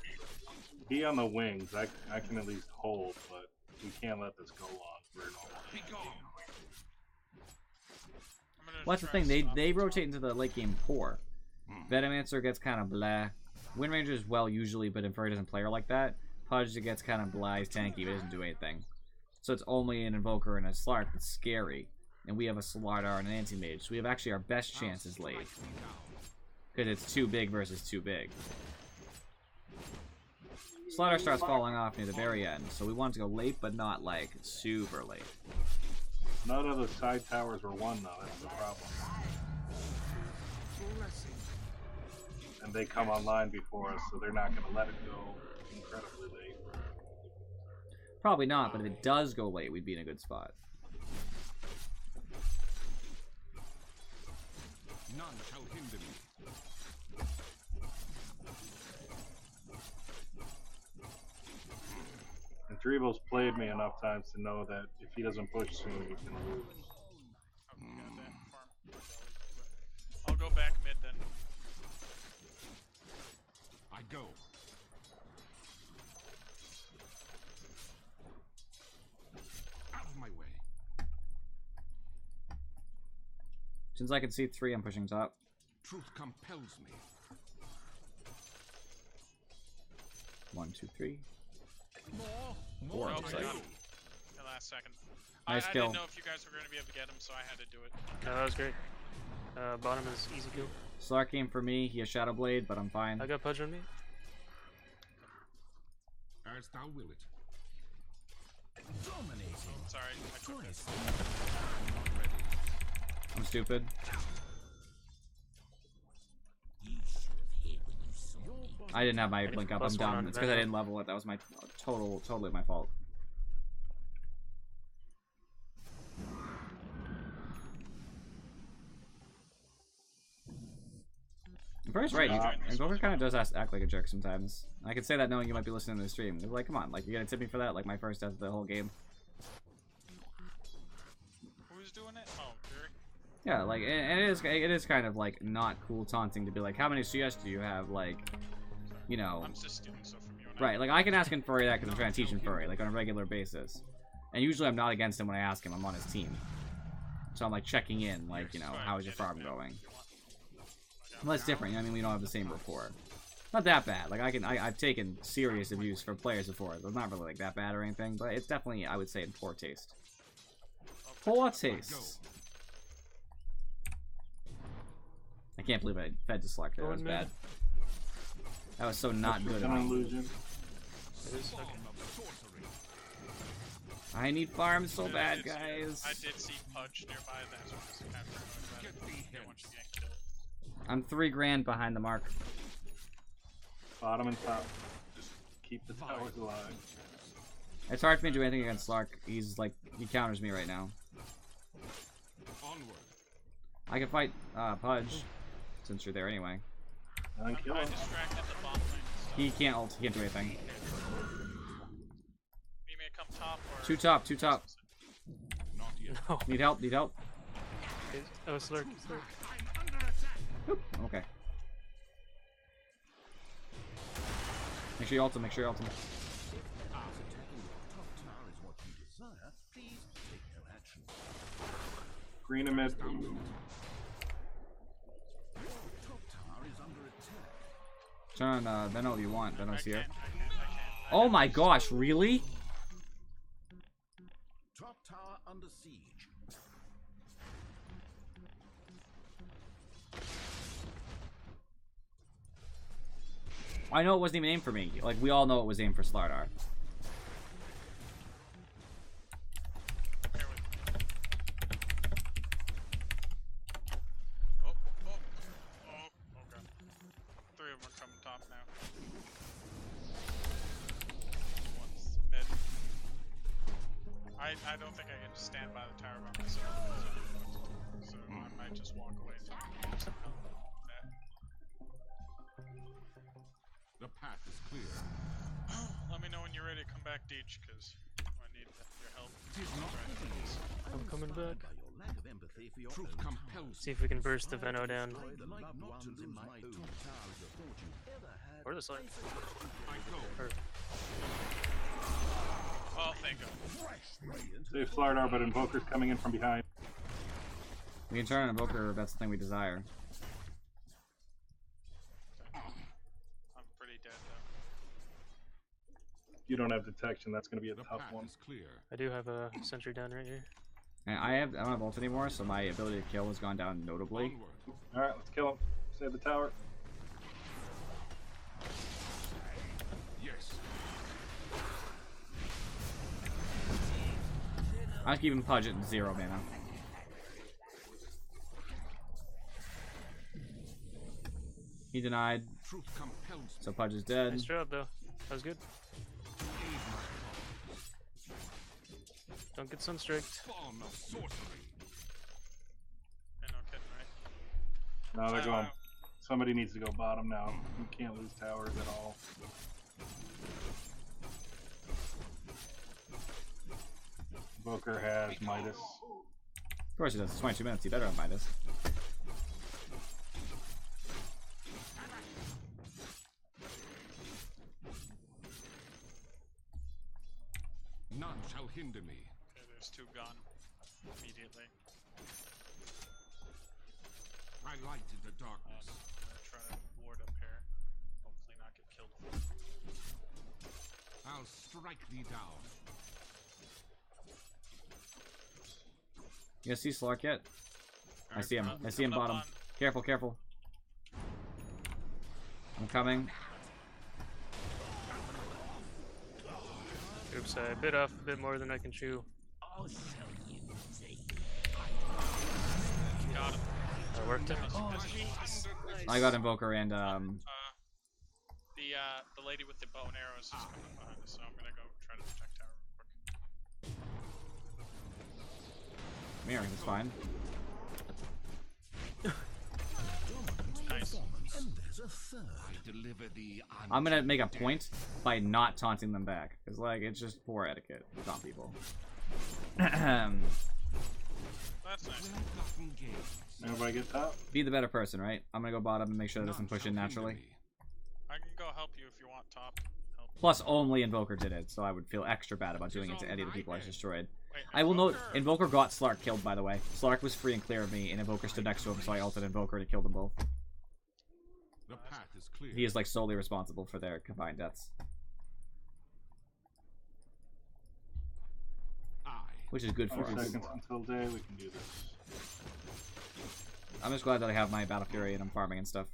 be on the wings. I can at least hold, but we can't let this go on for a normal. Well, that's the thing. They rotate into the late game poor. Venomancer gets kind of blah. Wind Ranger is well usually, but Inferi doesn't play her like that. Pudge gets kind of blah. He's tanky, but doesn't do anything. So it's only an Invoker and a Slark that's scary. And we have a Slardar and an Anti-Mage. So we have actually our best chances late. Because it's too big versus too big. Slardar starts falling off near the very end. So we want to go late, but not like super late. None of the side towers were won, though. That's the problem. And they come online before us, so they're not going to let it go incredibly late. Probably not, but if it does go late, we'd be in a good spot. None shall hinder me. And Dreevil's played me enough times to know that if he doesn't push soon, we can lose. I'll go back mid then. I go. Out of my way. Since I can see 3, I'm pushing top. Truth compels me. 1, 2, 3. More. Oh, looks I like. got him. The last second. Nice I kill. didn't know if you guys were going to be able to get him, so I had to do it. No, that was great. Bottom is easy kill. Slark came for me. He has Shadow Blade, but I'm fine. I got Pudge on me. As thou will it. Dominating. Sorry, I took it. I'm stupid. I didn't have my blink up. I'm dumb. It's because I didn't level it. That was my totally my fault. Bryce right. Invoker kind of does act like a jerk sometimes. I can say that knowing you might be listening to the stream. They're like, come on, like you're gonna tip me for that? Like my first death of the whole game. Who's doing it? Oh, Fury. Yeah, like and it is kind of like not cool taunting to be like, how many CS do you have? Like, you know. I'm just stealing stuff from you. Right, like I can ask Inferi that because I'm trying to teach Inferi like on a regular basis, and usually I'm not against him when I ask him. I'm on his team, so I'm like checking in, like you know, how is your farm going? Well, that's different. You know what I mean, we don't have the same rapport. Not that bad. Like I've taken serious abuse for players before. It's not really like that bad or anything, but it's definitely, I would say, in poor taste. Poor taste. I can't believe I fed to Slark there. That was bad. That was so not good. I need farms so bad, guys. I did see Pudge nearby. That's what was kind of annoying about it. Once you get killed. I'm 3 grand behind the mark. Bottom and top. Just keep the towers alive. It's hard for me to do anything against Slark. He's like, he counters me right now. Onward. I can fight Pudge, since you're there anyway. I distracted the bot lane. He can't ult, he can't do anything. You may come top or... 2 top, 2 top. Not yet. No. Need help, need help. Oh, Slurk. Oop, okay. Make sure you ult him, make sure you ult him. Green and mid. Turn on Venno if you want. Venno's here. Oh my gosh, really? Top tower under siege. I know it wasn't even aimed for me. Like, we all know it was aimed for Slardar. Okay. 3 of them are coming top now. One's mid. I don't think I can just stand by the tower by myself. So I might just walk away. The path is clear. Let me know when you're ready to come back, Deej, because I need your help. I'm coming back. By your lack of empathy for your Truth own compels. See if we can burst the Veno down. The loved ones in my own tower as a thought you ever had. Or this way. I go. Oh, thank God. Save Slardar, but Invoker's coming in from behind. We can turn on Invoker if that's the thing we desire. I'm pretty dead though. If you don't have detection, that's going to be a The tough path one. is clear. I do have a sentry down right here. And I don't have ult anymore, so my ability to kill has gone down notably. Onward. Alright, let's kill him. Save the tower. Yes. I keep him Pudge at 0 mana. He denied, Truth compels. so Pudge is dead. Nice job though. That was good. Don't get sunstriked. Spawn of sorcery. And no kidding, right? No, they're going. Somebody needs to go bottom now. You can't lose towers at all. Invoker has Midas. Of course he does. It's 22 minutes. He better have Midas. None shall hinder me. Okay, there's 2 gone immediately. I light in the darkness. I'm gonna try to ward up here. Hopefully not get killed. I'll strike thee down. You guys see Slark yet? I see him. I see him Coming up bottom. on- Careful, careful. I'm coming. Oops, I bit off a bit more than I can chew. Got him. That worked out. I got Invoker and The lady with the bow and arrows is coming up behind us, so I'm gonna go try to protect tower real quick. Mirror is fine. Nice. And there's a third. I deliver thee. I'm gonna make a point by not taunting them back, cause like it's just poor etiquette to taunt people. That's nice. Everybody get top? Be the better person, right? I'm gonna go bottom and make sure that doesn't push in naturally. I can go help you if you want top help. Plus, only Invoker did it, so I would feel extra bad about doing it to any of the people I destroyed. Wait, I will note, Invoker got Slark killed, by the way. Slark was free and clear of me, and Invoker stood next to him, so I ulted Invoker to kill them both. The path is clear. He is like solely responsible for their combined deaths. Which is good for 5 us. seconds until day, we can do this. I'm just glad that I have my Battle Fury and I'm farming and stuff.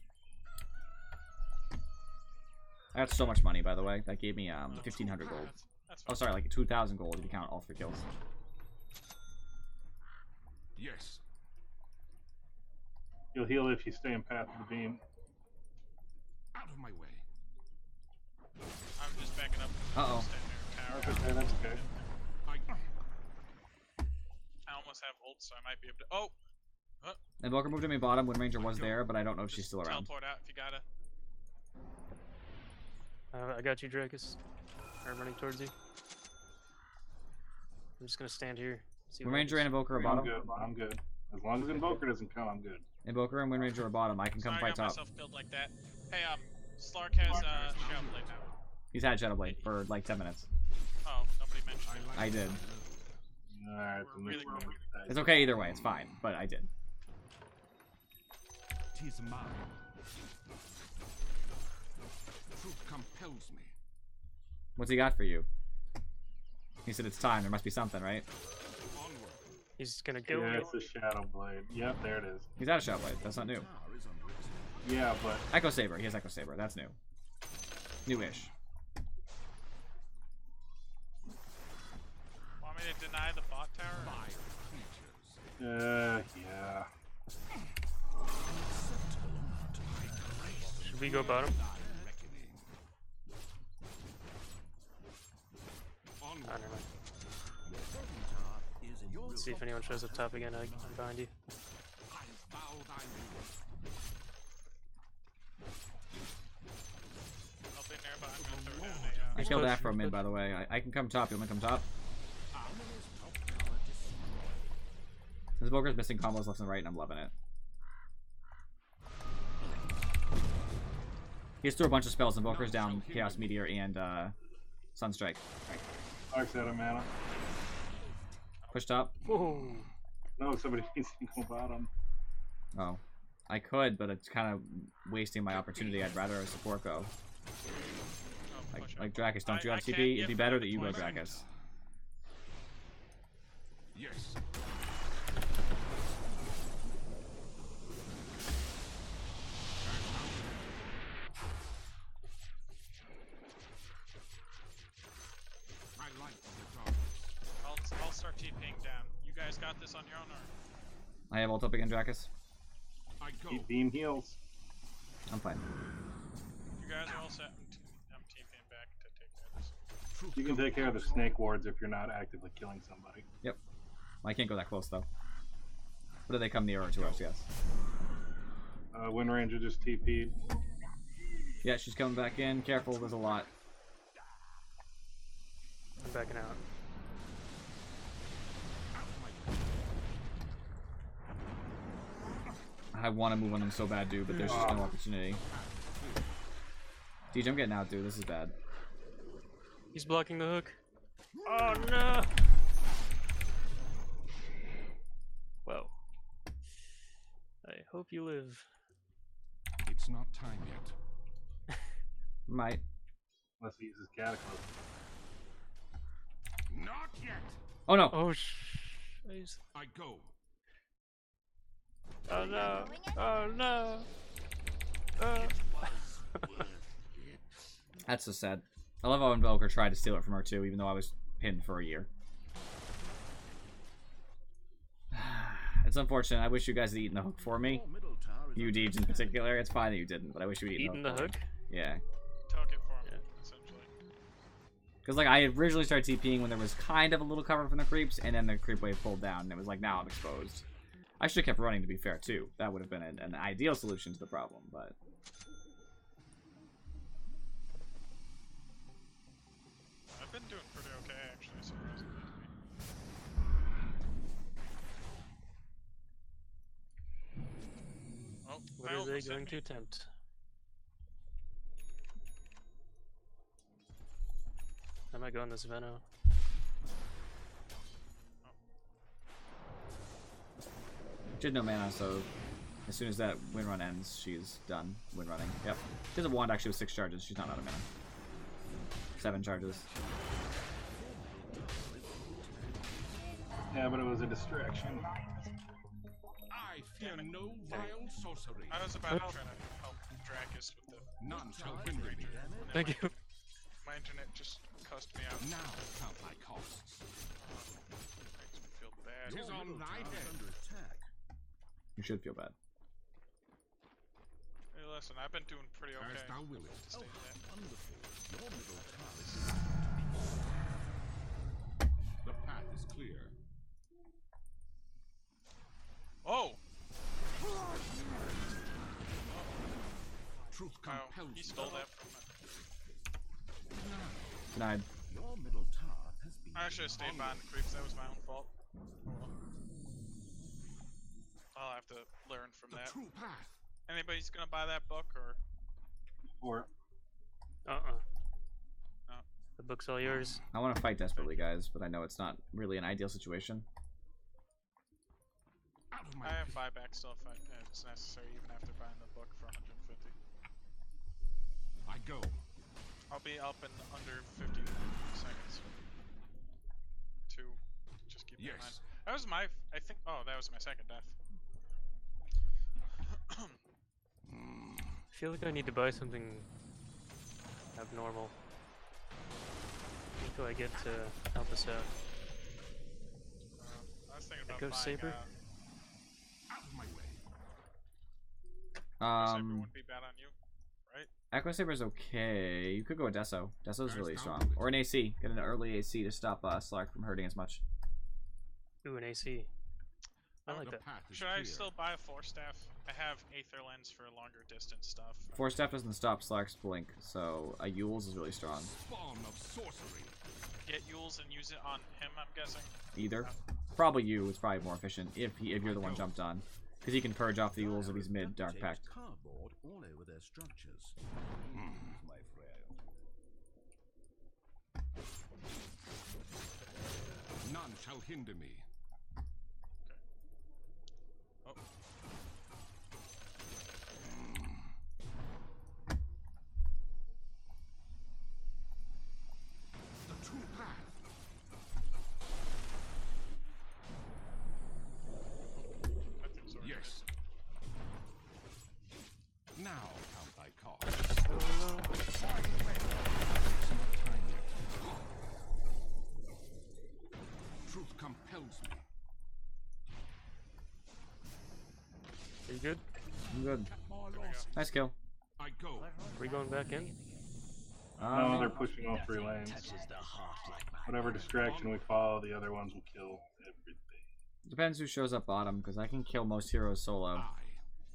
I got so much money, by the way. That gave me 1,500 gold. Oh, sorry, like 2,000 gold if you count all 3 kills. Yes. You'll heal if you stay in path of the beam. Out of my way. I'm just backing up. Uh-oh. That's okay, that's okay. I almost have ult, so I might be able to. Oh! Invoker moved to me bottom. Wind Ranger was there, but I don't know if she's still around. Teleport out if you gotta. I got you, Drakus. I'm running towards you. I'm just gonna stand here. See Wind what Ranger and happens. Invoker are I'm bottom. good, I'm good. As long as Invoker doesn't come, I'm good. Invoker and Wind Ranger are bottom. I can come Sorry, I fight got top. myself killed like that. Hey, Slark has Shadow Blade now. He's had Shadow Blade for like 10 minutes. Oh, nobody mentioned it. I did. Alright, We're really growing. It's okay either way. It's fine, but I did. 'Tis mine. Truth compels me. What's he got for you? He said it's time. There must be something, right? Onward. He's gonna kill Yeah, me. it's the Shadow Blade. Yep, there it is. He's out of Shadow Blade. That's not new. Yeah, but Echo Saber. He has Echo Saber. That's new. Newish. Want me to deny the bot tower? yeah. Should we go bottom? Oh, never mind. Let's see if anyone shows up top again. I'm behind you. killed push, Afro mid, push. by the way. I can come top. You want me to come top? This Boker's missing combos left and right, and I'm loving it. He just threw a bunch of spells, and Boker's down Chaos Meteor and Sunstrike. Dark's out of mana. Push top. No, somebody needs to go bottom. Oh. I could, but it's kind of wasting my opportunity. I'd rather a support go. Like Dracus, don't you have TP? It'd be better that you go Dracus. Yes. I like the darkness. I'll start TPing down. You guys got this on your own, or? I have ult up again, Dracus. Keep beam heals. I'm fine. You guys are all set. I'm TPing back to take care of this. You can take care of the snake wards if you're not actively killing somebody. Yep. I can't go that close, though. But if they come nearer to us, yes. Wind Ranger just TP'd. Yeah, she's coming back in. Careful, there's a lot. I'm backing out. I want to move on them so bad, dude, but there's just no opportunity. DJ, I'm getting out, dude. This is bad. He's blocking the hook. Oh no! Well, I hope you live. It's not time yet. Might. Unless he uses Cataclysm. Not yet. Oh no! Oh I go. Oh no! Oh no! That's so sad. I love how Invoker tried to steal it from her too, even though I was pinned for a year. It's unfortunate. I wish you guys had eaten the hook for me. You Deej in particular. It's fine that you didn't, but I wish you had eaten the hook. Yeah. Took it for me, essentially. Because like I originally started TPing when there was kind of a little cover from the creeps, and then the creep wave pulled down, and it was like, now I'm exposed. I should have kept running, to be fair, too. That would have been an ideal solution to the problem, but... I've been doing pretty okay, actually, surprisingly. Oh, What are they going to attempt? I might go on this Veno. She had no mana, so as soon as that wind run ends, she's done wind running. Yep. She has a wand actually with 6 charges. She's not out of mana. 7 charges. Yeah, but it was a distraction. I fear no vile sorcery. I was about to try to help Dracus with the... None shall hinder me. Thank you. My internet just cussed me out. Now count my costs. Makes me feel bad. Tis on thy head. You should feel bad. Hey, listen, I've been doing pretty okay. As thou willest. To stay dead. Wonderful. Your middle tower is The path is clear. Oh! Truth compels. He stole that from me. Denied. your middle tower has been I should have stayed behind the creeps. That was my own fault. I'll have to learn from The that. true path. Anybody's gonna buy that book, or? Or No. The book's all yours. I want to fight desperately, guys, but I know it's not really an ideal situation. Out of my I have buyback still if it's necessary, even after buying the book for 150. I go. I'll be up in under 50 seconds. 2. Just keep in mind. That was my. I think. Oh, that was my second death. I feel like I need to buy something abnormal. What do I get to help us out? I was thinking about Echo buying, Saber? Out of my way. Echo Saber wouldn't be bad on you, right? Echo Saber's okay. You could go with Deso. Deso's really strong. Or an AC. Get an early AC to stop Slark from hurting as much. Ooh, an AC. I like that. Should I still buy a Force Staff? I have Aether Lens for longer distance stuff. Force Staff doesn't stop Slark's blink, so a Yule's is really strong. Spawn of sorcery. Get Yule's and use it on him, I'm guessing. Either. Probably you is probably more efficient if you're the one jumped on. Because he can purge off the Yules if he's mid Dark Pact. Cardboard all over their structures. My friend. None shall hinder me. Oh. The true path. Yes. Now count thy costs. Truth compels me. Are you good? I'm good. Nice kill. I go. Are we going back in? No, they're pushing all 3 lanes. Whatever distraction we follow, the other ones will kill everything. Depends who shows up bottom, because I can kill most heroes solo.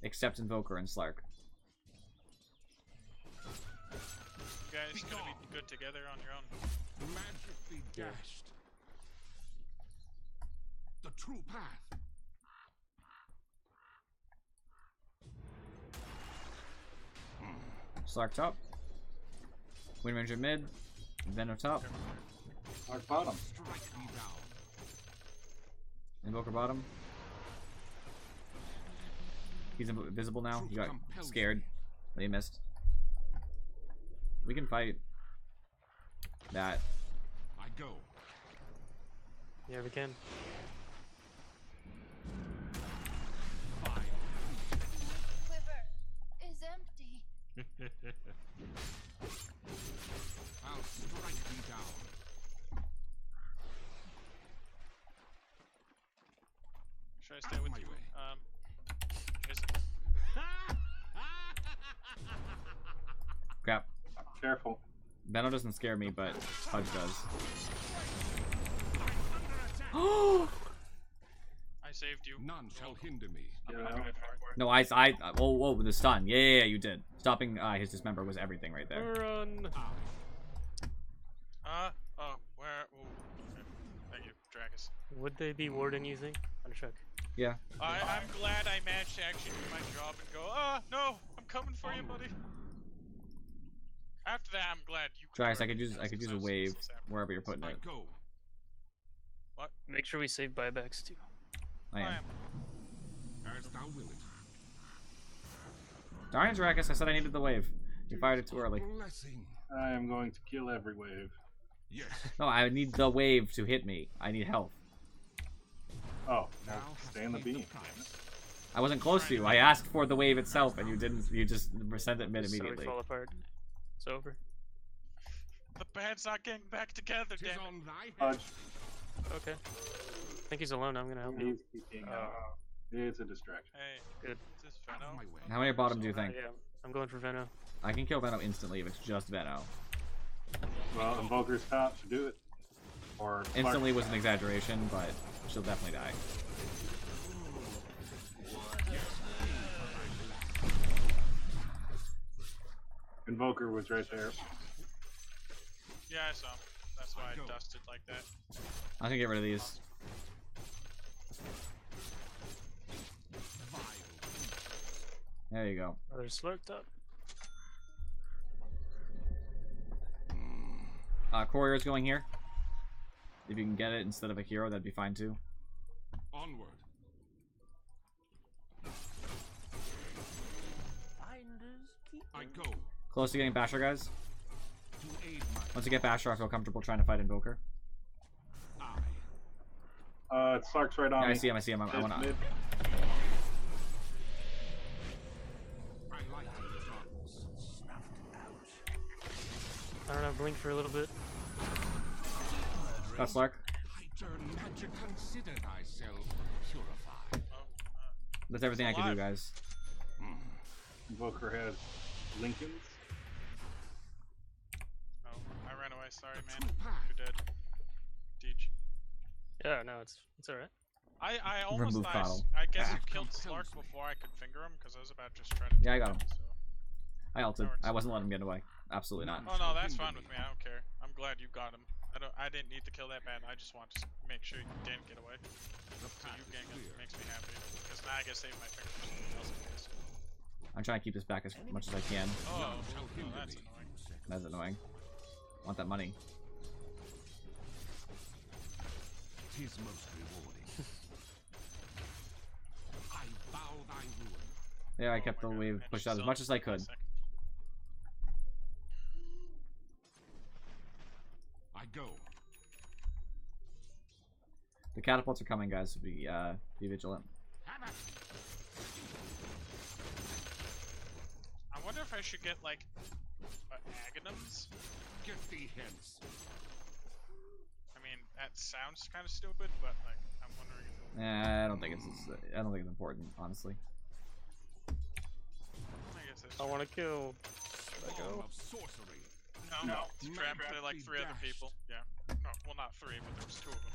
Except Invoker and Slark. You guys gonna be good together on your own? Magically dashed. The true path. Slark top. Wind Ranger mid. Venom top. Slark bottom. Strike me down. Invoker bottom. He's invisible now. He got scared, but he missed. We can fight that. I go. Yeah, we can. Quiver is empty. I'll strike thee down. Should I stay with you? Jason? Crap. Careful. Benno doesn't scare me, but Pudge does. I saved you. None shall hinder me. No, oh, the stun. Yeah, you did. Stopping his dismember was everything right there. Run. Where? Ooh, okay. Thank you, Dracus. Would they be warding, you think? On a check. Yeah. I'm glad I managed to actually do my job and go, no, I'm coming for you, buddy. After that, I'm glad you Dracus, I could use a wave wherever you're putting it. Go. What? Make sure we save buybacks too. I am. As thou wilt. Darn it, Dracus, I said I needed the wave. You fired it too early. Blessing. I am going to kill every wave. Yes. No, I need the wave to hit me. I need health. Oh, now stay in the beam. I wasn't close to you. I asked for the wave itself, and you didn't. You just sent it mid So immediately. we fall apart. It's over. The band's not getting back together, damn it. On thy Pudge. Okay. I think he's alone. I'm gonna help him. He's peeking. It's a distraction. Hey, Good. is this Venno? How many bottom do you think? Yeah, I'm going for Venno. I can kill Venno instantly if it's just Venno. Well, Invoker's top should do it. Or Instantly was an exaggeration, but she'll definitely die. Invoker was right there. Yeah, I saw him. That's why I dusted like that. I'm gonna get rid of these. There you go. Oh, they're slurped up. Courier's going here. If you can get it instead of a hero, that'd be fine too. Onward. I go. Close to getting Basher, guys. To aid my Once you get Basher, I feel comfortable trying to fight Invoker. Slark's right on Yeah, me. I see him. I see him. I wanna. Mid. I like the darkness. I don't know, blink for a little bit. Got Slark. I turn magic. Consider thyself purified. That's everything I can do, guys. Invoker has Lincolns. Oh, I ran away. Sorry, man. You're dead. Teach. Yeah, no, it's alright. I almost Remove died. Coddle. I guess you killed Slark before I could finger him because I was about to just try to. Yeah, I got kill him. So. I ulted. I wasn't letting him get away. Absolutely not. Oh no, that's fine with me. I don't care. I'm glad you got him. I didn't need to kill that bad. I just want to make sure you didn't get away. So you getting it makes me happy because now I get to save my finger for something else in case. I'm trying to keep this back as much as I can. Oh, that's annoying. That's annoying. Want that money. Tis most rewarding. I vow thy ruin. Yeah, I kept the wave pushed out as much as I could. I go. The catapults are coming, guys, so be vigilant. I wonder if I should get like agonums. Get thee hence. I mean, that sounds kind of stupid, but like I'm wondering. I don't think it's important, honestly. I guess that's I want to kill. Form of sorcery. No. Trapped by like 3 other people. Yeah. No, well not 3, but there was 2 of them.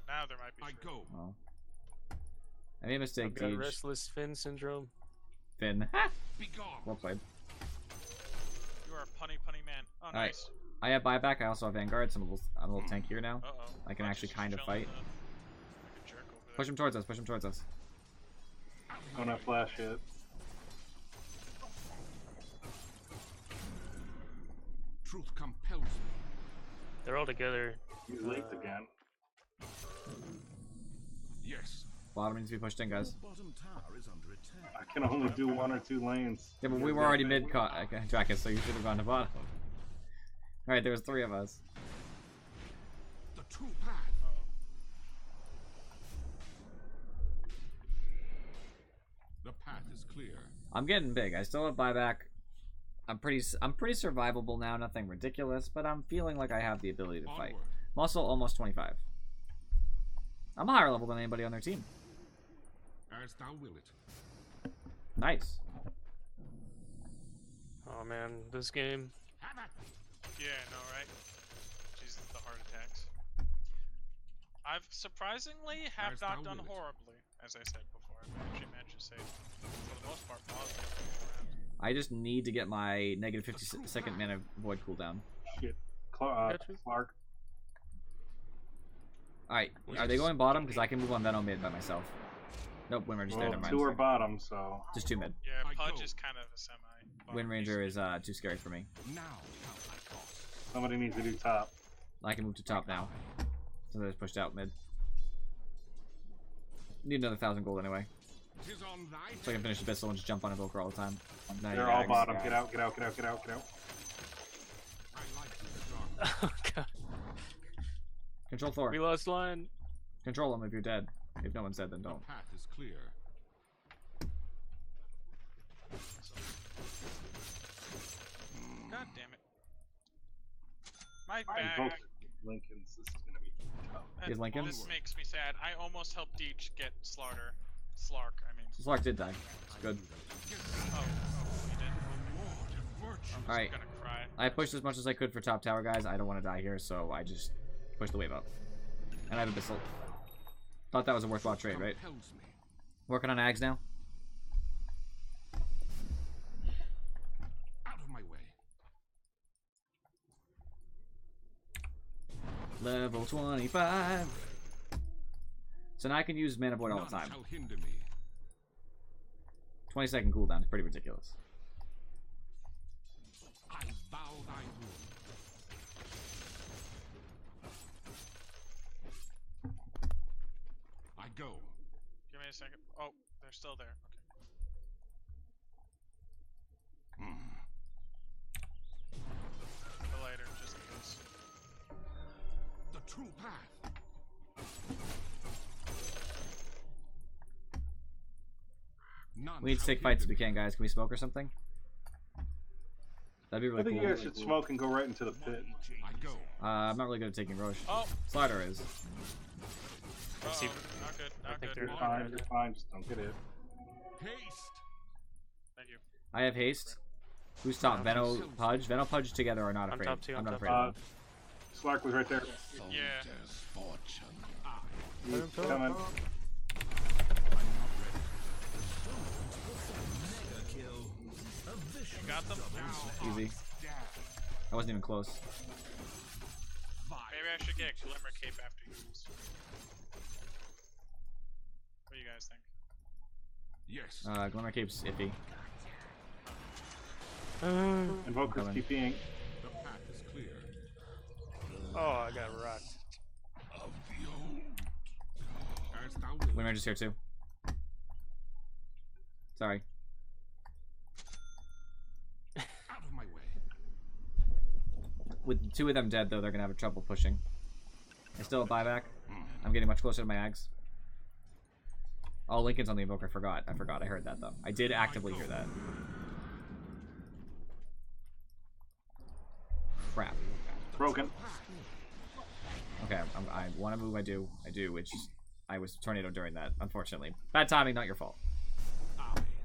Now there might be 3. I go. Oh. I made a mistake, I've got Deej. restless Finn syndrome. Finn. Begone. Well played. You are a punny man. Oh, Alright. nice. I have buyback. I also have Vanguard, so I'm a little tankier now. Uh-oh. I can actually kind of chilling, fight. like a jerk over there. Push him towards us. Push him towards us. Oh, not flash yet. Truth compels me. They're all together. He's late again. Yes. Bottom needs to be pushed in, guys. Bottom tower is under attack. I can only do 1 or 2 lanes. Yeah, but we were already mid-cut, Dracus, so you should have gone to bottom. Alright, there was 3 of us. The true path. The path is clear. I'm getting big. I still have buyback. I'm pretty survivable now. Nothing ridiculous, but I'm feeling like I have the ability to fight. Onward. Muscle almost 25. I'm a higher level than anybody on their team. As thou will it. Nice. Oh man, this game. Yeah, I know, right? Jesus, the heart attacks. I've surprisingly have As not thou done wilt. horribly, as I said before. I actually managed to say, for the most part, positive. I just need to get my negative 50-second mana void cooldown. Shit. Clark. Alright, are they going bottom? Because I can move on Venom mid by myself. Nope, Wind Ranger's there, Well, never 2 are mind. bottom, so. Just 2 mid. Yeah, I Pudge go. is kind of a semi. Wind Ranger is too scary for me. Now count thy cost. Somebody needs to do top. I can move to top now. Since I just pushed out mid. Need another 1,000 gold anyway. Tis on thy So I can finish the pistol and just jump on Evoker all the time. Now They're you all guys. bottom. Get out, get out, get out, get out, get out. I like the dark. Oh god. Control Thor. We lost line. Control him if you're dead. If no one's dead, then The don't. path is clear. God damn it. My Both bad. Lincolns. This is gonna be tough. Is Lincoln? This makes me sad. I almost helped Deej get Slark, I mean. So Slark did die. It's good. Oh, he did. I'm Alright. gonna cry. I pushed as much as I could for top tower, guys. I don't want to die here, so I just pushed the wave up. And I have a pistol. Thought that was a worthwhile trade, right? Compels me. Working on Ags now. Out of my way. Level 25. So now I can use Mana Void all the None time. shall hinder me. 20-second cooldown is pretty ridiculous. I vow thy ruin. I go. Give me a second. Oh, they're still there. Okay. For later, just in case. The true path. None We need to shall take fights if hinder we can, guys. Can we smoke or something? That'd be I really think cool. you guys should smoke and go right into the pit. I go. I'm not really good at taking Roche. Oh. Slider is. Uh-oh, not good, not good. You're fine, you're fine, just don't get it. Haste. Thank you. I have haste. Who's top? Veno, Pudge? Veno, Pudge together are not I'm afraid. top two, I'm I'm not top afraid of them. Slark was right there. Yeah. Fortune. He's coming. got them? Easy. I wasn't even close. Maybe I should get Glimmer Cape after you use. What do you guys think? Yes. Glimmer Cape's iffy. Invoker's Coming. TPing. The path is clear. Oh, I got rocked. Of the old. As thou wilt. Wind Ranger's here too. Sorry. Out of my way. With 2 of them dead, though, they're gonna have trouble pushing. I still have buyback. I'm getting much closer to my ags. Oh, Lincoln's on the Invoker. I forgot. I heard that, though. I did actively hear that. Crap. Broken. Okay, I want to move. I do. Which I was tornado during that, unfortunately. Bad timing, not your fault.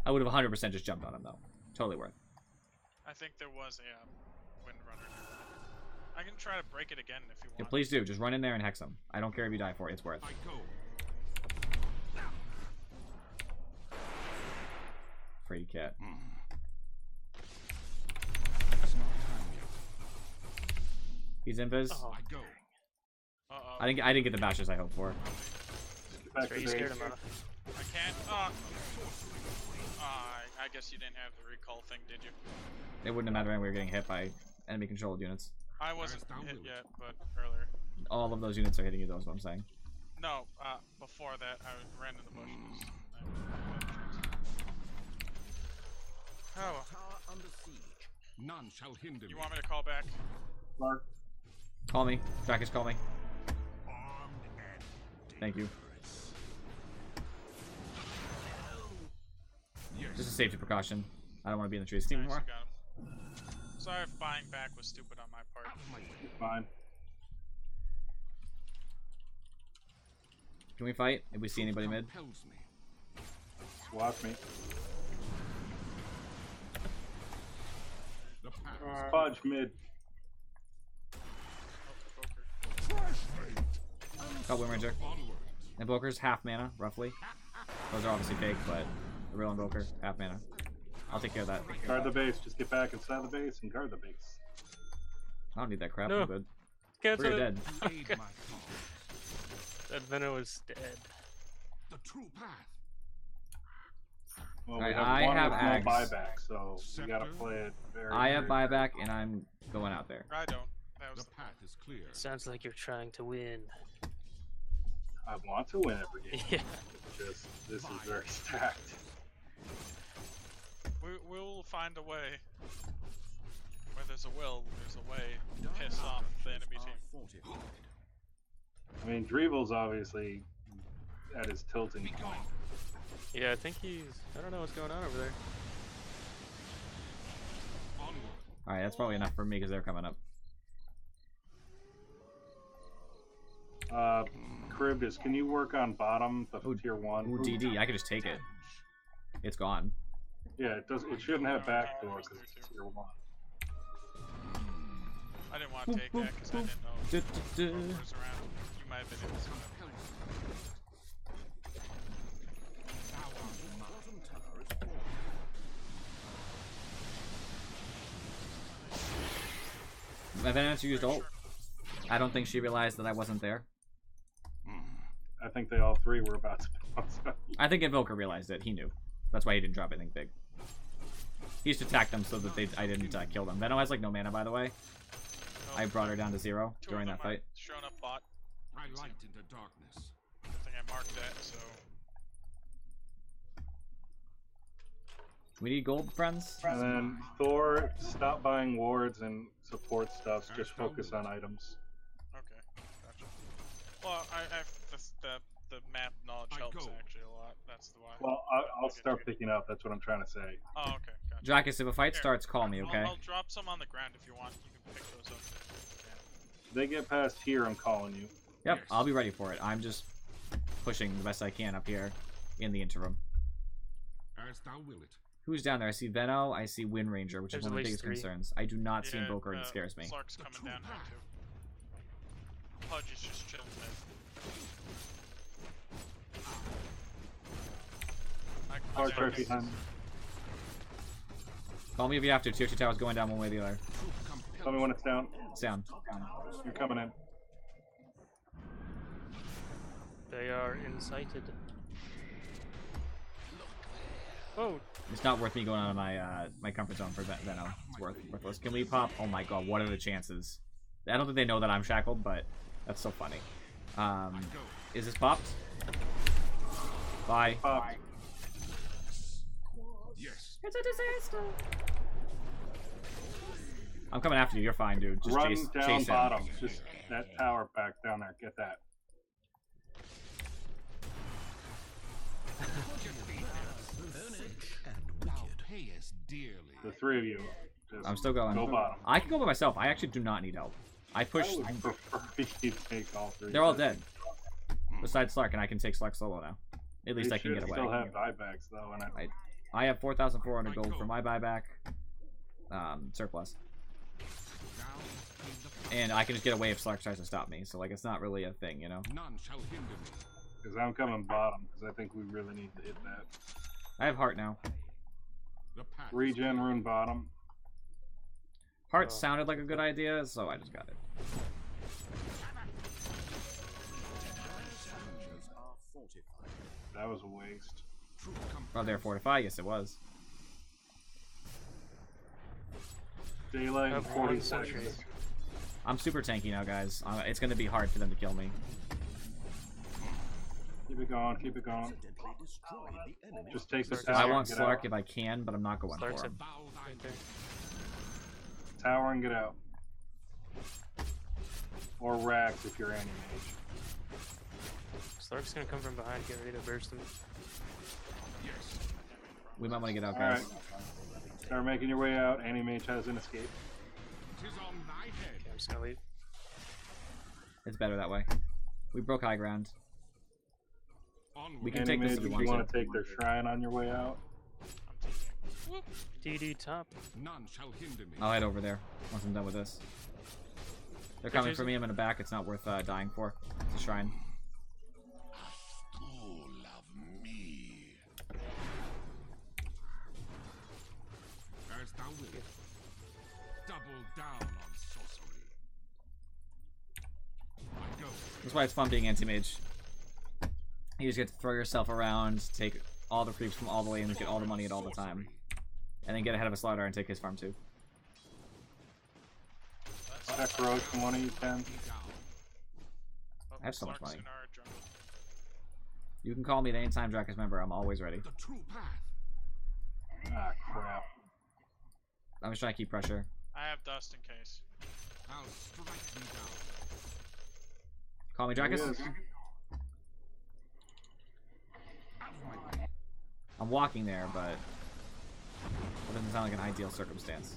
I would have 100% just jumped on him, though. Totally worth. I think there was a Wind Runner. I can try to break it again if you want. Yeah, please do. Just run in there and hex him. I don't care if you die for it. It's worth. I go. Free cat. He's invis. I go. I didn't get the bashes I hoped for. Back to You base. scared him off. I can't. I guess you didn't have the recall thing, did you? It wouldn't have mattered when we were getting hit by enemy controlled units. I wasn't hit yet, but earlier. All of those units are hitting you, though, is what I'm saying. No, before that, I ran in the bushes. Oh. Tower under siege. None shall hinder You me. want me to call back? Mark. Call me. Dracus, call me. Thank you. Yes. Just a safety precaution. I don't want to be in the trees Nice, anymore. you got him. Sorry if buying back was stupid on my part. Fine. Can we fight if we see anybody mid? Compels me. Watch me. The path is Fudge mid. Got Wind Ranger. Invoker's half mana, roughly. Those are obviously fake, but the real Invoker, half mana. I'll take care of that. Guard the base. Just get back inside the base and guard the base. I don't need that crap. No. I'm good. Cancel We're it. dead. aid my cause. That Venom was dead. The true path. Well, Alright, we have I one have with no ags. buyback, so we gotta play it very. I have very buyback, and I'm going out there. I don't. That was The path is clear. Sounds like you're trying to win. I want to win every game. Yeah. Just this is very stacked. We'll find a way. Where there's a will, there's a way to piss off the enemy team. I mean, Dreevil's obviously at his tilting point. Yeah, I think he's. I don't know what's going on over there. Alright, that's probably enough for me because they're coming up. Charybdis, can you work on bottom, the tier 1? Ooh, DD, I could just take it. It's gone. Yeah, it does. It shouldn't have backdoor because it's tier 1. I didn't want to take that because I didn't know what was around. You might have been able to. My Venance used ult. I don't think she realized that I wasn't there. I think they all three were about to bounce out. I think Invoker realized it. He knew. That's why he didn't drop anything big. He used to attack them so that I didn't kill them. Venom has like no mana, by the way. I brought her down to 0 during that fight. Showing up bot. I light into darkness. I think I marked that, so. We need gold, friends. And then Thor, stop buying wards and support stuff. Just focus on items. Okay, gotcha. Well, the map knowledge helps actually a lot. That's the why. Well, I'll start picking up. That's what I'm trying to say. Oh, okay, gotcha. Dracus, if a fight starts, call me, okay? I'll drop some on the ground if you want. You can pick those up if you can. They get past here, I'm calling you. Yep, I'll be ready for it. I'm just pushing the best I can up here in the interim. As thou will it. Who's down there? I see Veno, I see Wind Ranger, which There's is one of at the least biggest 3. concerns. I do not see Invoker, and it scares me. Slark's coming down here too. Pudge is just chilling there. Hard trophy time. Call me if you have to. Tier 2 tower's going down one way or the other. Tell me when it's down. Sound. You're coming in. They are incited. Oh. It's not worth me going out of my my comfort zone for Venom. It's worthless. Can we pop? Oh my god, what are the chances? I don't think they know that I'm shackled, but that's so funny. Is this popped? Bye. Popped. Yes. It's a disaster. I'm coming after you. You're fine, dude. Just Run chase down him. bottom. Just that tower back down there. Get that. The three of you. Just I'm still going. Go bottom. I can go by myself. I actually do not need help. I push. I would prefer you take all three. They're all dead. Besides Slark, and I can take Slark solo now. At least I can get away. Still have buybacks though, and I have 4,400 gold for my buyback. Surplus. And I can just get away if Slark tries to stop me. So like, it's not really a thing, you know. None shall hinder me. Because I'm coming bottom, because I think we really need to hit that. I have heart now. Regen rune bottom. Heart sounded like a good idea, so I just got it. That was a waste. Oh, they're fortified? Yes, it was. Daylight in 40 seconds. I'm super tanky now, guys. It's going to be hard for them to kill me. Keep it going, keep it going. Just take the tower. I want and get Slark out. if I can, but I'm not going for him. Tower and get out. Or Rax if you're anti-mage. Slark's gonna come from behind, get ready to burst him. We might want to get out, guys. Alright. Start making your way out. Anti-mage has an escape. Okay, I'm just gonna leave. It's better that way. We broke high ground. We can Anti-mage, take this if we if you want want to take their shrine on your way out. DD top. None shall hinder me. I'll head over there once I'm done with this. They're coming for me. I'm in the back. It's not worth dying for. It's a shrine. As thou wilt. Double down on sorcery. I go. That's why it's fun being anti-mage. You just get to throw yourself around, take all the creeps from all the lanes, get all the money at all the time. And then get ahead of a slaughter and take his farm too. Check road from one of you 10. I have so much money. You can call me at any time, Dracus member. I'm always ready. Ah, crap. I'm just trying to keep pressure. I have dust in case. I'll strike me down. Call me, There he Dracus. is. I'm walking there, but it doesn't sound like an ideal circumstance.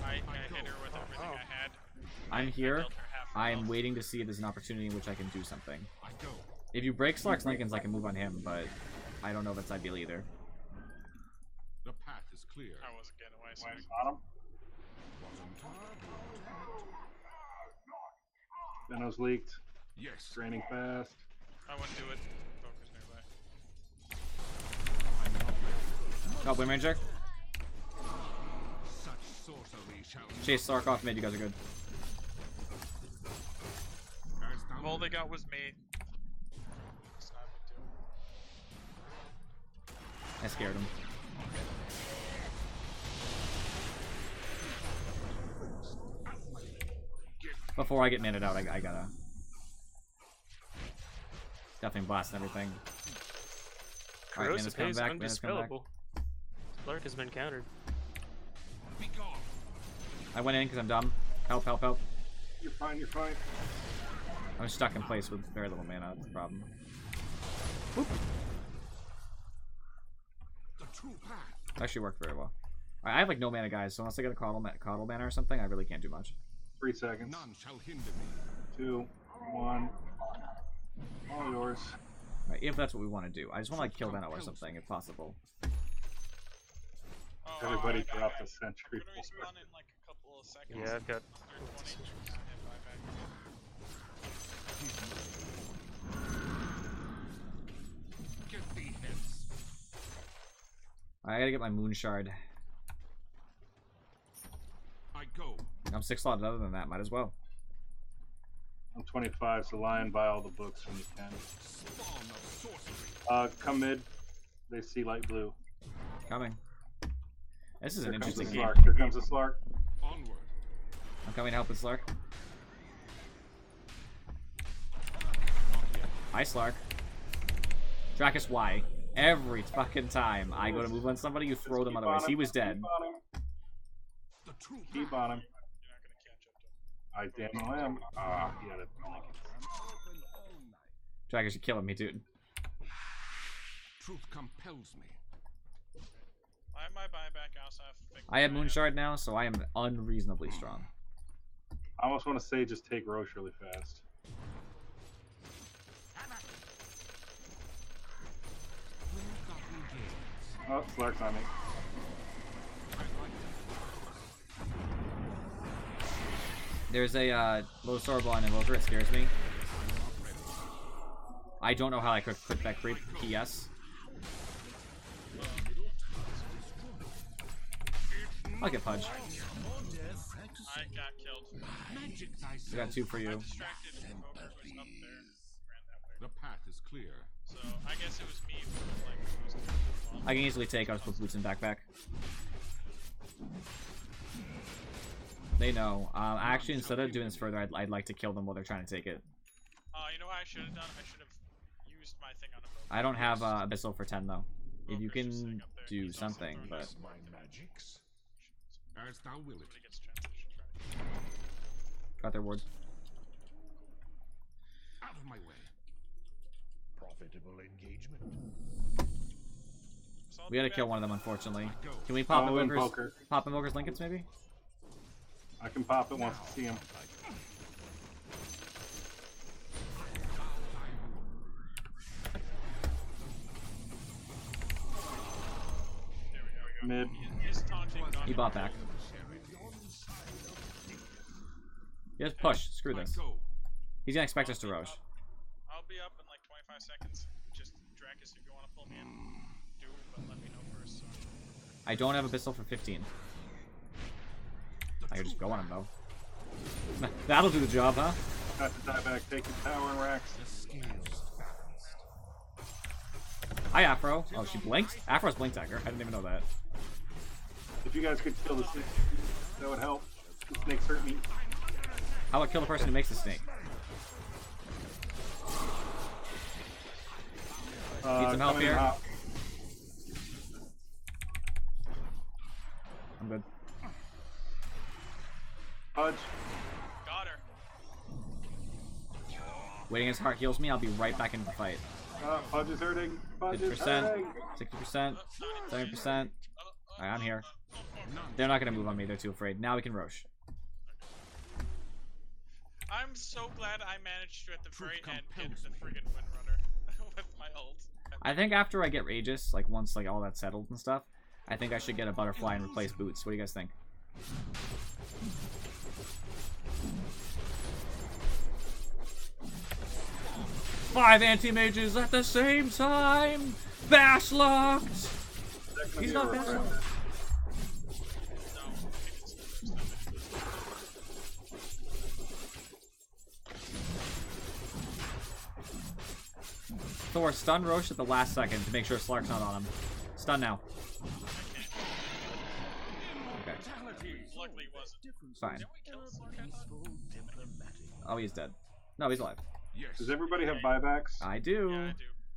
I hit her with everything I had. I'm I here. dealt her half I am health. waiting to see if there's an opportunity in which I can do something. If you break Slark's Lincolns, I can move on him, but I don't know if that's ideal either. The path is clear. I wasn't getting away, so Bottom. Venom's leaked. Yes. Draining fast. I wouldn't do it. Focus nearby. Oh, Blame Ranger. Such sorcery shall Chase Slark off mid, you guys are good. All they got was me. It's not a big deal. I scared him. Before I get minted out, I gotta definitely blast everything. Alright, Mana's Corrosive coming is back, Mana's coming back. undispellable. Slark has been countered. I went in because I'm dumb. Help, help, help. You're fine, you're fine. I'm stuck in place with very little mana, that's the problem. Whoop. The true path. Actually worked very well. Alright, I have like no mana, guys, so unless I get a coddle mana or something, I really can't do much. 3 seconds. None shall hinder me. 2, 1. All yours. Right, if that's what we want to do. I just want to like kill Venom or something, if possible. Everybody drop the sentry. Respawn in like a couple of seconds. Yeah, I've got. I gotta get my moon shard. I go. I'm 6 slotted. Other than that, might as well. I'm 25, so Lion, buy all the books when you can. Come mid. They see light blue. Coming. This is Here an interesting comes the game. Slark. Here comes the Slark. Onward. I'm coming to help with Slark. Hi, Slark. Dracus, why? Every fucking time I go to move on somebody, you throw them otherwise. He was dead. Keep on him. I damn well am. Ah, he had it. Dracus, you're killing me, dude. Truth compels me. I have my buyback. I also have. I have moon shard now, so I am unreasonably strong. I almost want to say just take Roche really fast. Oh, Slark's on me. There's a low sorbal on Invoker, it scares me. I don't know how I could click that creep. PS. I'll get Pudge. I got killed. I got 2 for I you. distracted Invoker was up there. Ran that way. The path is clear. So I guess it was me for like. I can easily take. I'll just put boots in backpack. They know. Actually, instead of doing this further, I'd like to kill them while they're trying to take it. You know what I should have done? I should have used my thing on Invoker. I don't have Abyssal for 10 though. If you can do something, but My magics. As thou wilt. got their wards. Out of my way. Profitable engagement. We gotta kill one of them, unfortunately. Can we pop Invoker's Invoker. pop Invoker's Lincolns maybe? I can pop it once I see him. Mid. He bought back. Just push. Screw this. He's gonna expect us to Roche. I'll be up in like 25 seconds. Just Dracus, if you want to pull me in, do it, but let me know first. So. I don't have Abyssal for 15. I could just go on him though. That'll do the job, huh? Got to die back, take the tower and racks. Hi, Afro. Oh, she blinked? Afro's blinked at her. I didn't even know that. If you guys could kill the snake, that would help. The snakes hurt me. How about kill the person who makes the snake? Need some help coming in here? hot. I'm good. Pudge. Got her. Waiting as heart heals me, I'll be right back into the fight. Pudge is hurting. Pudge is 50%, hurting. 60%, 70%. Alright, I'm here. They're not gonna move on me, they're too afraid. Now we can Roche. I'm so glad I managed to, at the very end, get the friggin' Windrunner with my ult. I think after I get Rageous, like once like all that's settled and stuff, I think I should get a Butterfly and replace Boots. What do you guys think? Five anti-mages at the same time! Bash locked! He's not bash locked. Thor, stun Roche at the last second to make sure Slark's not on him. Stun now. Okay. Luckily it wasn't. Fine. Did we kill Slark, I thought? Oh, he's dead. No, he's alive. Does everybody have buybacks? I do. Yeah,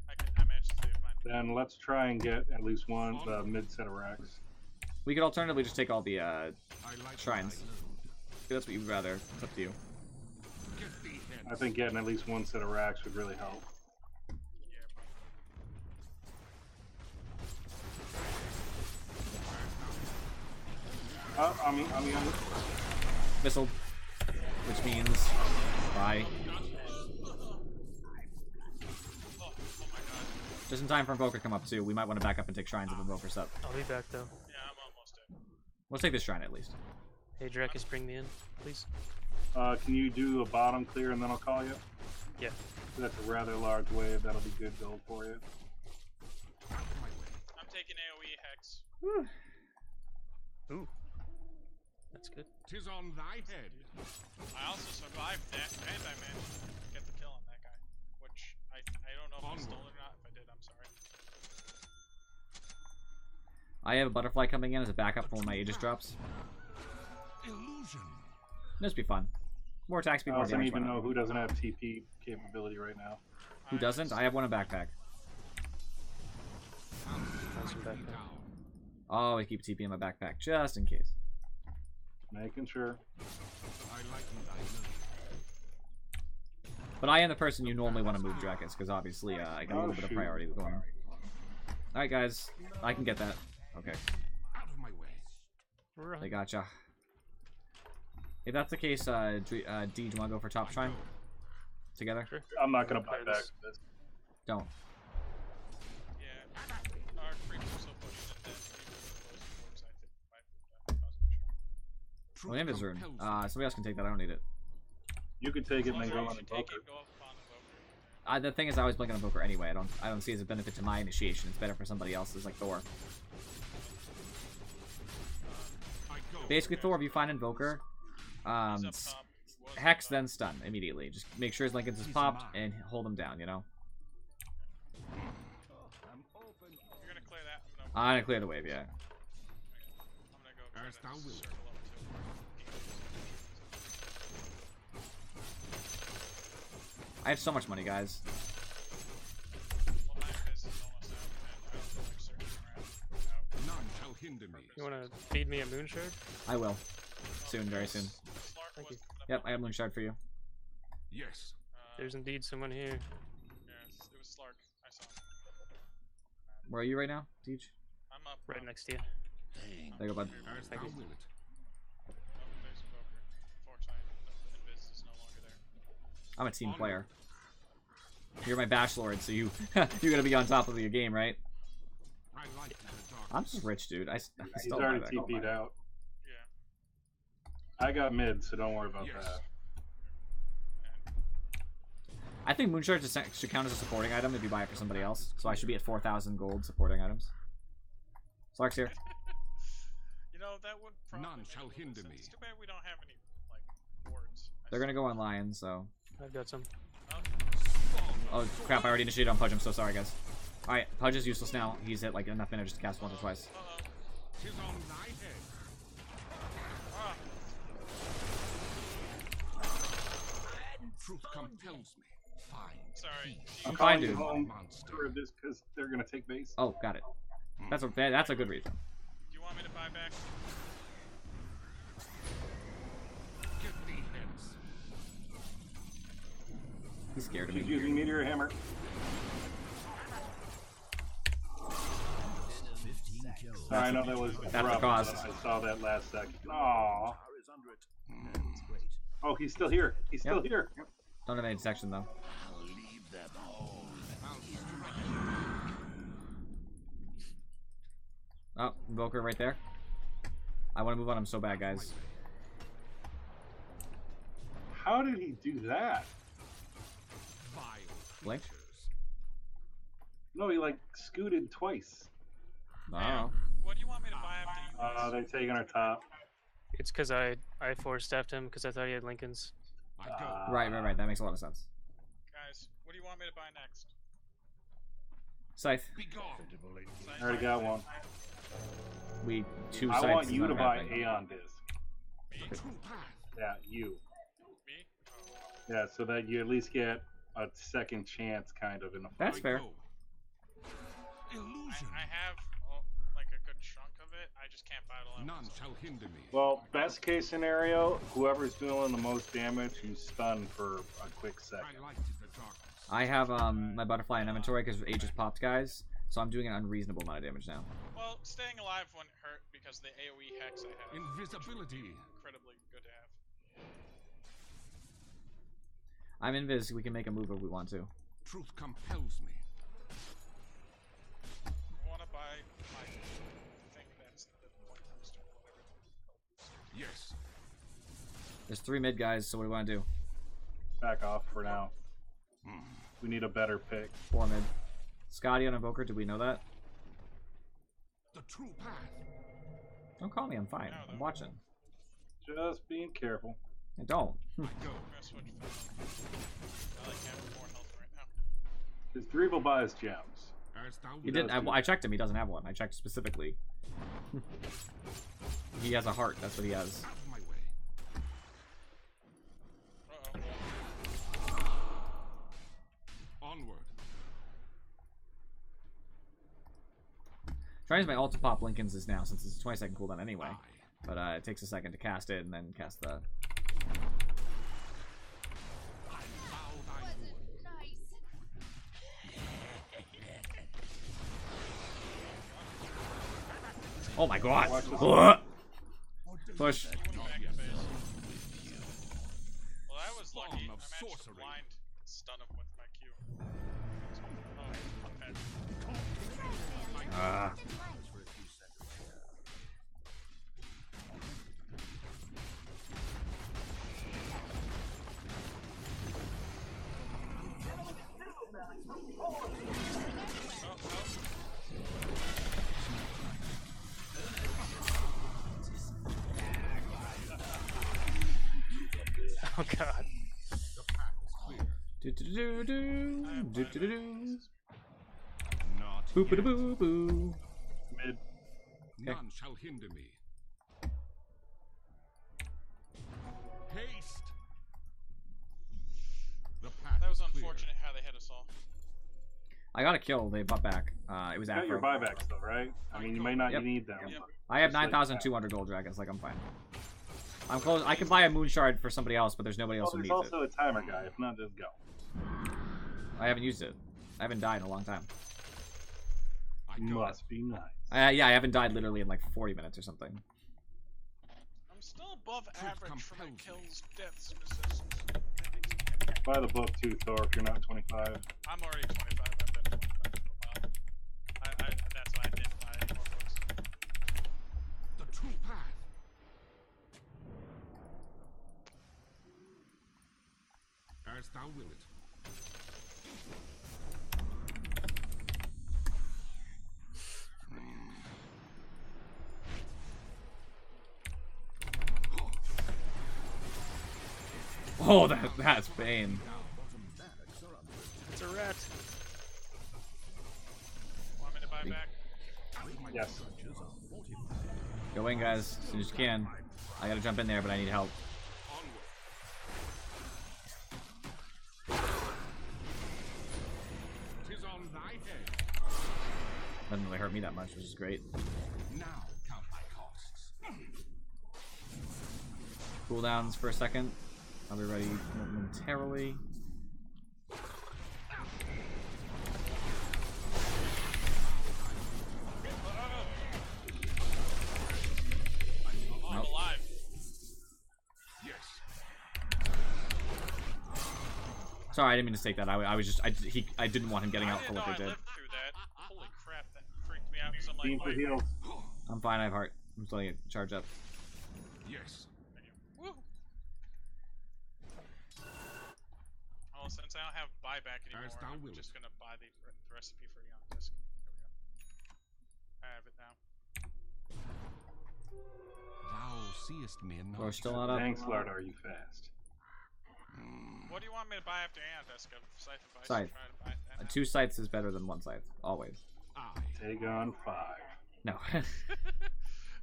I do. I managed to save mine. Then let's try and get at least one mid set of racks. We could alternatively just take all the shrines. If that's what you'd rather. It's up to you. I think getting at least one set of racks would really help. On me. Missile. Which means bye. Just in time for Invoker to come up too. We might want to back up and take shrines if Invoker's up. I'll be back though. Yeah, I'm almost dead. Let's take this shrine at least. Hey, Dracus, bring me in, please. Can you do a bottom clear and then I'll call you? Yeah. That's a rather large wave. That'll be good build for you. I'm taking AoE Hex. Whew. Ooh. That's good. Tis on thy head. I also survived that, and I managed to get the kill on that guy. Which, I don't know if I stole it or not. If I did, I'm sorry. I have a butterfly coming in as a backup for when my Aegis drops. Illusion. This be fun. More attacks, I more also damage. need to why not? know who doesn't have TP capability right now. Who doesn't? I have one in backpack. Oh, I keep TP in my backpack just in case. Making sure. But I am the person you normally want to move Drakus, because obviously I got a little bit of priority going on. Alright guys, I can get that. Okay. Out of my way. They gotcha. If that's the case, D, do you want to go for top shrine? Together? Sure. I'm not gonna buy back this. Don't. Yeah, our creeps are so pushing it that even with those orbs, I think Well, Invis rune. Somebody else can take that. I don't need it. You could take it and then go on the take Invoker. it, go up on Invoker. The thing is, I always blink on Invoker anyway. I don't see it as a benefit to my initiation. It's better for somebody else's, like Thor. Basically, Thor, if you find Invoker, Hex, then stun immediately. Just make sure his Lincolns is popped and hold him down, you know? You're gonna clear that? I'm gonna clear the wave, yeah. I'm gonna go try to circle up to I have so much money, guys. well, my Invis is almost out, and I don't feel like searching around. None shall hinder me. You wanna feed me a moon shard? I will. Soon, very soon. Thank you. Yep, I have Moon Shard for you. Yes. There's indeed someone here. Yes, it was Slark. I saw him. Where are you right now, Teach? I'm up. Right next to you. There you go, bud. As thou wilt. Oh, there's Invoker. Unfortunately, the Invis is no longer there. I'm a team player. You're my Bashlord, so you you're gonna be on top of your game, right? I like the dark. I'm just rich, dude. I He's still already buy that. TP'd out. Yeah. I got mid, so don't worry about Yes. that. I think Moonshard should count as a supporting item if you buy it for somebody else. So I should be at 4,000 gold supporting items. Slark's here. You know, that would probably None make shall a little hinder sense. me. It's too bad we don't have any, like, wards. They're gonna go on Lion, so. I've got some. Oh crap! I already initiated on Pudge. I'm so sorry, guys. All right, Pudge is useless now. He's hit like enough mana just to cast once or twice. Tis on thy head. Truth compels me. Fine. Sorry. I'm fine, dude. For this, because they're gonna take base. Oh, got it. That's a good reason. Do you want me to buy back? Get thee hence. He's scared of She's me. using Meteor Hammer. 15 kills. I know that was That's the rough, cost. but I saw that last second. Aww. Is under it. That's great. Oh, he's still here. He's still Yep. here. Don't have any detection though. I'll leave them home. Oh, Invoker right there. I want to move on him so bad, guys. How did he do that? Blink. No, he like scooted twice. Oh. What do you want me to buy after you? They're taking our top. It's because I force-staffed him because I thought he had Lincolns. Right. That makes a lot of sense. Guys, what do you want me to buy next? Scythe. I already got one. We two I scythes want is you not to buy happening. Aeon Disc. Yeah, you. Me? Yeah, so that you at least get a second chance, kind of, in the fight. That's fair. I have like a good chunk of it. I just can't buy it alone. None shall hinder me. Well, best case scenario, whoever's doing the most damage, you stun for a quick second. I liked the darkness. I have my butterfly in inventory because Aegis popped, guys. So I'm doing an unreasonable amount of damage now. Well, staying alive wouldn't hurt because the AoE hex I have. Invisibility. Incredibly good to have. I'm invis. We can make a move if we want to. Truth compels me. I want to buy my thing that's the point booster or whatever. Yes. There's 3 mid guys. So what do we want to do? Back off for now. We need a better pick. 4 mid. Scotty on Invoker. Did we know that? The true path. Don't call me. I'm fine. I'm watching. Just being careful. I don't. I'm gonna switch phones. I like having more health right now. His three will buy his gems. He didn't. I checked him. He doesn't have one. I checked specifically. He has a heart. That's what he has. Onward. Trying to use my ult to pop Lincoln's is now since it's a 20-second cooldown anyway. But it takes a second to cast it and then cast the. Oh my god! Push. Well, I was lucky. I managed to blind stun him with my Q. Oh god. Do do do do do do do. Not Boop a boo boo. Mid. None shall hinder me. Haste. The path That was is clear. unfortunate how they hit us all. I got a kill. They bought back. It was You got Afro. your buybacks though, right? I mean, you may not Yep. need them. Yep. but I have just like 9,200 gold dragons. Like I'm fine. I'm close. I can buy a moon shard for somebody else, but there's nobody else Oh, who there's needs it. also a timer guy. If not, just go. I haven't used it. I haven't died in a long time. Must be nice. Yeah, I haven't died literally in like 40 minutes or something. I'm still above average for my kills, deaths, and assists. Buy the book too, Thor. If you're not 25. I'm already 25. I've been 25 for a while. That's why I didn't buy any more books. The true path. As thou wilt. Oh, that's pain. It's a rat. Want me to buy back? Yes. Go in, guys, as soon as you can. I gotta jump in there, but I need help. Tis on thy head. Doesn't really hurt me that much, which is great. Now count my costs. Cooldowns for a second. I'll be ready momentarily. I'm alive. Yes. Sorry, I didn't mean to take that. I was just I didn't want him getting out for what they I did. lived through that. Holy crap, that freaked me out because I'm Team like, for wait. heals. I'm fine. I have heart. I'm still gonna charge up. Yes. Woo. Well, since I don't have buyback anymore, As thou I'm wilt. just gonna buy the recipe for the on disc. There we go. I have it now. Thou seest me not. We're still not up. Dang, Slard, are you fast? What do you want me to buy after Aeon Disc? A Scythe and Vice? Scythe. Try to buy that now? 2 scythes is better than 1 scythe, always. Take on 5. No.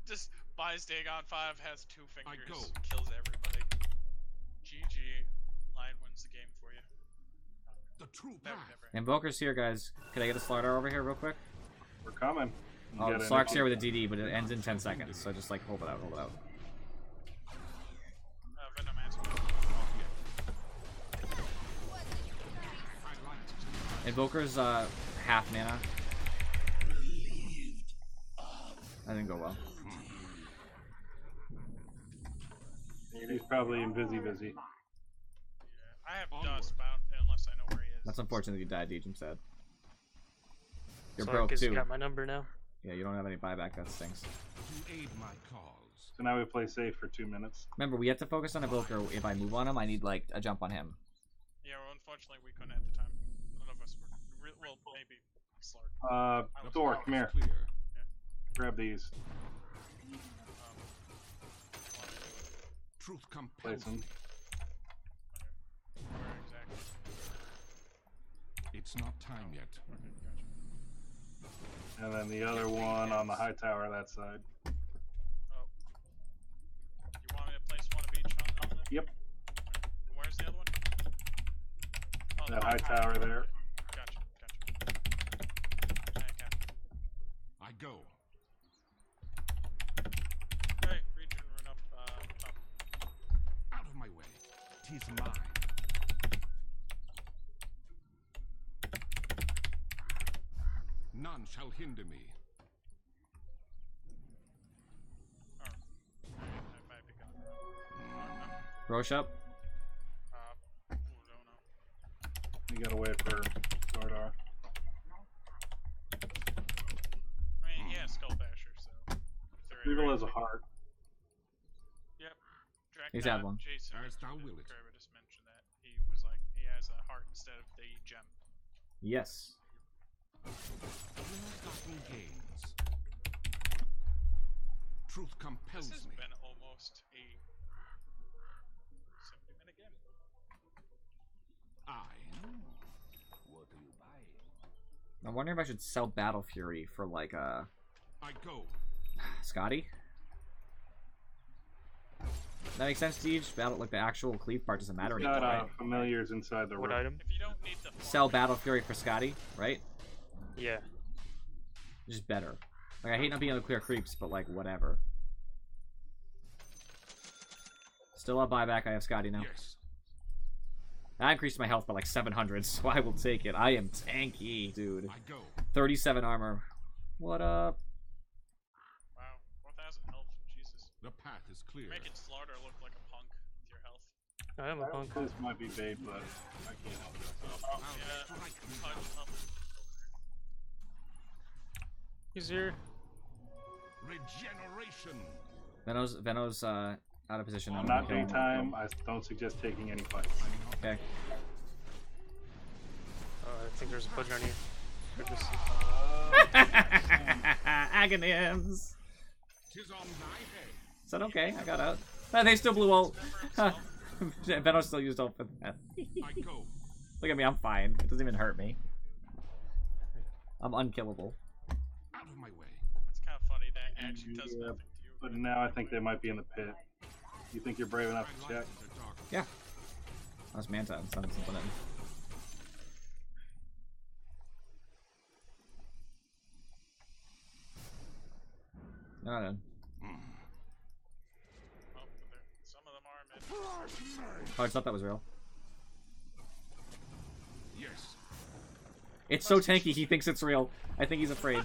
Just buys Dagon 5, has 2 fingers, go. kills everybody. GG. Lion wins the game for you. The true That path. would never. Invoker's here, guys. Can I get a Slardar over here real quick? We're coming. You Oh, gotta Slark's here initiate with a DD, but it ends in 10 seconds, so just like hold it out, hold it out. Venom answer. Invoker's half mana. That didn't go well. He's probably in busy. I have dust bound unless I know where he is. That's unfortunate you died, Deej, I'm sad. You're So broke Marcus too. got my number now. Yeah, you don't have any buyback, that stinks. To aid my cause. So now we play safe for 2 minutes. Remember, we have to focus on Invoker. If I move on him, I need like a jump on him. Yeah, well, unfortunately we couldn't at the time. None of us were. Well, maybe Slark. Thor, come here. Clear. Grab these. Truth Place compels them. me. Where exactly? It's not time yet. And then the other one on the high tower that side. Oh. You want me to place one of each on them? Yep. And where's the other one? Oh, That high tower there. Gotcha. Okay. I go. Hey, region run up top. Out of my way. 'Tis mine. None shall hinder me. Oh. I might be gone. Roche up. Don't know. You gotta wait for Sardar. I mean, yeah, Skull Basher, so. Evil as a heart. Yep. He's had one. Jason As thou willest. just mentioned that. He was like, he has a heart instead of the gem. Yes. Ill-gotten gains. Truth compels This has me. been almost a 70-minute game. What are you buying? I'm wondering if I should sell Battle Fury for like I go. Scotty. That makes sense, Siege. Battle like the actual cleave part doesn't matter anymore. Got Right? familiars inside the What room. item? If you don't need the Sell Battle Fury for Scotty, right? Yeah. Just better. Like I hate not being able to clear creeps, but like whatever. Still a buyback. I have Scotty now. Yes. I increased my health by like 700, so I will take it. I am tanky, dude. I go. 37 armor. What up? Wow, 4,000 health. Jesus. The path is clear. You're making Slaughter look like a punk with your health. I am a punk. This might be bait, but I can't help myself. Oh, yeah. Punch up. He's here. Regeneration. Veno's out of position. On I'm not gonna kill him. daytime, I don't suggest taking any fights. Okay. I think there's a pudge on you. Agonyms. Tis on thy head. Is that okay? I got out. Ah, they still blew ult. Veno still used ult for that. I go. Look at me, I'm fine. It doesn't even hurt me. I'm unkillable. Out of my way. It's kind of funny that actually does Yeah, nothing to you. but now I think they might be in the pit. You think you're brave enough to check? Yeah. That's Manta. It's not something in. No, no. Oh, some of them are mid. Oh, I thought that was real. Yes. It's so tanky, he thinks it's real. I think he's afraid.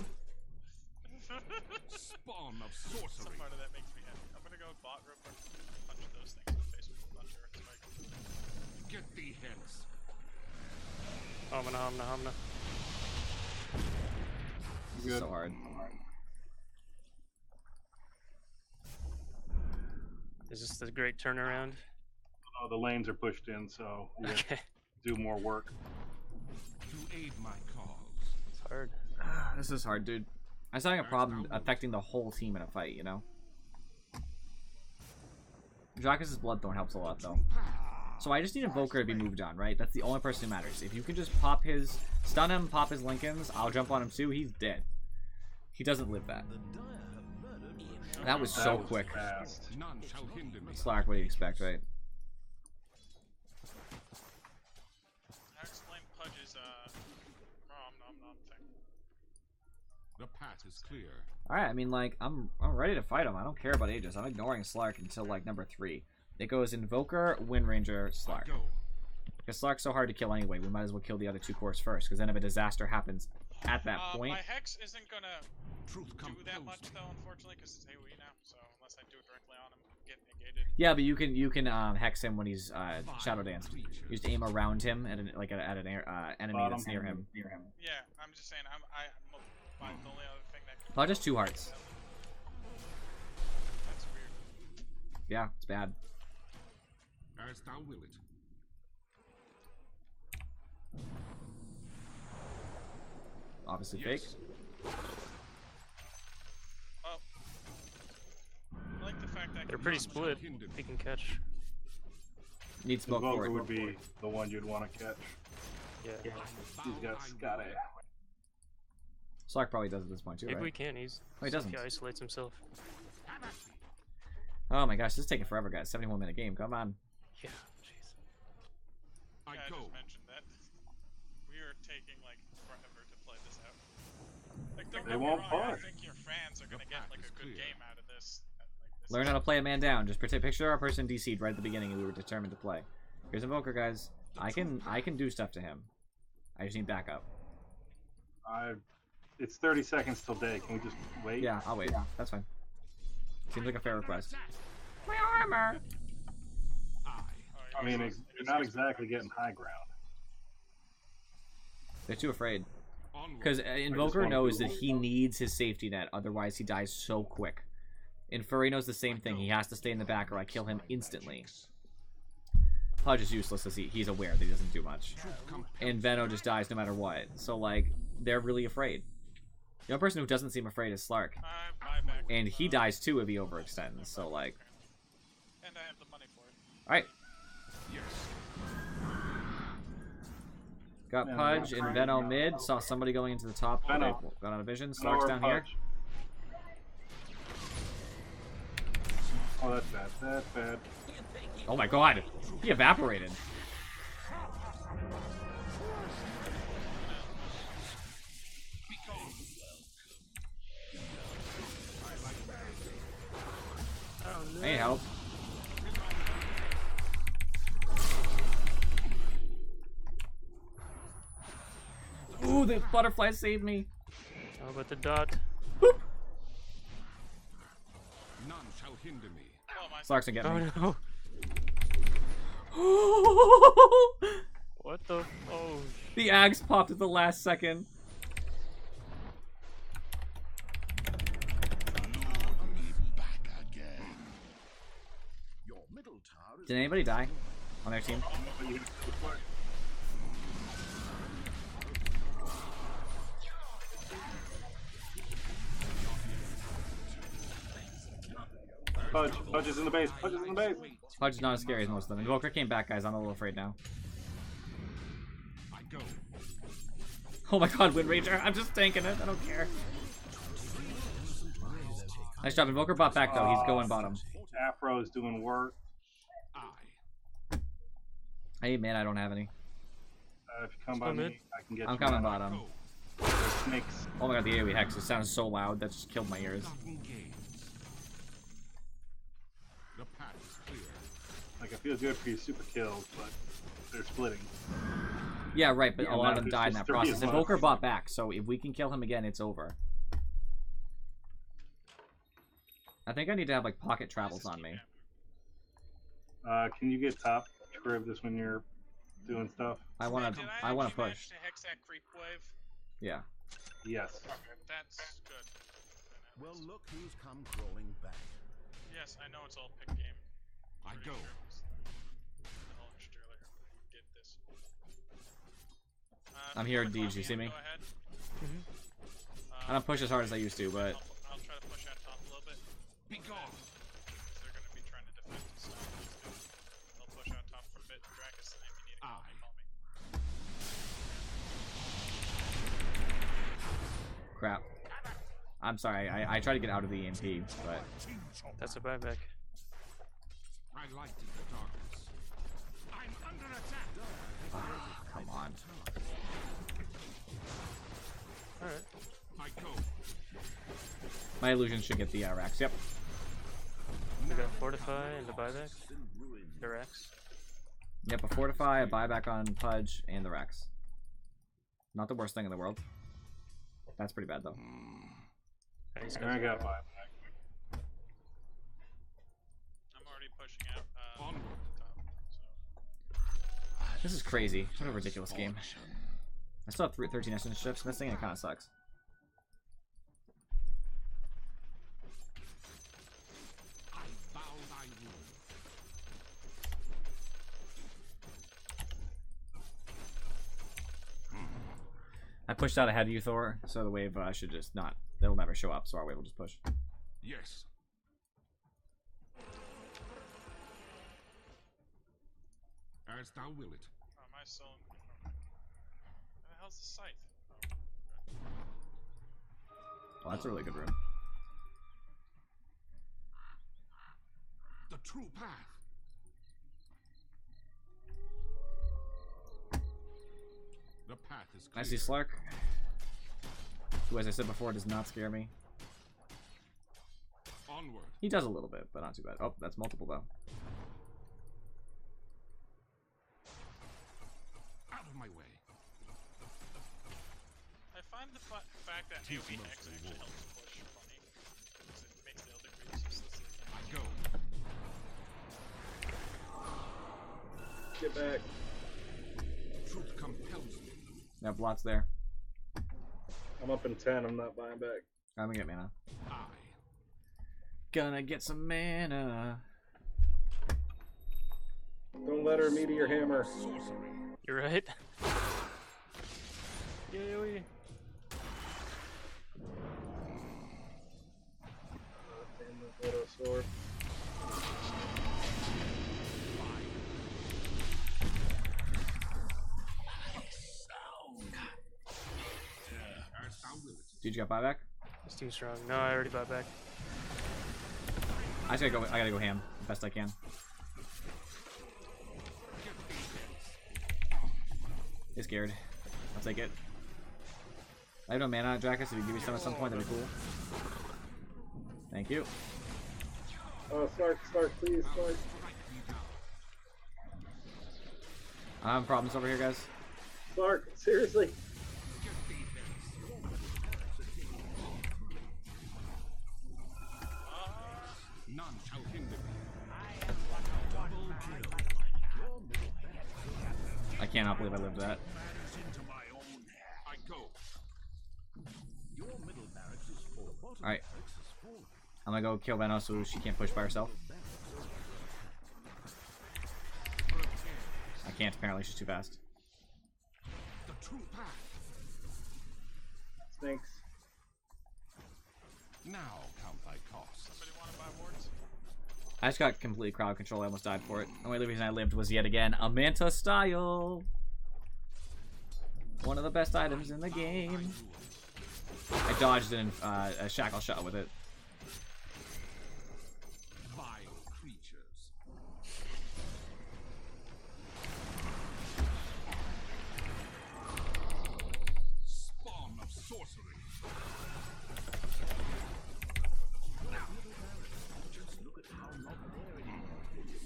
Spawn of Some sorcery. part of that makes me happy. I'm gonna go bot real quick. Punch those things in the face with the thunder and spike. Get thee hence. Omna. This is so hard. Is this the great turnaround? Oh, the lanes are pushed in, so you have to do more work. To aid my cause. It's hard. This is hard, dude. I was having a problem affecting the whole team in a fight, you know? Jacques' Bloodthorn helps a lot, though. So I just need Invoker to be moved on, right? That's the only person who matters. If you can just pop his... Stun him, pop his Lincolns, I'll jump on him too, he's dead. He doesn't live that. That was so quick. Fast. None shall hinder me. Slack, what do you expect, right? How explain Pudge's nom thing? The path is clear. Alright, I mean, like, I'm ready to fight him. I don't care about Aegis. I'm ignoring Slark until, like, number 3. It goes Invoker, Wind Ranger, Slark. Go. Because Slark's so hard to kill anyway, we might as well kill the other 2 cores first, because then if a disaster happens at that point... My Hex isn't gonna Truth do that compels much, me. though, unfortunately, because it's AoE now, so unless I do it directly on him, I'm getting negated. Yeah, but you can hex him when he's Shadow Danced. You just aim around him at an enemy that's near him. Yeah, I'm just saying, the only other thing that can... Oh, just 2 hearts. That's weird. Yeah, it's bad. As thou will it. Obviously Yes. fake. pretty split. He can catch. Need smoke for Invoker it. would be the one you'd want to catch. Yeah. He's got Scotty. Slark probably does at this point too, Maybe right? we can. He's. Oh, he doesn't. He isolates himself. Oh my gosh, this is taking forever, guys. 71-minute game. Come on. Yeah. Jeez. I just mentioned that. We are taking like forever to play this out. Like, don't They get me won't wrong, I push. think your fans are gonna get like a good game out of this. Learn how to play a man down. Just picture our person DC'd right at the beginning and we were determined to play. Here's Invoker, guys. I can do stuff to him. I just need backup. It's 30 seconds till day. Can we just wait? Yeah, I'll wait. That's fine. Seems like a fair request. My armor! I mean, you're not exactly getting high ground. They're too afraid. Because Invoker knows that he needs his safety net, otherwise he dies so quick. And Furry knows the same thing. He has to stay in the back or I kill him instantly. Pudge is useless as he's aware that he doesn't do much. And Venno just dies no matter what. So, like, they're really afraid. The only person who doesn't seem afraid is Slark. And he dies too if he overextends, so, like... And I have the money for it. Alright. Got Pudge and Venno mid. Saw somebody going into the top. Venno. Got on a vision. Slark's down here. Oh, that's bad. That's bad. Oh my god. He evaporated. Hey, help. Ooh, the butterfly saved me. How about the dot? Boop. None shall hinder me. Slark's gonna get me. Oh no. What the? Oh. The axe popped at the last second. Did anybody die on their team? Pudge is in the base. Pudge is in the base. Pudge is not as scary as most of them. Invoker came back, guys. I'm a little afraid now. Oh my god, Wind Ranger. I'm just tanking it. I don't care. Nice job. Invoker bought back, though. He's going bottom. Afro is doing work. Hey, man, I don't have any. If you come by me, I can get I'm you. coming bottom. Snakes. Oh my god, the AoE Hex. It sounds so loud. That just killed my ears. Like, I feel good for your super kills, but they're splitting. Yeah, right, but a lot of them there's died in just that 3 process. of us. Invoker bought back, so if we can kill him again, it's over. I think I need to have, like, pocket travels on me. Can you get top crib this when you're doing stuff? I wanna push. Manage to hex that creep wave? Yeah. Yes. Okay, that's good. Well, look who's come crawling back. Yes, I know it's all pick game. I go. I'm here, Deej. You see me? I don't push as hard as I used to, but... I'll try to push out top a little bit. Be gone! They're going to be trying to defend and stuff. I'll push out top for a bit. Dracus, if you need to call me. Crap. I'm sorry. I tried to get out of the EMP, but... That's a buyback. I like the darkness. I'm under attack. Come on. Alright. I go. My illusion should get the Rax. Yep. We got Fortify and the buyback. The Rax. Yep, a Fortify, a buyback on Pudge, and the Rax. Not the worst thing in the world. That's pretty bad, though. I got buyback. I'm already pushing out Onward. top, so... This is crazy. What a ridiculous game. I still have 13 instant shifts. This thing kind of sucks. I pushed out ahead of you, Thor, so the wave should just not... It'll never show up, so our wave will just push. Yes. As thou will it. Oh, am I still? Where the hell's the scythe? Well, that's a really good room. The true path. The path is clear. I see Slark, who, as I said before, does not scare me. Onward. He does a little bit, but not too bad. Oh, that's multiple though. Out of my way. I find the fact that AoE Hex actually helps push funny. Because it makes the other creeps useless. I go. Get back. Truth compels me. Yep, lots there. I'm up in 10. I'm not buying back. I'm gonna get mana. I. Gonna get some mana. Don't let her meteor hammer. You're right. Yay. Sword. Did you got buyback? It's too strong. No, I already bought back. I gotta go ham best I can. He's scared. I'll take it. I have no mana, Dracus. If you give me some at some point, that'd be cool. Thank you. Oh, Stark, please, Stark. I'm having problems over here, guys. Stark, seriously. None shall hinder me. I cannot believe I lived that. I go. Alright. I'm gonna go kill Venos so she can't push by herself. I can't, apparently she's too fast. The true path. Thanks. Now count thy costs. Somebody want to buy wards? I just got complete crowd control. I almost died for it. The only reason I lived was yet again a Manta style. One of the best items in the game. I dodged in a shackle shot with it. Vile creatures. Spawn of sorcery. Just look at how not there it is.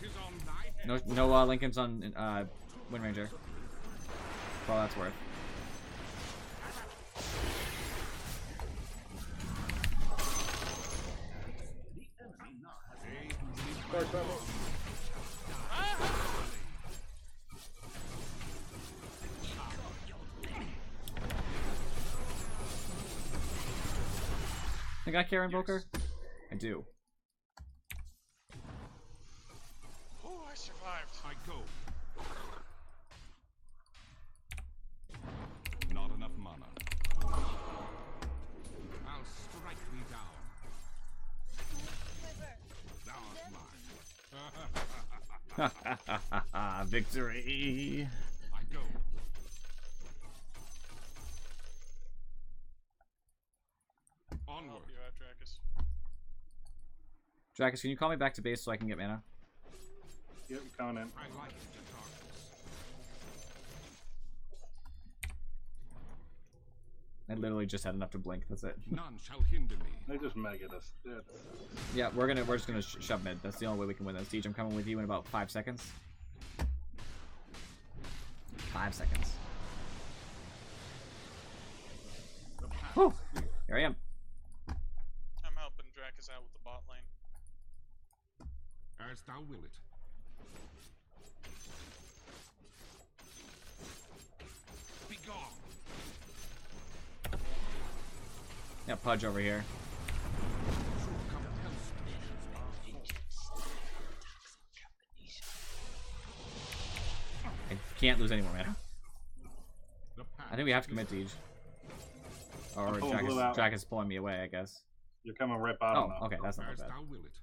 Tis on thy head. No Lincolns on Wind Ranger. For all that's worth. Stark, trouble. I got Karen Invoker? I do. Oh, I survived. I go. Not enough mana. I'll strike thee down. Thou art mine. Victory! I go. I'll Onward. help you out, Dracus. Dracus, can you call me back to base so I can get mana? Yep, coming in. I like the darkness. I literally just had enough to blink. That's it. None shall hinder me. They just megged us. Yeah, we're just gonna shove mid. That's the only way we can win this. Siege, I'm coming with you in about 5 seconds. 5 seconds. Whew. Here I am. I'm helping Dracus out with the bot lane. As thou will it. Be gone. Yeah, Pudge over here. I can't lose any more mana. I think we have to commit Siege. Or I'm pulling blue out. Jack is pulling me away, I guess. You're coming right bottom. Oh, okay, that's not As bad. thou wilt.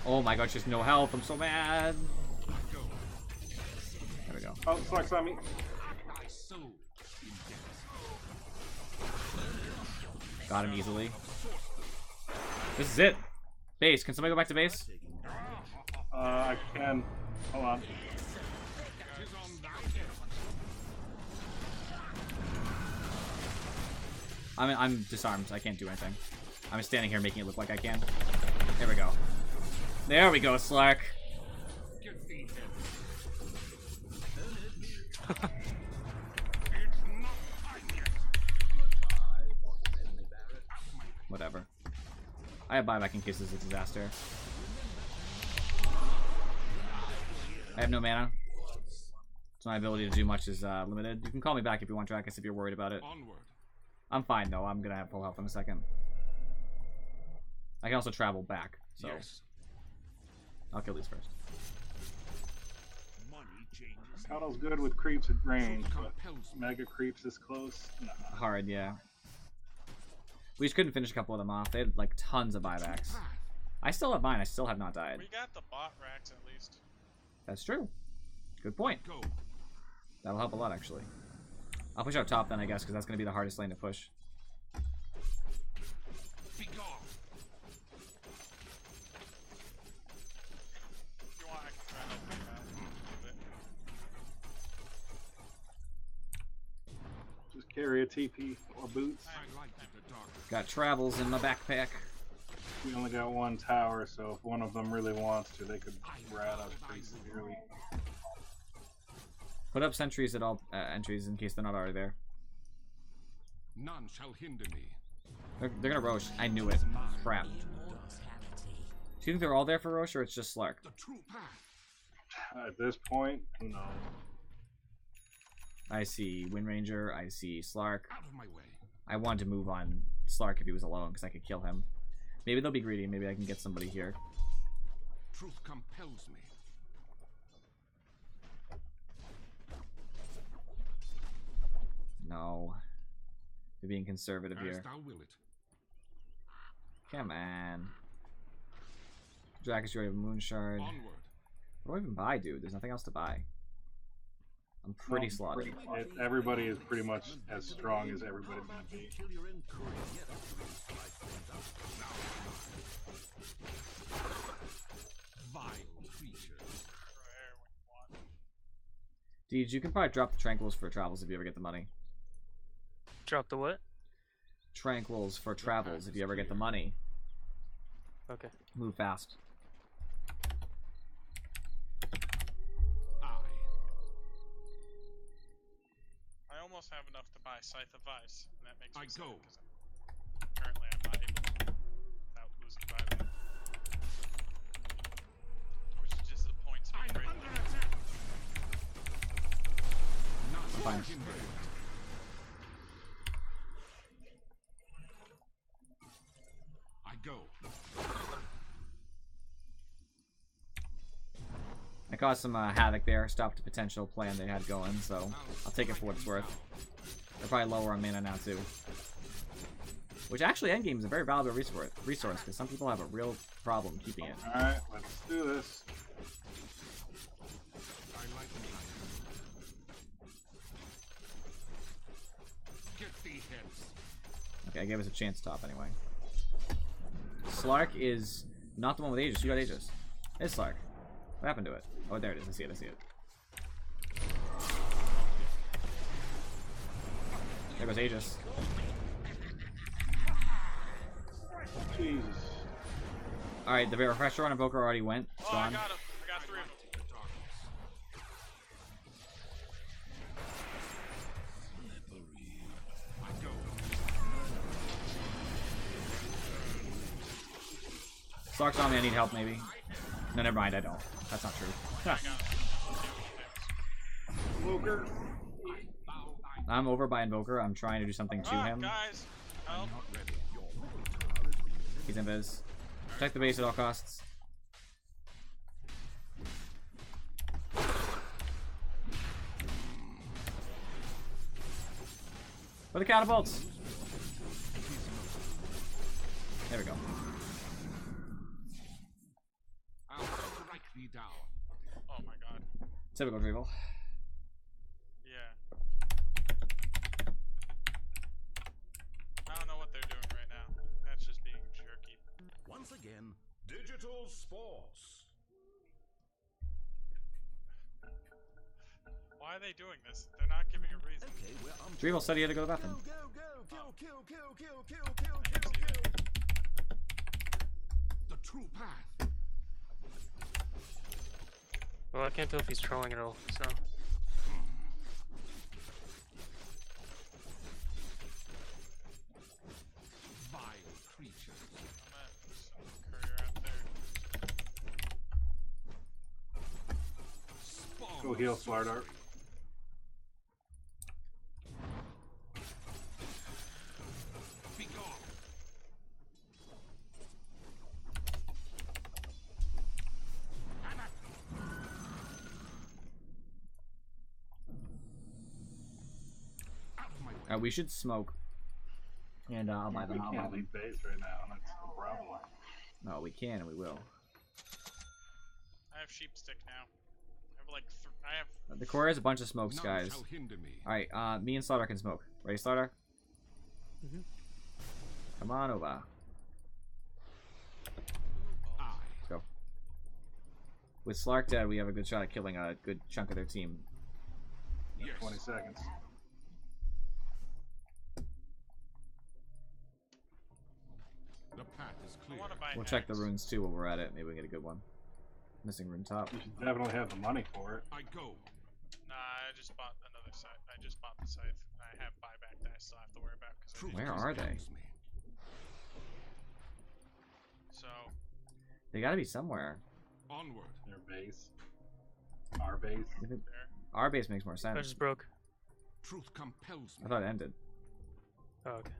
Oh my gosh, just no health. I'm so mad. There we go. Oh, Slark's on me. Got him easily. This is it. Base. Can somebody go back to base? I can. Hold on. I'm disarmed. I can't do anything. I'm standing here making it look like I can. There we go. There we go, Slark. Whatever. I have buyback in case this is a disaster. I have no mana. So my ability to do much is limited. You can call me back if you want, Dracus, if you're worried about it. Onward. I'm fine, though. I'm gonna have full health in a second. I can also travel back, so... Yes. I'll kill these first. Cuddle's good with creeps at range, but mega creeps this close? Nah. Hard, yeah. We just couldn't finish a couple of them off. They had, like, tons of buybacks. I still have mine. I still have not died. We got the bot racks at least. That's true. Good point. That'll help a lot, actually. I'll push out top then, I guess, because that's going to be the hardest lane to push. Just carry a TP or boots. Got travels in my backpack. We only got one tower, so if one of them really wants to, they could rat us pretty severely. Put up sentries at all entries in case they're not already there. None shall hinder me. They're gonna Roche. I knew it. Crap. Do you think they're all there for Roche, or it's just Slark? At this point, who knows? I see Wind Ranger. I see Slark. Out of my way. I wanted to move on Slark if he was alone, because I could kill him. Maybe they'll be greedy. Maybe I can get somebody here. Truth compels me. No. They're being conservative As here. thou wilt. Come on. Dracus, you already have a Moon Shard. Onward. What do I even buy, dude? There's nothing else to buy. I'm pretty slaughtered. Everybody is pretty much as strong as everybody can be. Vile creature. Dude, you can probably drop the Tranquils for travels if you ever get the money. Drop the what? Tranquils for travels if you ever get the money. Okay. Move fast. I almost have enough to buy Scythe of Ice, and that makes me sad, go. because currently I'm not able to without losing buyback. Which just disappoints me greatly. Fine. I go. I caused some havoc there, stopped a potential plan they had going, so I'll take it for what it's worth. They're probably lower on mana now too. Which actually, endgame is a very valuable resource, because some people have a real problem keeping it. Alright, let's do this. I like the Get thee hence. Okay, I gave us a chance top anyway. Slark is not the one with Aegis. You got Aegis. It's Slark. What happened to it? Oh, there it is. I see it. I see it. There goes Aegis. Jesus. Alright, the refresher on Invoker already went. It's gone. I got him. I got 3 of them. Slark's on me. I need help, maybe. No, never mind. I don't. That's not true. Invoker. I'm over by Invoker. I'm trying to do something to him. Guys, help. He's invis. Protect the base at all costs. For the catapults! There we go. I'll strike thee down. Oh my god. Typical Drevel. Yeah. I don't know what they're doing right now. That's just being jerky. Once again, Digital sports. Why are they doing this? They're not giving a reason. okay, we're on. Drevel said he had to go to the bathroom. Kill. The true path. Well, I can't tell if he's trolling at all, so. Vile creatures. I'm gonna put some courier out there. Go heal Slardart. Be gone. We should smoke. And I'll buy them. We can't leave base right now. That's the problem. No, we can and we will. I have sheep stick now. I have like I have. The core has a bunch of smokes, None guys. shall hinder me. Alright, me and Slaughter can smoke. Ready, Slaughter? Mhm. Come on over. Let's go. With Slark dead, we have a good shot at killing a good chunk of their team. Yes. 20 seconds. The path is clear. We'll check the runes too while we're at it. Maybe we can get a good one. Missing rune top. You should definitely have the money for it. I go. Nah, I just bought another scythe. I just bought the scythe. I have buyback that I still have to worry about. Where are they? So. They gotta be somewhere. Onward. Their base. Our base. Our base makes more I sense. just broke. Truth compels me. I thought it ended. Oh, okay.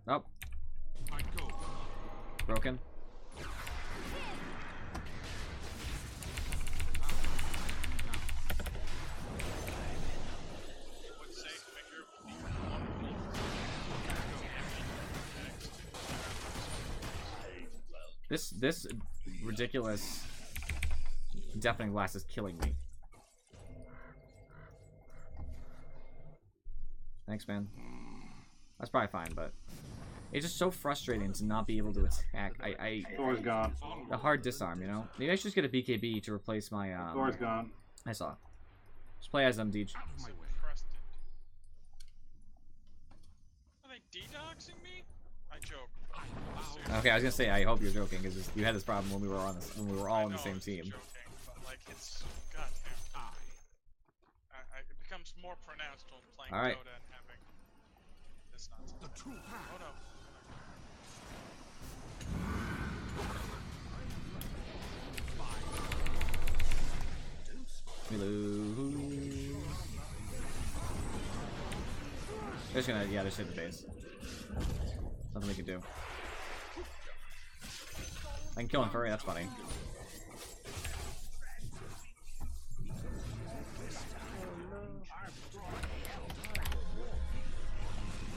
Nope. I go. Broken. This ridiculous deafening blast is killing me. Thanks, man. That's probably fine, but it's just so frustrating to not be able to attack. Thor's gone. The hard disarm, you know. Maybe I should just get a BKB to replace my. Thor's gone. I saw. Just play as them, Deej. Are they de-doxing me? I joke. Okay, I was gonna say I hope you're joking because you had this problem when we were on this when we were all on the same team. Joking, but like it's goddamn. It becomes more pronounced when playing All right. DotA and having this nonsense. The true path. Oh no. We lose. They're just gonna, yeah, just hit the base. Nothing we can do. I can kill him furry, that's funny.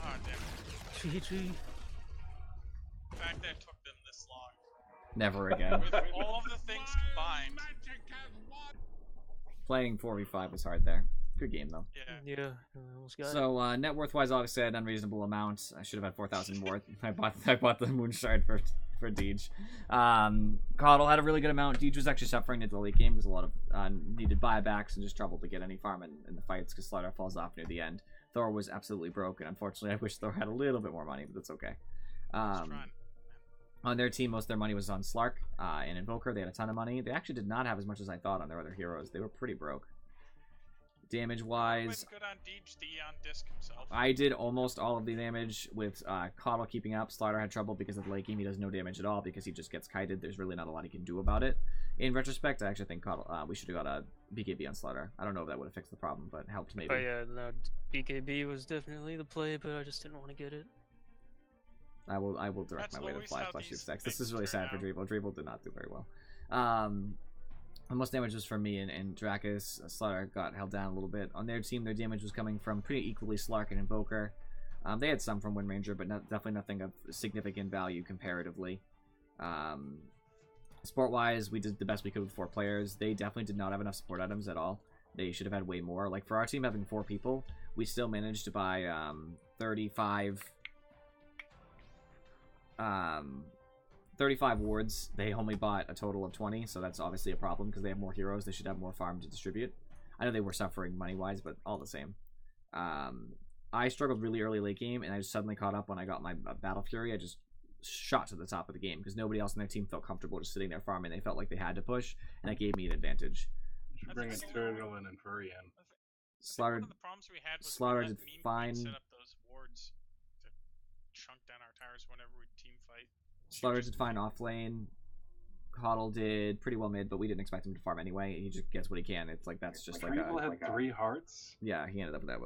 Ah, damn it. GG. The fact that it took them this long. Never again. With all of the things combined. Playing 4v5 was hard there. Good game though. Yeah. Almost got it. So net worth wise, obviously I had an unreasonable amount. I should have had 4,000 worth. I bought the moon shard for Deej. Coddle had a really good amount. Deej was actually suffering at the late game because a lot of needed buybacks and just trouble to get any farm in the fights because Slaughter falls off near the end. Thor was absolutely broken. Unfortunately, I wish Thor had a little bit more money, but that's okay. On their team, most of their money was on Slark and Invoker. They had a ton of money. They actually did not have as much as I thought on their other heroes. They were pretty broke. Damage-wise, Good on Deej, on disc himself. I did almost all of the damage with Coddle keeping up. Slaughter had trouble because of the late game. He does no damage at all because he just gets kited. There's really not a lot he can do about it. In retrospect, I actually think Coddle, we should have got a BKB on Slaughter. I don't know if that would have fixed the problem, but helped maybe. But yeah, no, BKB was definitely the play, but I just didn't want to get it. I will direct my way to 5+ 6. This is really sad for Drevel. Drevel did not do very well. The most damage was from me and Dracus. Slaughter got held down a little bit. On their team, their damage was coming from pretty equally Slark and Invoker. They had some from Wind Ranger, but definitely nothing of significant value comparatively. Sport-wise, we did the best we could with 4 players. They definitely did not have enough support items at all. They should have had way more. Like, for our team having 4 people, we still managed to buy 35 wards. They only bought a total of 20, so that's obviously a problem because they have more heroes. They should have more farm to distribute. I know they were suffering money-wise, but all the same. I struggled really early late game, and I just suddenly caught up when I got my Battle Fury. I just shot to the top of the game because nobody else in their team felt comfortable just sitting there farming. They felt like they had to push, and that gave me an advantage. You should bring a turtle and Furry in. Slaughter One of the problems we had was Slaughter we did let Mean fine. Queen set up those wards to chunk down our towers whenever we team fight. Slaughter did fine off lane. Coddle did pretty well mid, but we didn't expect him to farm anyway. He just gets what he can. It's like that's just like Treadle a had 3 hearts. yeah. He ended up with that.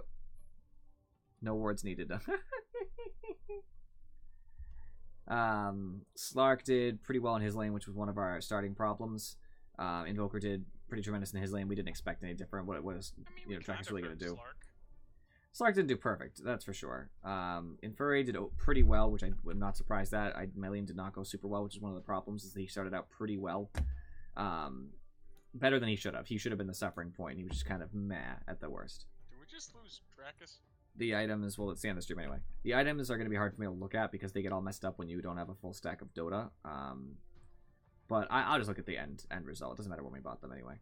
No wards needed. Slark did pretty well in his lane, which was one of our starting problems. Invoker did pretty tremendous in his lane. We didn't expect any different. What it was, Dracus really going to do. Slark didn't do perfect, that's for sure. Infuri did pretty well, which I'm not surprised at. My lane did not go super well, which is one of the problems, is that he started out pretty well. Better than he should have. He should have been the suffering point. He was just kind of meh at the worst. Did we just lose Dracus? The items, well, let's stay on the stream anyway. The items are going to be hard for me to look at because they get all messed up when you don't have a full stack of DotA. But I'll just look at the end result. It doesn't matter when we bought them anyway.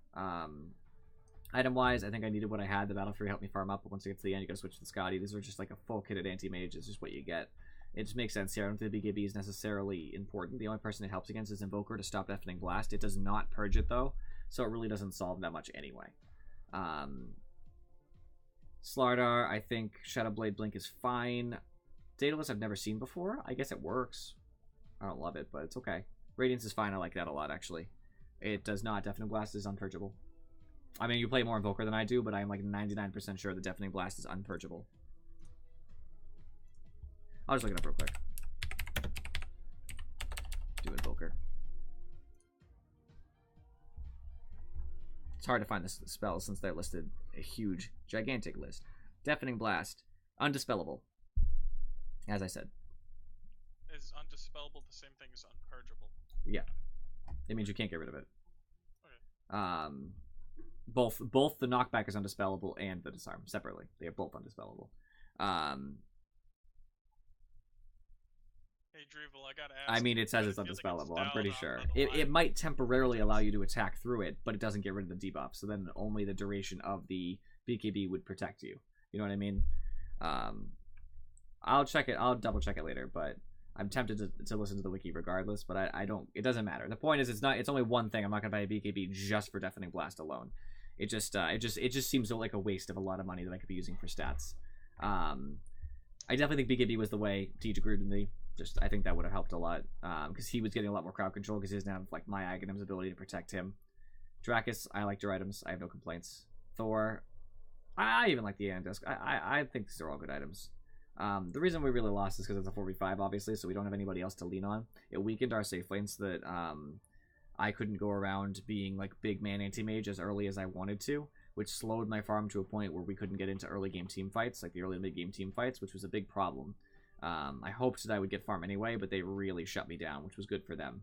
Item-wise, I think I needed what I had. The Battle Fury helped me farm up, but once you get to the end, you gotta switch to the Scotty. These are just like a full-kitted anti-mage. It's just what you get. It just makes sense here. I don't think the BKB is necessarily important. The only person it helps against is Invoker to stop Deafening Blast. It does not purge it, though, so it really doesn't solve that much anyway. Slardar, I think Shadowblade Blink is fine. Daedalus I've never seen before. I guess it works. I don't love it, but it's okay. Radiance is fine. I like that a lot, actually. It does not. Deafening Blast is unpurgeable. I mean, you play more Invoker than I do, but I'm like 99% sure the Deafening Blast is unpurgeable. I'll just look it up real quick. Do Invoker. It's hard to find the spells since they're listed a huge, gigantic list. Deafening Blast. Undispellable. As I said. Is undispellable the same thing as unpurgeable? Yeah. It means you can't get rid of it. Okay. Both the knockback is undispellable and the disarm separately. They are both undispellable. Hey Drevel, I gotta ask. I mean, it says it's undispellable. I'm pretty sure. It might temporarily allow you to attack through it, but it doesn't get rid of the debuff. So then only the duration of the BKB would protect you. You know what I mean? I'll check it. I'll double check it later, but I'm tempted to listen to the wiki regardless. But I don't. It doesn't matter. The point is, it's not. It's only one thing. I'm not gonna buy a BKB just for Deafening Blast alone. It just seems like a waste of a lot of money that I could be using for stats. I definitely think BKB was the way to degrade me. I think that would have helped a lot because he was getting a lot more crowd control because he doesn't have like my Aghanim's ability to protect him. Dracus, I liked your items. I have no complaints. Thor, I even like the Andisk. I think these are all good items. The reason we really lost is because it's a 4v5, obviously, so we don't have anybody else to lean on. It weakened our safe lanes so that I couldn't go around being like big man anti-mage as early as I wanted to, which slowed my farm to a point where we couldn't get into early game team fights, like the early mid game team fights, which was a big problem. I hoped that I would get farm anyway, but they really shut me down, which was good for them.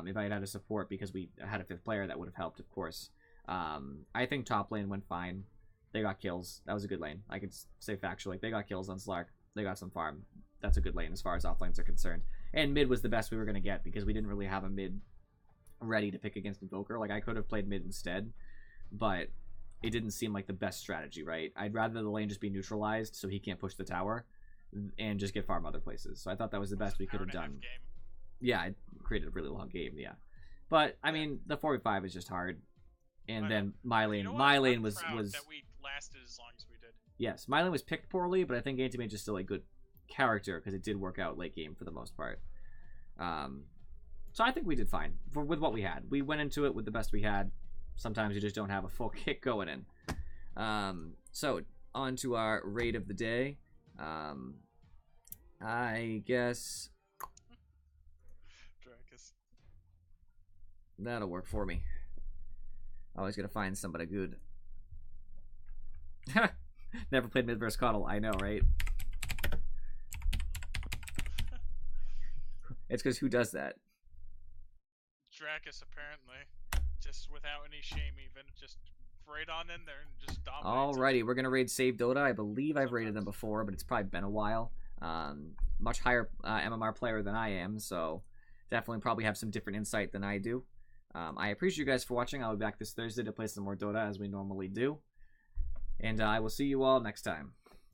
If I had had a support because we had a 5th player, that would have helped, of course. I think top lane went fine. They got kills. That was a good lane. I could say factually. They got kills on Slark. They got some farm. That's a good lane as far as off lanes are concerned. And mid was the best we were going to get because we didn't really have a mid ready to pick against Invoker. Like, I could have played mid instead, but it didn't seem like the best strategy, right? I'd rather the lane just be neutralized so he can't push the tower and just get farm other places. So I thought that was the best we could have done. Yeah, it created a really long game, yeah. But, I mean, the 4v5 is just hard. And then my lane, was that we lasted as long as we did. Yes, my lane was picked poorly, but I think Anti-Mage is still a good character because it did work out late game for the most part. So I think we did fine with what we had. We went into it with the best we had. Sometimes you just don't have a full kick going in. So on to our raid of the day. I guess Dracus. that'll work for me. Always gotta find somebody good. Never played mid versus Coddle. I know, right? It's because who does that? Dracus, apparently. Just without any shame, even. Just right on in there and just dominate. Alrighty, we're gonna raid Save Dota. I believe I've raided them before, but it's probably been a while. Much higher MMR player than I am, so definitely probably have some different insight than I do. I appreciate you guys for watching. I'll be back this Thursday to play some more Dota as we normally do. And I will see you all next time.